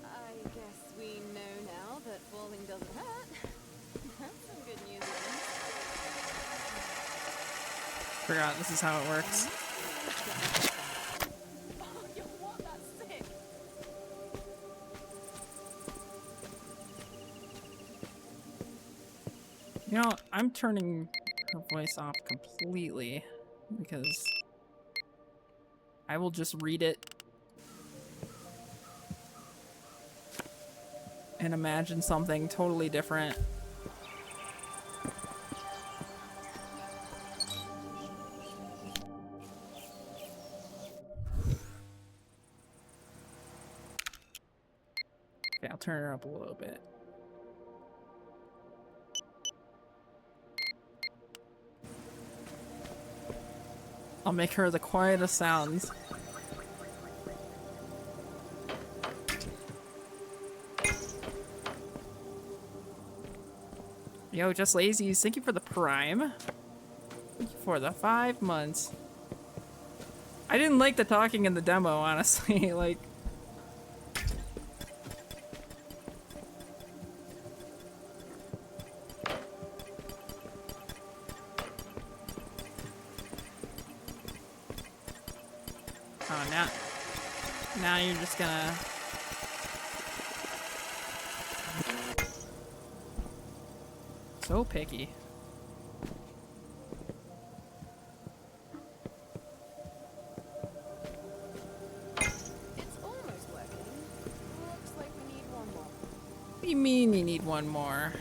I guess we know now that falling doesn't hurt. That's some good news. Forgot this is how it works. Oh, yo, what? That's sick. You know, I'm turning her voice off completely because I will just read it and imagine something totally different. Okay, I'll turn her up a little bit. I'll make her the quietest sounds. Yo, Just Lazy, thank you for the Prime. Thank you for the 5 months. I didn't like the talking in the demo, honestly. Like, oh, now you're just gonna. So picky. It's almost working. Looks like we need one more. What do you mean you need one more?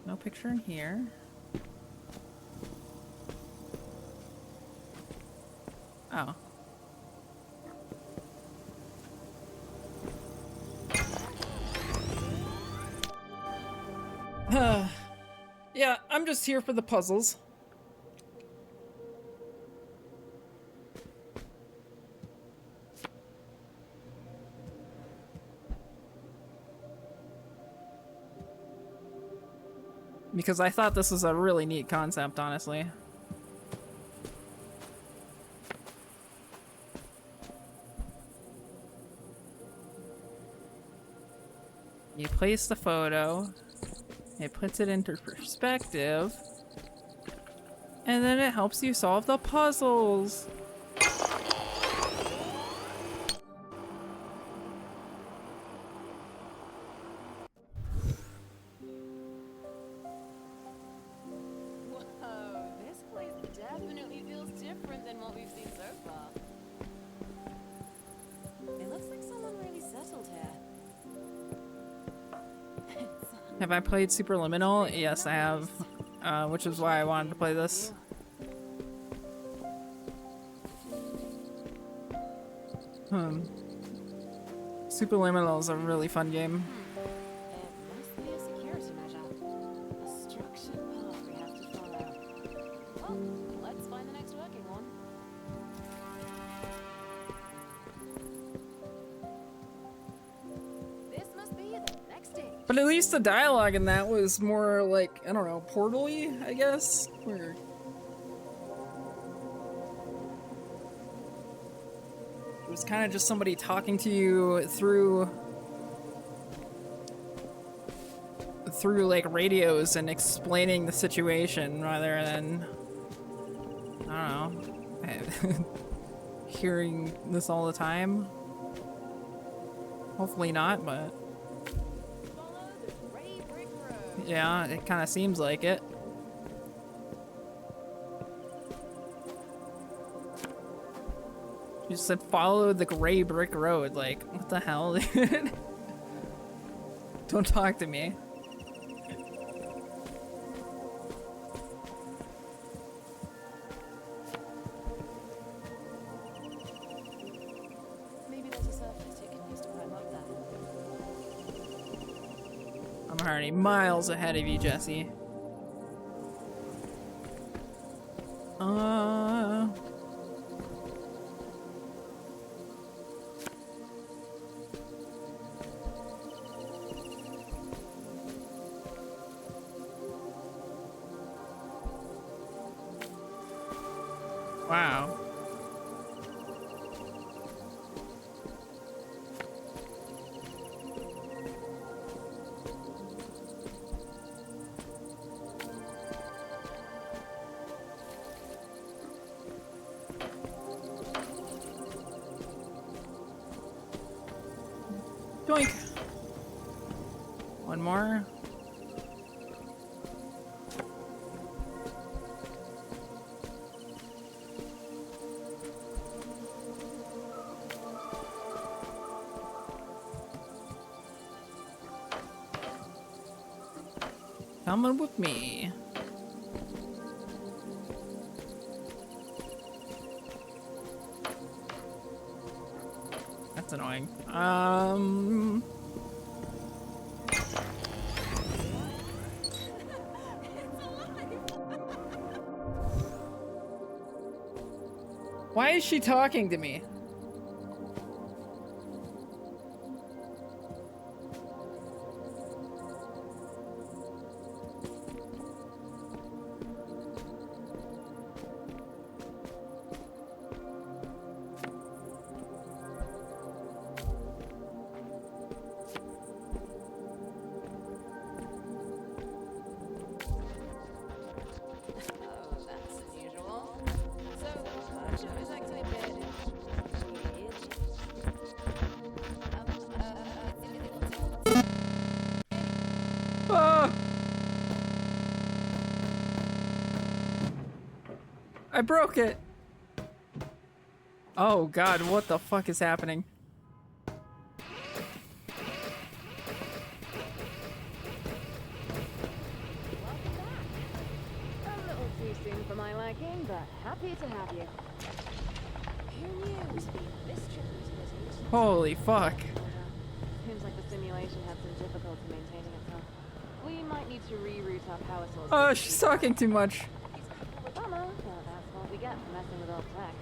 No picture in here. Oh. Yeah, I'm just here for the puzzles. Because I thought this was a really neat concept, honestly. place the photo, it puts it into perspective, and then it helps you solve the puzzles. Whoa, this place definitely feels different than what we've seen so far. It looks like someone really settled here. Have I played Superliminal? Yes, I have, which is why I wanted to play this. Superliminal is a really fun game. It must be a security measure. A structured path we have to follow. Well, let's find the next working one. This must be the next stage. But at least the dialogue in that was more like, I don't know, portal-y, I guess? Where... It was kind of just somebody talking to you through like radios and explaining the situation rather than, I don't know, hearing this all the time. Hopefully not, but yeah, it kind of seems like it. You said follow the gray brick road. Like, what the hell, dude? Don't talk to me. Maybe there's a surface you can use to climb up there. I'm already miles ahead of you, Jesse. Wow. Doink. One more. Coming with me. That's annoying. Why is she talking to me? Oh, that's unusual. So, our show is actually a bit weird. Ah! I broke it. Oh god, what the fuck is happening? A little too soon for my liking, but happy to have you. Who knew it would be this tricky? Holy fuck. Seems like the simulation had some difficulty maintaining itself. We might need to reroute our power source. Oh, she's talking too much. Bummer, but that's what we get for messing with old tech.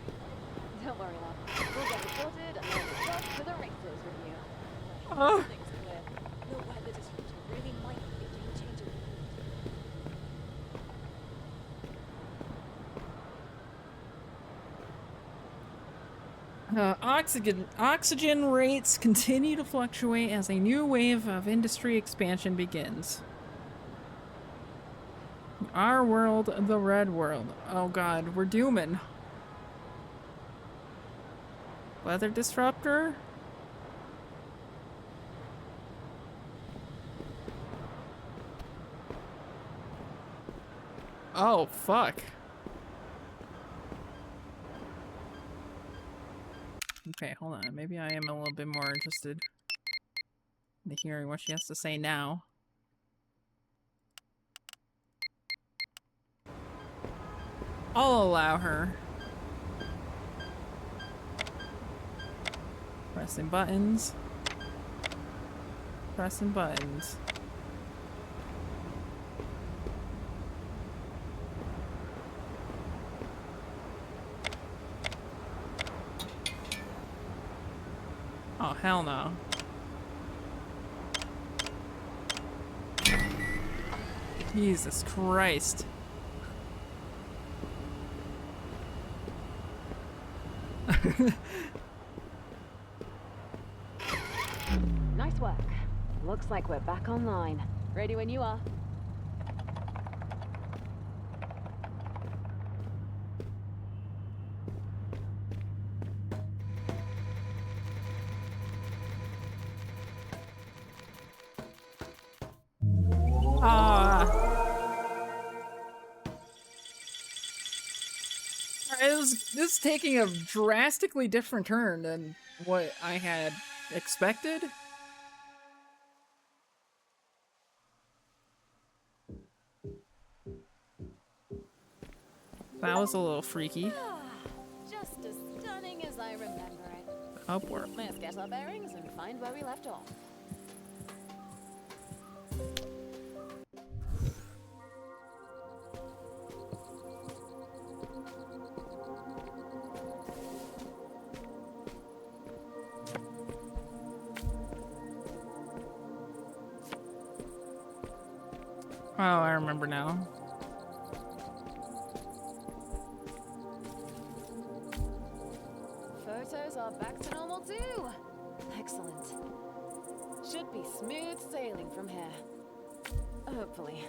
Don't worry, love. We'll get it sorted and then it's off to the Richters review. Oh. Things clear. The weather disruptor really might be a game changer. Oxygen rates continue to fluctuate as a new wave of industry expansion begins. Our world, the red world. Oh god, we're dooming. Weather disruptor? Oh, fuck. Okay, hold on. Maybe I am a little bit more interested in hearing what she has to say now. I'll allow her. Pressing buttons. Pressing buttons. Oh, hell no. Jesus Christ. Nice work. Looks like we're back online. Ready when you are. This is taking a drastically different turn than what I had expected. That was a little freaky. Just as stunning as I remember it. Upward. Let's get our bearings and find where we left off. Oh, I remember now. Photos are back to normal too. Excellent. Should be smooth sailing from here. Hopefully.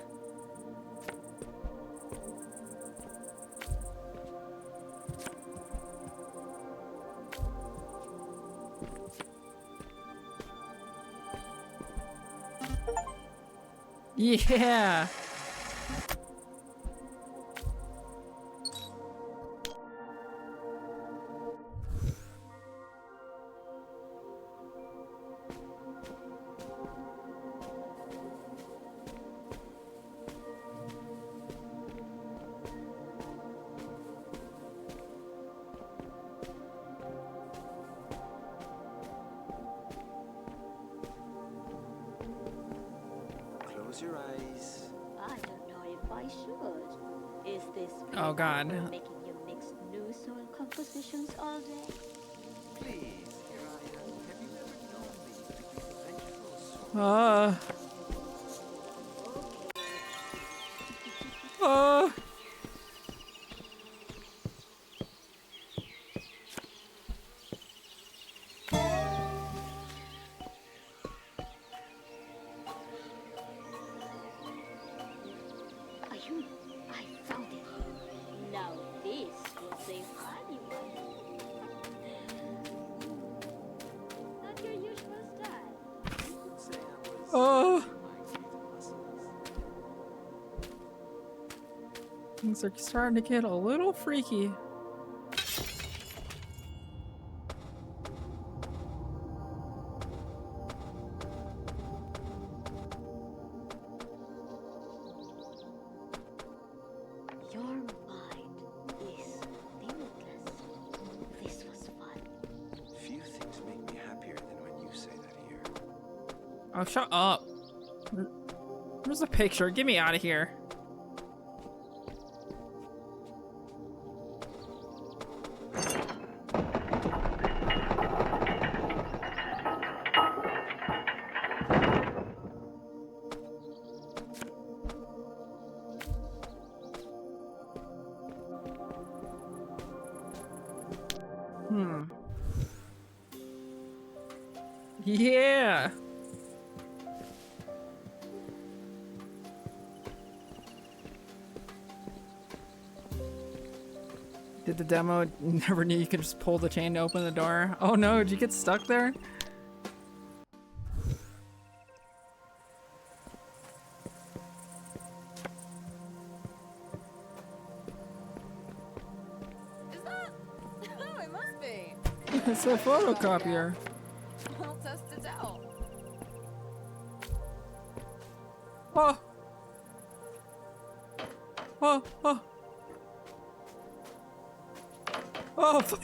Yeah. Close your eyes. I don't know if I should. Is this Oh god. making you mix new soil compositions all day? Please, Uriah, have you ever known me to be vengeful? Ayun, I found it. Now this will save anyone. Not your usual style. You could say I was Things are starting to get a little freaky. Your mind is limitless. This was fun. Few things make me happier than when you say that here. Oh, shut up. Where's the picture? Get me out of here. Yeah. Did the demo never knew you could just pull the chain to open the door? Oh no, did you get stuck there? Is that? Oh, it must be. It's a photocopier. I'll test it out. Oh. Oh, oh. Oh, fuck.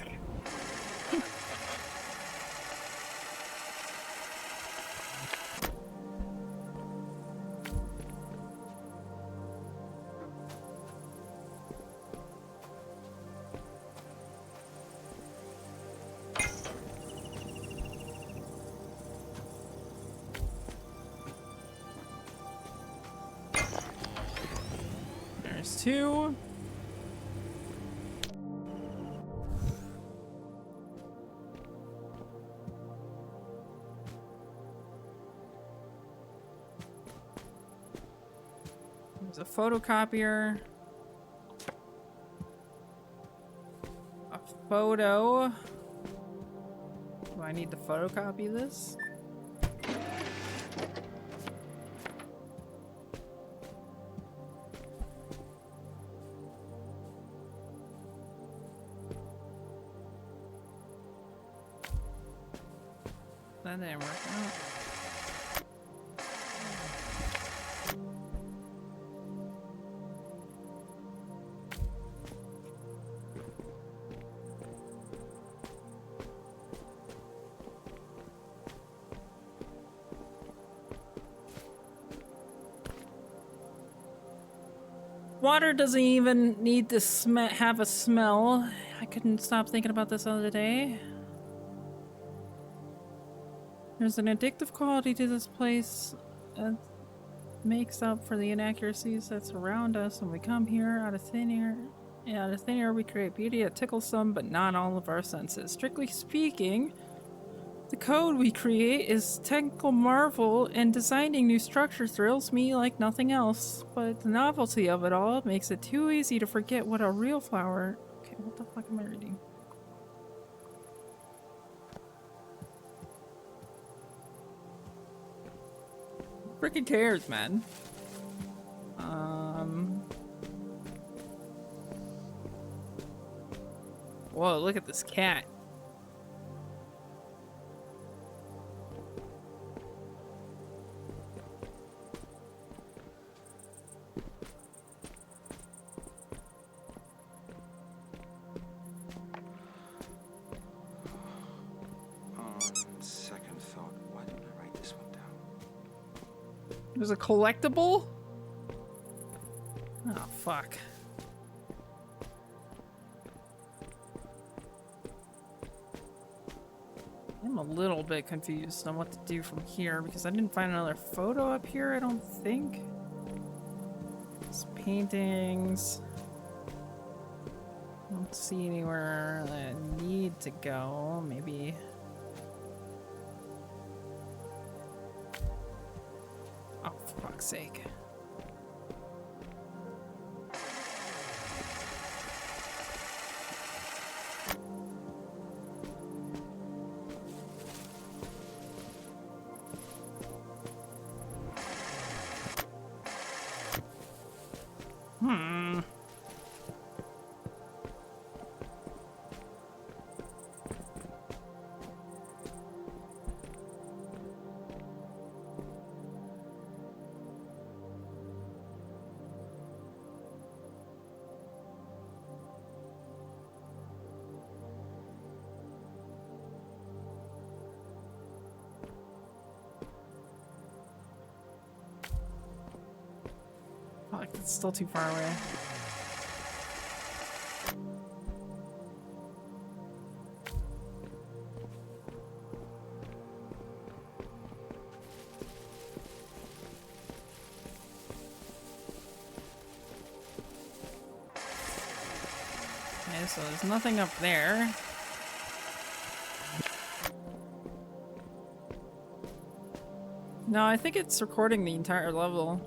There's two. There's a photocopier. A photo. Do I need to photocopy this? That didn't work out. Water doesn't even need to have a smell. I couldn't stop thinking about this the other day. There's an addictive quality to this place that makes up for the inaccuracies that surround us when we come here out of thin air. Yeah, out of thin air we create beauty that tickles some, but not all of our senses. Strictly speaking, the code we create is technical marvel, and designing new structure thrills me like nothing else. But the novelty of it all makes it too easy to forget what a real flower... Okay, what the fuck am I reading? Freaking cares, man. Whoa, look at this cat. On second thought, why don't I write this one down? There's a collectible? Oh, fuck. I'm a little bit confused on what to do from here because I didn't find another photo up here, I don't think. It's paintings. I don't see anywhere that I need to go. Maybe. Oh, for fuck's sake. Fuck, it's still too far away. Okay, so there's nothing up there. No, I think it's recording the entire level.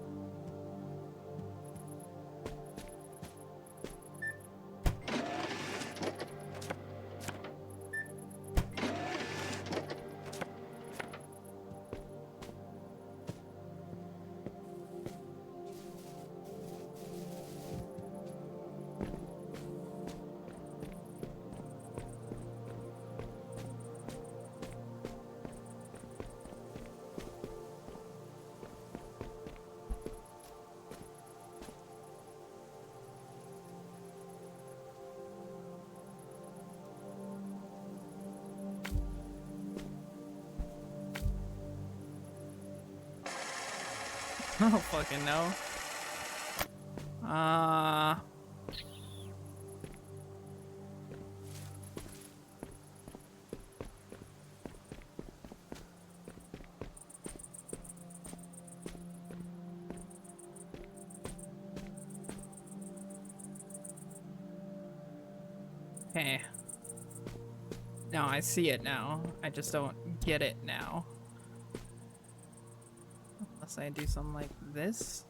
I don't fucking know. Okay. No, I see it now. I just don't get it now. Unless I do something like this.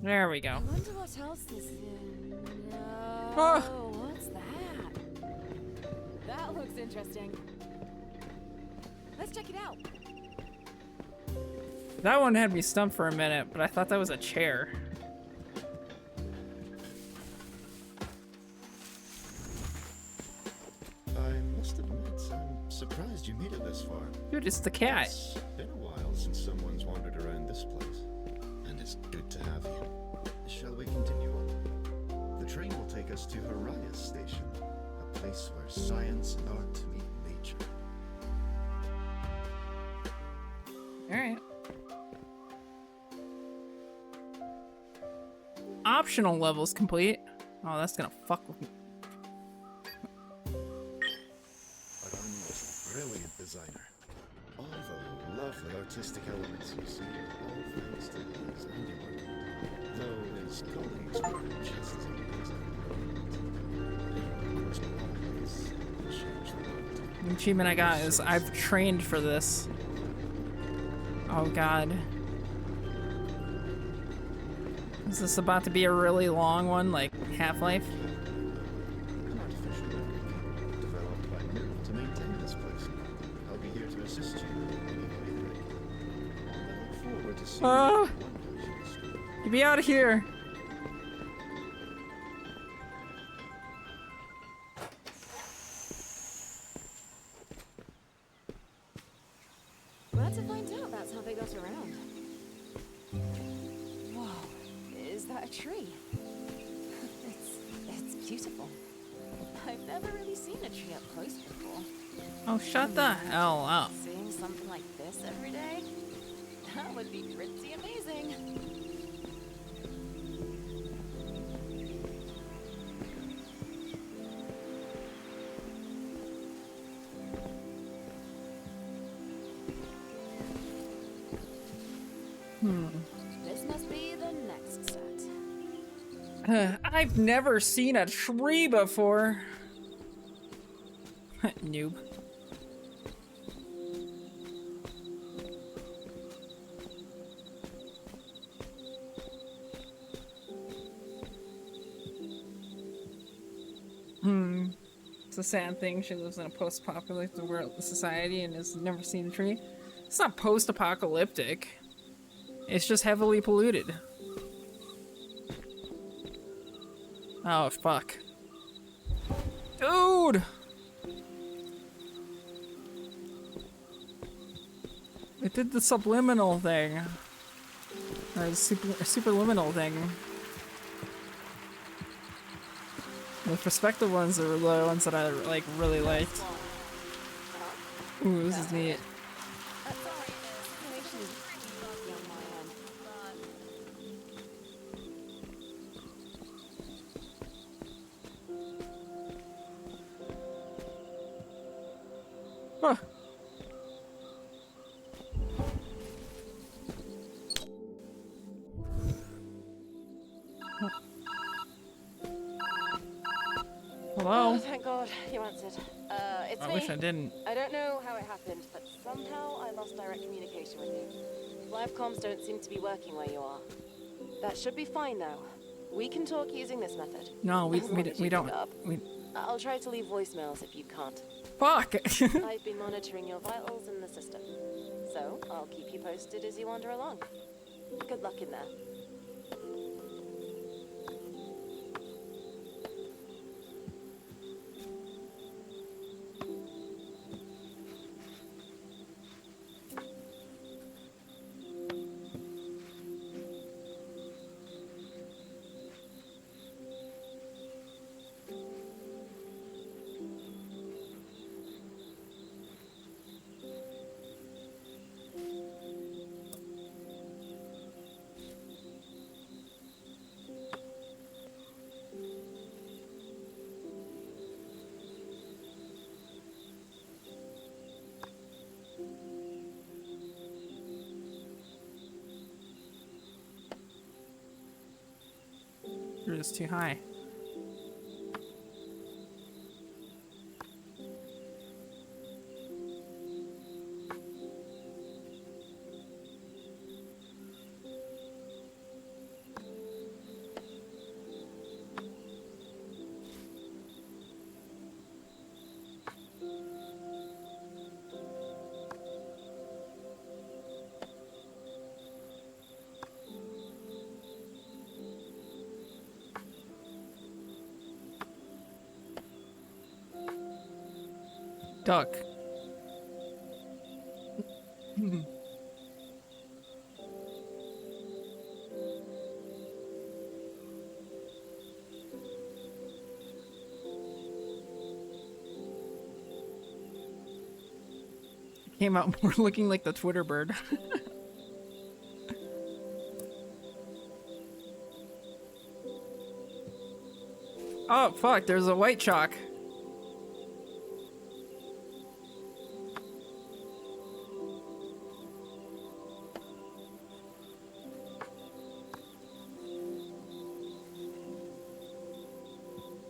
There we go. I wonder what else this is. Ah! What's that? That looks interesting. Let's check it out. That one had me stumped for a minute, but I thought that was a chair. I must admit, I'm surprised you made it this far. Dude, it's the cat. It's been a while since someone's wandered around this place, and it's good to have you. Shall we continue on? The train will take us to Haraya's station, a place where science and art meet nature. Alright. Optional levels complete. Oh, that's gonna fuck with me. Arani is a brilliant designer. All the lovely artistic elements you see are all thanks to his handiwork. Though his colleagues were just as amazing. Of course, always change the world. The achievement I got is I've trained for this. Oh god. Is this about to be a really long one, like Half-Life? An artificial memory developed by Mill to maintain this place. I'll be here to assist you in any way that I can. I look forward to seeing Ah! what wonders you discover. Get me out of here! Glad to find out that's how they got around. Whoa, is that a tree? It's beautiful. I've never really seen a tree up close before. Oh, shut the hell up. Seeing something like this every day? That would be pretty amazing. This must be the next set. I've never seen a tree before. Noob. It's a sad thing. She lives in a post-apocalyptic world society and has never seen a tree. It's not post-apocalyptic. It's just heavily polluted. Oh, fuck. Dude! It did the subliminal thing. Or the superliminal thing. The perspective ones are the ones that I like really liked. Ooh, this is neat. Huh. Hello? Oh, thank God you answered. It's I me. wish I didn't. I don't know how it happened, but somehow I lost direct communication with you. Live comms don't seem to be working where you are. That should be fine now. We can talk using this method. No, as long as you we pick don't. up. We I'll try to leave voicemails if you can't. fuck. I've been monitoring your vitals in the system, so I'll keep you posted as you wander along. Good luck in there. You're just too high. Duck. Came out more looking like the Twitter bird. Oh fuck, there's a white chalk.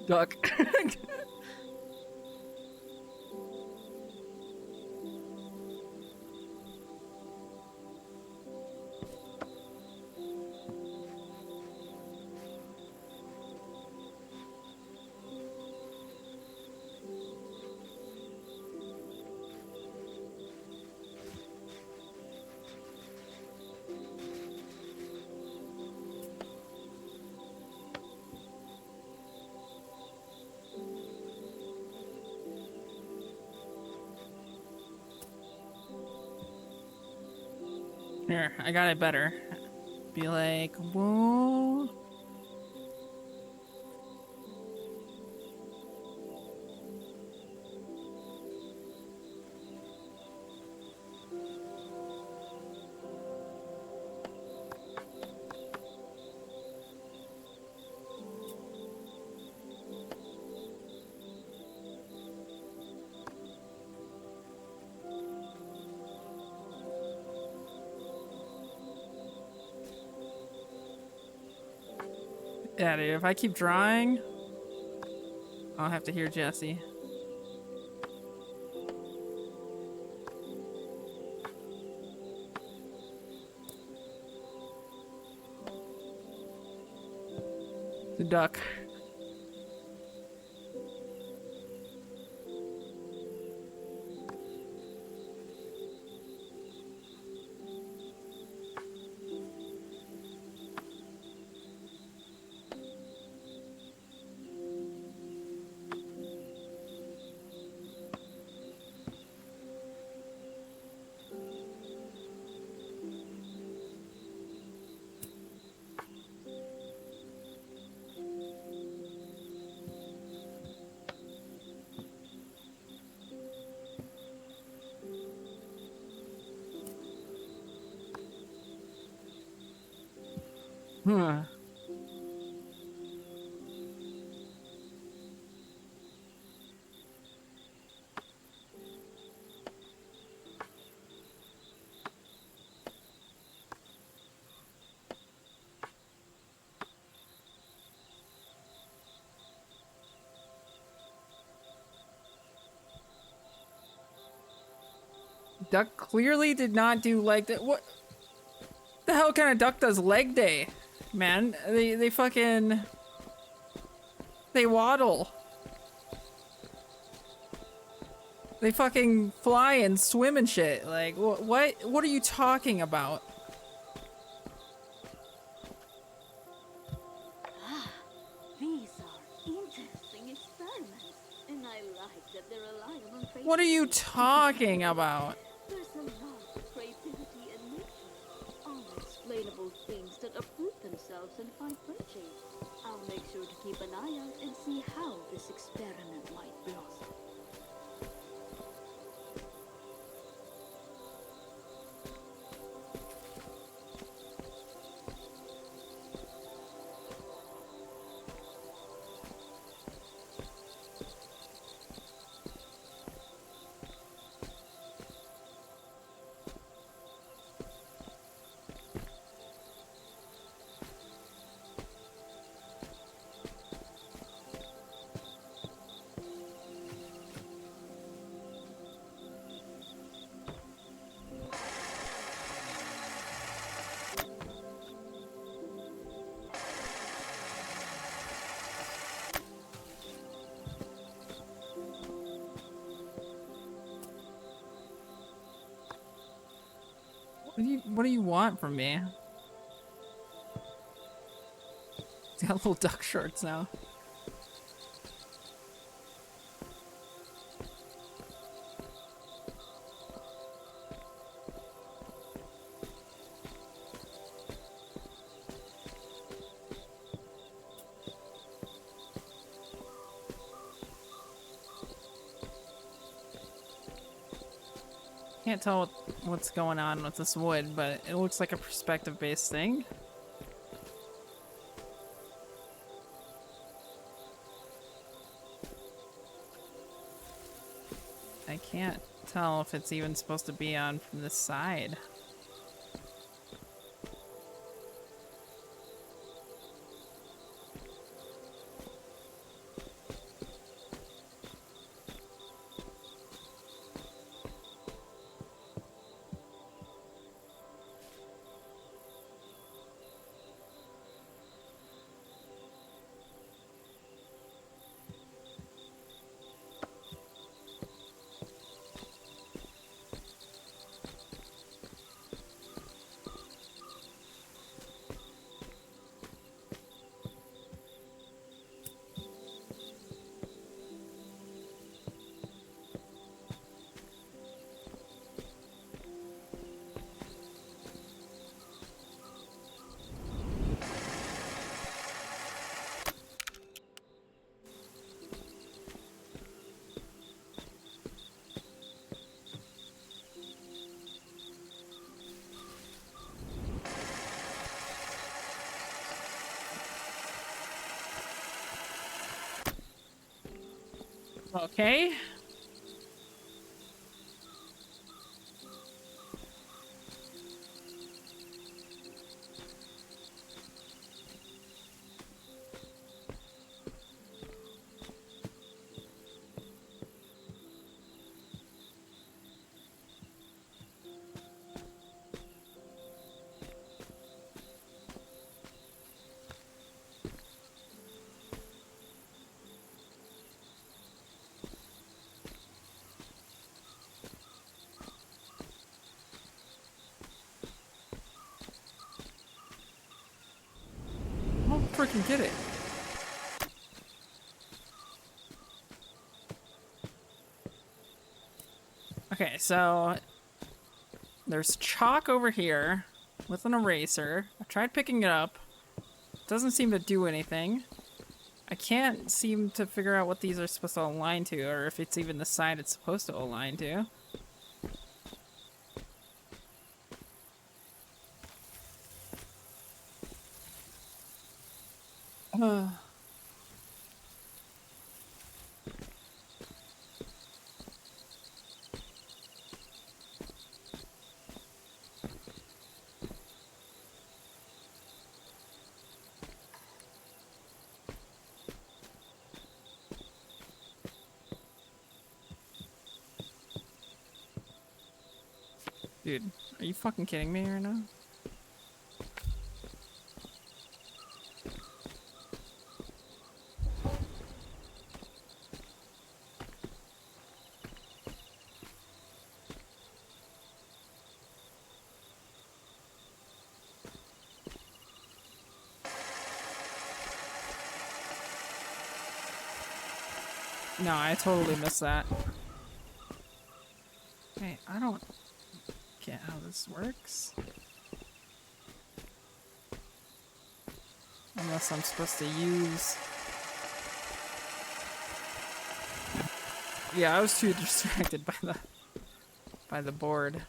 Duck. Here, I got it better. Be like, whoa. Yeah, dude, if I keep drawing, I'll have to hear Jesse. The duck. Huh. duck clearly did not do leg day. What the hell kind of duck does leg day? Man, they fucking... They waddle. They fucking fly and swim and shit. Like, what are you talking about? These are interesting experiments, and I like that they're relying on faith. What are you talking about? There's a lot of creativity in nature. Unexplainable things that uproot themselves and find friendship. I'll make sure to keep an eye out and see how this experiment might blossom. What do you want from me? He's got little duck shorts now. Can't tell what's going on with this wood, but it looks like a perspective-based thing. I can't tell if it's even supposed to be on from this side. Okay. Freaking get it. Okay, so there's chalk over here with an eraser. I tried picking it up. Doesn't seem to do anything. I can't seem to figure out what these are supposed to align to, or if it's even the side it's supposed to align to. Dude, are you fucking kidding me right now? No, I totally missed that. Hey, I don't get how this works. Unless I'm supposed to use... Yeah, I was too distracted by the board.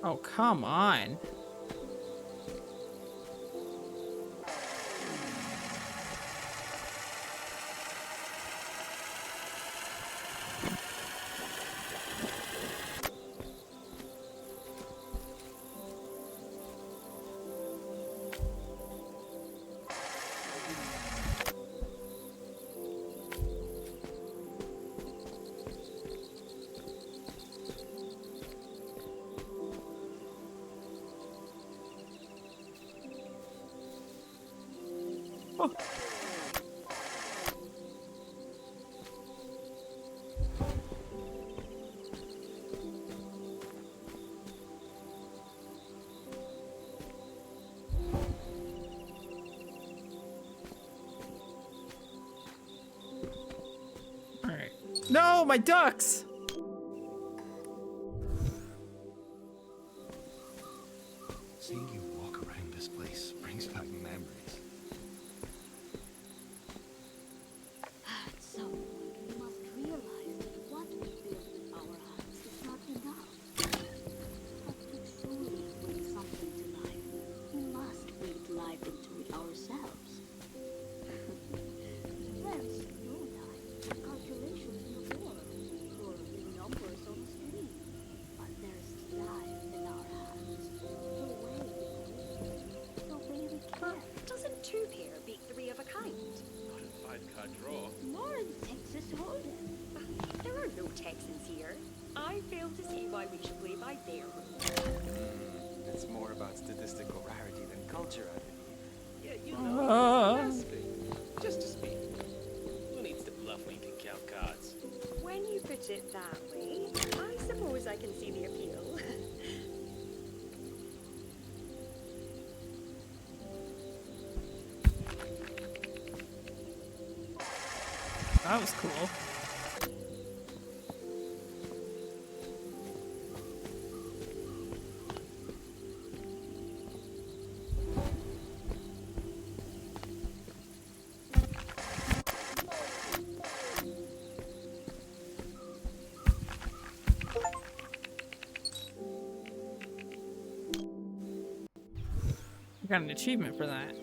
Oh, come on. Alright. No, my ducks! Seeing you walk around this place brings back memories. At some point, we must realize that what we build with our hands is not enough. But to truly bring something to life, we must breathe life into it ourselves. There's no time for calculations in the board, or numbers on the screen. But there's life in our hands, the way we breathe, the way we care. Doesn't two pair beat three of a kind? Not a five-card draw. More in Texas Hold'em. There are no Texans here. I fail to see why we should play by their rules. It's more about statistical rarity than culture, I believe. Yeah, you know, that's me. Just to speak. Who needs to bluff when you can count cards? When you put it that way, I suppose I can see the appeal. That was cool. I got an achievement for that.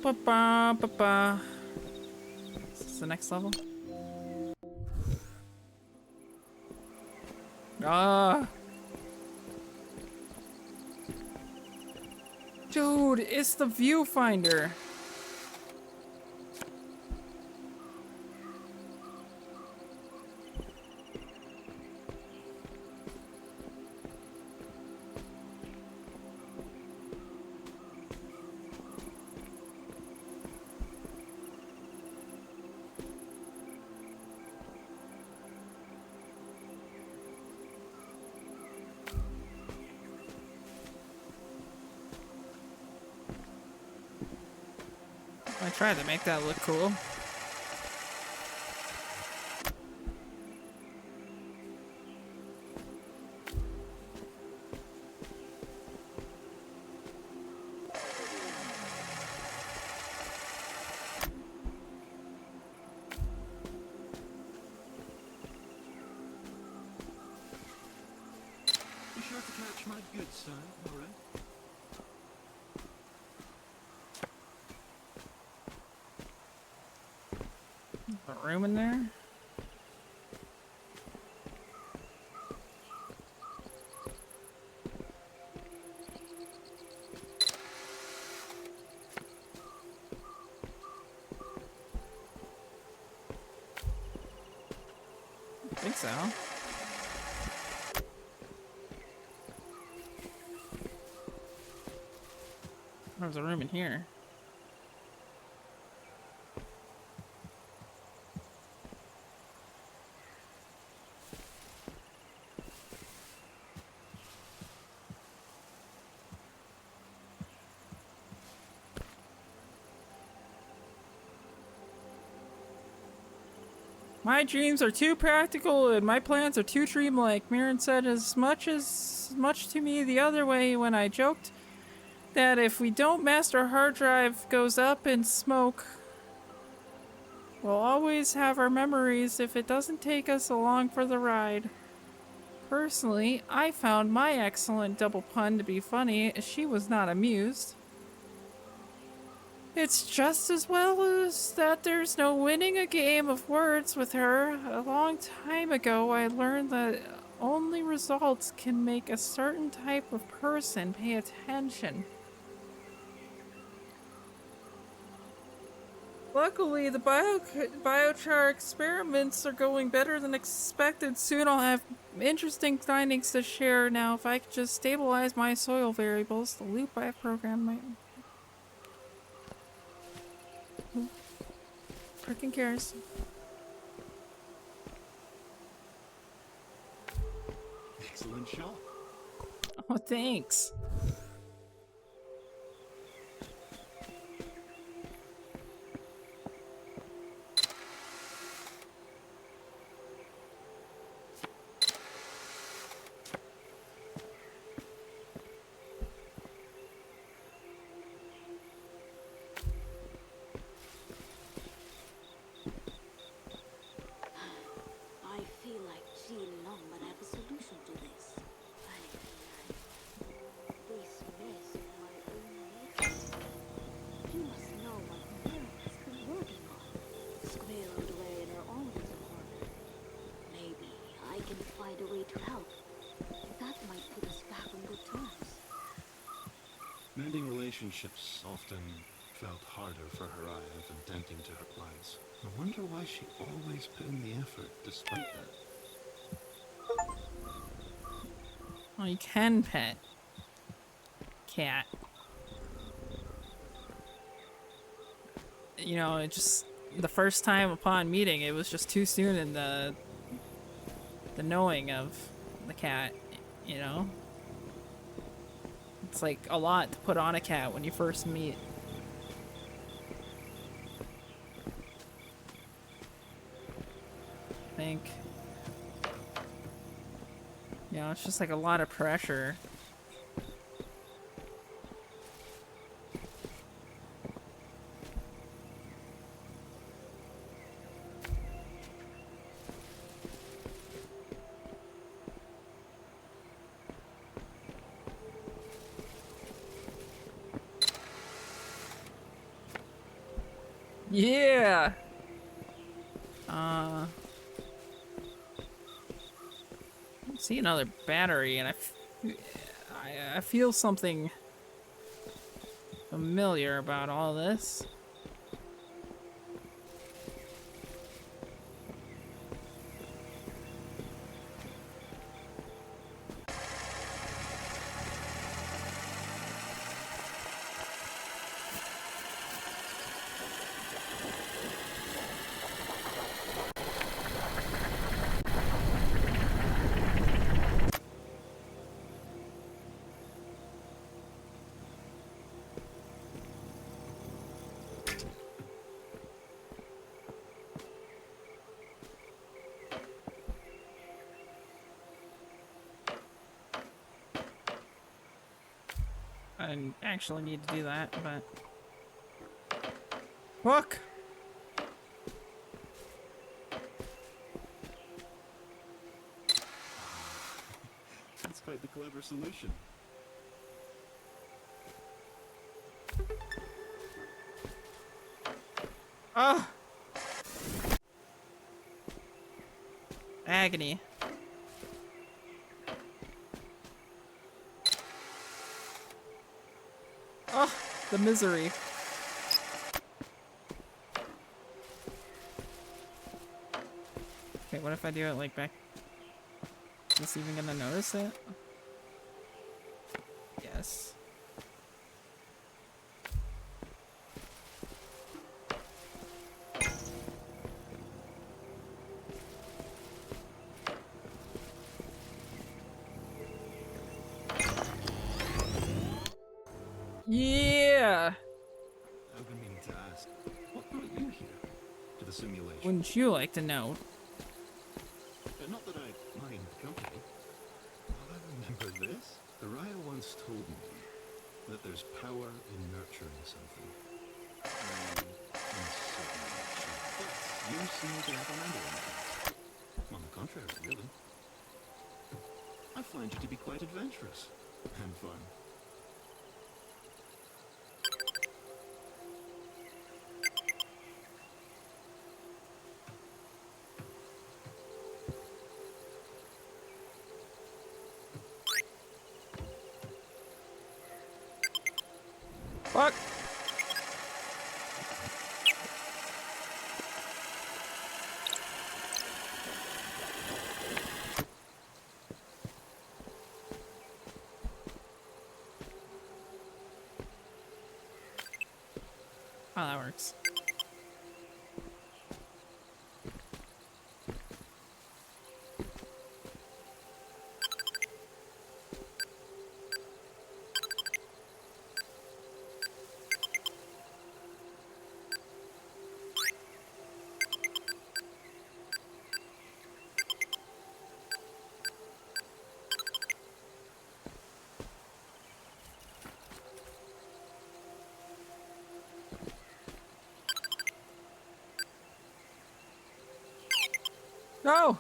Ba-ba. Is this the next level? Dude, it's the viewfinder. I tried to make that look cool. Be sure to catch my good son, alright? room in there? I think so. There's a room in here. My dreams are too practical and my plans are too dreamlike. Mirren said as much to me the other way when I joked that if we don't, master hard drive goes up in smoke. We'll always have our memories if it doesn't take us along for the ride. Personally, I found my excellent double pun to be funny as she was not amused. It's just as well as that there's no winning a game of words with her. A long time ago, I learned that only results can make a certain type of person pay attention. Luckily, the biochar experiments are going better than expected. Soon I'll have interesting findings to share. Now, if I could just stabilize my soil variables, the loop I have programmed might... Who freaking cares? Excellent shot. Oh, thanks. I feel like Jean Long might have a solution to this. This mess of my own making. You must know what Mary has been working on. Squirreled away in her own little corner. Maybe I can find a way to help. That might put us back on good terms. Mending relationships often felt harder for Haraya than tending to her plants. I wonder why she always put in the effort despite that. Oh, you can pet cat. You know, it just the first time upon meeting, it was just too soon in the knowing of the cat. You know, it's like a lot to put on a cat when you first meet. I think. You know, it's just like a lot of pressure. Yeah! I see another battery, and I feel something familiar about all this. I didn't actually need to do that, but... Look! That's quite the clever solution. Ah! agony. Oh, the misery. Okay, what if I do it like back? Is this even gonna notice it? Yes. Yeah! I've been meaning to ask, what brought you here? To the simulation? Wouldn't you like to know? Not that I mind company. Well, I remember this. Araya once told me that there's power in nurturing something. Uncertain, actually. But you seem to have remembered anything. On the contrary, really. I find you to be quite adventurous and fun. Fuck! Oh, that works. No!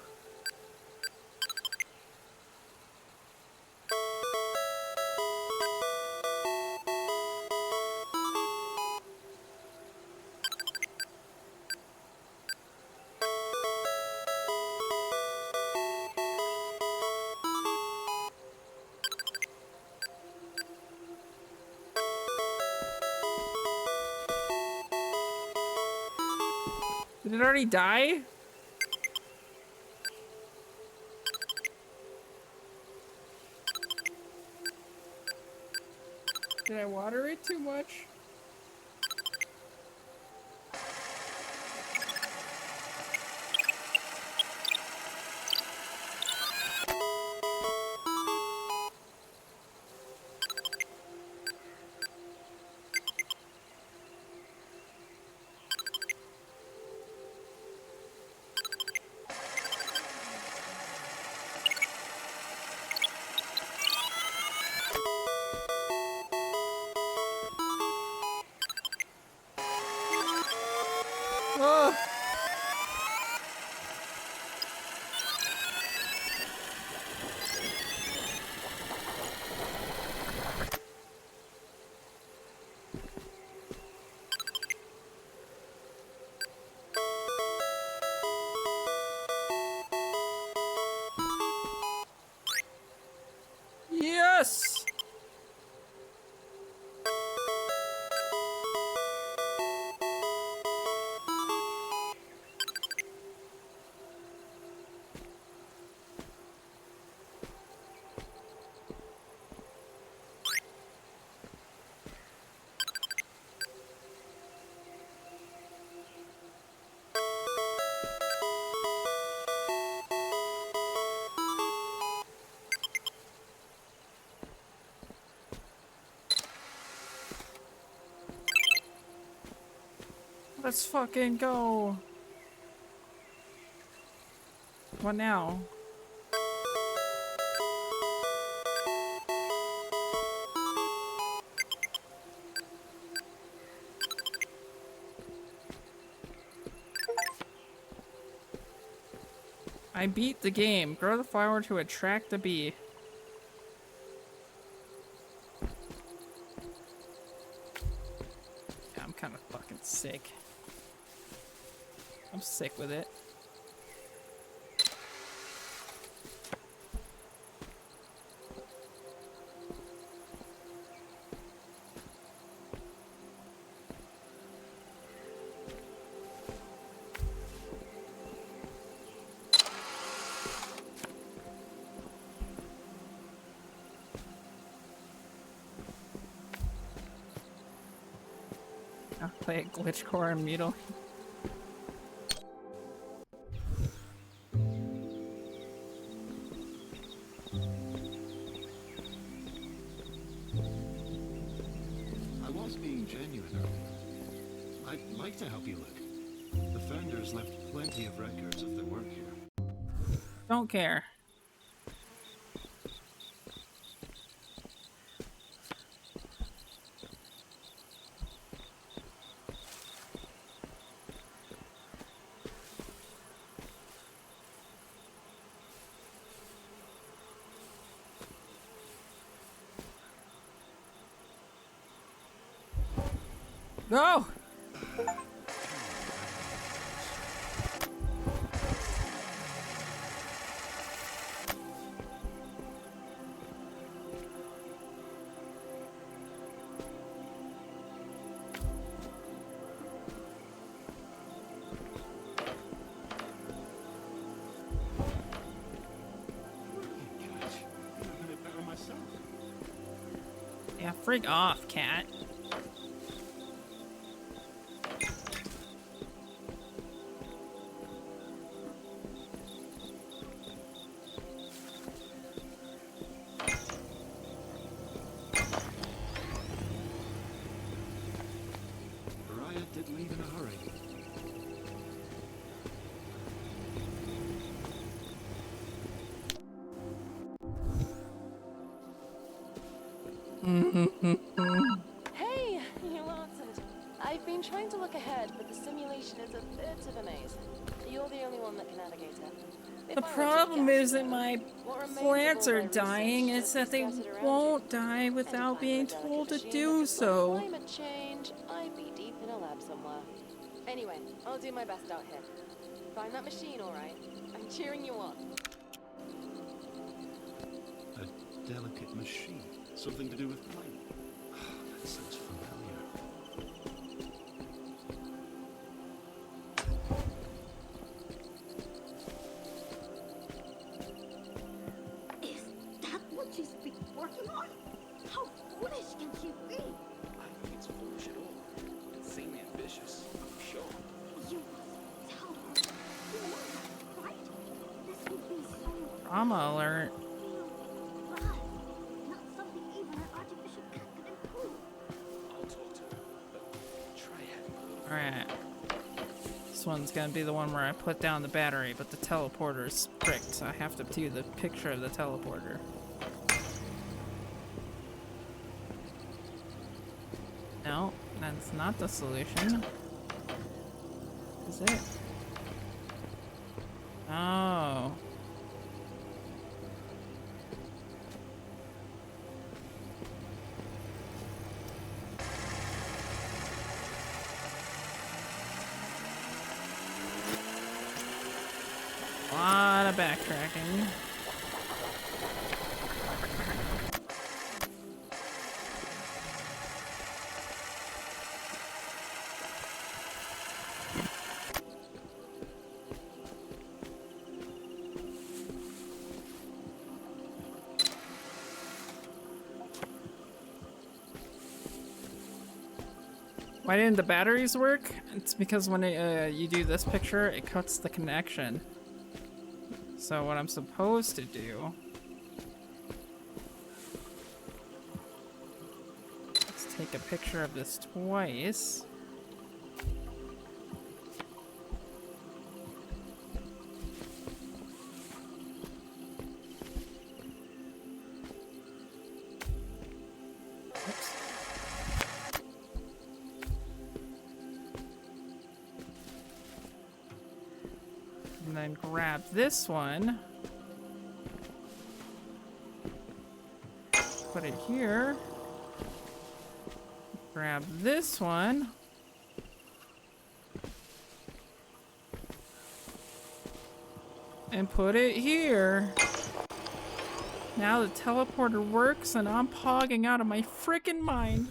Did it already die? Did I water it too much? Oh. Yes! Let's fucking go. What now? I beat the game. Grow the flower to attract the bee. Yeah, I'm kind of fucking sick. I'm sick with it. I'll play a glitch core and Mutal. I was being genuine earlier. I'd like to help you look. The founders left plenty of records of their work here. Don't care. Go! Yeah, frig off, cat. Mariah did leave in a hurry. Hey, you answered. I've been trying to look ahead, but the simulation is a bit of a maze. You're the only one that can navigate it. If The I were to problem guess, isn't my what remains of plants all are my dying, research it's just that they scattered around won't you. die And if without I being were a delicate told to machine do that could stop so. climate change, I'd be deep in a lab somewhere. Anyway, I'll do my best out here. Find that machine, all right? I'm cheering you on. A delicate machine. Something to do with climate. That sounds familiar. Is that what she's been working on? How foolish can she be? I don't think it's foolish at all. It's seem ambitious, I'm sure. You must tell her. You know that, right? This would be so Drama alert. bad. Not something even an artificial cat could improve. I'll talk to her, but try having a little Alright. This one's gonna be the one where I put down the battery, but the teleporter's pricked, so I have to do the picture of the teleporter. No, that's not the solution. Is it? Oh. Lot of backtracking. Why didn't the batteries work? It's because when you do this picture, it cuts the connection. So what I'm supposed to do... Let's take a picture of this twice. Oops. And then grab this one. Put it here. Grab this one. And put it here. Now the teleporter works and I'm pogging out of my frickin' mind.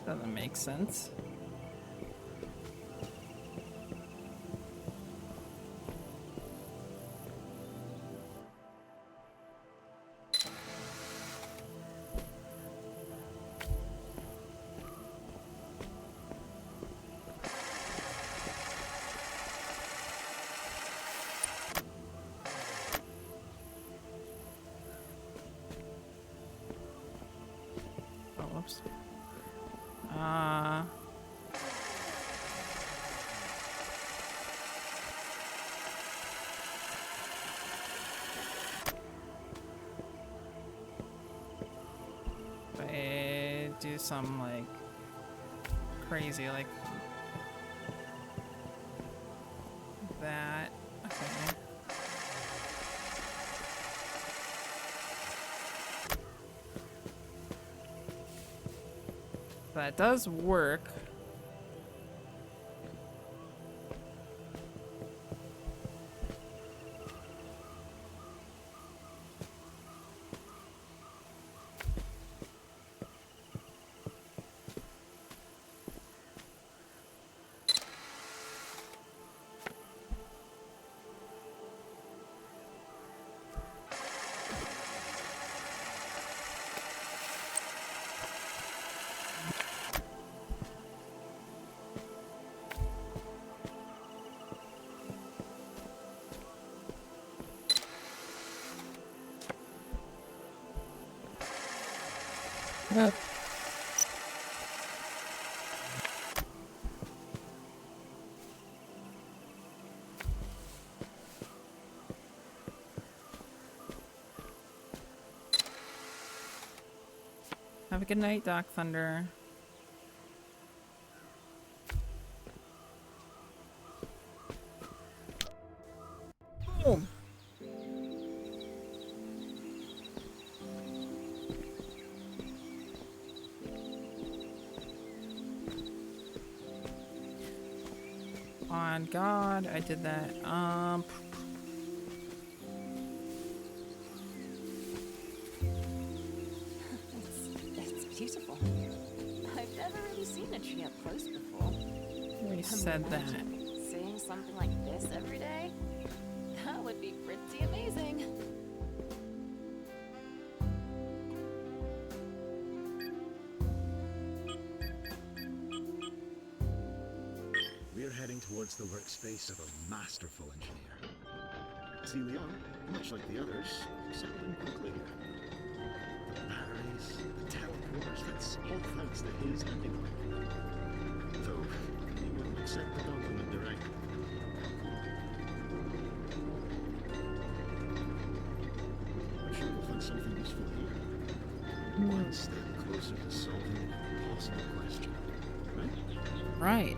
Doesn't make sense. Oh, whoops. If I do some like crazy like that, okay. That does work. Yep. Have a good night, Doc Thunder. Boom. On God, I did that. It's beautiful. I've never really seen a tree up close before. Already said that. Imagine seeing something like this every day? That would be pretty amazing. We're heading towards the workspace of a masterful engineer. See, Leon, much like the others, settled in quickly. The batteries, the teleporters, that's all thanks to his handiwork. Though, he wouldn't accept the compliment directly. I'm sure we'll find something useful here. One step closer to solving an impossible question, right? Right.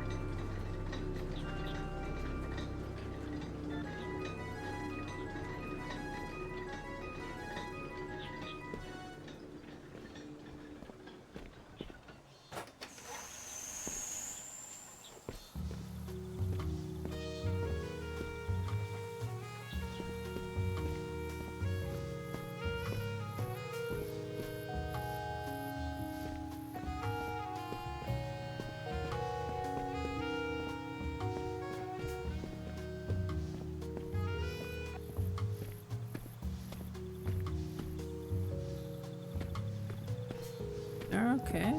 Okay.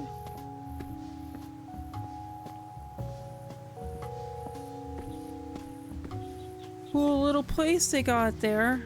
Cool little place they got there.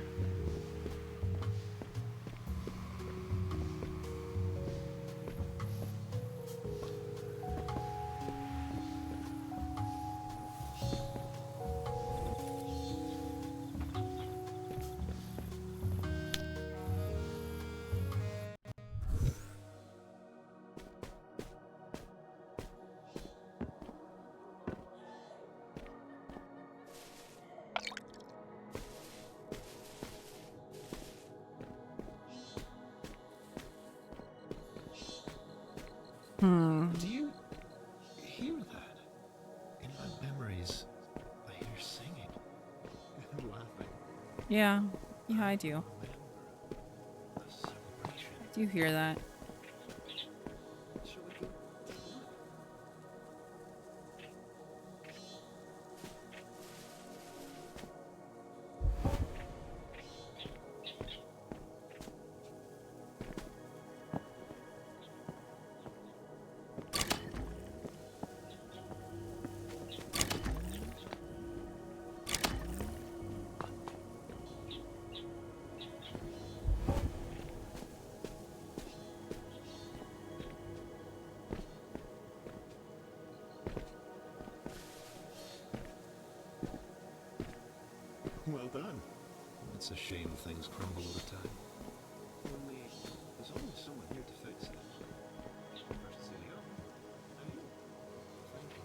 Do you hear that? In my memories, I hear singing and laughing. Yeah, I do. I do hear that. Shall we go take a look? Well done. It's a shame things crumble over time. Only, there's always someone here to fix it. First CEO. Now you. Thank you.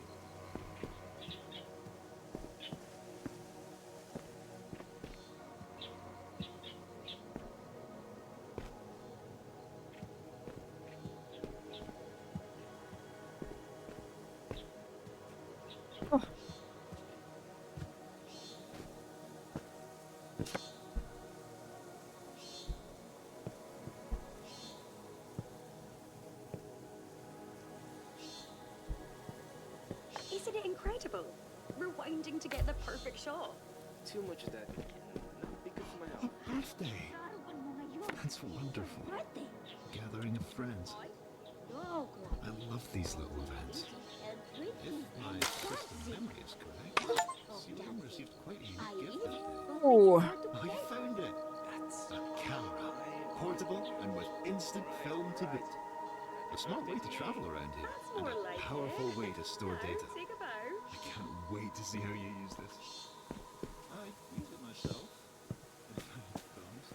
Isn't it incredible? Rewinding to get the perfect shot. Too much of that. That would be good for my health. Birthday. That's wonderful. Gathering of friends. I love these little events. If my system memory is correct, Selim received quite a unique gift. Oh. Oh, you found it. That's a camera. Portable and with instant film to boot. A smart way to travel around here. And a powerful way to store data. I can't wait to see how you use this. I use it myself. If it comes.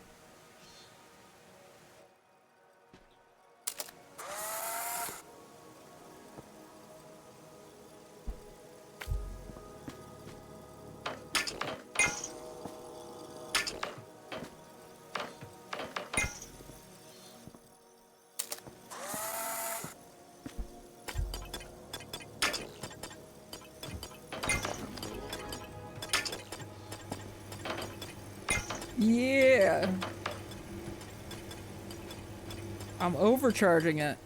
Yeah. I'm overcharging it.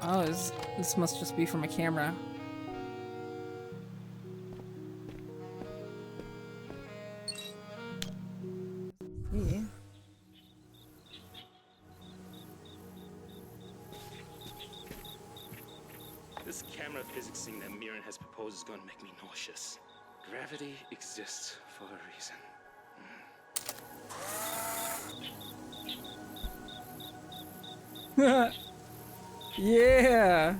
Oh, this must just be from a camera. See? This camera physics thing that Mirren has proposed is going to make me nauseous. Gravity exists for a reason. Yeah.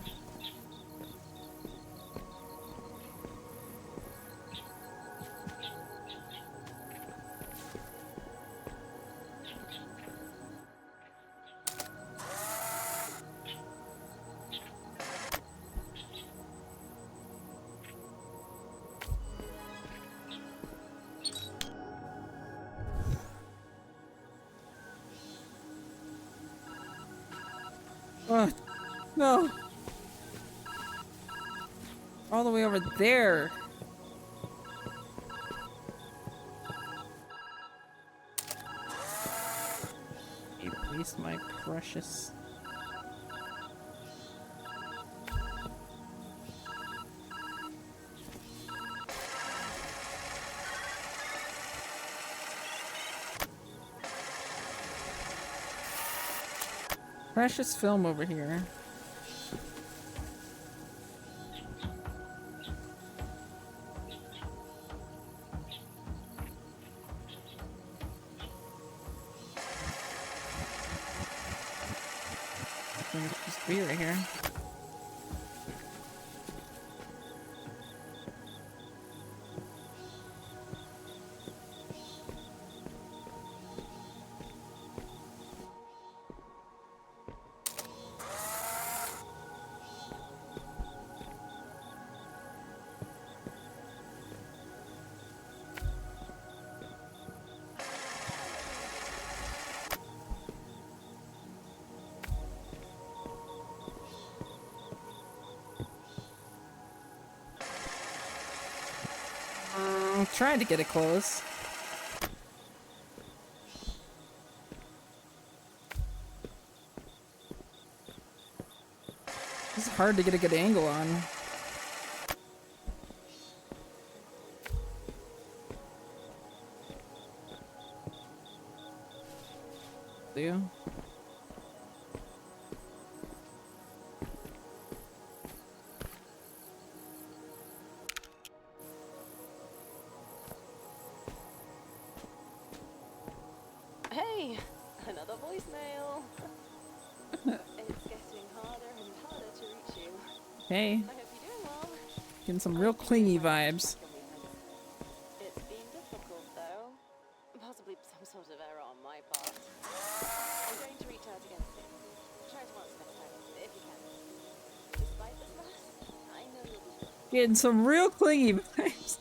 No. All the way over there. You waste my precious. Precious film over here. I think it's just be right here. trying to get it close. This is hard to get a good angle on. Do. Hey, another voicemail. It's getting harder and harder to reach you. Hey, I hope you're doing well. getting some real clingy vibes. It's been difficult though. Possibly some sort of error on my part. I'm going to reach out again soon. Try to answer next time, if you can. Despite this mess, I know you'll be fine. Getting some real clingy vibes.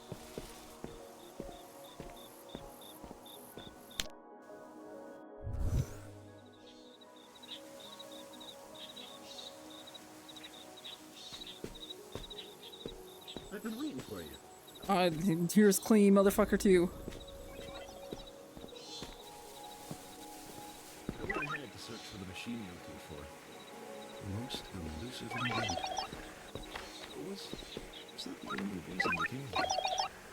I've been waiting for you. Here's clingy motherfucker too. I went ahead to search for the machine you're looking for. Most elusive indeed. Was that the only reason you came?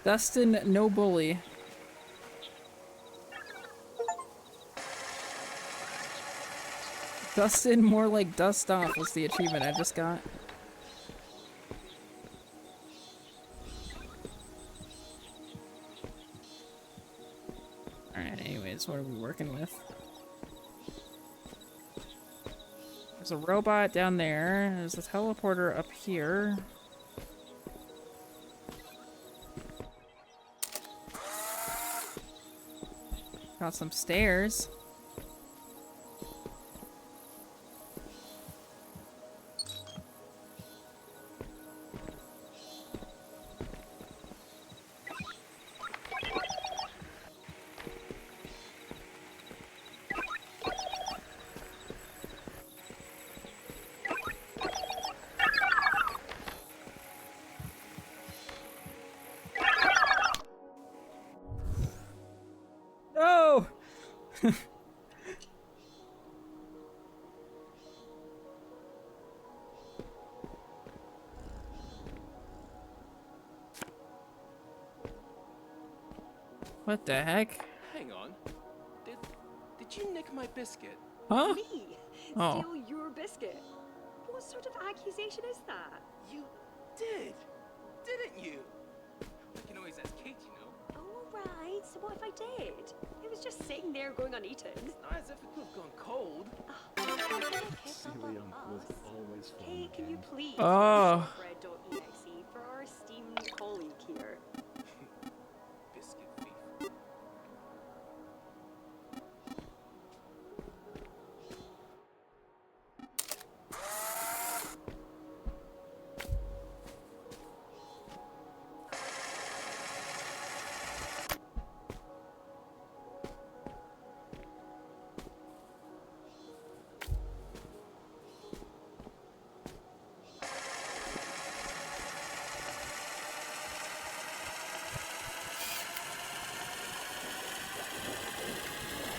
Dustin, no bully. Dustin, more like dust off was the achievement I just got. Alright, anyways, what are we working with? There's a robot down there. There's a teleporter up here. Got some stairs. No! What the heck? Hang on. Did you nick my biscuit? Huh? Me? Oh. Steal your biscuit? What sort of accusation is that? You did, didn't you? I can always ask Kate, you know. Alright, so what if I did? It was just sitting there going uneaten. It's not as if it could have gone cold. Celium was always fun. Kate, can you please Oh. bread.exe for our esteemed colleague here? Biscuit thief.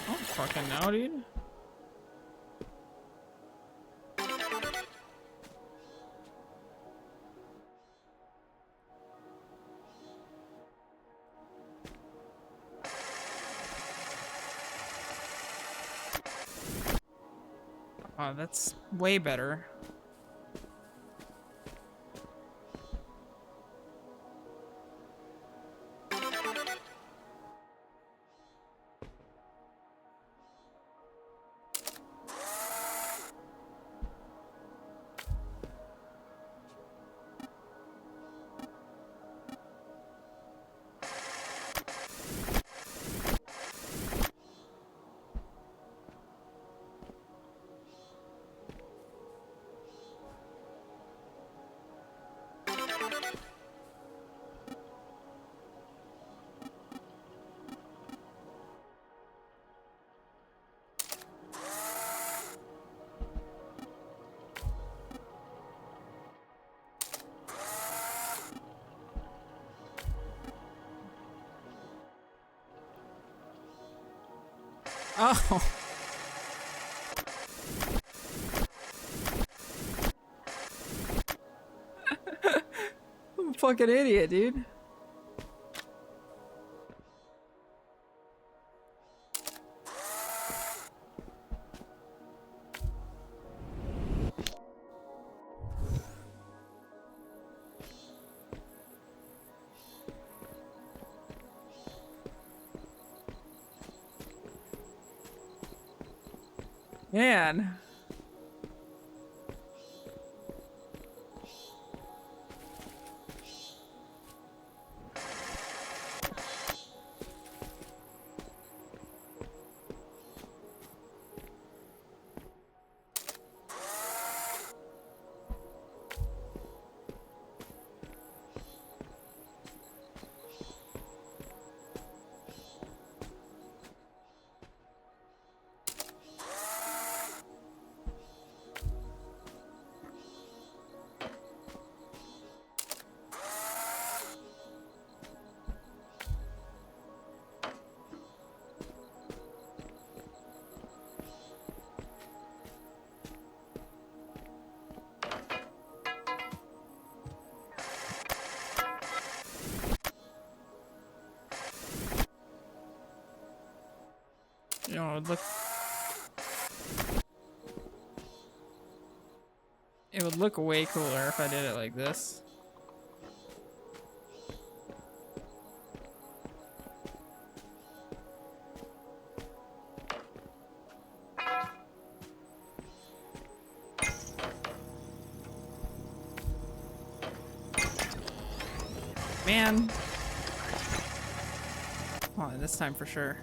I don't fucking know, dude. Oh, that's way better. Oh. I'm a fucking idiot, dude. Man. You know, it would look way cooler if I did it like this. Man. Oh, this time for sure.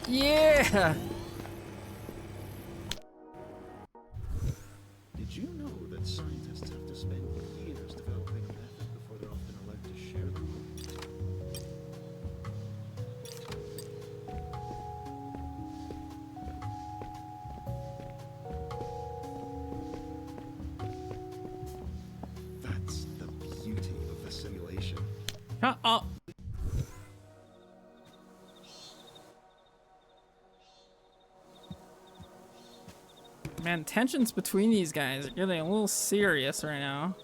Yeah! Did you know that scientists have to spend years developing a method before they're often allowed to share them? That's the beauty of the simulation. Oh. Man, tensions between these guys are getting a little serious right now.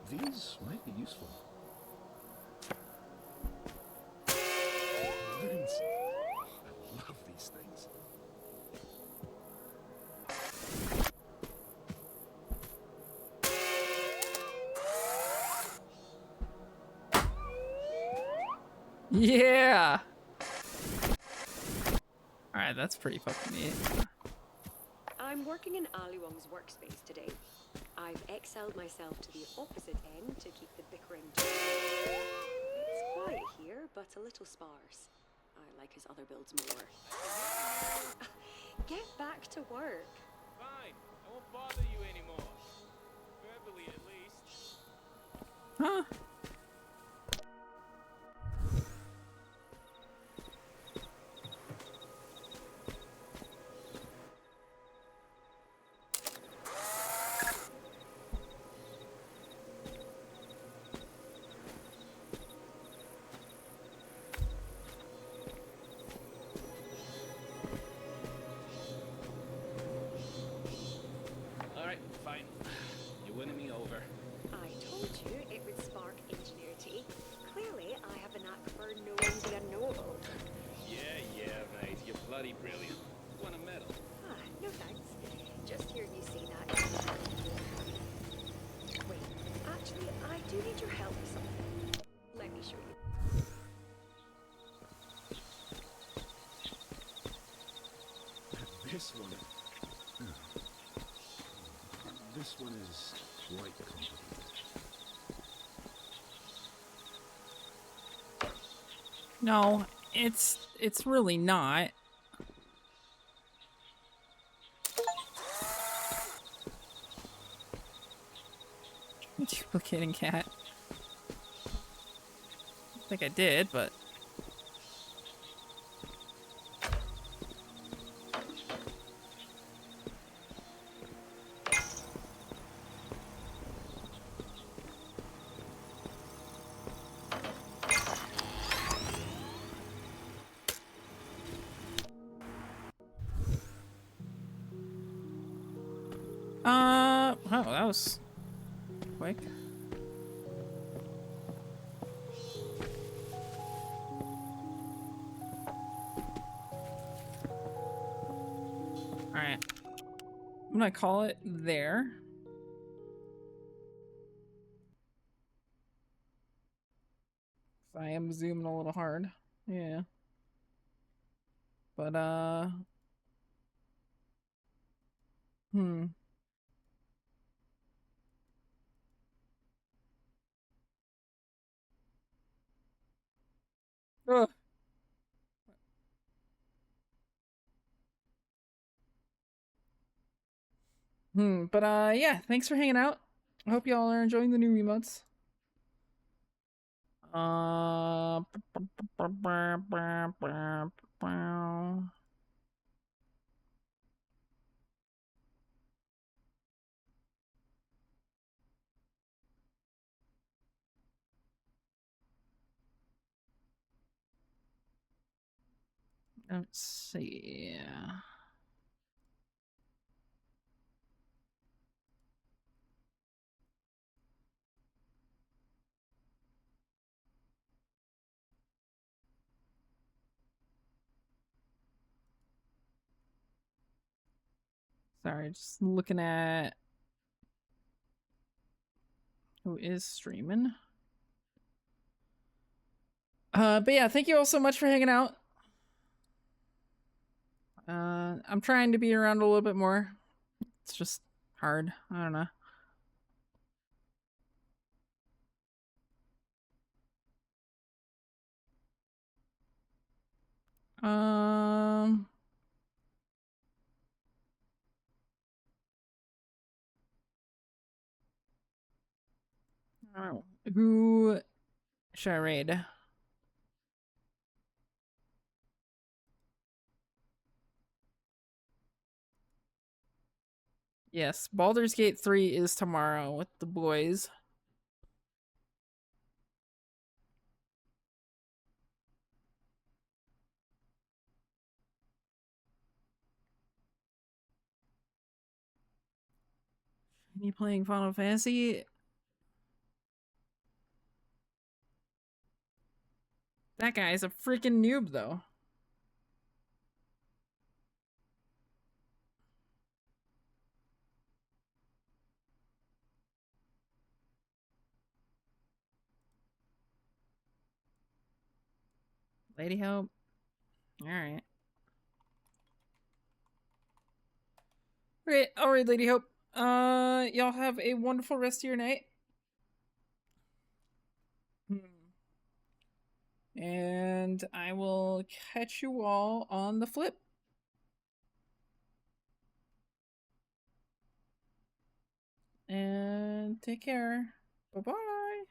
These might be useful. Balloons. I love these things. Yeah! Alright, that's pretty fucking neat. I'm working in Ali Wong's workspace today. I've excelled myself to the opposite end to keep the bickering to It's quiet here, but a little sparse. I like his other builds more. Get back to work. Fine, I won't bother you anymore. Verbally, at least. Huh? Alright, fine. You're winning me over. I told you it would spark ingenuity. Clearly, I have a knack for knowing the unknowable. Yeah, mate. You're bloody brilliant. Won a medal. Ah, no thanks. Just hearing you say that. Wait, actually, I do need your help with something. Let me show you. This one. This one is quite complicated. No, it's really not. kidding, cat. I think I did, but... Oh, that was quick. Alright. I'm gonna call it there. I am zooming a little hard. Yeah. But, Hmm. Ugh. But, yeah, thanks for hanging out. I hope y'all are enjoying the new emotes. Let's see. Sorry, just looking at who is streaming. But yeah, thank you all so much for hanging out. I'm trying to be around a little bit more. It's just hard. I don't know. Oh, who should I raid? Yes, Baldur's Gate 3 is tomorrow with the boys. You playing Final Fantasy? That guy's a freaking noob, though. Lady Hope. Alright. Great. Alright, Lady Hope. Y'all have a wonderful rest of your night. And I will catch you all on the flip. And take care. Bye-bye.